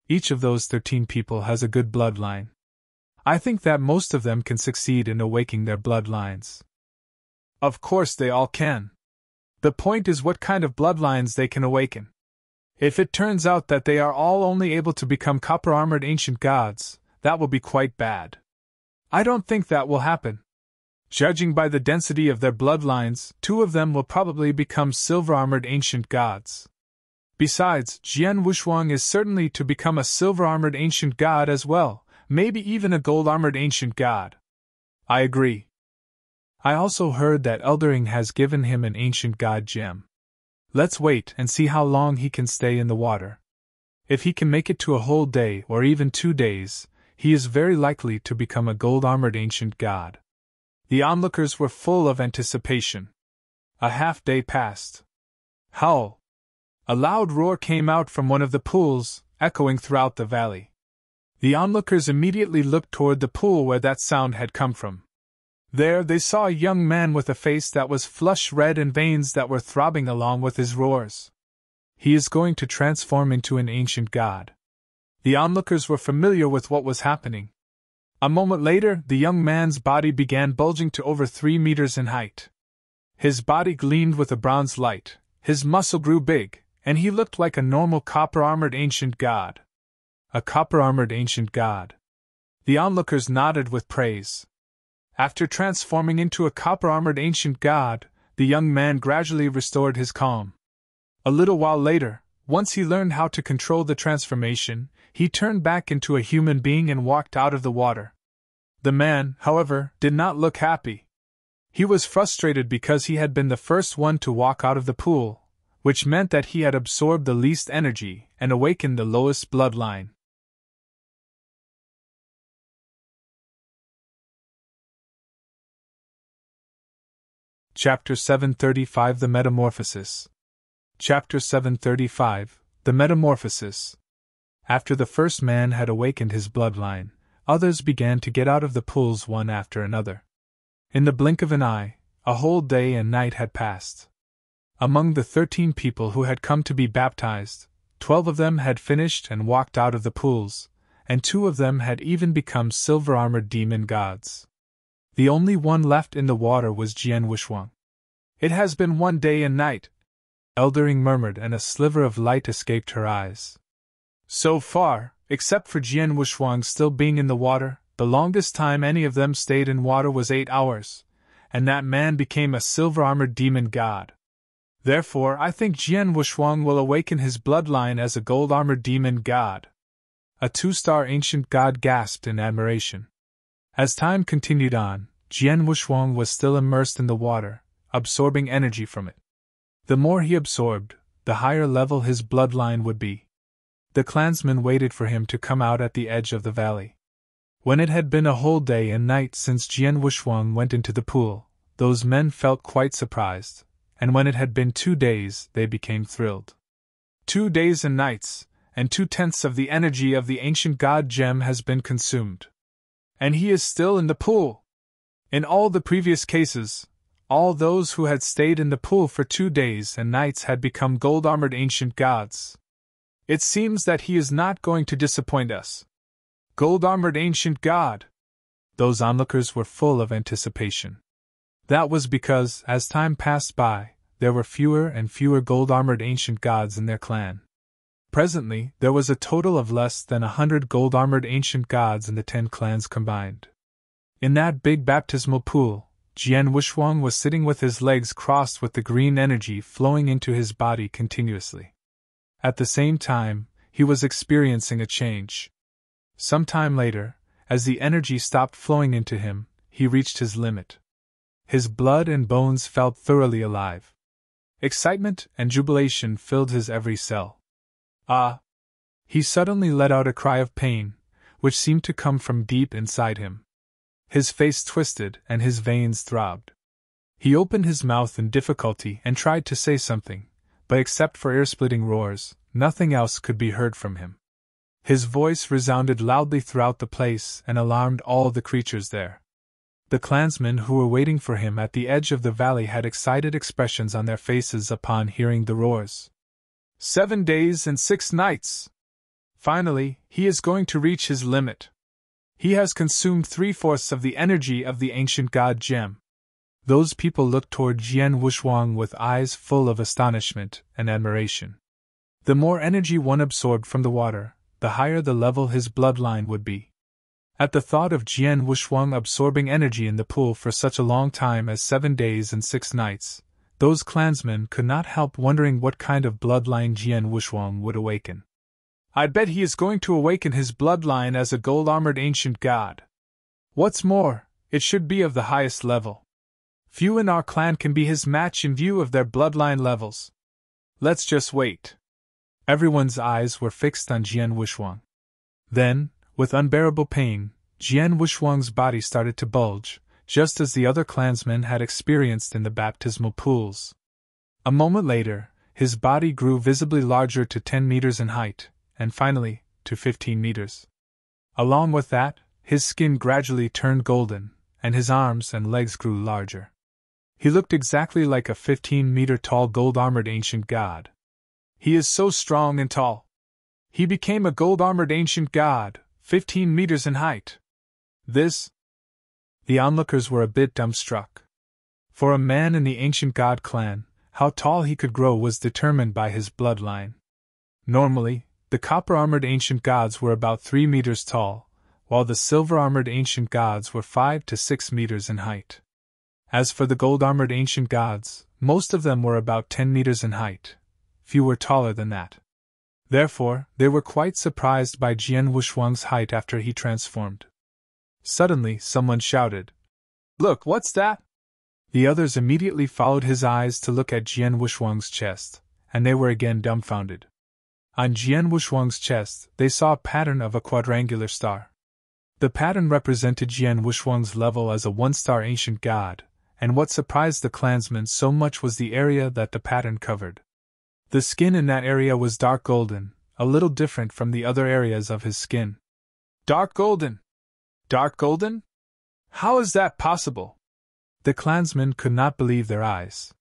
Each of those 13 people has a good bloodline. I think that most of them can succeed in awakening their bloodlines. Of course they all can. The point is what kind of bloodlines they can awaken. If it turns out that they are all only able to become copper-armored ancient gods, that will be quite bad. I don't think that will happen. Judging by the density of their bloodlines, 2 of them will probably become silver-armored ancient gods. Besides, Jian Wushuang is certainly to become a silver-armored ancient god as well, maybe even a gold-armored ancient god. I agree. I also heard that Eldering has given him an ancient god gem. Let's wait and see how long he can stay in the water. If he can make it to a whole day or even 2 days, he is very likely to become a gold-armored ancient god. The onlookers were full of anticipation. A half-day passed. Howl! A loud roar came out from one of the pools, echoing throughout the valley. The onlookers immediately looked toward the pool where that sound had come from. There they saw a young man with a face that was flush red and veins that were throbbing along with his roars. He is going to transform into an ancient god. The onlookers were familiar with what was happening. A moment later, the young man's body began bulging to over 3 meters in height. His body gleamed with a bronze light, his muscle grew big, and he looked like a normal copper-armored ancient god. A copper-armored ancient god. The onlookers nodded with praise. After transforming into a copper-armored ancient god, the young man gradually restored his calm. A little while later, once he learned how to control the transformation, he turned back into a human being and walked out of the water. The man, however, did not look happy. He was frustrated because he had been the first one to walk out of the pool, which meant that he had absorbed the least energy and awakened the lowest bloodline. Chapter 735 The Metamorphosis. Chapter 735 The Metamorphosis. After the first man had awakened his bloodline, others began to get out of the pools one after another. In the blink of an eye, a whole day and night had passed. Among the 13 people who had come to be baptized, 12 of them had finished and walked out of the pools, and 2 of them had even become silver-armored demon gods. The only one left in the water was Jian Wushuang. It has been 1 day and night, Eldering murmured, and a sliver of light escaped her eyes. So far, except for Jian Wushuang still being in the water, the longest time any of them stayed in water was 8 hours, and that man became a silver-armored demon god. Therefore, I think Jian Wushuang will awaken his bloodline as a gold-armored demon god. A 2-star ancient god gasped in admiration. As time continued on, Jian Wushuang was still immersed in the water, absorbing energy from it. The more he absorbed, the higher level his bloodline would be. The clansmen waited for him to come out at the edge of the valley. When it had been a whole day and night since Jian Wushuang went into the pool, those men felt quite surprised, and when it had been 2 days, they became thrilled. 2 days and nights, and 2/10 of the energy of the ancient god gem has been consumed. And he is still in the pool. In all the previous cases, all those who had stayed in the pool for 2 days and nights had become gold-armored ancient gods. It seems that he is not going to disappoint us. Gold-armored ancient god! Those onlookers were full of anticipation. That was because, as time passed by, there were fewer and fewer gold-armored ancient gods in their clan. Presently, there was a total of less than 100 gold-armored ancient gods in the 10 clans combined. In that big baptismal pool, Jian Wushuang was sitting with his legs crossed with the green energy flowing into his body continuously. At the same time, he was experiencing a change. Some time later, as the energy stopped flowing into him, he reached his limit. His blood and bones felt thoroughly alive. Excitement and jubilation filled his every cell. Ah! He suddenly let out a cry of pain, which seemed to come from deep inside him. His face twisted and his veins throbbed. He opened his mouth in difficulty and tried to say something, but except for ear-splitting roars, nothing else could be heard from him. His voice resounded loudly throughout the place and alarmed all the creatures there. The clansmen who were waiting for him at the edge of the valley had excited expressions on their faces upon hearing the roars. 7 days and 6 nights! Finally, he is going to reach his limit. He has consumed 3/4 of the energy of the ancient god gem. Those people looked toward Jian Wushuang with eyes full of astonishment and admiration. The more energy one absorbed from the water, the higher the level his bloodline would be. At the thought of Jian Wushuang absorbing energy in the pool for such a long time as 7 days and 6 nights, those clansmen could not help wondering what kind of bloodline Jian Wushuang would awaken. "I bet he is going to awaken his bloodline as a gold-armored ancient god. What's more, it should be of the highest level. Few in our clan can be his match in view of their bloodline levels. Let's just wait." Everyone's eyes were fixed on Jian Wushuang. Then, with unbearable pain, Jian Wushuang's body started to bulge, just as the other clansmen had experienced in the baptismal pools. A moment later, his body grew visibly larger to 10 meters in height, and finally, to 15 meters. Along with that, his skin gradually turned golden, and his arms and legs grew larger. He looked exactly like a 15-meter-tall gold-armored ancient god. He is so strong and tall. He became a gold-armored ancient god, 15 meters in height. This? The onlookers were a bit dumbstruck. For a man in the ancient god clan, how tall he could grow was determined by his bloodline. Normally, the copper-armored ancient gods were about 3 meters tall, while the silver-armored ancient gods were 5 to 6 meters in height. As for the gold-armored ancient gods, most of them were about 10 meters in height. Few were taller than that. Therefore, they were quite surprised by Jian Wushuang's height after he transformed. Suddenly, someone shouted, "Look, what's that?" The others immediately followed his eyes to look at Jian Wushuang's chest, and they were again dumbfounded. On Jian Wushuang's chest, they saw a pattern of a quadrangular star. The pattern represented Jian Wushuang's level as a 1-star ancient god, and what surprised the clansmen so much was the area that the pattern covered. The skin in that area was dark golden, a little different from the other areas of his skin. Dark golden! Dark golden? How is that possible? The clansmen could not believe their eyes.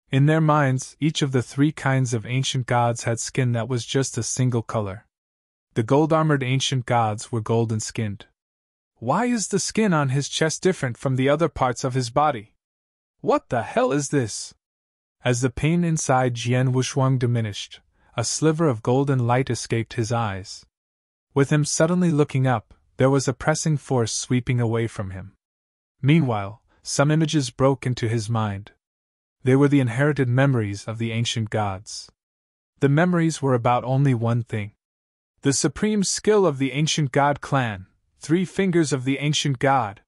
In their minds, each of the 3 kinds of ancient gods had skin that was just a single color. The gold-armored ancient gods were golden-skinned. Why is the skin on his chest different from the other parts of his body? What the hell is this? As the pain inside Jian Wushuang diminished, a sliver of golden light escaped his eyes. With him suddenly looking up, there was a pressing force sweeping away from him. Meanwhile, some images broke into his mind. They were the inherited memories of the ancient gods. The memories were about only one thing. The supreme skill of the ancient god clan, 3 fingers of the ancient god.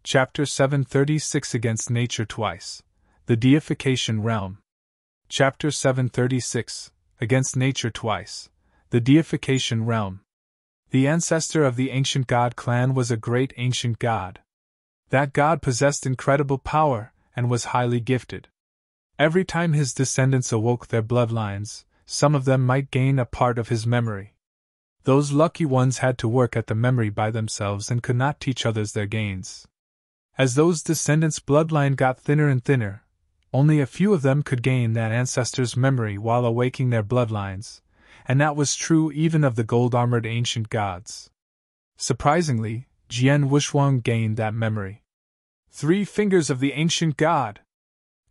Chapter 736 Against Nature Twice. The Deification Realm. Chapter 736 Against Nature Twice. The Deification Realm. The ancestor of the ancient god clan was a great ancient god. That god possessed incredible power and was highly gifted. Every time his descendants awoke their bloodlines, some of them might gain a part of his memory. Those lucky ones had to work at the memory by themselves and could not teach others their gains. As those descendants' bloodline got thinner and thinner, only a few of them could gain that ancestor's memory while awaking their bloodlines, and that was true even of the gold-armored ancient gods. Surprisingly, Jian Wushuang gained that memory. 3 fingers of the ancient god!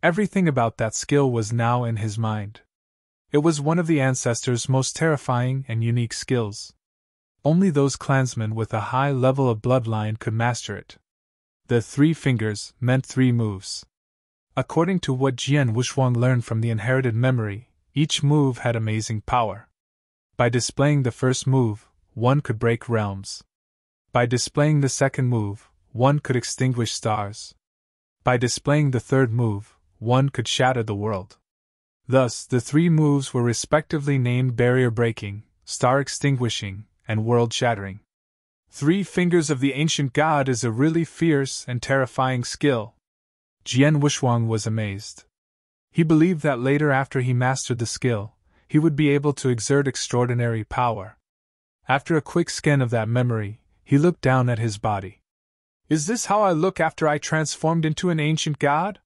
Everything about that skill was now in his mind. It was one of the ancestor's most terrifying and unique skills. Only those clansmen with a high level of bloodline could master it. The 3 fingers meant 3 moves. According to what Jian Wushuang learned from the inherited memory, each move had amazing power. By displaying the first move, one could break realms. By displaying the second move, one could extinguish stars. By displaying the third move, one could shatter the world. Thus, the 3 moves were respectively named barrier breaking, star extinguishing, and world shattering. 3 fingers of the ancient god is a really fierce and terrifying skill. Jian Wushuang was amazed. He believed that later, after he mastered the skill, he would be able to exert extraordinary power. After a quick scan of that memory, he looked down at his body. Is this how I look after I transformed into an ancient god?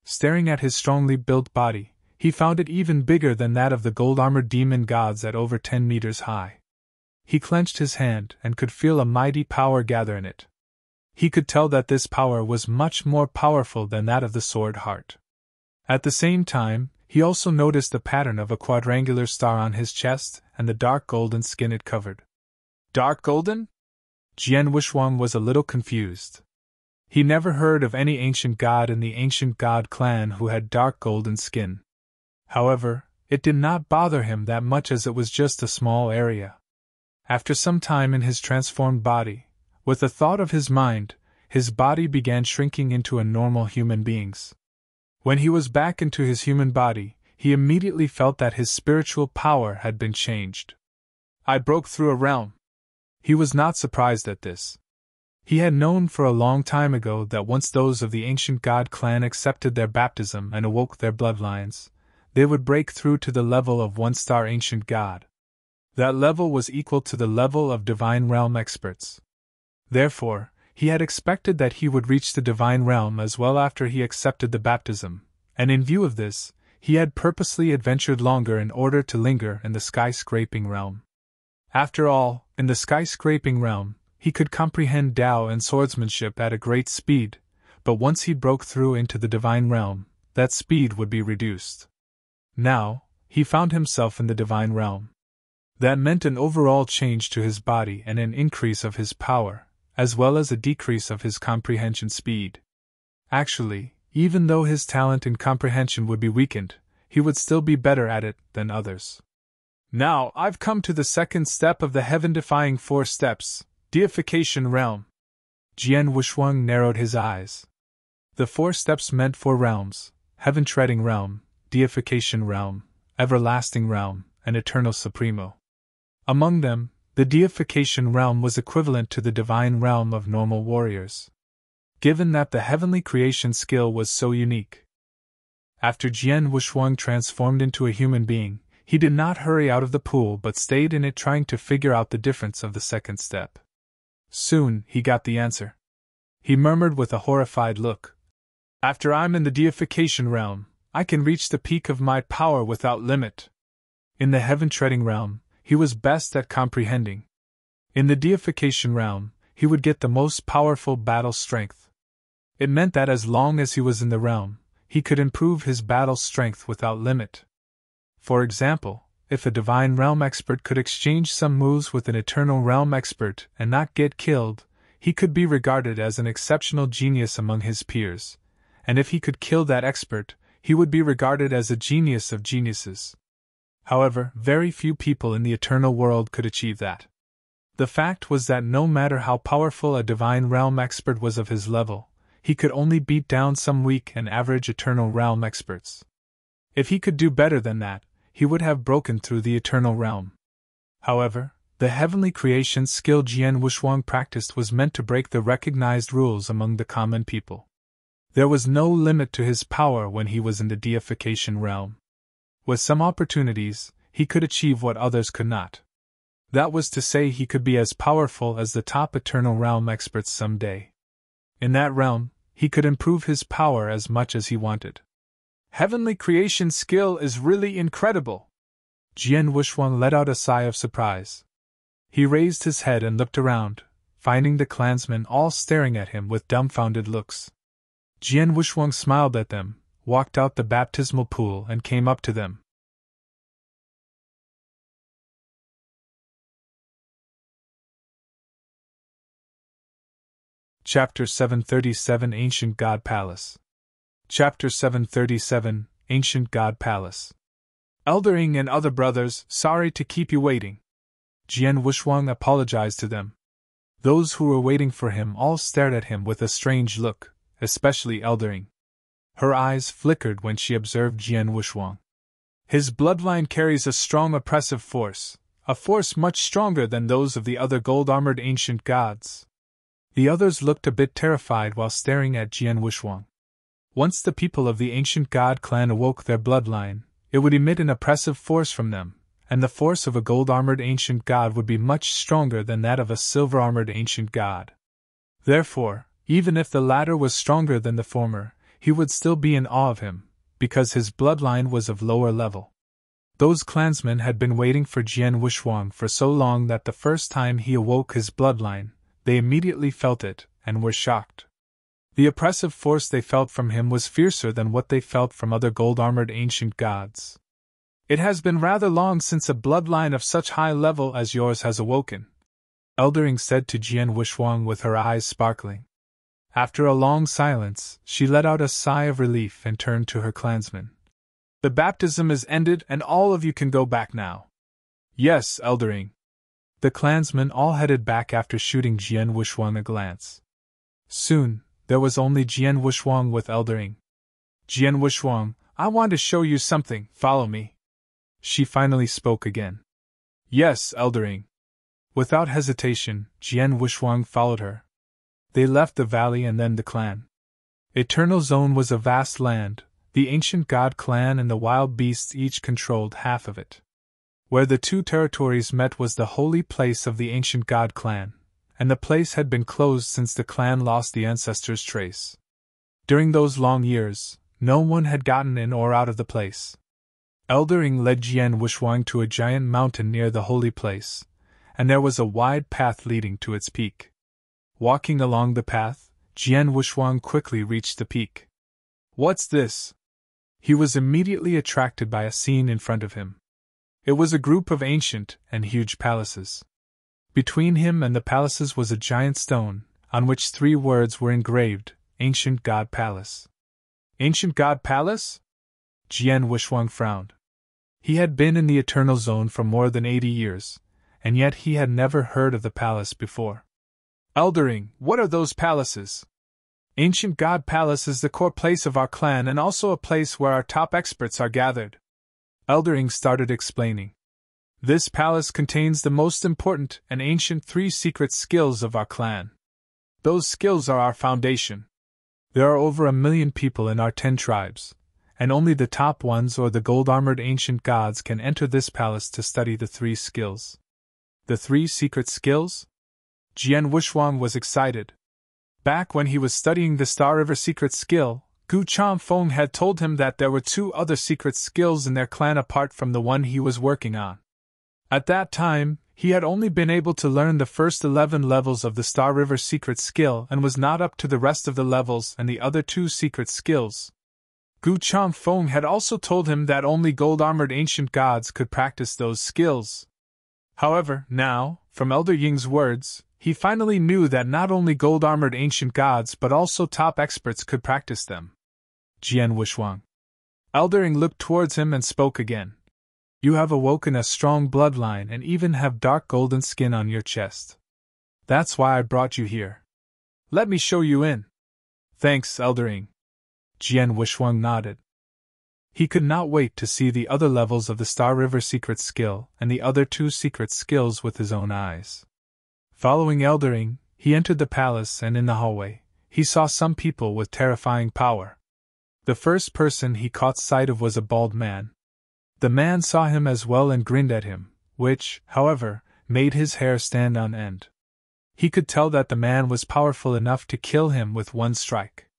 Staring at his strongly built body, he found it even bigger than that of the gold-armored demon gods at over 10 meters high. He clenched his hand and could feel a mighty power gather in it. He could tell that this power was much more powerful than that of the sword heart. At the same time, he also noticed the pattern of a quadrangular star on his chest and the dark golden skin it covered. Dark golden? Jian Wushuang was a little confused. He never heard of any ancient god in the ancient god clan who had dark golden skin. However, it did not bother him that much as it was just a small area. After some time in his transformed body, with a thought of his mind, his body began shrinking into a normal human being's. When he was back into his human body, he immediately felt that his spiritual power had been changed. I broke through a realm. He was not surprised at this. He had known for a long time ago that once those of the ancient god clan accepted their baptism and awoke their bloodlines, they would break through to the level of one-star ancient god. That level was equal to the level of divine realm experts. Therefore, he had expected that he would reach the divine realm as well after he accepted the baptism, and in view of this, he had purposely adventured longer in order to linger in the skyscraping realm. After all, in the skyscraping realm, he could comprehend Tao and swordsmanship at a great speed, but once he broke through into the divine realm, that speed would be reduced. Now, he found himself in the divine realm. That meant an overall change to his body and an increase of his power, as well as a decrease of his comprehension speed. Actually, even though his talent in comprehension would be weakened, he would still be better at it than others. Now I've come to the second step of the heaven-defying 4 steps, deification realm. Jian Wushuang narrowed his eyes. The 4 steps meant 4 realms: heaven-treading realm, deification realm, everlasting realm, and eternal supremo. Among them, the deification realm was equivalent to the divine realm of normal warriors, given that the heavenly creation skill was so unique. After Jian Wushuang transformed into a human being, he did not hurry out of the pool but stayed in it trying to figure out the difference of the second step. Soon, he got the answer. He murmured with a horrified look, "After I'm in the deification realm, I can reach the peak of my power without limit." In the heaven-treading realm, he was best at comprehending. In the deification realm, he would get the most powerful battle strength. It meant that as long as he was in the realm, he could improve his battle strength without limit. For example, if a divine realm expert could exchange some moves with an eternal realm expert and not get killed, he could be regarded as an exceptional genius among his peers, and if he could kill that expert, he would be regarded as a genius of geniuses. However, very few people in the eternal world could achieve that. The fact was that no matter how powerful a divine realm expert was of his level, he could only beat down some weak and average eternal realm experts. If he could do better than that, he would have broken through the eternal realm. However, the heavenly creation skill Jian Wushuang practiced was meant to break the recognized rules among the common people. There was no limit to his power when he was in the deification realm. With some opportunities, he could achieve what others could not. That was to say, he could be as powerful as the top eternal realm experts someday. In that realm, he could improve his power as much as he wanted. Heavenly creation skill is really incredible. Jian Wushuang let out a sigh of surprise. He raised his head and looked around, finding the clansmen all staring at him with dumbfounded looks. Jian Wushuang smiled at them, walked out the baptismal pool and came up to them. Chapter 737 Ancient God Palace. Chapter 737 Ancient God Palace. Eldering and other brothers, sorry to keep you waiting. Jian Wushuang apologized to them. Those who were waiting for him all stared at him with a strange look, especially Eldering. Her eyes flickered when she observed Jian Wushuang. His bloodline carries a strong oppressive force, a force much stronger than those of the other gold-armored ancient gods. The others looked a bit terrified while staring at Jian Wushuang. Once the people of the ancient god clan awoke their bloodline, it would emit an oppressive force from them, and the force of a gold-armored ancient god would be much stronger than that of a silver-armored ancient god. Therefore, even if the latter was stronger than the former, he would still be in awe of him, because his bloodline was of lower level. Those clansmen had been waiting for Jian Wuxuang for so long that the first time he awoke his bloodline, they immediately felt it, and were shocked. The oppressive force they felt from him was fiercer than what they felt from other gold-armored ancient gods. "It has been rather long since a bloodline of such high level as yours has awoken," Eldering said to Jian Wuxuang with her eyes sparkling. After a long silence, she let out a sigh of relief and turned to her clansmen. "The baptism is ended and all of you can go back now." "Yes, Eldering." The clansmen all headed back after shooting Jian Wuxuang a glance. Soon, there was only Jian Wuxuang with Eldering. "Jian Wuxuang, I want to show you something, follow me." She finally spoke again. "Yes, Eldering." Without hesitation, Jian Wuxuang followed her. They left the valley and then the clan. Eternal Zone was a vast land. The ancient god clan and the wild beasts each controlled half of it. Where the two territories met was the holy place of the ancient god clan, and the place had been closed since the clan lost the ancestors' trace. During those long years, no one had gotten in or out of the place. Eldering led Jian Wuxuang to a giant mountain near the holy place, and there was a wide path leading to its peak. Walking along the path, Jian Wuxuang quickly reached the peak. "What's this?" He was immediately attracted by a scene in front of him. It was a group of ancient and huge palaces. Between him and the palaces was a giant stone, on which 3 words were engraved: Ancient God Palace. "Ancient God Palace?" Jian Wuxuang frowned. He had been in the Eternal Zone for more than 80 years, and yet he had never heard of the palace before. "Eldering, what are those palaces?" "Ancient God Palace is the core place of our clan and also a place where our top experts are gathered." Eldering started explaining. "This palace contains the most important and ancient 3 secret skills of our clan. Those skills are our foundation. There are over 1 million people in our 10 tribes, and only the top ones or the gold-armored ancient gods can enter this palace to study the 3 skills." "The 3 secret skills?" Jian Wuxuang was excited. Back when he was studying the Star River secret skill, Gu Changfeng had told him that there were 2 other secret skills in their clan apart from the one he was working on. At that time, he had only been able to learn the first 11 levels of the Star River secret skill and was not up to the rest of the levels and the other 2 secret skills. Gu Changfeng had also told him that only gold-armored ancient gods could practice those skills. However, now, from Elder Ying's words, he finally knew that not only gold-armored ancient gods but also top experts could practice them. Jian Wuxuang. Eldering looked towards him and spoke again. "You have awoken a strong bloodline and even have dark golden skin on your chest. That's why I brought you here. Let me show you in." "Thanks, Eldering." Jian Wuxuang nodded. He could not wait to see the other levels of the Star River secret skill and the other 2 secret skills with his own eyes. Following Eldering, he entered the palace and in the hallway, he saw some people with terrifying power. The first person he caught sight of was a bald man. The man saw him as well and grinned at him, which, however, made his hair stand on end. He could tell that the man was powerful enough to kill him with one strike.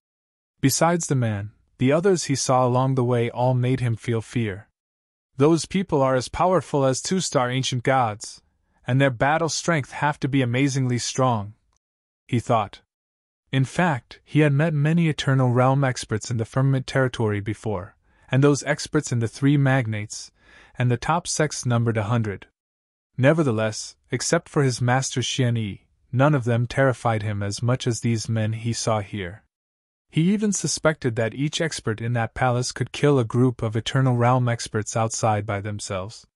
Besides the man, the others he saw along the way all made him feel fear. Those people are as powerful as 2-star ancient gods, and their battle strength have to be amazingly strong, he thought. In fact, he had met many Eternal Realm experts in the Firmament territory before, and those experts in the 3 magnates, and the top sects numbered 100. Nevertheless, except for his master Xian Yi, none of them terrified him as much as these men he saw here. He even suspected that each expert in that palace could kill a group of Eternal Realm experts outside by themselves.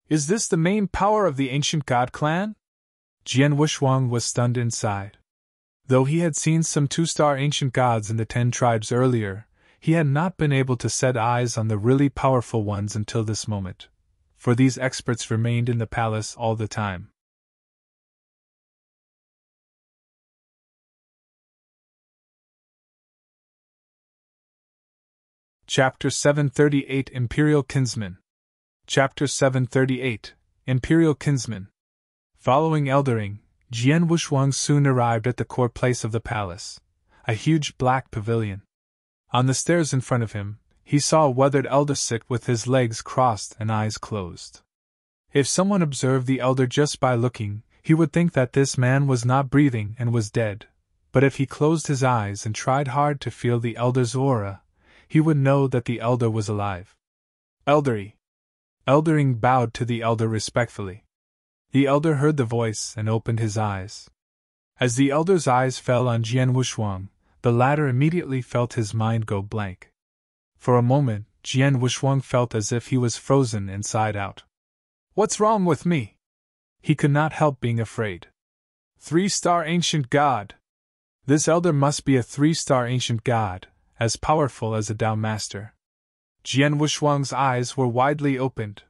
"Is this the main power of the ancient god clan?" Jian Wuxuang was stunned inside. Though he had seen some 2-star ancient gods in the 10 tribes earlier, he had not been able to set eyes on the really powerful ones until this moment, for these experts remained in the palace all the time. Chapter 738 Imperial Kinsman. Chapter 738 Imperial Kinsman. Following Eldering, Jian Wuxuang soon arrived at the core place of the palace, a huge black pavilion. On the stairs in front of him, he saw a weathered elder sit with his legs crossed and eyes closed. If someone observed the elder just by looking, he would think that this man was not breathing and was dead, but if he closed his eyes and tried hard to feel the elder's aura, he would know that the elder was alive. Eldery. Eldering bowed to the elder respectfully. The elder heard the voice and opened his eyes. As the elder's eyes fell on Jian Wushuang, the latter immediately felt his mind go blank. For a moment, Jian Wushuang felt as if he was frozen inside out. What's wrong with me? He could not help being afraid. 3-star ancient god. This elder must be a 3-star ancient god, as powerful as a Tao master. Jian Wushuang's eyes were widely opened.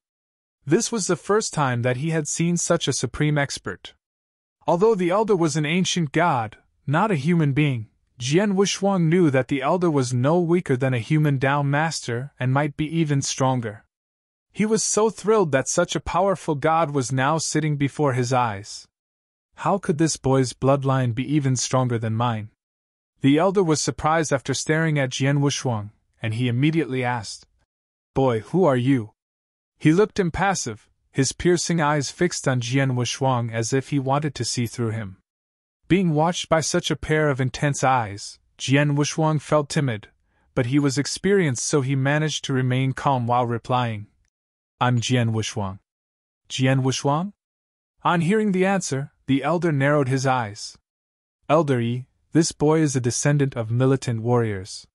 This was the first time that he had seen such a supreme expert. Although the elder was an ancient god, not a human being, Jian Wushuang knew that the elder was no weaker than a human Tao master and might be even stronger. He was so thrilled that such a powerful god was now sitting before his eyes. How could this boy's bloodline be even stronger than mine? The elder was surprised after staring at Jian Wushuang, and he immediately asked, "Boy, who are you?" He looked impassive, his piercing eyes fixed on Jian Wushuang as if he wanted to see through him. Being watched by such a pair of intense eyes, Jian Wushuang felt timid, but he was experienced, so he managed to remain calm while replying, "I'm Jian Wushuang." "Jian Wushuang?" On hearing the answer, the elder narrowed his eyes. "Elder Yi, this boy is a descendant of militant warriors.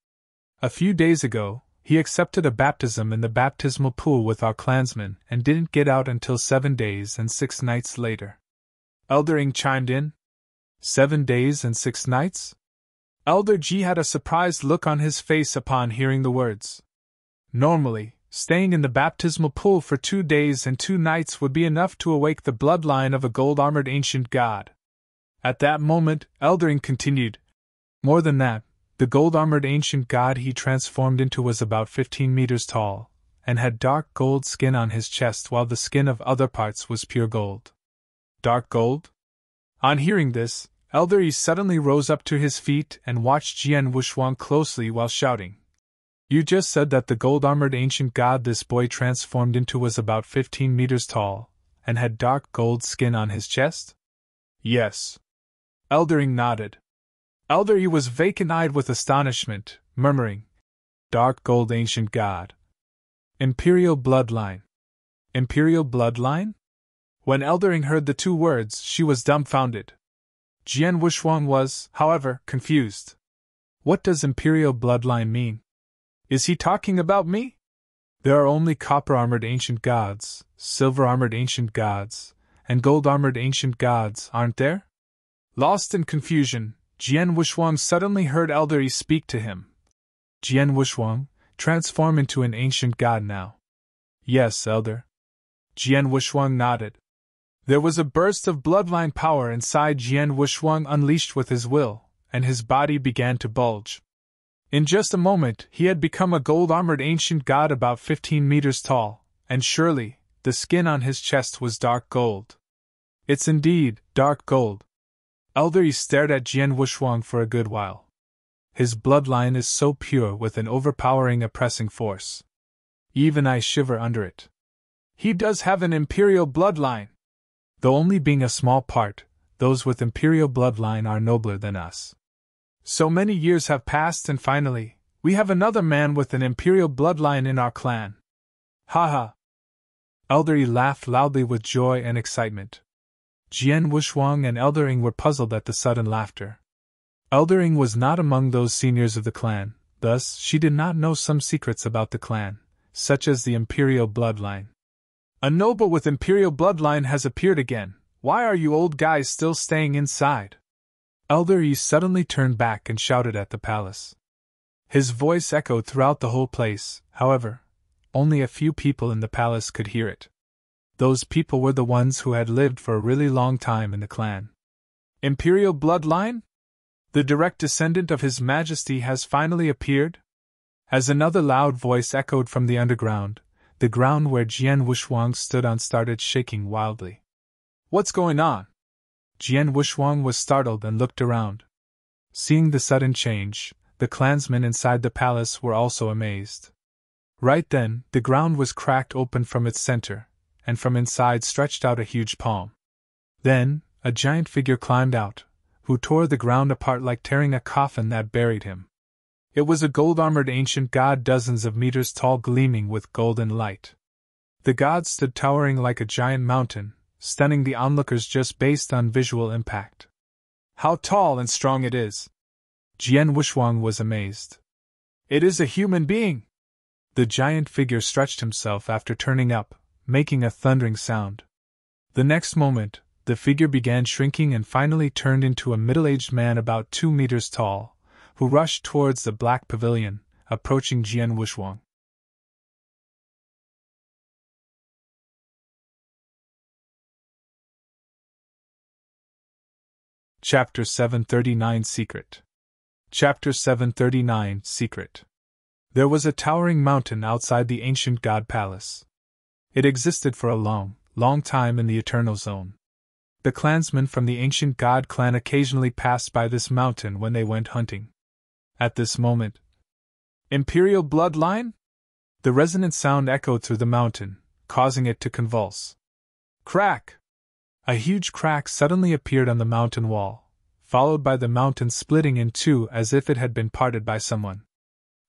A few days ago, he accepted a baptism in the baptismal pool with our clansmen and didn't get out until 7 days and 6 nights later." Elder Ying chimed in. 7 days and 6 nights? Elder Ji had a surprised look on his face upon hearing the words. Normally, staying in the baptismal pool for 2 days and 2 nights would be enough to awake the bloodline of a gold-armored ancient god. At that moment, Elder Ying continued, "More than that, the gold-armored ancient god he transformed into was about 15 meters tall, and had dark gold skin on his chest while the skin of other parts was pure gold." Dark gold? On hearing this, Elder Yi suddenly rose up to his feet and watched Jian Wushuang closely while shouting, "You just said that the gold-armored ancient god this boy transformed into was about 15 meters tall, and had dark gold skin on his chest?" "Yes." Elder Ying nodded. Elder Yi was vacant-eyed with astonishment, murmuring, "Dark gold ancient god. Imperial bloodline. Imperial bloodline?" When Elder Ying heard the 2 words, she was dumbfounded. Jian Wushuang was, however, confused. What does imperial bloodline mean? Is he talking about me? There are only copper-armored ancient gods, silver-armored ancient gods, and gold-armored ancient gods, aren't there? Lost in confusion, Jian Wushuang suddenly heard Elder Yi speak to him. "Jian Wushuang, transform into an ancient god now." "Yes, Elder." Jian Wushuang nodded. There was a burst of bloodline power inside Jian Wushuang unleashed with his will, and his body began to bulge. In just a moment, he had become a gold-armored ancient god about 15 meters tall, and surely, the skin on his chest was dark gold. It's indeed dark gold. Elder Yi stared at Jian Wushuang for a good while. His bloodline is so pure with an overpowering oppressing force. Even I shiver under it. He does have an imperial bloodline. Though only being a small part, those with imperial bloodline are nobler than us. So many years have passed and finally, we have another man with an imperial bloodline in our clan. Ha ha! Elder Yi laughed loudly with joy and excitement. Jian Wushuang and Elder Ying were puzzled at the sudden laughter. Elder Ying was not among those seniors of the clan, thus she did not know some secrets about the clan, such as the imperial bloodline. "A noble with imperial bloodline has appeared again. Why are you old guys still staying inside?" Elder Yi suddenly turned back and shouted at the palace. His voice echoed throughout the whole place, however, only a few people in the palace could hear it. Those people were the ones who had lived for a really long time in the clan. "Imperial bloodline? The direct descendant of His Majesty has finally appeared?" As another loud voice echoed from the underground, the ground where Jian Wushuang stood on started shaking wildly. "What's going on?" Jian Wushuang was startled and looked around. Seeing the sudden change, the clansmen inside the palace were also amazed. Right then, the ground was cracked open from its center, and from inside stretched out a huge palm. Then, a giant figure climbed out, who tore the ground apart like tearing a coffin that buried him. It was a gold-armored ancient god dozens of meters tall, gleaming with golden light. The god stood towering like a giant mountain, stunning the onlookers just based on visual impact. How tall and strong it is! Jian Wushuang was amazed. It is a human being! The giant figure stretched himself after turning up, making a thundering sound. The next moment, the figure began shrinking and finally turned into a middle-aged man about 2 meters tall, who rushed towards the black pavilion, approaching Jian Wushuang. Chapter 739 Secret. Chapter 739 Secret. There was a towering mountain outside the ancient god palace. It existed for a long, long time in the Eternal Zone. The clansmen from the ancient god clan occasionally passed by this mountain when they went hunting. At this moment, Imperial bloodline? The resonant sound echoed through the mountain, causing it to convulse. Crack! A huge crack suddenly appeared on the mountain wall, followed by the mountain splitting in two as if it had been parted by someone.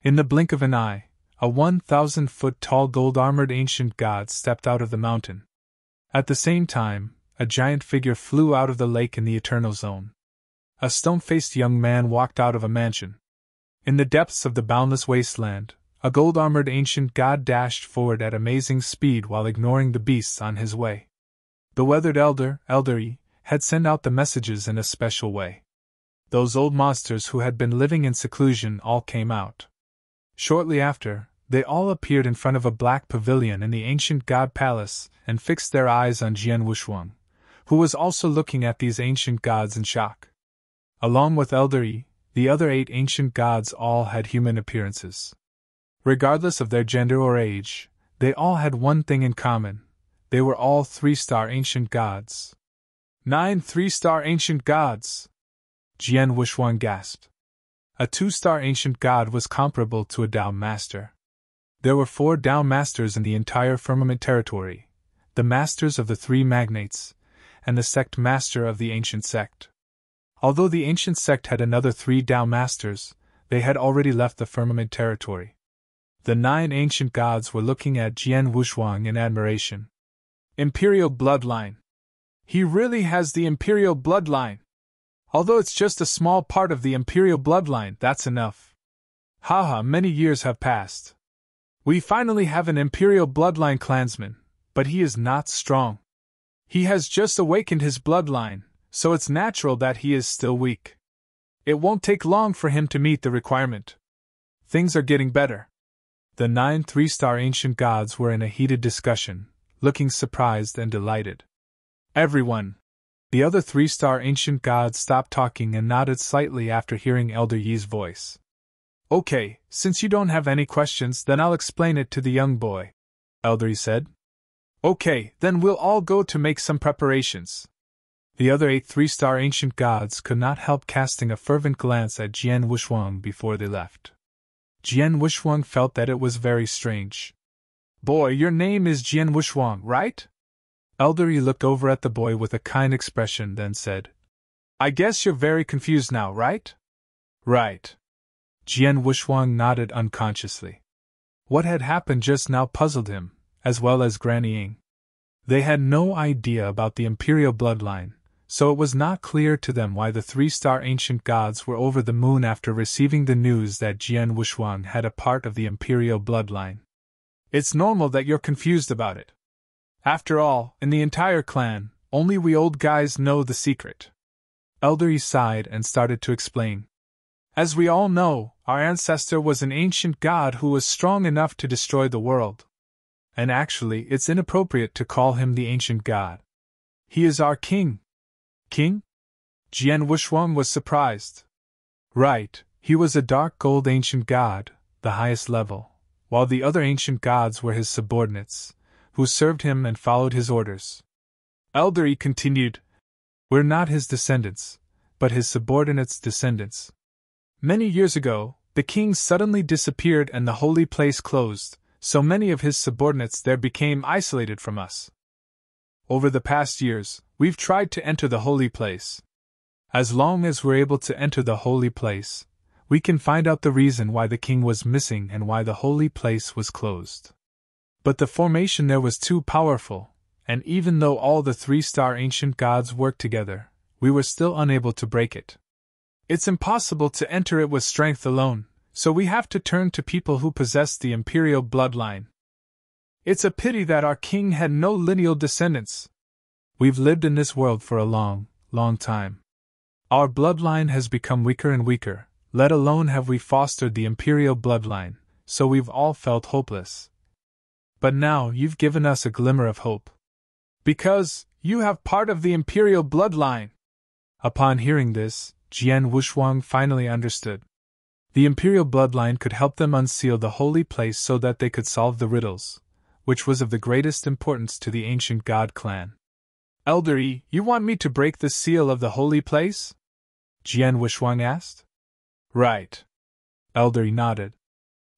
In the blink of an eye, a 1,000-foot-tall gold-armored ancient god stepped out of the mountain. At the same time, a giant figure flew out of the lake in the Eternal Zone. A stone-faced young man walked out of a mansion. In the depths of the boundless wasteland, a gold-armored ancient god dashed forward at amazing speed while ignoring the beasts on his way. The weathered elder, Eldery, had sent out the messages in a special way. Those old monsters who had been living in seclusion all came out. Shortly after, they all appeared in front of a black pavilion in the ancient god palace and fixed their eyes on Jian Wushuang, who was also looking at these ancient gods in shock. Along with Eldery, the other 8 ancient gods all had human appearances. Regardless of their gender or age, they all had one thing in common. They were all 3-star ancient gods. 9 3-star ancient gods! Jian Wushuang gasped. A 2-star ancient god was comparable to a Dao Master. There were 4 Dao Masters in the entire firmament territory, the Masters of the 3 Magnates, and the Sect Master of the Ancient Sect. Although the Ancient Sect had another 3 Dao Masters, they had already left the firmament territory. The 9 ancient gods were looking at Jian Wushuang in admiration. Imperial bloodline. He really has the Imperial bloodline. Although it's just a small part of the Imperial bloodline, that's enough. Haha, many years have passed. We finally have an Imperial bloodline clansman, but he is not strong. He has just awakened his bloodline, so it's natural that he is still weak. It won't take long for him to meet the requirement. Things are getting better. The 9 3-star ancient gods were in a heated discussion, looking surprised and delighted. Everyone! The other 3-star ancient gods stopped talking and nodded slightly after hearing Elder Yi's voice. Okay, since you don't have any questions, then I'll explain it to the young boy, Elder Yi said. Okay, then we'll all go to make some preparations. The other 8 3-star ancient gods could not help casting a fervent glance at Jian Wushuang before they left. Jian Wushuang felt that it was very strange. Boy, your name is Jian Wushuang, right? Elder Yi looked over at the boy with a kind expression, then said, I guess you're very confused now, right? Right. Jian Wushuang nodded unconsciously. What had happened just now puzzled him, as well as Granny Ying. They had no idea about the Imperial bloodline, so it was not clear to them why the 3-star ancient gods were over the moon after receiving the news that Jian Wushuang had a part of the Imperial bloodline. It's normal that you're confused about it. After all, in the entire clan, only we old guys know the secret. Elder Yi sighed and started to explain. As we all know, our ancestor was an ancient god who was strong enough to destroy the world. And actually, it's inappropriate to call him the ancient god. He is our king. King? Jian Wushuang was surprised. Right, he was a dark gold ancient god, the highest level, while the other ancient gods were his subordinates, who served him and followed his orders. Elder Yi continued, We're not his descendants, but his subordinates' descendants. Many years ago, the king suddenly disappeared and the holy place closed, so many of his subordinates there became isolated from us. Over the past years, we've tried to enter the holy place. As long as we're able to enter the holy place, we can find out the reason why the king was missing and why the holy place was closed. But the formation there was too powerful, and even though all the 3-star ancient gods worked together, we were still unable to break it. It's impossible to enter it with strength alone, so we have to turn to people who possess the imperial bloodline. It's a pity that our king had no lineal descendants. We've lived in this world for a long, long time. Our bloodline has become weaker and weaker, let alone have we fostered the imperial bloodline, so we've all felt hopeless. But now you've given us a glimmer of hope. Because you have part of the imperial bloodline. Upon hearing this, Jian Wushuang finally understood. The imperial bloodline could help them unseal the holy place so that they could solve the riddles, which was of the greatest importance to the ancient god clan. Elder Yi, you want me to break the seal of the holy place? Jian Wushuang asked. Right. Elder Yi nodded.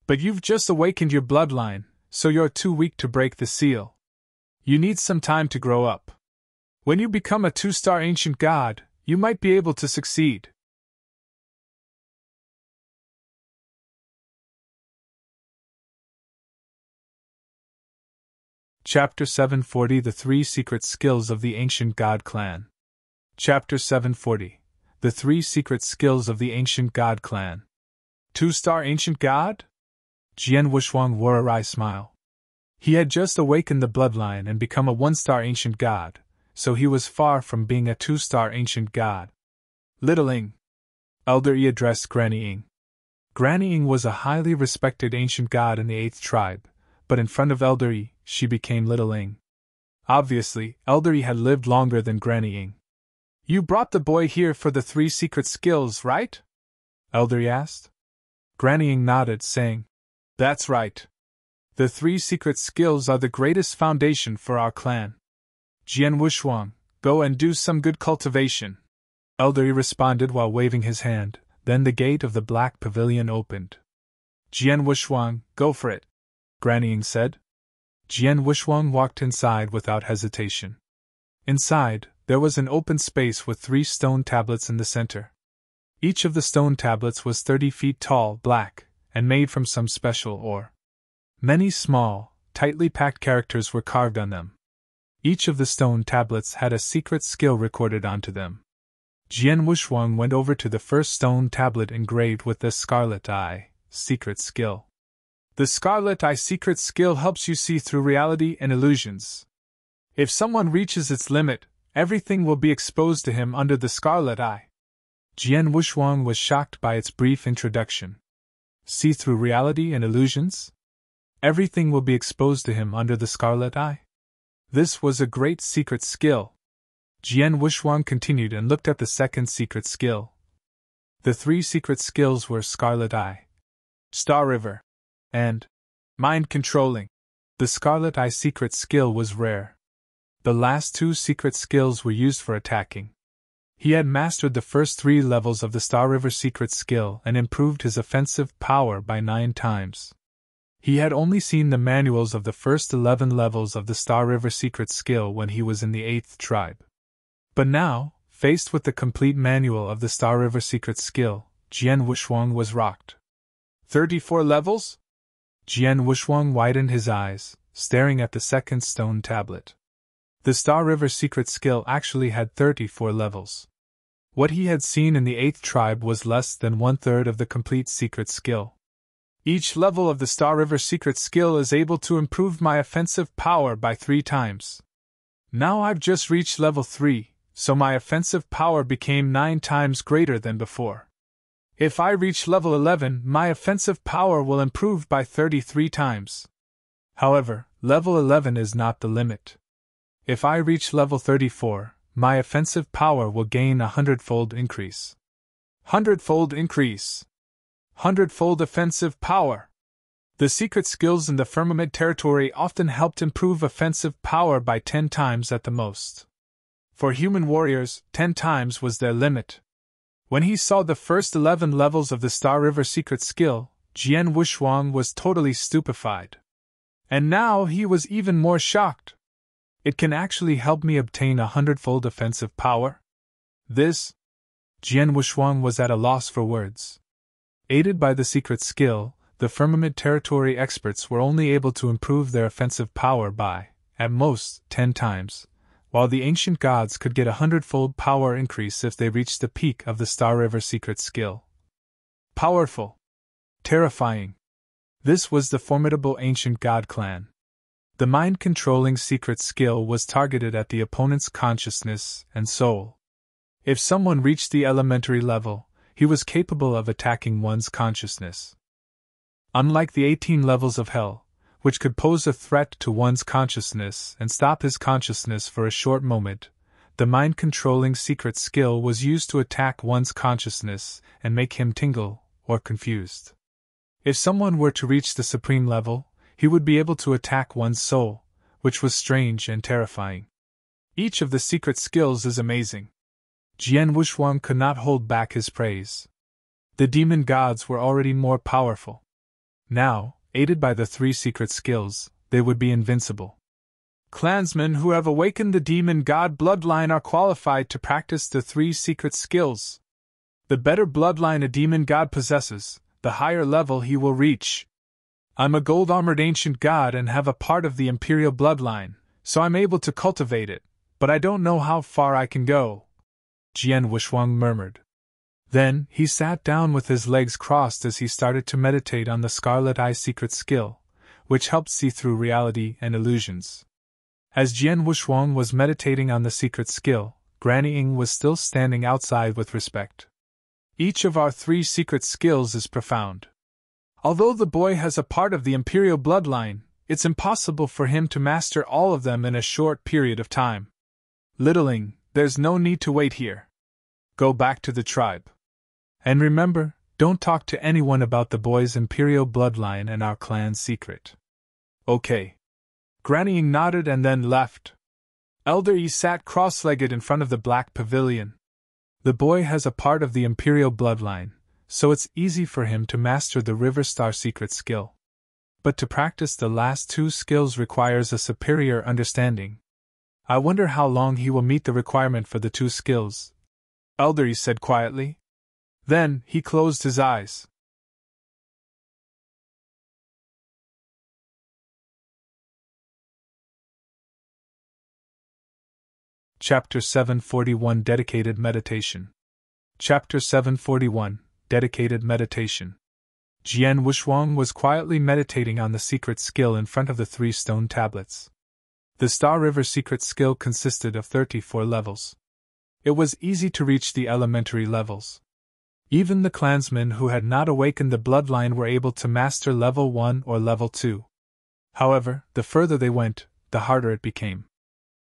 But you've just awakened your bloodline, so you're too weak to break the seal. You need some time to grow up. When you become a 2-star ancient god, you might be able to succeed. Chapter 740 The 3 Secret Skills of the Ancient God Clan. Chapter 740 The 3 Secret Skills of the Ancient God Clan. 2-star ancient god? Jian Wushuang wore a wry smile. He had just awakened the bloodline and become a 1-star ancient god, so he was far from being a 2-star ancient god. Little Ing. Elder Yi addressed Granny Ing. Granny Ing was a highly respected ancient god in the 8th tribe, but in front of Elder Yi, she became Little Ing. Obviously, Elder Yi had lived longer than Granny Ing. You brought the boy here for the 3 secret skills, right? Elder Yi asked. Granny Ing nodded, saying, That's right. The 3 secret skills are the greatest foundation for our clan. Jian Wushuang, go and do some good cultivation. Elder Yi responded while waving his hand, then the gate of the black pavilion opened. Jian Wushuang, go for it, Granny Ing said. Jian Wushuang walked inside without hesitation. Inside, there was an open space with 3 stone tablets in the center. Each of the stone tablets was 30 feet tall, black, and made from some special ore. Many small, tightly packed characters were carved on them. Each of the stone tablets had a secret skill recorded onto them. Jian Wushuang went over to the first stone tablet engraved with the Scarlet Eye, secret skill. The Scarlet Eye secret skill helps you see through reality and illusions. If someone reaches its limit, everything will be exposed to him under the Scarlet Eye. Jian Wushuang was shocked by its brief introduction. See through reality and illusions? Everything will be exposed to him under the Scarlet Eye. This was a great secret skill. Jian Wushuang continued and looked at the second secret skill. The 3 secret skills were Scarlet Eye, Star River, and Mind Controlling. The Scarlet Eye secret skill was rare. The last 2 secret skills were used for attacking. He had mastered the first 3 levels of the Star River secret skill and improved his offensive power by 9 times. He had only seen the manuals of the first 11 levels of the Star River secret skill when he was in the 8th tribe. But now, faced with the complete manual of the Star River secret skill, Jian Wushuang was rocked. 34 levels? Jian Wushuang widened his eyes, staring at the second stone tablet. The Star River secret skill actually had 34 levels. What he had seen in the 8th tribe was less than 1/3 of the complete secret skill. Each level of the Star River secret skill is able to improve my offensive power by 3 times. Now I've just reached level 3, so my offensive power became 9 times greater than before. If I reach level 11, my offensive power will improve by 33 times. However, level 11 is not the limit. If I reach level 34, my offensive power will gain a 100-fold increase. 100-fold increase. 100-fold offensive power. The secret skills in the Firmament territory often helped improve offensive power by 10 times at the most. For human warriors, 10 times was their limit. When he saw the first 11 levels of the Star River secret skill, Jian Wushuang was totally stupefied. And now he was even more shocked. It can actually help me obtain 100-fold offensive power? This? Jian Wushuang was at a loss for words. Aided by the secret skill, the Firmament Territory experts were only able to improve their offensive power by, at most, 10 times, while the ancient gods could get 100-fold power increase if they reached the peak of the Star River secret skill. Powerful. Terrifying. This was the formidable ancient god clan. The mind-controlling secret skill was targeted at the opponent's consciousness and soul. If someone reached the elementary level, he was capable of attacking one's consciousness. Unlike the 18 levels of hell, which could pose a threat to one's consciousness and stop his consciousness for a short moment, the mind-controlling secret skill was used to attack one's consciousness and make him tingle or confused. If someone were to reach the supreme level, he would be able to attack one's soul, which was strange and terrifying. Each of the secret skills is amazing. Jian Wushuang could not hold back his praise. The demon gods were already more powerful. Now, aided by the 3 secret skills, they would be invincible. Clansmen who have awakened the demon god bloodline are qualified to practice the 3 secret skills. The better bloodline a demon god possesses, the higher level he will reach. I'm a gold-armored ancient god and have a part of the imperial bloodline, so I'm able to cultivate it, but I don't know how far I can go, Jian Wushuang murmured. Then, he sat down with his legs crossed as he started to meditate on the Scarlet Eye secret skill, which helped see through reality and illusions. As Jian Wushuang was meditating on the secret skill, Granny Ying was still standing outside with respect. Each of our 3 secret skills is profound. Although the boy has a part of the imperial bloodline, it's impossible for him to master all of them in a short period of time. Littling, there's no need to wait here. Go back to the tribe. And remember, don't talk to anyone about the boy's imperial bloodline and our clan's secret. Okay. Granny Ying nodded and then left. Elder Yi sat cross-legged in front of the black pavilion. The boy has a part of the imperial bloodline, so it's easy for him to master the River Star secret skill. But to practice the last 2 skills requires a superior understanding. I wonder how long he will meet the requirement for the 2 skills, Elder Yi said quietly. Then, he closed his eyes. Chapter 741 Dedicated Meditation. Chapter 741 Dedicated Meditation. Jian Wushuang was quietly meditating on the secret skill in front of the 3 stone tablets. The Star River secret skill consisted of 34 levels. It was easy to reach the elementary levels. Even the clansmen who had not awakened the bloodline were able to master level 1 or level 2. However, the further they went, the harder it became.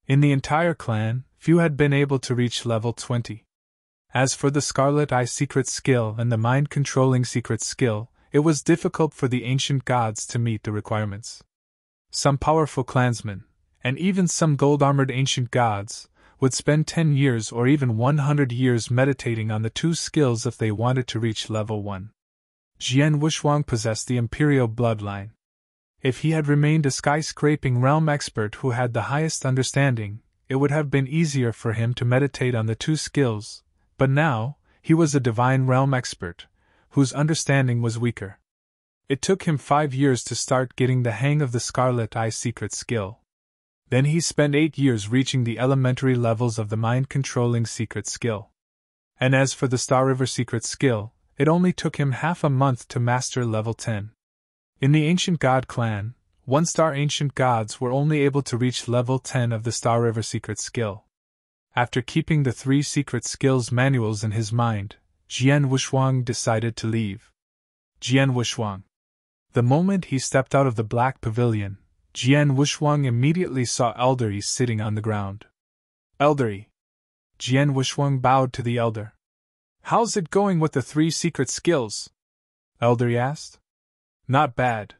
In the entire clan, few had been able to reach level 20. As for the Scarlet Eye secret skill and the mind-controlling secret skill, it was difficult for the ancient gods to meet the requirements. Some powerful clansmen, and even some gold-armored ancient gods, would spend 10 years or even 100 years meditating on the 2 skills if they wanted to reach level 1. Jian Wushuang possessed the imperial bloodline. If he had remained a skyscraping realm expert who had the highest understanding, it would have been easier for him to meditate on the 2 skills, but now, he was a divine realm expert, whose understanding was weaker. It took him 5 years to start getting the hang of the Scarlet Eye secret skill. Then he spent 8 years reaching the elementary levels of the mind-controlling secret skill. And as for the Star River secret skill, it only took him half a month to master level 10. In the Ancient God clan, 1-star ancient gods were only able to reach level 10 of the Star River secret skill. After keeping the 3 secret skills manuals in his mind, Jian Wushuang decided to leave. Jian Wushuang. The moment he stepped out of the black pavilion, Jian Wushuang immediately saw Elder Yi sitting on the ground. Elder Yi. Jian Wushuang bowed to the elder. How's it going with the 3 secret skills? Elder Yi asked. Not bad.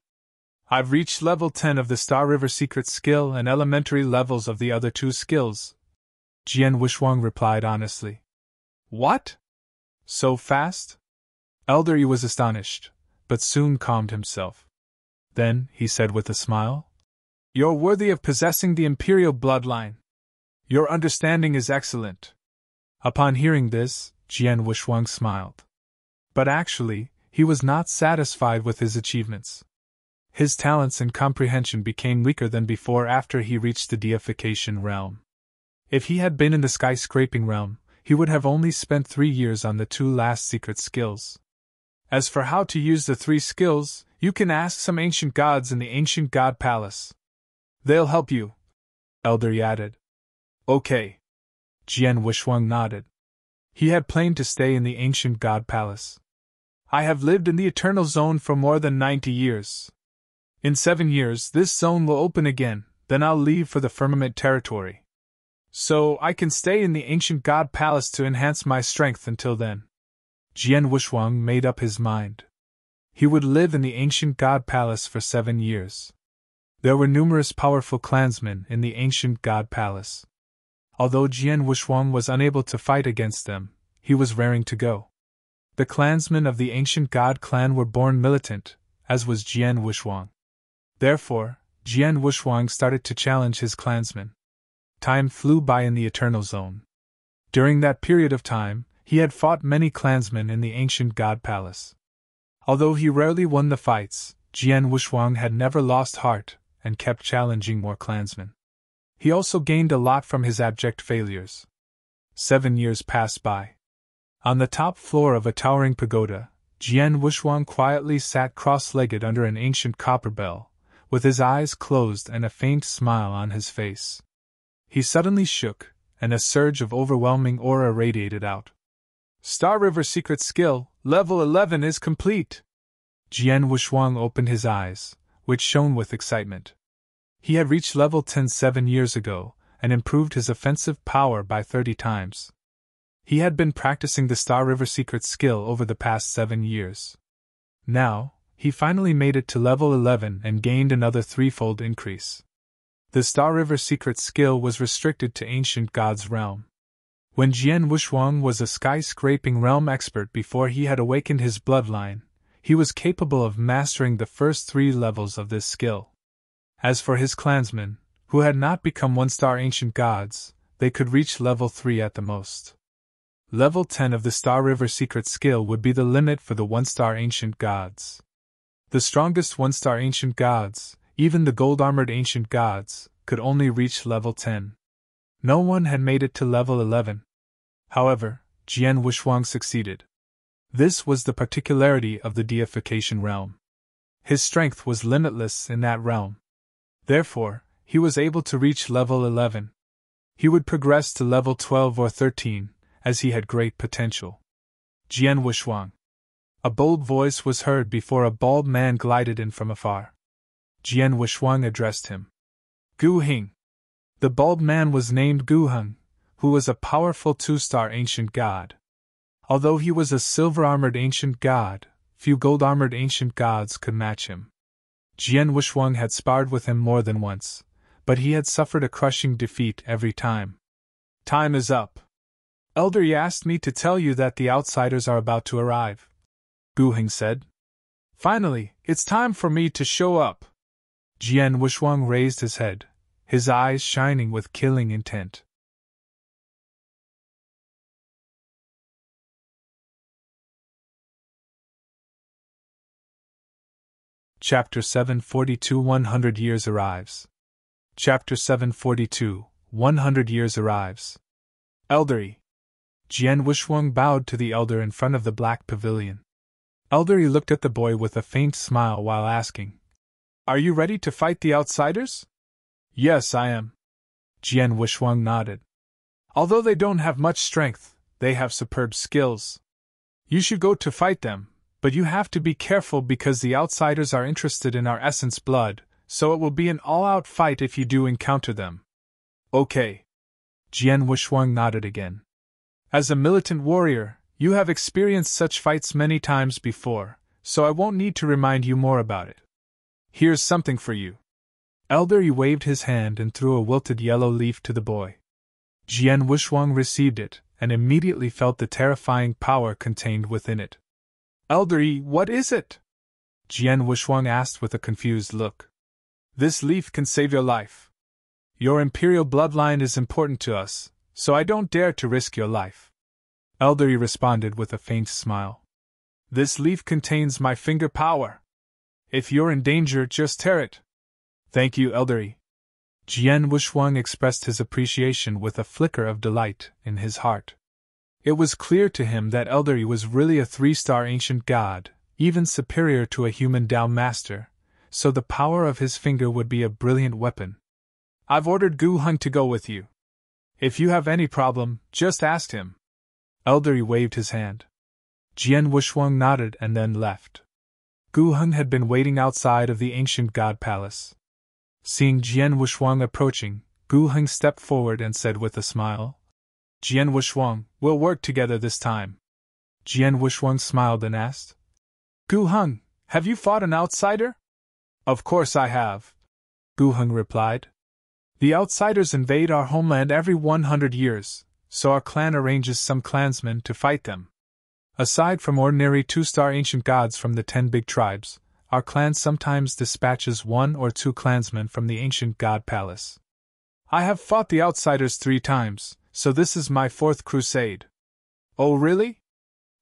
I've reached level 10 of the Star River secret skill and elementary levels of the other 2 skills, Jian Wushuang replied honestly. What? So fast? Elder Yi was astonished, but soon calmed himself. Then, he said with a smile, "You're worthy of possessing the imperial bloodline. Your understanding is excellent." Upon hearing this, Jian Wushuang smiled. But actually, he was not satisfied with his achievements. His talents and comprehension became weaker than before after he reached the deification realm. If he had been in the skyscraping realm, he would have only spent 3 years on the 2 last secret skills. As for how to use the 3 skills, you can ask some ancient gods in the ancient god palace. They'll help you, Elder Yi added. Okay. Jian Wushuang nodded. He had planned to stay in the ancient god palace. I have lived in the Eternal Zone for more than 90 years. In 7 years, this zone will open again, then I'll leave for the Firmament territory. So, I can stay in the ancient god palace to enhance my strength until then. Jian Wushuang made up his mind. He would live in the ancient god palace for 7 years. There were numerous powerful clansmen in the ancient god palace. Although Jian Wushuang was unable to fight against them, he was raring to go. The clansmen of the ancient god clan were born militant, as was Jian Wushuang. Therefore, Jian Wushuang started to challenge his clansmen. Time flew by in the Eternal Zone. During that period of time, he had fought many clansmen in the ancient god palace. Although he rarely won the fights, Jian Wushuang had never lost heart and kept challenging more clansmen. He also gained a lot from his abject failures. 7 years passed by. On the top floor of a towering pagoda, Jian Wushuang quietly sat cross-legged under an ancient copper bell, with his eyes closed and a faint smile on his face. He suddenly shook, and a surge of overwhelming aura radiated out. Star River Secret Skill, Level 11 is complete! Jian Wushuang opened his eyes, which shone with excitement. He had reached level 10 7 years ago, and improved his offensive power by 30 times. He had been practicing the Star River Secret Skill over the past 7 years. Now, he finally made it to level 11 and gained another 3-fold increase. The Star River Secret Skill was restricted to Ancient God's realm. When Jian Wushuang was a skyscraping realm expert before he had awakened his bloodline, he was capable of mastering the first 3 levels of this skill. As for his clansmen, who had not become 1-star ancient gods, they could reach level 3 at the most. Level 10 of the Star River Secret Skill would be the limit for the 1-star ancient gods. The strongest 1-star ancient gods, even the gold-armored ancient gods, could only reach level 10. No one had made it to level 11. However, Jian Wushuang succeeded. This was the particularity of the deification realm. His strength was limitless in that realm. Therefore, he was able to reach level 11. He would progress to level 12 or 13, as he had great potential. Jian Wushuang. A bold voice was heard before a bald man glided in from afar. Jian Wushuang addressed him. Gu Hing. The bald man was named Gu Heng, who was a powerful 2-star ancient god. Although he was a silver-armored ancient god, few gold-armored ancient gods could match him. Jian Wushuang had sparred with him more than once, but he had suffered a crushing defeat every time. Time is up. Elder Yi asked me to tell you that the outsiders are about to arrive, Gu Heng said. Finally, it's time for me to show up. Jian Wushuang raised his head, his eyes shining with killing intent. Chapter 742 100 Years Arrives. Chapter 742 100 Years Arrives. Elder Yi. Jian Wushuang bowed to the elder in front of the black pavilion. Elder Yi looked at the boy with a faint smile while asking, Are you ready to fight the outsiders? Yes, I am. Jian Wushuang nodded. Although they don't have much strength, they have superb skills. You should go to fight them, but you have to be careful because the outsiders are interested in our essence blood, so it will be an all-out fight if you do encounter them. Okay. Jian Wushuang nodded again. As a militant warrior, you have experienced such fights many times before, so I won't need to remind you more about it. Here's something for you. Elder Yi waved his hand and threw a wilted yellow leaf to the boy. Jian Wushuang received it, and immediately felt the terrifying power contained within it. Elder Yi, what is it? Jian Wushuang asked with a confused look. This leaf can save your life. Your imperial bloodline is important to us, so I don't dare to risk your life. Elder Yi responded with a faint smile. This leaf contains my finger power. If you're in danger, just tear it. Thank you, Elder Yi. Jian Wushuang expressed his appreciation with a flicker of delight in his heart. It was clear to him that Elder Yi was really a 3-star ancient god, even superior to a human Dao master, so the power of his finger would be a brilliant weapon. I've ordered Gu Heng to go with you. If you have any problem, just ask him. Elder Yi waved his hand. Jian Wushuang nodded and then left. Gu Heng had been waiting outside of the ancient god palace. Seeing Jian Wushuang approaching, Gu Heng stepped forward and said with a smile, Jian Wushuang, we'll work together this time. Jian Wushuang smiled and asked, Gu Heng, have you fought an outsider? Of course I have, Gu Heng replied. The outsiders invade our homeland every 100 years, so our clan arranges some clansmen to fight them. Aside from ordinary 2-star ancient gods from the 10 big tribes, our clan sometimes dispatches 1 or 2 clansmen from the ancient god palace. I have fought the outsiders 3 times, so this is my 4th crusade. Oh really?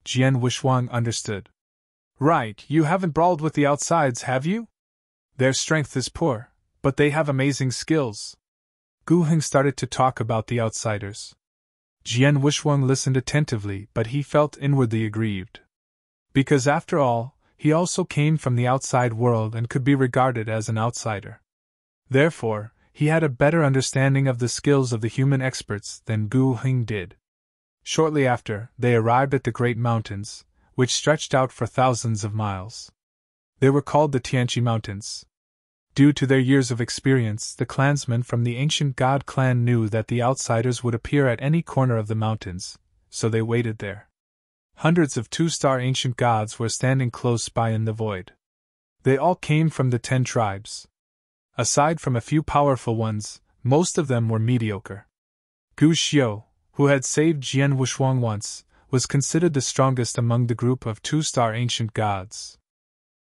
Jian Wushuang understood. Right, you haven't brawled with the outsides, have you? Their strength is poor, but they have amazing skills. Gu Heng started to talk about the outsiders. Jian Wushuang listened attentively, but he felt inwardly aggrieved. Because after all, he also came from the outside world and could be regarded as an outsider. Therefore, he had a better understanding of the skills of the human experts than Gu Heng did. Shortly after, they arrived at the Great Mountains, which stretched out for thousands of miles. They were called the Tianqi Mountains. Due to their years of experience, the clansmen from the ancient god clan knew that the outsiders would appear at any corner of the mountains, so they waited there. Hundreds of 2-star ancient gods were standing close by in the void. They all came from the 10 tribes. Aside from a few powerful ones, most of them were mediocre. Gu Xiu, who had saved Jian Wushuang once, was considered the strongest among the group of 2-star ancient gods.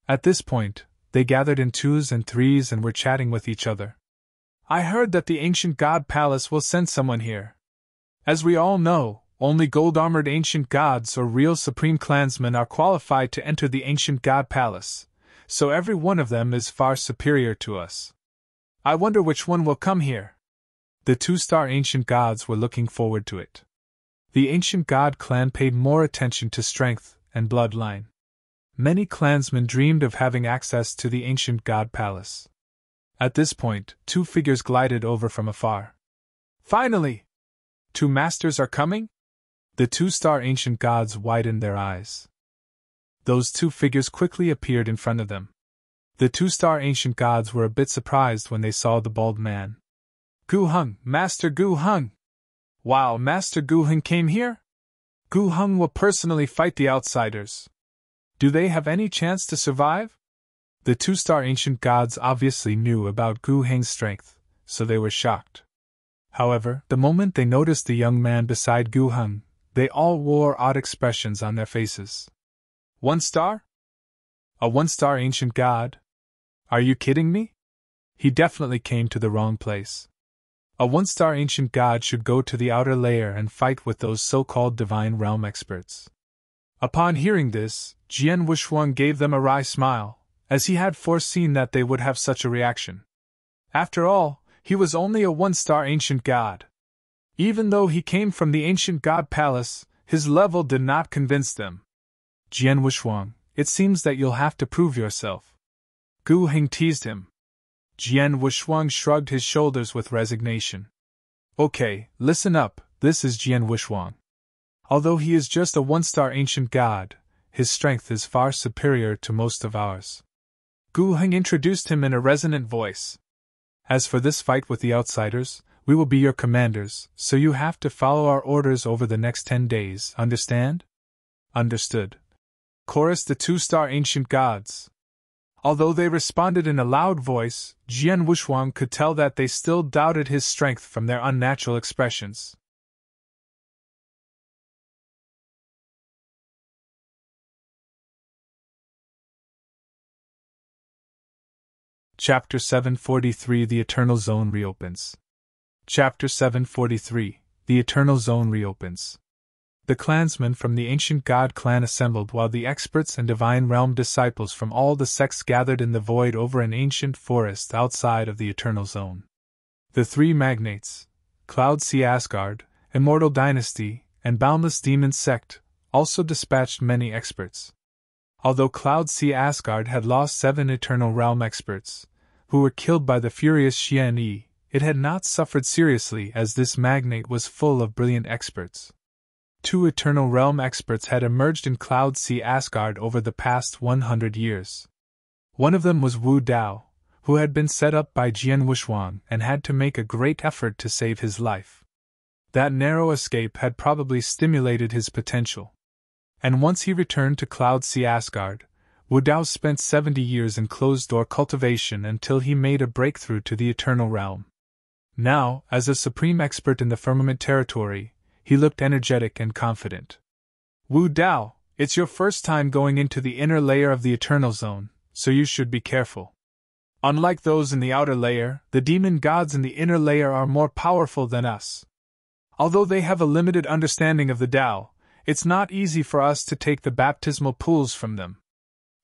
At this point, they gathered in 2s and 3s and were chatting with each other. I heard that the ancient god palace will send someone here. As we all know, only gold-armored ancient gods or real supreme clansmen are qualified to enter the ancient god palace, so every one of them is far superior to us. I wonder which one will come here. The 2-star ancient gods were looking forward to it. The ancient god clan paid more attention to strength and bloodline. Many clansmen dreamed of having access to the ancient god palace. At this point, 2 figures glided over from afar. Finally! 2 masters are coming? The 2-star ancient gods widened their eyes. Those 2 figures quickly appeared in front of them. The 2-star ancient gods were a bit surprised when they saw the bald man. Gu Heng, Master Gu Heng! Wow, Master Gu Heng came here? Gu Heng will personally fight the outsiders. Do they have any chance to survive? The 2-star ancient gods obviously knew about Gu Heng's strength, so they were shocked. However, the moment they noticed the young man beside Gu Heng, they all wore odd expressions on their faces. 1 star? A 1-star ancient god? Are you kidding me? He definitely came to the wrong place. A 1-star ancient god should go to the outer layer and fight with those so-called divine realm experts. Upon hearing this, Jian Wushuang gave them a wry smile, as he had foreseen that they would have such a reaction. After all, he was only a 1-star ancient god. Even though he came from the ancient god palace, his level did not convince them. Jian Wushuang, it seems that you'll have to prove yourself. Gu Heng teased him. Jian Wushuang shrugged his shoulders with resignation. Okay, listen up, this is Jian Wushuang. Although he is just a 1-star ancient god, his strength is far superior to most of ours. Gu Heng introduced him in a resonant voice. As for this fight with the outsiders, we will be your commanders, so you have to follow our orders over the next 10 days, understand? Understood. Chorused the 2-star ancient gods. Although they responded in a loud voice, Jian Wushuang could tell that they still doubted his strength from their unnatural expressions. Chapter 743 The Eternal Zone Reopens. Chapter 743 The Eternal Zone Reopens. The clansmen from the ancient god clan assembled while the experts and divine realm disciples from all the sects gathered in the void over an ancient forest outside of the Eternal Zone. The three magnates, Cloud Sea Asgard, Immortal Dynasty, and Boundless Demon Sect, also dispatched many experts. Although Cloud Sea Asgard had lost 7 Eternal Realm experts, who were killed by the furious Xian Yi, it had not suffered seriously as this magnate was full of brilliant experts. 2 Eternal Realm experts had emerged in Cloud Sea Asgard over the past 100 years. One of them was Wu Dao, who had been set up by Jian Wushuang and had to make a great effort to save his life. That narrow escape had probably stimulated his potential. And once he returned to Cloud Sea Asgard, Wu Dao spent 70 years in closed-door cultivation until he made a breakthrough to the Eternal Realm. Now, as a supreme expert in the firmament territory, he looked energetic and confident. Wu Dao, it's your first time going into the inner layer of the Eternal Zone, so you should be careful. Unlike those in the outer layer, the demon gods in the inner layer are more powerful than us. Although they have a limited understanding of the Tao, it's not easy for us to take the baptismal pools from them.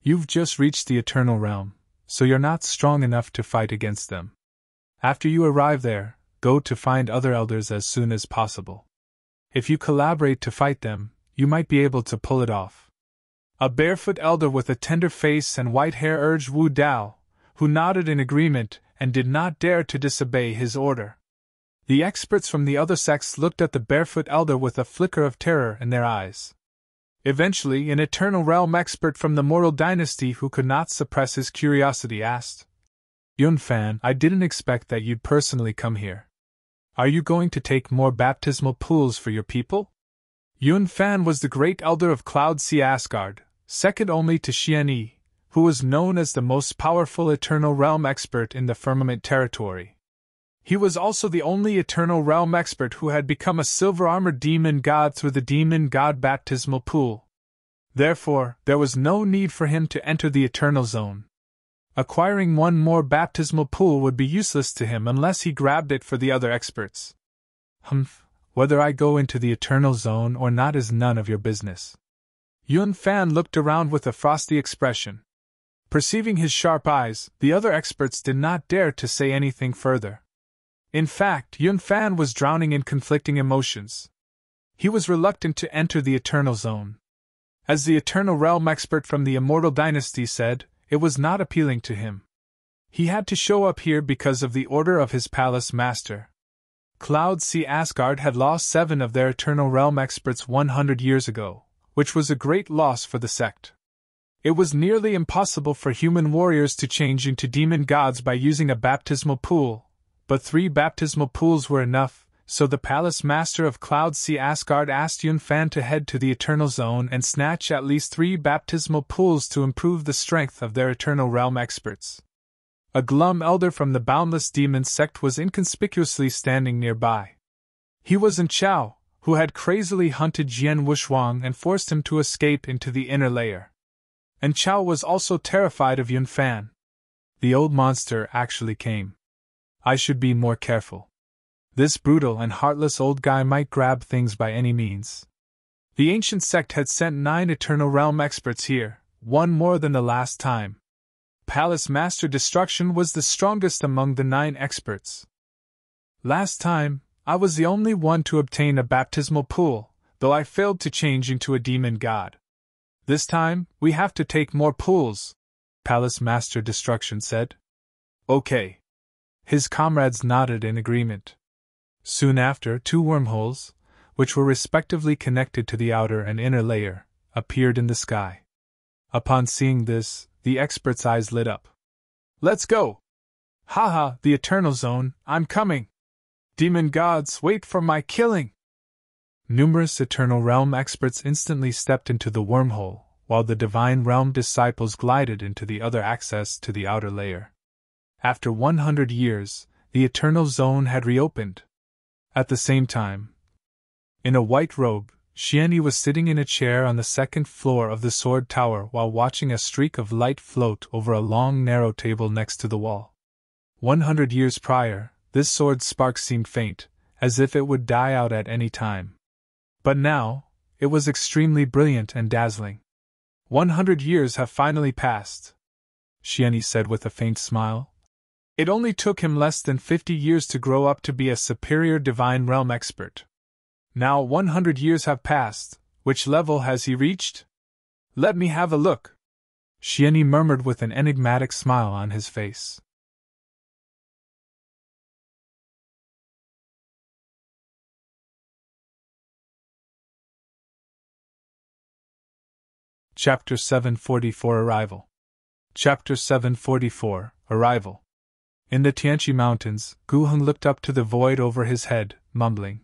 You've just reached the Eternal Realm, so you're not strong enough to fight against them. After you arrive there, go to find other elders as soon as possible. If you collaborate to fight them, you might be able to pull it off. A barefoot elder with a tender face and white hair urged Wu Dao, who nodded in agreement and did not dare to disobey his order. The experts from the other sects looked at the barefoot elder with a flicker of terror in their eyes. Eventually, an Eternal Realm expert from the Mortal Dynasty who could not suppress his curiosity asked, Yun Fan, I didn't expect that you'd personally come here. Are you going to take more baptismal pools for your people? Yun Fan was the great elder of Cloud Sea Asgard, second only to Xian Yi, who was known as the most powerful Eternal Realm expert in the firmament territory. He was also the only Eternal Realm expert who had become a silver-armored demon god through the demon god baptismal pool. Therefore, there was no need for him to enter the Eternal Zone. Acquiring one more baptismal pool would be useless to him unless he grabbed it for the other experts. Whether I go into the Eternal Zone or not is none of your business. Yun Fan looked around with a frosty expression. Perceiving his sharp eyes, the other experts did not dare to say anything further. In fact, Yun Fan was drowning in conflicting emotions. He was reluctant to enter the Eternal Zone. As the Eternal Realm expert from the Immortal Dynasty said, it was not appealing to him. He had to show up here because of the order of his palace master. Cloud Sea Asgard had lost 7 of their Eternal Realm experts 100 years ago, which was a great loss for the sect. It was nearly impossible for human warriors to change into demon gods by using a baptismal pool, but 3 baptismal pools were enough, so the palace master of Cloud Sea Asgard asked Yun Fan to head to the Eternal Zone and snatch at least 3 baptismal pools to improve the strength of their Eternal Realm experts. A glum elder from the Boundless Demon Sect was inconspicuously standing nearby. He was An Chao, who had crazily hunted Jian Wushuang and forced him to escape into the inner layer. An Chao was also terrified of Yun Fan. The old monster actually came. I should be more careful. This brutal and heartless old guy might grab things by any means. The ancient sect had sent 9 Eternal Realm experts here, 1 more than the last time. Palace Master Destruction was the strongest among the 9 experts. Last time, I was the only one to obtain a baptismal pool, though I failed to change into a demon god. This time, we have to take more pools, Palace Master Destruction said. Okay. His comrades nodded in agreement. Soon after, 2 wormholes, which were respectively connected to the outer and inner layer, appeared in the sky. Upon seeing this, the expert's eyes lit up. Let's go! Haha, the Eternal Zone, I'm coming! Demon gods, wait for my killing! Numerous Eternal Realm experts instantly stepped into the wormhole, while the Divine Realm disciples glided into the other access to the outer layer. After 100 years, the Eternal Zone had reopened. At the same time, in a white robe, Xianyi was sitting in a chair on the second floor of the sword tower while watching a streak of light float over a long narrow table next to the wall. 100 years prior, this sword's spark seemed faint, as if it would die out at any time. But now, it was extremely brilliant and dazzling. 100 years have finally passed, Xianyi said with a faint smile. It only took him less than 50 years to grow up to be a superior divine realm expert. Now 100 years have passed. Which level has he reached? Let me have a look, Xianyi murmured with an enigmatic smile on his face. Chapter 744 Arrival. Chapter 744 Arrival. In the Tianqi Mountains, Gu Heng looked up to the void over his head, mumbling,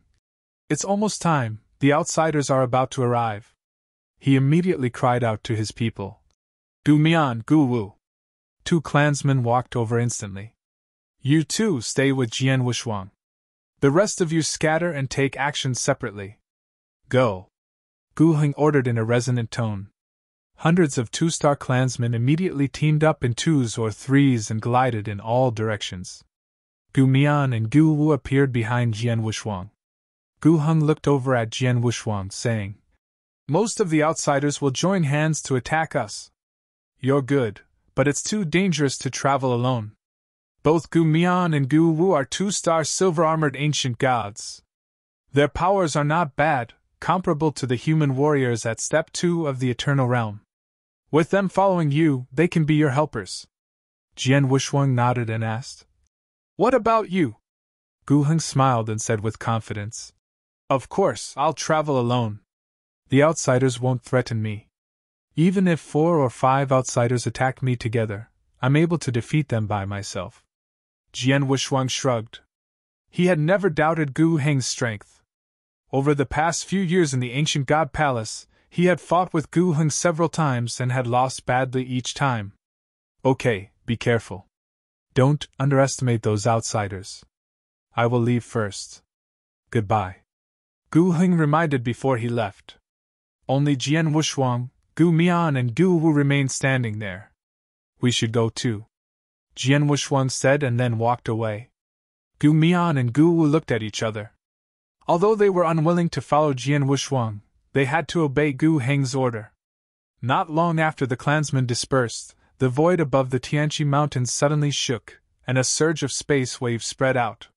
"It's almost time, the outsiders are about to arrive." He immediately cried out to his people, "Gu Mian, Gu Wu." 2 clansmen walked over instantly. "You two stay with Jian Wushuang. The rest of you scatter and take action separately. Go!" Gu Heng ordered in a resonant tone. Hundreds of 2-star clansmen immediately teamed up in 2s or 3s and glided in all directions. Gu Mian and Gu Wu appeared behind Jian Wushuang. Gu Heng looked over at Jian Wushuang, saying, "Most of the outsiders will join hands to attack us. You're good, but it's too dangerous to travel alone. Both Gu Mian and Gu Wu are 2-star silver-armored ancient gods. Their powers are not bad, comparable to the human warriors at Step 2 of the Eternal Realm. With them following you, they can be your helpers." Jian Wushuang nodded and asked, "What about you?" Gu Heng smiled and said with confidence, "Of course, I'll travel alone. The outsiders won't threaten me. Even if 4 or 5 outsiders attack me together, I'm able to defeat them by myself." Jian Wushuang shrugged. He had never doubted Gu Heng's strength. Over the past few years in the ancient god palace, he had fought with Gu Heng several times and had lost badly each time. "Okay, be careful. Don't underestimate those outsiders. I will leave first. Goodbye," Gu Heng reminded before he left. Only Jian Wushuang, Gu Mian and Gu Wu remained standing there. "We should go too," Jian Wushuang said and then walked away. Gu Mian and Gu Wu looked at each other. Although they were unwilling to follow Jian Wushuang, they had to obey Gu Heng's order. Not long after the clansmen dispersed, the void above the Tianqi Mountains suddenly shook, and a surge of space waves spread out.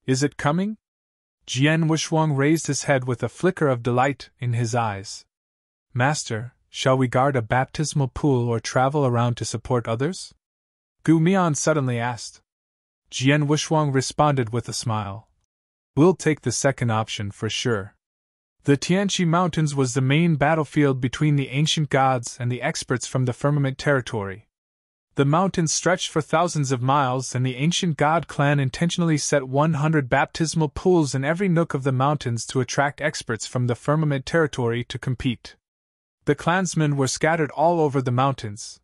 "Is it coming?" Jian Wushuang raised his head with a flicker of delight in his eyes. "Master, shall we guard a baptismal pool or travel around to support others?" Gu Mian suddenly asked. Jian Wushuang responded with a smile. "We'll take the second option for sure." The Tianqi Mountains was the main battlefield between the ancient gods and the experts from the firmament territory. The mountains stretched for thousands of miles, and the ancient god clan intentionally set 100 baptismal pools in every nook of the mountains to attract experts from the firmament territory to compete. The clansmen were scattered all over the mountains.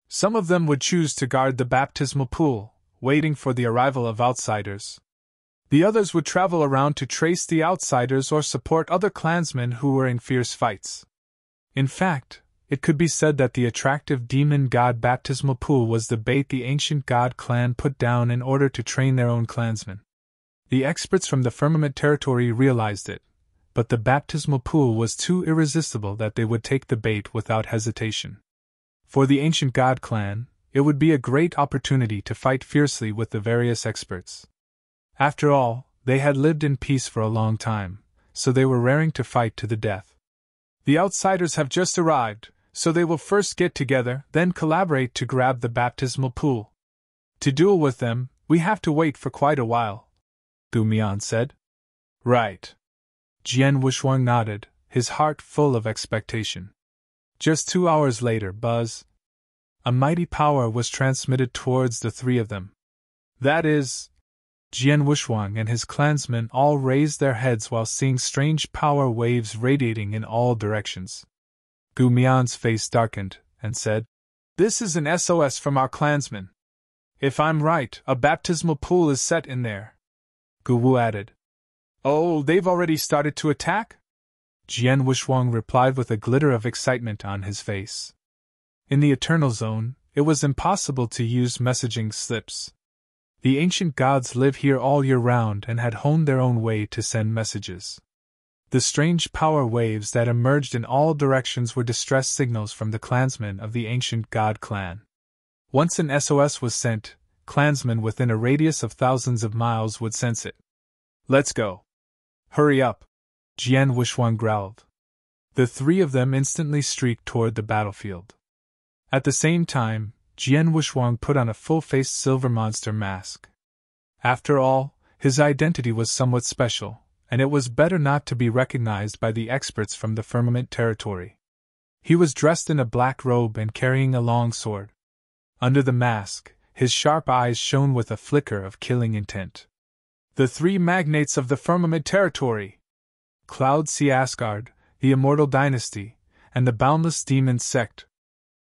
Some of them would choose to guard the baptismal pool, waiting for the arrival of outsiders. The others would travel around to trace the outsiders or support other clansmen who were in fierce fights. In fact, it could be said that the attractive demon god baptismal pool was the bait the ancient god clan put down in order to train their own clansmen. The experts from the firmament territory realized it, but the baptismal pool was too irresistible that they would take the bait without hesitation. For the ancient god clan, it would be a great opportunity to fight fiercely with the various experts. After all, they had lived in peace for a long time, so they were raring to fight to the death. The outsiders have just arrived, so they will first get together, then collaborate to grab the baptismal pool. To duel with them, we have to wait for quite a while, Gu Mian said. Right. Jian Wushuang nodded, his heart full of expectation. Just 2 hours later, a mighty power was transmitted towards the 3 of them. That is, Jian Wushuang and his clansmen all raised their heads while seeing strange power waves radiating in all directions. Gu Mian's face darkened, and said, "This is an SOS from our clansmen. If I'm right, a baptismal pool is set in there." Gu Wu added, "Oh, they've already started to attack?" Jian Wushuang replied with a glitter of excitement on his face. In the Eternal Zone, it was impossible to use messaging slips. The ancient gods live here all year round and had honed their own way to send messages. The strange power waves that emerged in all directions were distress signals from the clansmen of the ancient god clan. Once an SOS was sent, clansmen within a radius of thousands of miles would sense it. Let's go. Hurry up, Jian Wushuang growled. The three of them instantly streaked toward the battlefield. At the same time, Jian Wushuang put on a full-faced silver monster mask. After all, his identity was somewhat special, and it was better not to be recognized by the experts from the Firmament territory. He was dressed in a black robe and carrying a long sword. Under the mask, his sharp eyes shone with a flicker of killing intent. The three magnates of the Firmament territory! Cloud Sea Asgard, the Immortal Dynasty, and the Boundless Demon Sect.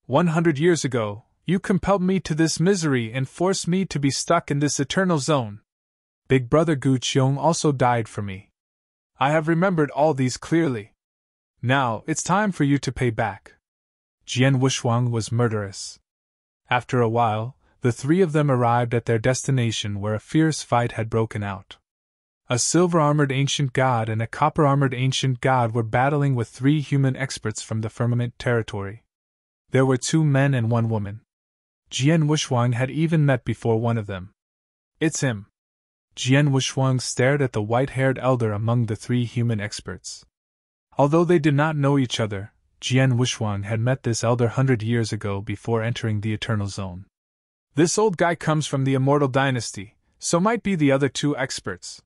100 years ago, you compelled me to this misery and forced me to be stuck in this eternal zone. Big Brother Gu Qiong also died for me. I have remembered all these clearly. Now, it's time for you to pay back. Jian Wushuang was murderous. After a while, the three of them arrived at their destination where a fierce fight had broken out. A silver-armored ancient god and a copper-armored ancient god were battling with three human experts from the Firmament territory. There were 2 men and 1 woman. Jian Wushuang had even met before one of them. It's him. Jian Wushuang stared at the white-haired elder among the 3 human experts. Although they did not know each other, Jian Wushuang had met this elder 100 years ago before entering the Eternal Zone. This old guy comes from the Immortal Dynasty, so might be the other 2 experts.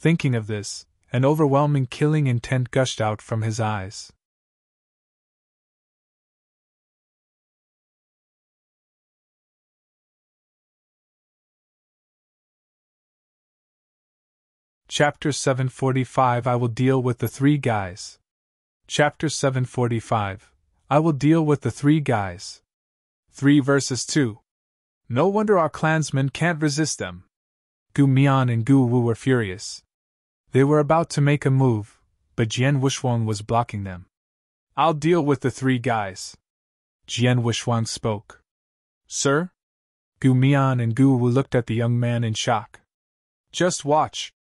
Thinking of this, an overwhelming killing intent gushed out from his eyes. Chapter 745 I will deal with the 3 guys. Chapter 745 I will deal with the 3 guys. 3 versus 2. No wonder our clansmen can't resist them. Gu Mian and Gu Wu were furious. They were about to make a move, but Jian Wushuang was blocking them. I'll deal with the 3 guys. Jian Wushuang spoke. Sir? Gu Mian and Gu Wu looked at the young man in shock. Just watch,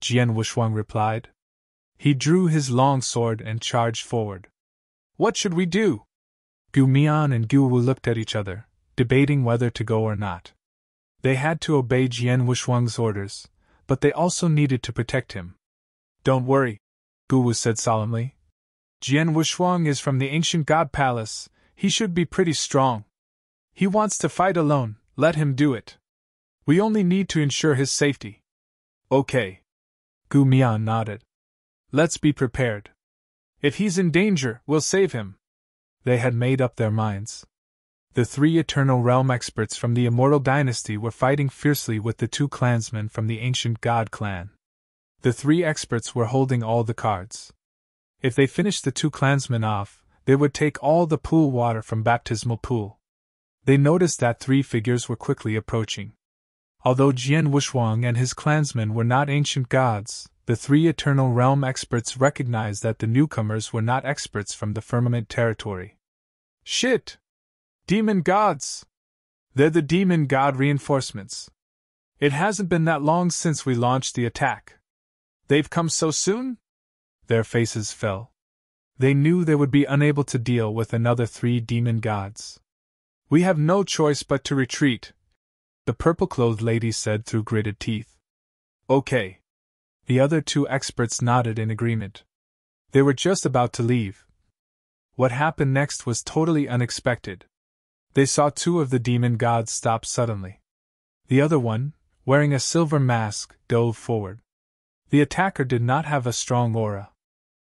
Jian Wushuang replied. He drew his long sword and charged forward. What should we do? Gu Mian and Gu Wu looked at each other, debating whether to go or not. They had to obey Jian Wushuang's orders, but they also needed to protect him. Don't worry, Gu Wu said solemnly. Jian Wushuang is from the ancient god palace. He should be pretty strong. He wants to fight alone, let him do it. We only need to ensure his safety. Okay. Gu Mian nodded. Let's be prepared. If he's in danger, we'll save him. They had made up their minds. The 3 Eternal Realm experts from the Immortal Dynasty were fighting fiercely with the 2 clansmen from the ancient god clan. The 3 experts were holding all the cards. If they finished the 2 clansmen off, they would take all the pool water from Baptismal Pool. They noticed that 3 figures were quickly approaching. Although Jian Wushuang and his clansmen were not ancient gods, the 3 Eternal Realm experts recognized that the newcomers were not experts from the Firmament territory. Shit! Demon gods! They're the demon god reinforcements. It hasn't been that long since we launched the attack. They've come so soon? Their faces fell. They knew they would be unable to deal with another 3 demon gods. We have no choice but to retreat, the purple-clothed lady said through gritted teeth. Okay. The other 2 experts nodded in agreement. They were just about to leave. What happened next was totally unexpected. They saw 2 of the demon gods stop suddenly. The other one, wearing a silver mask, dove forward. The attacker did not have a strong aura.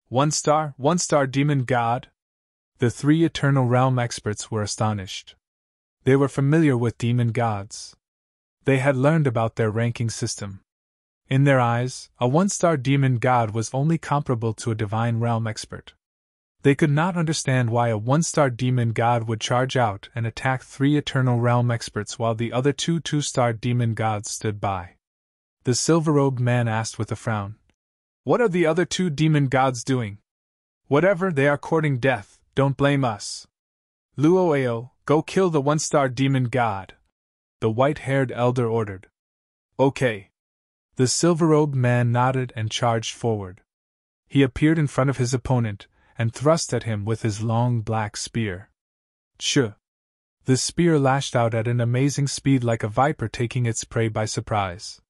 1-star demon god? The 3 Eternal Realm experts were astonished. They were familiar with demon gods. They had learned about their ranking system. In their eyes, a 1-star demon god was only comparable to a divine realm expert. They could not understand why a 1-star demon god would charge out and attack 3 Eternal Realm experts while the other 2 2-star demon gods stood by. The silver-robed man asked with a frown. What are the other 2 demon gods doing? Whatever, they are courting death, don't blame us. Luoeo, go kill the one-star demon god, the white-haired elder ordered. Okay. The silver-robed man nodded and charged forward. He appeared in front of his opponent and thrust at him with his long black spear. Tch! The spear lashed out at an amazing speed like a viper taking its prey by surprise.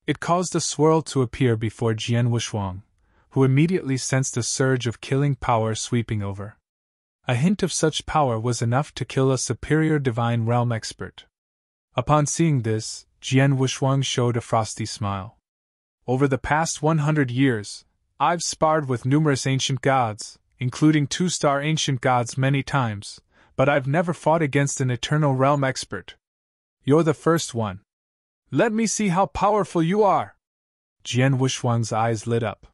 It caused a swirl to appear before Jian Wushuang, who immediately sensed a surge of killing power sweeping over. A hint of such power was enough to kill a superior divine realm expert. Upon seeing this, Jian Wushuang showed a frosty smile. Over the past 100 years, I've sparred with numerous ancient gods, including two-star ancient gods many times, but I've never fought against an eternal realm expert. You're the first one. Let me see how powerful you are! Jian Wushuang's eyes lit up.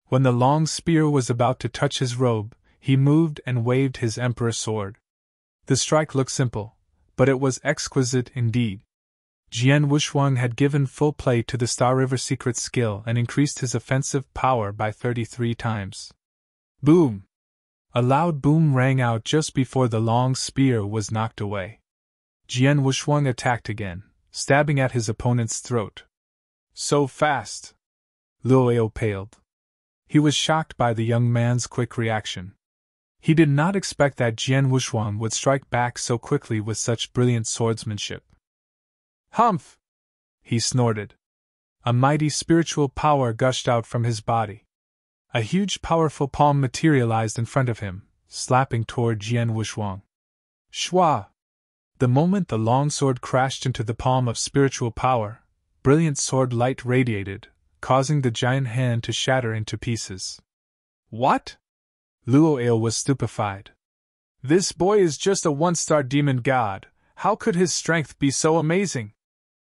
When the long spear was about to touch his robe, he moved and waved his emperor sword. The strike looked simple, but it was exquisite indeed. Jian Wushuang had given full play to the Star River secret skill and increased his offensive power by 33 times. Boom! A loud boom rang out just before the long spear was knocked away. Jian Wushuang attacked again, stabbing at his opponent's throat. So fast! Luoeo paled. He was shocked by the young man's quick reaction. He did not expect that Jian Wushuang would strike back so quickly with such brilliant swordsmanship. Humph! He snorted. A mighty spiritual power gushed out from his body. A huge powerful palm materialized in front of him, slapping toward Jian Wushuang. Shwa! The moment the long sword crashed into the palm of spiritual power, brilliant sword light radiated, causing the giant hand to shatter into pieces. What? Luoeo was stupefied. This boy is just a one-star demon god. How could his strength be so amazing?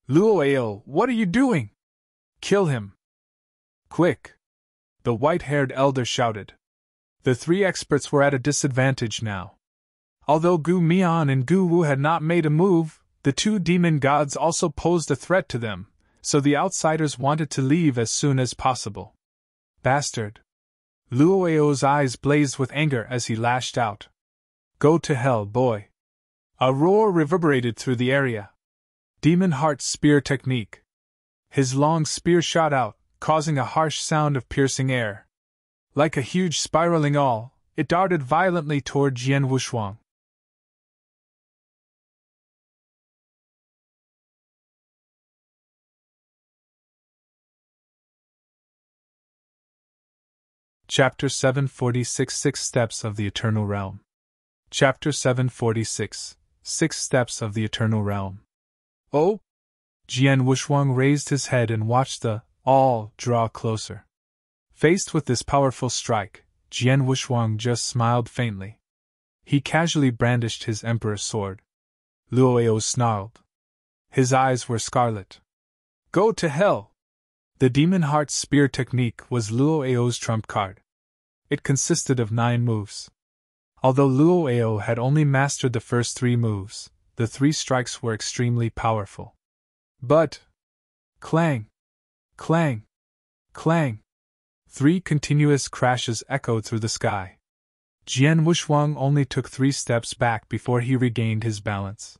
Luoeo, what are you doing? Kill him! Quick! The white-haired elder shouted. The three experts were at a disadvantage now. Although Gu Mian and Gu Wu had not made a move, the two demon gods also posed a threat to them, so the outsiders wanted to leave as soon as possible. Bastard! Luoeo's eyes blazed with anger as he lashed out. Go to hell, boy! A roar reverberated through the area. Demon Heart Spear Technique. His long spear shot out, causing a harsh sound of piercing air. Like a huge spiraling awl, it darted violently toward Jian Wushuang. Chapter 746 Six Steps of the Eternal Realm. Chapter 746 Six Steps of the Eternal Realm. Oh! Jian Wushuang raised his head and watched the all draw closer. Faced with this powerful strike, Jian Wushuang just smiled faintly. He casually brandished his emperor's sword. Luoeo snarled. His eyes were scarlet. Go to hell! The Demon Heart Spear technique was Luoeo's trump card. It consisted of 9 moves. Although Luoeo had only mastered the first 3 moves, the 3 strikes were extremely powerful. But... clang! Clang! Clang! 3 continuous crashes echoed through the sky. Jian Wushuang only took 3 steps back before he regained his balance.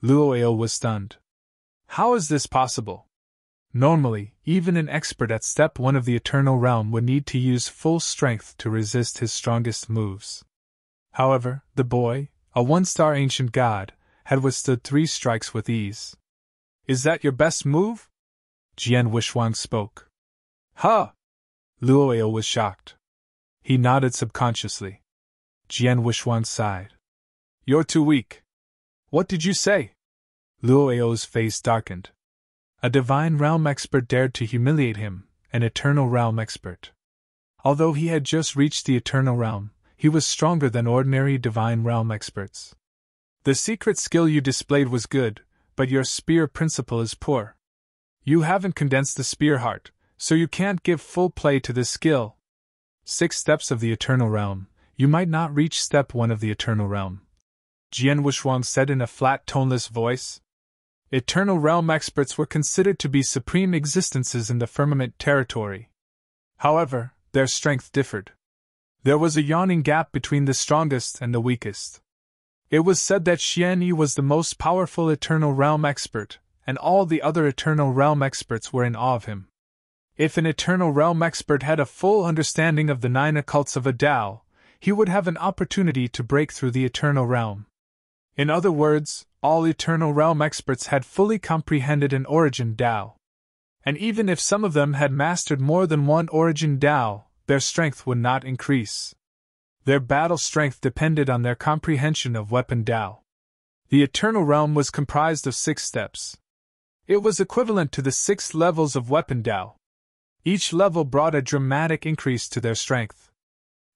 Luoeo was stunned. How is this possible? Normally, even an expert at step 1 of the Eternal Realm would need to use full strength to resist his strongest moves. However, the boy, a 1-star ancient god, had withstood 3 strikes with ease. Is that your best move? Jian Wushuang spoke. Huh! Luoeo was shocked. He nodded subconsciously. Jian Wushuang sighed. You're too weak. What did you say? Luoeo's face darkened. A Divine Realm expert dared to humiliate him, an Eternal Realm expert. Although he had just reached the Eternal Realm, he was stronger than ordinary Divine Realm experts. The secret skill you displayed was good, but your spear principle is poor. You haven't condensed the spear heart, so you can't give full play to this skill. 6 steps of the Eternal Realm, you might not reach step 1 of the Eternal Realm. Jian Wushuang said in a flat, toneless voice. Eternal Realm experts were considered to be supreme existences in the firmament territory. However, their strength differed. There was a yawning gap between the strongest and the weakest. It was said that Xian Yi was the most powerful Eternal Realm expert, and all the other Eternal Realm experts were in awe of him. If an Eternal Realm expert had a full understanding of the 9 occults of a Tao, he would have an opportunity to break through the Eternal Realm. In other words, all Eternal Realm experts had fully comprehended an origin Tao. And even if some of them had mastered more than one origin Tao, their strength would not increase. Their battle strength depended on their comprehension of weapon Tao. The Eternal Realm was comprised of 6 steps. It was equivalent to the 6 levels of weapon Tao. Each level brought a dramatic increase to their strength.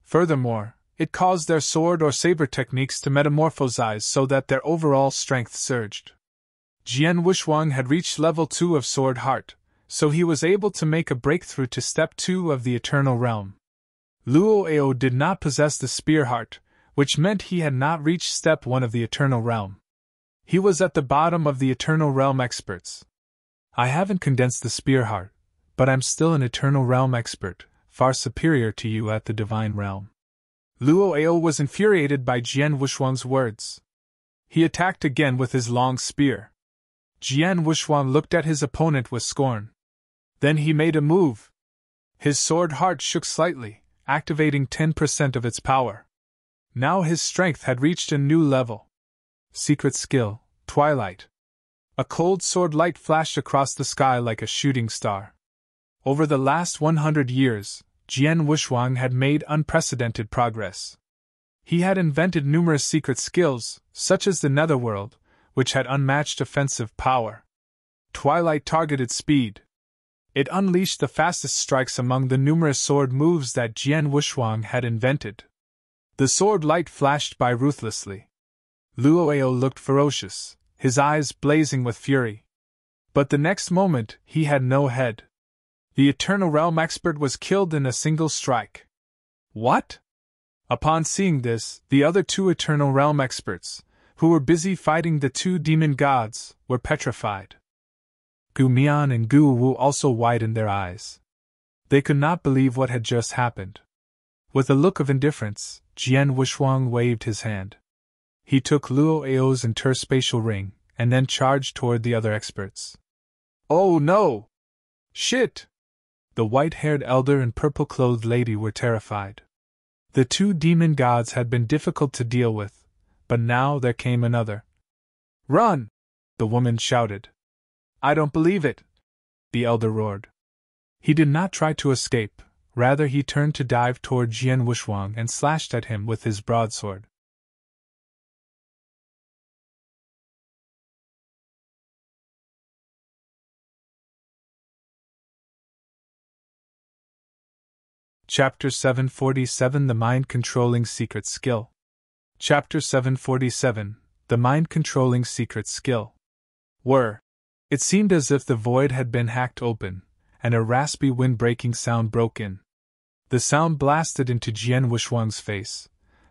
Furthermore, it caused their sword or saber techniques to metamorphosize so that their overall strength surged. Jian Wushuang had reached level 2 of Sword Heart, so he was able to make a breakthrough to step 2 of the Eternal Realm. Luo Ao did not possess the Spear Heart, which meant he had not reached step 1 of the Eternal Realm. He was at the bottom of the Eternal Realm experts. I haven't condensed the Spear Heart, but I'm still an Eternal Realm expert, far superior to you at the Divine Realm. Luo Ao was infuriated by Jian Wushuang's words. He attacked again with his long spear. Jian Wushuang looked at his opponent with scorn. Then he made a move. His sword heart shook slightly, activating 10% of its power. Now his strength had reached a new level. Secret skill, Twilight. A cold sword light flashed across the sky like a shooting star. Over the last 100 years, Jian Wushuang had made unprecedented progress. He had invented numerous secret skills, such as the Netherworld, which had unmatched offensive power. Twilight targeted speed. It unleashed the fastest strikes among the numerous sword moves that Jian Wushuang had invented. The sword light flashed by ruthlessly. Luo Ao looked ferocious, his eyes blazing with fury. But the next moment, he had no head. The Eternal Realm expert was killed in a single strike. What? Upon seeing this, the other 2 Eternal Realm experts, who were busy fighting the 2 demon gods, were petrified. Gu Mian and Gu Wu also widened their eyes. They could not believe what had just happened. With a look of indifference, Jian Wushuang waved his hand. He took Luo Ao's interspatial ring, and then charged toward the other experts. Oh no! Shit! The white-haired elder and purple-clothed lady were terrified. The 2 demon gods had been difficult to deal with, but now there came another. Run! The woman shouted. I don't believe it! The elder roared. He did not try to escape, rather he turned to dive toward Jian Wushuang and slashed at him with his broadsword. Chapter 747 The Mind-Controlling Secret Skill. Chapter 747 The Mind-Controlling Secret Skill. It seemed as if the void had been hacked open, and a raspy wind-breaking sound broke in. The sound blasted into Jian Wushuang's face,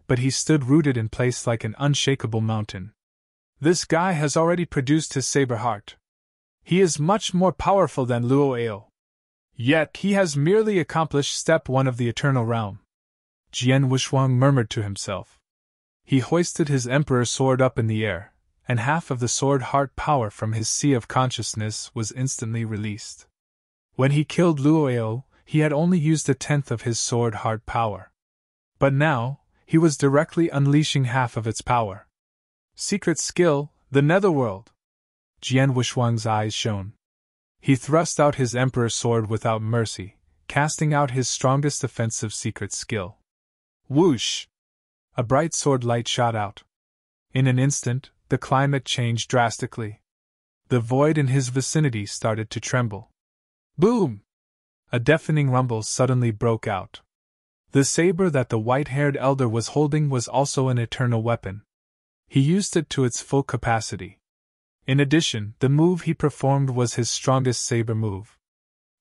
but he stood rooted in place like an unshakable mountain. This guy has already produced his saber heart. He is much more powerful than Luo Ao. Yet he has merely accomplished step 1 of the Eternal Realm. Jian Wushuang murmured to himself. He hoisted his Emperor sword up in the air, and half of the sword heart power from his sea of consciousness was instantly released. When he killed Luo Ao, he had only used 1/10 of his sword heart power. But now, he was directly unleashing half of its power. Secret skill, the Netherworld. Jian Wushuang's eyes shone. He thrust out his Emperor sword without mercy, casting out his strongest offensive secret skill. Whoosh! A bright sword light shot out. In an instant, the climate changed drastically. The void in his vicinity started to tremble. Boom! A deafening rumble suddenly broke out. The saber that the white-haired elder was holding was also an eternal weapon. He used it to its full capacity. In addition, the move he performed was his strongest saber move.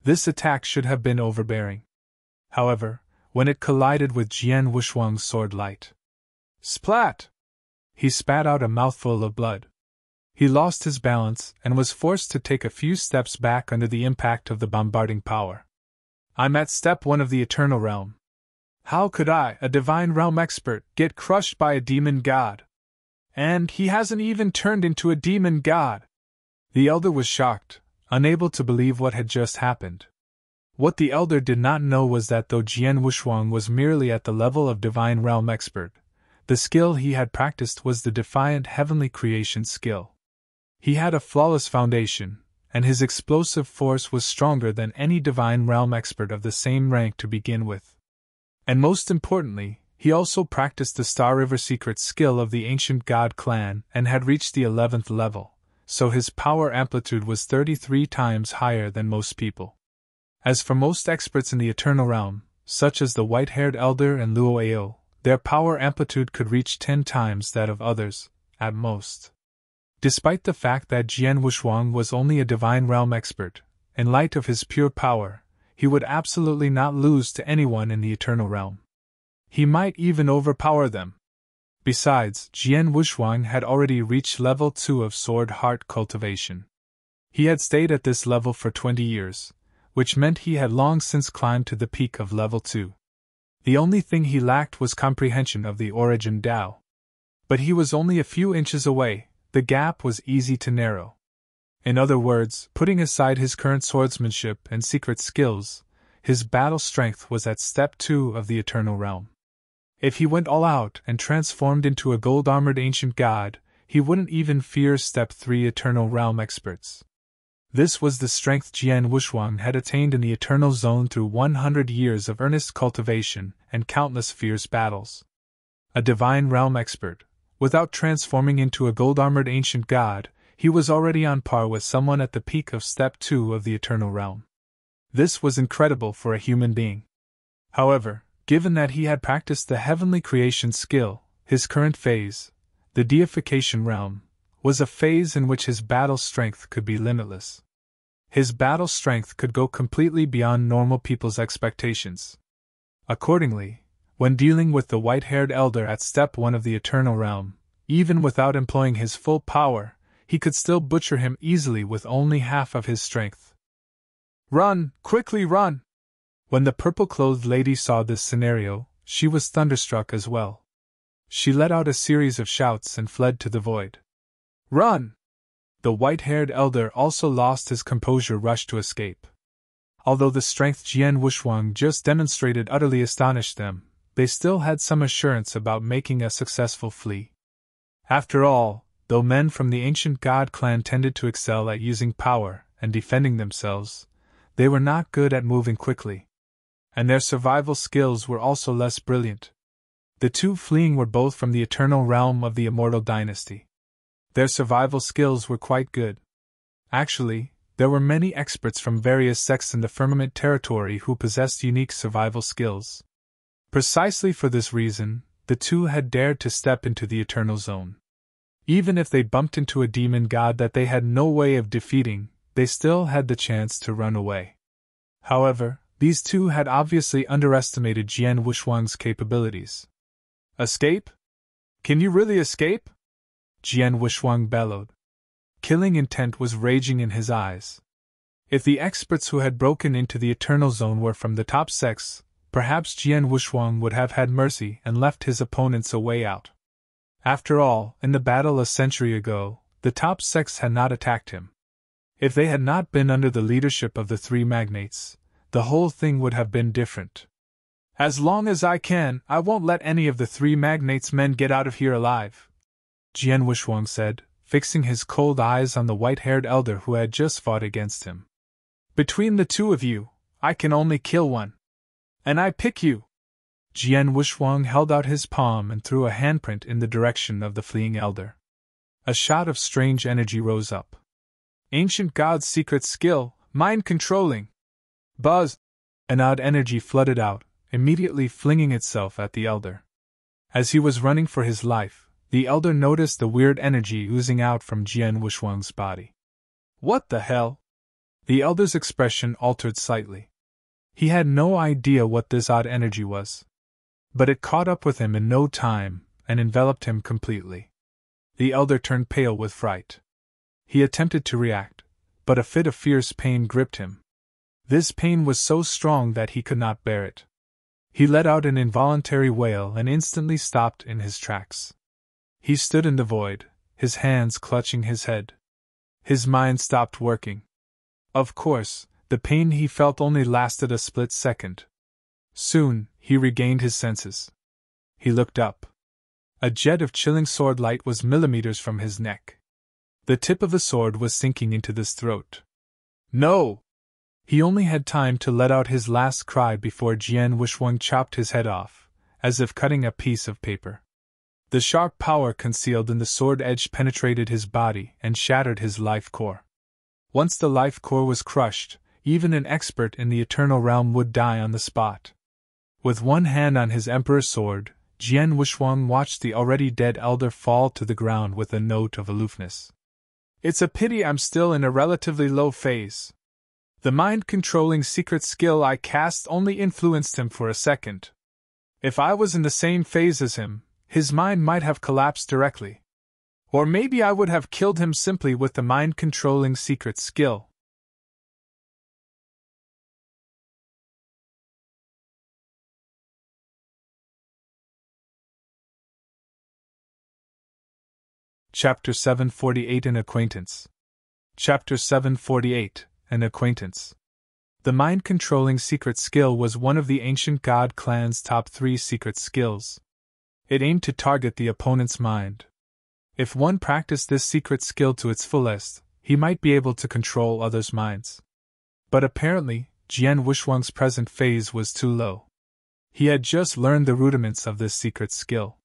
This attack should have been overbearing. However, when it collided with Jian Wushuang's sword light, splat! He spat out a mouthful of blood. He lost his balance and was forced to take a few steps back under the impact of the bombarding power. I'm at step 1 of the Eternal Realm. How could I, a divine realm expert, get crushed by a demon god? And he hasn't even turned into a demon god. The elder was shocked, unable to believe what had just happened. What the elder did not know was that though Jian Wushuang was merely at the level of divine realm expert, the skill he had practiced was the defiant heavenly creation skill. He had a flawless foundation, and his explosive force was stronger than any divine realm expert of the same rank to begin with. And most importantly, he also practiced the Star River Secret skill of the ancient god clan and had reached the 11th level, so his power amplitude was 33 times higher than most people. As for most experts in the Eternal Realm, such as the white-haired elder and Luo Ao, their power amplitude could reach 10 times that of others, at most. Despite the fact that Jian Wushuang was only a divine realm expert, in light of his pure power, he would absolutely not lose to anyone in the Eternal Realm. He might even overpower them. Besides, Jian Wushuang had already reached level 2 of Sword Heart cultivation. He had stayed at this level for 20 years, which meant he had long since climbed to the peak of level 2. The only thing he lacked was comprehension of the origin Tao. But he was only a few inches away, the gap was easy to narrow. In other words, putting aside his current swordsmanship and secret skills, his battle strength was at step 2 of the Eternal Realm. If he went all out and transformed into a gold-armored ancient god, he wouldn't even fear step 3 Eternal Realm experts. This was the strength Jian Wushuang had attained in the Eternal Zone through 100 years of earnest cultivation and countless fierce battles. A divine realm expert, without transforming into a gold-armored ancient god, he was already on par with someone at the peak of step 2 of the Eternal Realm. This was incredible for a human being. However, given that he had practiced the heavenly creation skill, his current phase, the deification realm, was a phase in which his battle strength could be limitless. His battle strength could go completely beyond normal people's expectations. Accordingly, when dealing with the white-haired elder at step 1 of the Eternal Realm, even without employing his full power, he could still butcher him easily with only half of his strength. "Run! Quickly run!" When the purple-clothed lady saw this scenario, she was thunderstruck as well. She let out a series of shouts and fled to the void. "Run!" The white-haired elder also lost his composure, rushed to escape. Although the strength Jian Wushuang just demonstrated utterly astonished them, they still had some assurance about making a successful flee. After all, though men from the ancient god clan tended to excel at using power and defending themselves, they were not good at moving quickly. And their survival skills were also less brilliant. The two fleeing were both from the Eternal Realm of the Immortal Dynasty. Their survival skills were quite good. Actually, there were many experts from various sects in the Firmament territory who possessed unique survival skills. Precisely for this reason, the two had dared to step into the Eternal Zone. Even if they bumped into a demon god that they had no way of defeating, they still had the chance to run away. However, these two had obviously underestimated Jian Wushuang's capabilities. "Escape? Can you really escape?" Jian Wushuang bellowed. Killing intent was raging in his eyes. If the experts who had broken into the Eternal Zone were from the top sects, perhaps Jian Wushuang would have had mercy and left his opponents a way out. After all, in the battle a century ago, the top sects had not attacked him. If they had not been under the leadership of the three magnates, the whole thing would have been different. "As long as I can, I won't let any of the three magnates' men get out of here alive," Jian Wushuang said, fixing his cold eyes on the white-haired elder who had just fought against him. "Between the two of you, I can only kill one. And I pick you." Jian Wushuang held out his palm and threw a handprint in the direction of the fleeing elder. A shout of strange energy rose up. "Ancient God's secret skill, mind-controlling!" Buzz! An odd energy flooded out, immediately flinging itself at the elder. As he was running for his life, the elder noticed the weird energy oozing out from Jian Wushuang's body. "What the hell?" The elder's expression altered slightly. He had no idea what this odd energy was. But it caught up with him in no time, and enveloped him completely. The elder turned pale with fright. He attempted to react, but a fit of fierce pain gripped him. This pain was so strong that he could not bear it. He let out an involuntary wail and instantly stopped in his tracks. He stood in the void, his hands clutching his head. His mind stopped working. Of course, the pain he felt only lasted a split second. Soon, he regained his senses. He looked up. A jet of chilling sword light was millimeters from his neck. The tip of the sword was sinking into his throat. No! He only had time to let out his last cry before Jian Wushuang chopped his head off, as if cutting a piece of paper. The sharp power concealed in the sword edge penetrated his body and shattered his life core. Once the life core was crushed, even an expert in the Eternal Realm would die on the spot. With one hand on his Emperor's sword, Jian Wushuang watched the already dead elder fall to the ground with a note of aloofness. It's a pity I'm still in a relatively low phase. The mind-controlling secret skill I cast only influenced him for a second. If I was in the same phase as him, his mind might have collapsed directly. Or maybe I would have killed him simply with the mind-controlling secret skill. Chapter 748 An Acquaintance. Chapter 748 An Acquaintance. The mind-controlling secret skill was one of the ancient god clan's top 3 secret skills. It aimed to target the opponent's mind. If one practiced this secret skill to its fullest, he might be able to control others' minds. But apparently, Jian Wushuang's present phase was too low. He had just learned the rudiments of this secret skill.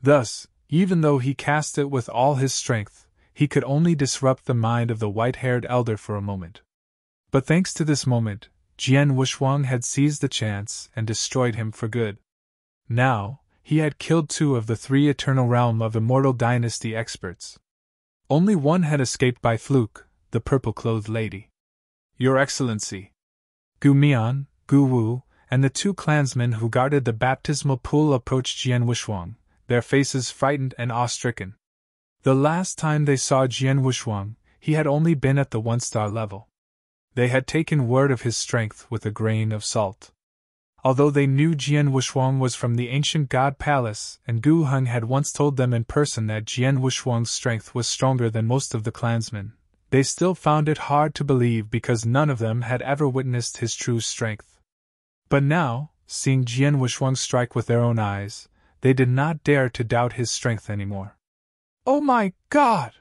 Thus, even though he cast it with all his strength, he could only disrupt the mind of the white-haired elder for a moment. But thanks to this moment, Jian Wushuang had seized the chance and destroyed him for good. Now, he had killed 2 of the 3 Eternal Realm of Immortal Dynasty experts. Only one had escaped by fluke, the purple-clothed lady. Your Excellency! Gu Mian, Gu Wu, and the 2 clansmen who guarded the baptismal pool approached Jian Wushuang, their faces frightened and awe-stricken. The last time they saw Jian Wushuang, he had only been at the 1-star level. They had taken word of his strength with a grain of salt. Although they knew Jian Wushuang was from the ancient god palace, and Gu Heng had once told them in person that Jian Wushuang's strength was stronger than most of the clansmen, they still found it hard to believe because none of them had ever witnessed his true strength. But now, seeing Jian Wushuang strike with their own eyes, they did not dare to doubt his strength anymore. Oh my God!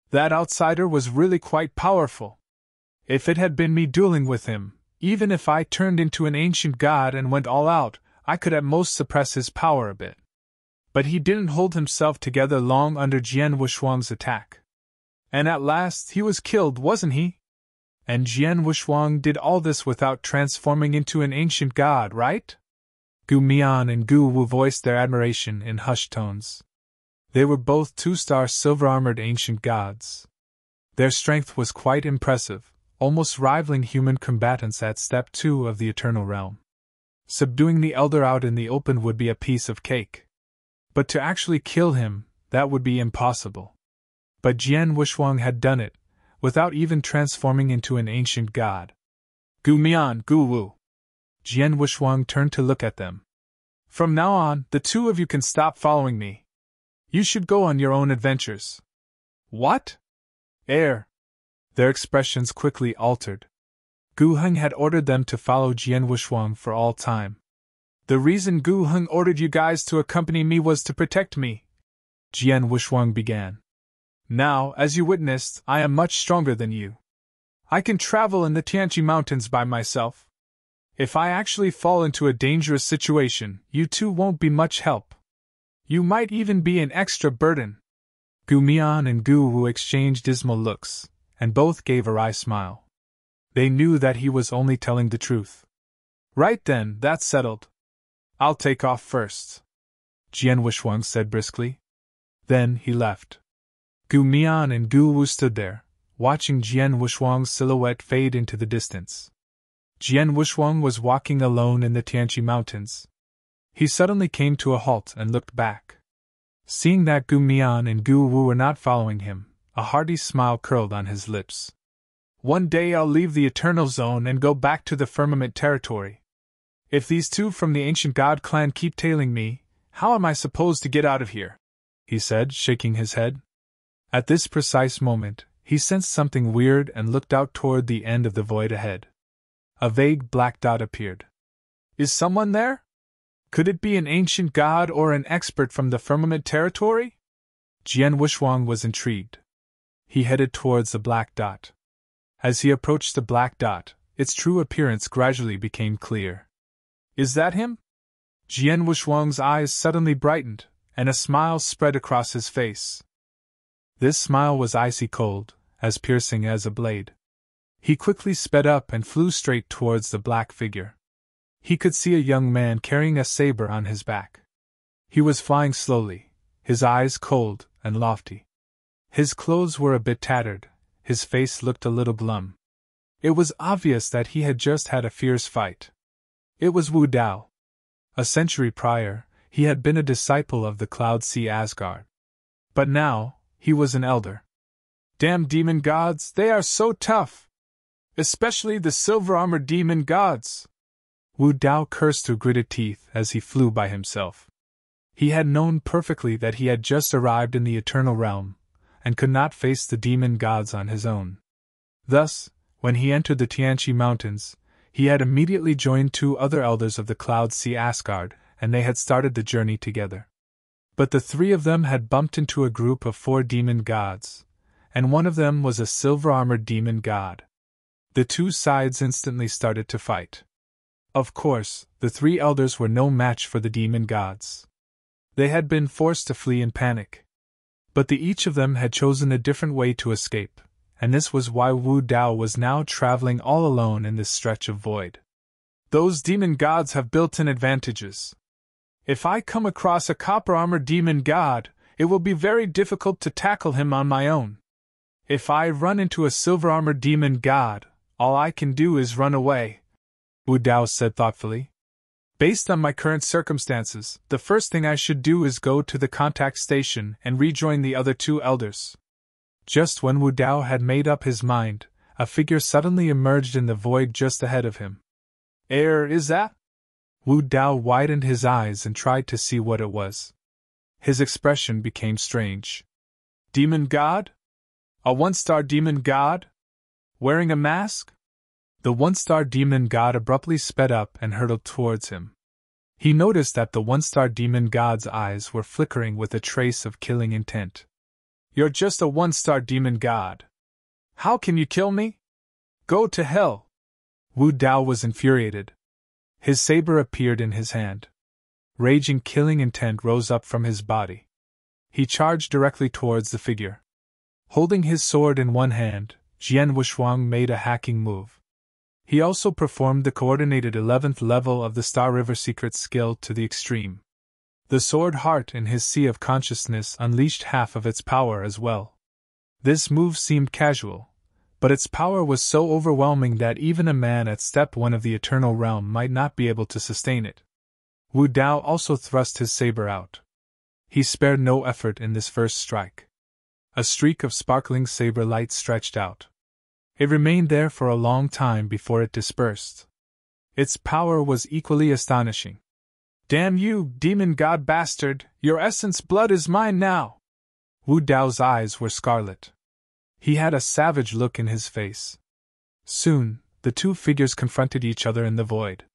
That outsider was really quite powerful. If it had been me dueling with him, even if I turned into an ancient god and went all out, I could at most suppress his power a bit. But he didn't hold himself together long under Jian Wushuang's attack. And at last he was killed, wasn't he? And Jian Wushuang did all this without transforming into an ancient god, right? Gu Mian and Gu Wu voiced their admiration in hushed tones. They were both 2-star silver-armored ancient gods. Their strength was quite impressive, almost rivaling human combatants at Step 2 of the Eternal Realm. Subduing the elder out in the open would be a piece of cake. But to actually kill him, that would be impossible. But Jian Wushuang had done it, without even transforming into an ancient god. Gu Mian, Gu Wu. Jian Wushuang turned to look at them. From now on, the 2 of you can stop following me. You should go on your own adventures. What? Their expressions quickly altered. Gu Heng had ordered them to follow Jian Wushuang for all time. The reason Gu Heng ordered you guys to accompany me was to protect me, Jian Wushuang began. Now, as you witnessed, I am much stronger than you. I can travel in the Tianqi Mountains by myself. If I actually fall into a dangerous situation, you 2 won't be much help. You might even be an extra burden. Gu Mian and Gu Wu exchanged dismal looks, and both gave a wry smile. They knew that he was only telling the truth. Right then, that's settled. I'll take off first, Jian Wushuang said briskly. Then he left. Gu Mian and Gu Wu stood there, watching Jian Wushuang's silhouette fade into the distance. Jian Wushuang was walking alone in the Tianqi Mountains. He suddenly came to a halt and looked back. Seeing that Gu Mian and Gu Wu were not following him, a hearty smile curled on his lips. One day I'll leave the Eternal Zone and go back to the Firmament territory. If these two from the ancient god clan keep tailing me, how am I supposed to get out of here? He said, shaking his head. At this precise moment, he sensed something weird and looked out toward the end of the void ahead. A vague black dot appeared. Is someone there? Could it be an ancient god or an expert from the firmament territory? Jian Wushuang was intrigued. He headed towards the black dot. As he approached the black dot, its true appearance gradually became clear. Is that him? Jian Wushuang's eyes suddenly brightened, and a smile spread across his face. This smile was icy cold, as piercing as a blade. He quickly sped up and flew straight towards the black figure. He could see a young man carrying a saber on his back. He was flying slowly, his eyes cold and lofty. His clothes were a bit tattered, his face looked a little glum. It was obvious that he had just had a fierce fight. It was Wu Dao. A century prior, he had been a disciple of the Cloud Sea Asgard. But now, he was an elder. Damn demon gods, they are so tough! Especially the silver-armored demon gods! Wu Dao cursed through gritted teeth as he flew by himself. He had known perfectly that he had just arrived in the Eternal Realm, and could not face the demon gods on his own. Thus, when he entered the Tianqi Mountains, he had immediately joined two other elders of the Cloud Sea Asgard, and they had started the journey together. But the three of them had bumped into a group of 4 demon gods, and one of them was a silver-armored demon god. The two sides instantly started to fight. Of course, the 3 elders were no match for the demon gods. They had been forced to flee in panic. But each of them had chosen a different way to escape, and this was why Wu Dao was now traveling all alone in this stretch of void. Those demon gods have built-in advantages. If I come across a copper-armored demon god, it will be very difficult to tackle him on my own. If I run into a silver-armored demon god, all I can do is run away, Wu Dao said thoughtfully. Based on my current circumstances, the first thing I should do is go to the contact station and rejoin the other 2 elders. Just when Wu Dao had made up his mind, a figure suddenly emerged in the void just ahead of him. Is that? Wu Dao widened his eyes and tried to see what it was. His expression became strange. Demon god? A 1-star demon god? Wearing a mask? The 1-star demon god abruptly sped up and hurtled towards him. He noticed that the 1-star demon god's eyes were flickering with a trace of killing intent. You're just a 1-star demon god. How can you kill me? Go to hell! Wu Dao was infuriated. His saber appeared in his hand. Raging killing intent rose up from his body. He charged directly towards the figure. Holding his sword in one hand, Jian Wushuang made a hacking move. He also performed the coordinated 11th level of the Star River Secret skill to the extreme. The sword heart in his sea of consciousness unleashed half of its power as well. This move seemed casual, but its power was so overwhelming that even a man at step 1 of the Eternal Realm might not be able to sustain it. Wu Dao also thrust his saber out. He spared no effort in this first strike. A streak of sparkling saber light stretched out. It remained there for a long time before it dispersed. Its power was equally astonishing. Damn you, demon god bastard, your essence blood is mine now! Wu Dao's eyes were scarlet. He had a savage look in his face. Soon, the 2 figures confronted each other in the void.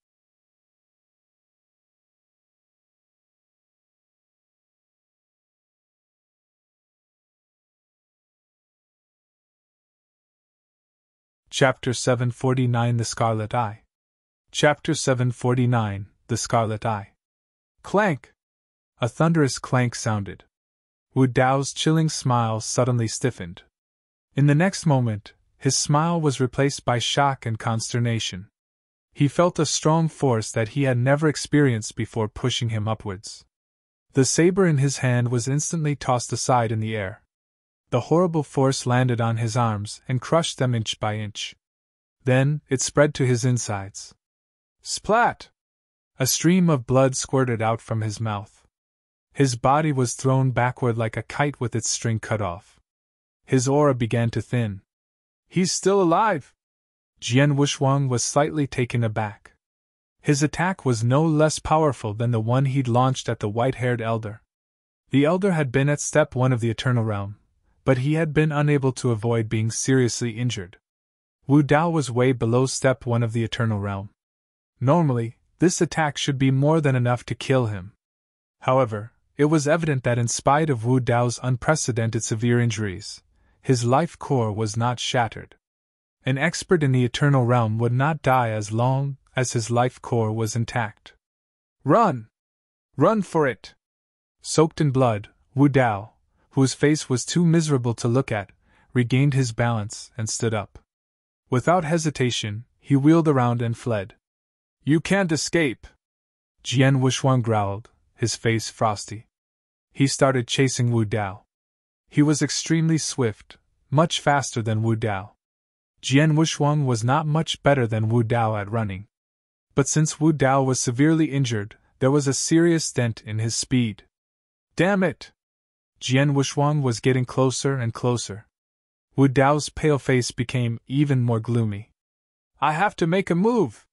Chapter 749 The Scarlet Eye. Chapter 749 The Scarlet Eye. Clank! A thunderous clank sounded. Wu Dao's chilling smile suddenly stiffened. In the next moment, his smile was replaced by shock and consternation. He felt a strong force that he had never experienced before pushing him upwards. The saber in his hand was instantly tossed aside in the air. The horrible force landed on his arms and crushed them inch by inch. Then, it spread to his insides. Splat! A stream of blood squirted out from his mouth. His body was thrown backward like a kite with its string cut off. His aura began to thin. He's still alive! Jian Wushuang was slightly taken aback. His attack was no less powerful than the one he'd launched at the white-haired elder. The elder had been at step 1 of the Eternal Realm, but he had been unable to avoid being seriously injured. Wu Dao was way below step 1 of the Eternal Realm. Normally, this attack should be more than enough to kill him. However, it was evident that in spite of Wu Dao's unprecedented severe injuries, his life core was not shattered. An expert in the Eternal Realm would not die as long as his life core was intact. Run! Run for it! Soaked in blood, Wu Dao, whose face was too miserable to look at, regained his balance and stood up. Without hesitation, he wheeled around and fled. You can't escape! Jian Wushuang growled, his face frosty. He started chasing Wu Dao. He was extremely swift, much faster than Wu Dao. Jian Wushuang was not much better than Wu Dao at running. But since Wu Dao was severely injured, there was a serious dent in his speed. Damn it! Jian Wushuang was getting closer and closer. Wu Dao's pale face became even more gloomy. I have to make a move!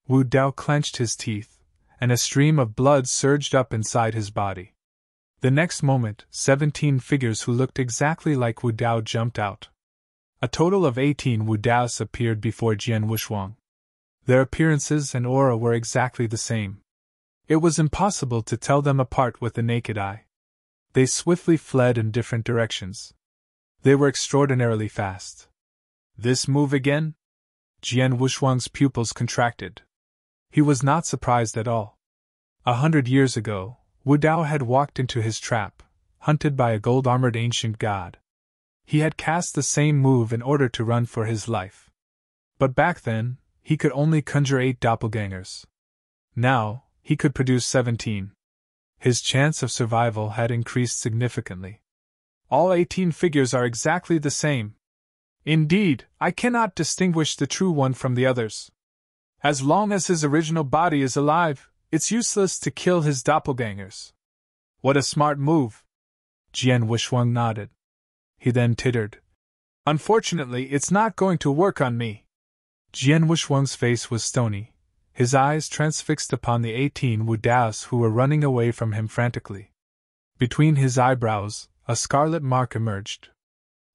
Wu Dao clenched his teeth, and a stream of blood surged up inside his body. The next moment, 17 figures who looked exactly like Wu Dao jumped out. A total of 18 Wu Daos appeared before Jian Wushuang. Their appearances and aura were exactly the same. It was impossible to tell them apart with the naked eye. They swiftly fled in different directions. They were extraordinarily fast. This move again? Jian Wushuang's pupils contracted. He was not surprised at all. 100 years ago, Wu Dao had walked into his trap, hunted by a gold-armored ancient god. He had cast the same move in order to run for his life. But back then, he could only conjure 8 doppelgangers. Now, he could produce 17. His chance of survival had increased significantly. All 18 figures are exactly the same. Indeed, I cannot distinguish the true one from the others. As long as his original body is alive, it's useless to kill his doppelgangers. What a smart move! Jian Wushuang nodded. He then tittered. Unfortunately, it's not going to work on me. Jian Wushuang's face was stony, his eyes transfixed upon the 18 Wu Daos who were running away from him frantically. Between his eyebrows, a scarlet mark emerged.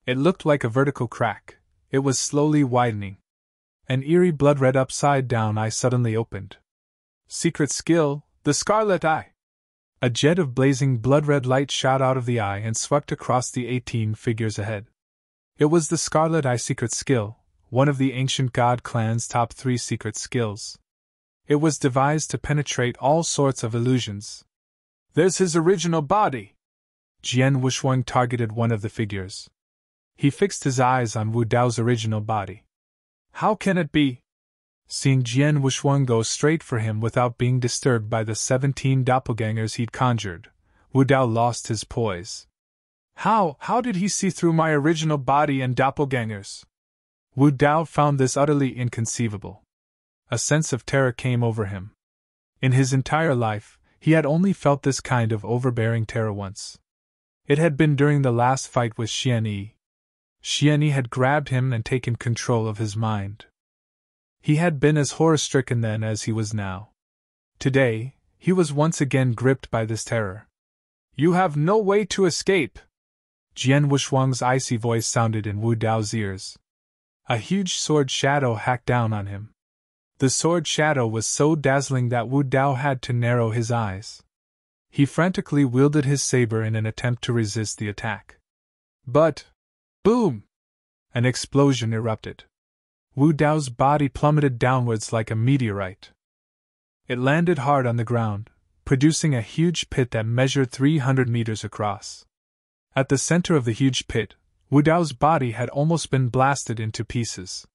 It looked like a vertical crack. It was slowly widening. An eerie blood-red upside-down eye suddenly opened. Secret skill, the Scarlet Eye! A jet of blazing blood-red light shot out of the eye and swept across the 18 figures ahead. It was the Scarlet Eye secret skill, one of the ancient god clan's top 3 secret skills. It was devised to penetrate all sorts of illusions. There's his original body! Jian Wushuang targeted one of the figures. He fixed his eyes on Wu Dao's original body. How can it be? Seeing Jian Wushuang go straight for him without being disturbed by the 17 doppelgangers he'd conjured, Wu Dao lost his poise. How did he see through my original body and doppelgangers? Wu Dao found this utterly inconceivable. A sense of terror came over him. In his entire life, he had only felt this kind of overbearing terror once. It had been during the last fight with Xian Yi. Xian Yi had grabbed him and taken control of his mind. He had been as horror-stricken then as he was now. Today, he was once again gripped by this terror. You have no way to escape! Jian Wushuang's icy voice sounded in Wu Dao's ears. A huge sword shadow hacked down on him. The sword shadow was so dazzling that Wu Dao had to narrow his eyes. He frantically wielded his saber in an attempt to resist the attack. But, boom! An explosion erupted. Wu Dao's body plummeted downwards like a meteorite. It landed hard on the ground, producing a huge pit that measured 300 meters across. At the center of the huge pit, Wu Dao's body had almost been blasted into pieces.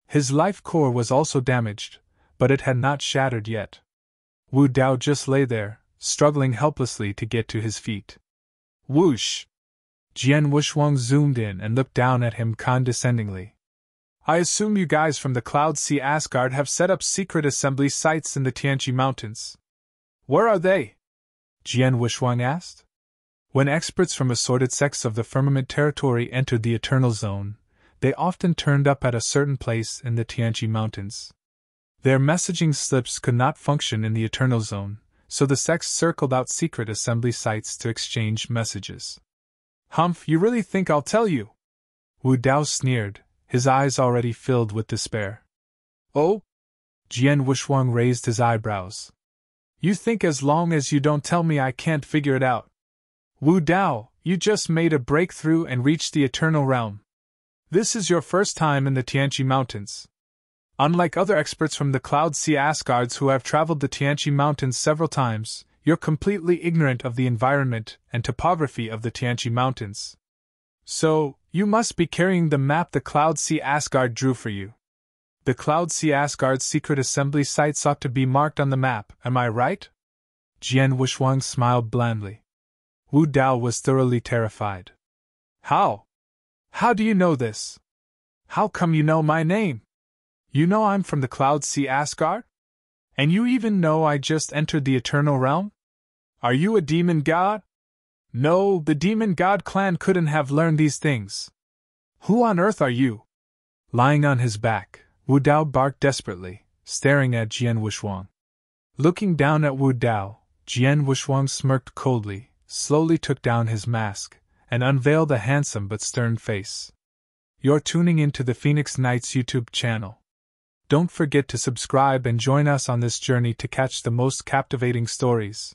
His life core was also damaged, but it had not shattered yet. Wu Dao just lay there, struggling helplessly to get to his feet. Whoosh! Jian Wushuang zoomed in and looked down at him condescendingly. I assume you guys from the Cloud Sea Asgard have set up secret assembly sites in the Tianqi Mountains. Where are they? Jian Wushuang asked. When experts from assorted sects of the Firmament territory entered the Eternal Zone, they often turned up at a certain place in the Tianqi Mountains. Their messaging slips could not function in the Eternal Zone, so the sects circled out secret assembly sites to exchange messages. Humph, you really think I'll tell you? Wu Dao sneered, his eyes already filled with despair. Oh? Jian Wushuang raised his eyebrows. You think as long as you don't tell me I can't figure it out? Wu Dao, you just made a breakthrough and reached the Eternal Realm. This is your first time in the Tianqi Mountains. Unlike other experts from the Cloud Sea Asgards who have traveled the Tianqi Mountains several times, you're completely ignorant of the environment and topography of the Tianqi Mountains. So, you must be carrying the map the Cloud Sea Asgard drew for you. The Cloud Sea Asgard's secret assembly sites ought to be marked on the map, am I right? Jian Wushuang smiled blandly. Wu Dao was thoroughly terrified. How? How do you know this? How come you know my name? You know I'm from the Cloud Sea Asgard? And you even know I just entered the Eternal Realm? Are you a demon god? No, the demon god clan couldn't have learned these things. Who on earth are you? Lying on his back, Wu Dao barked desperately, staring at Jian Wushuang. Looking down at Wu Dao, Jian Wushuang smirked coldly, slowly took down his mask, and unveiled a handsome but stern face. You're tuning into the Phoenix Knights YouTube channel. Don't forget to subscribe and join us on this journey to catch the most captivating stories.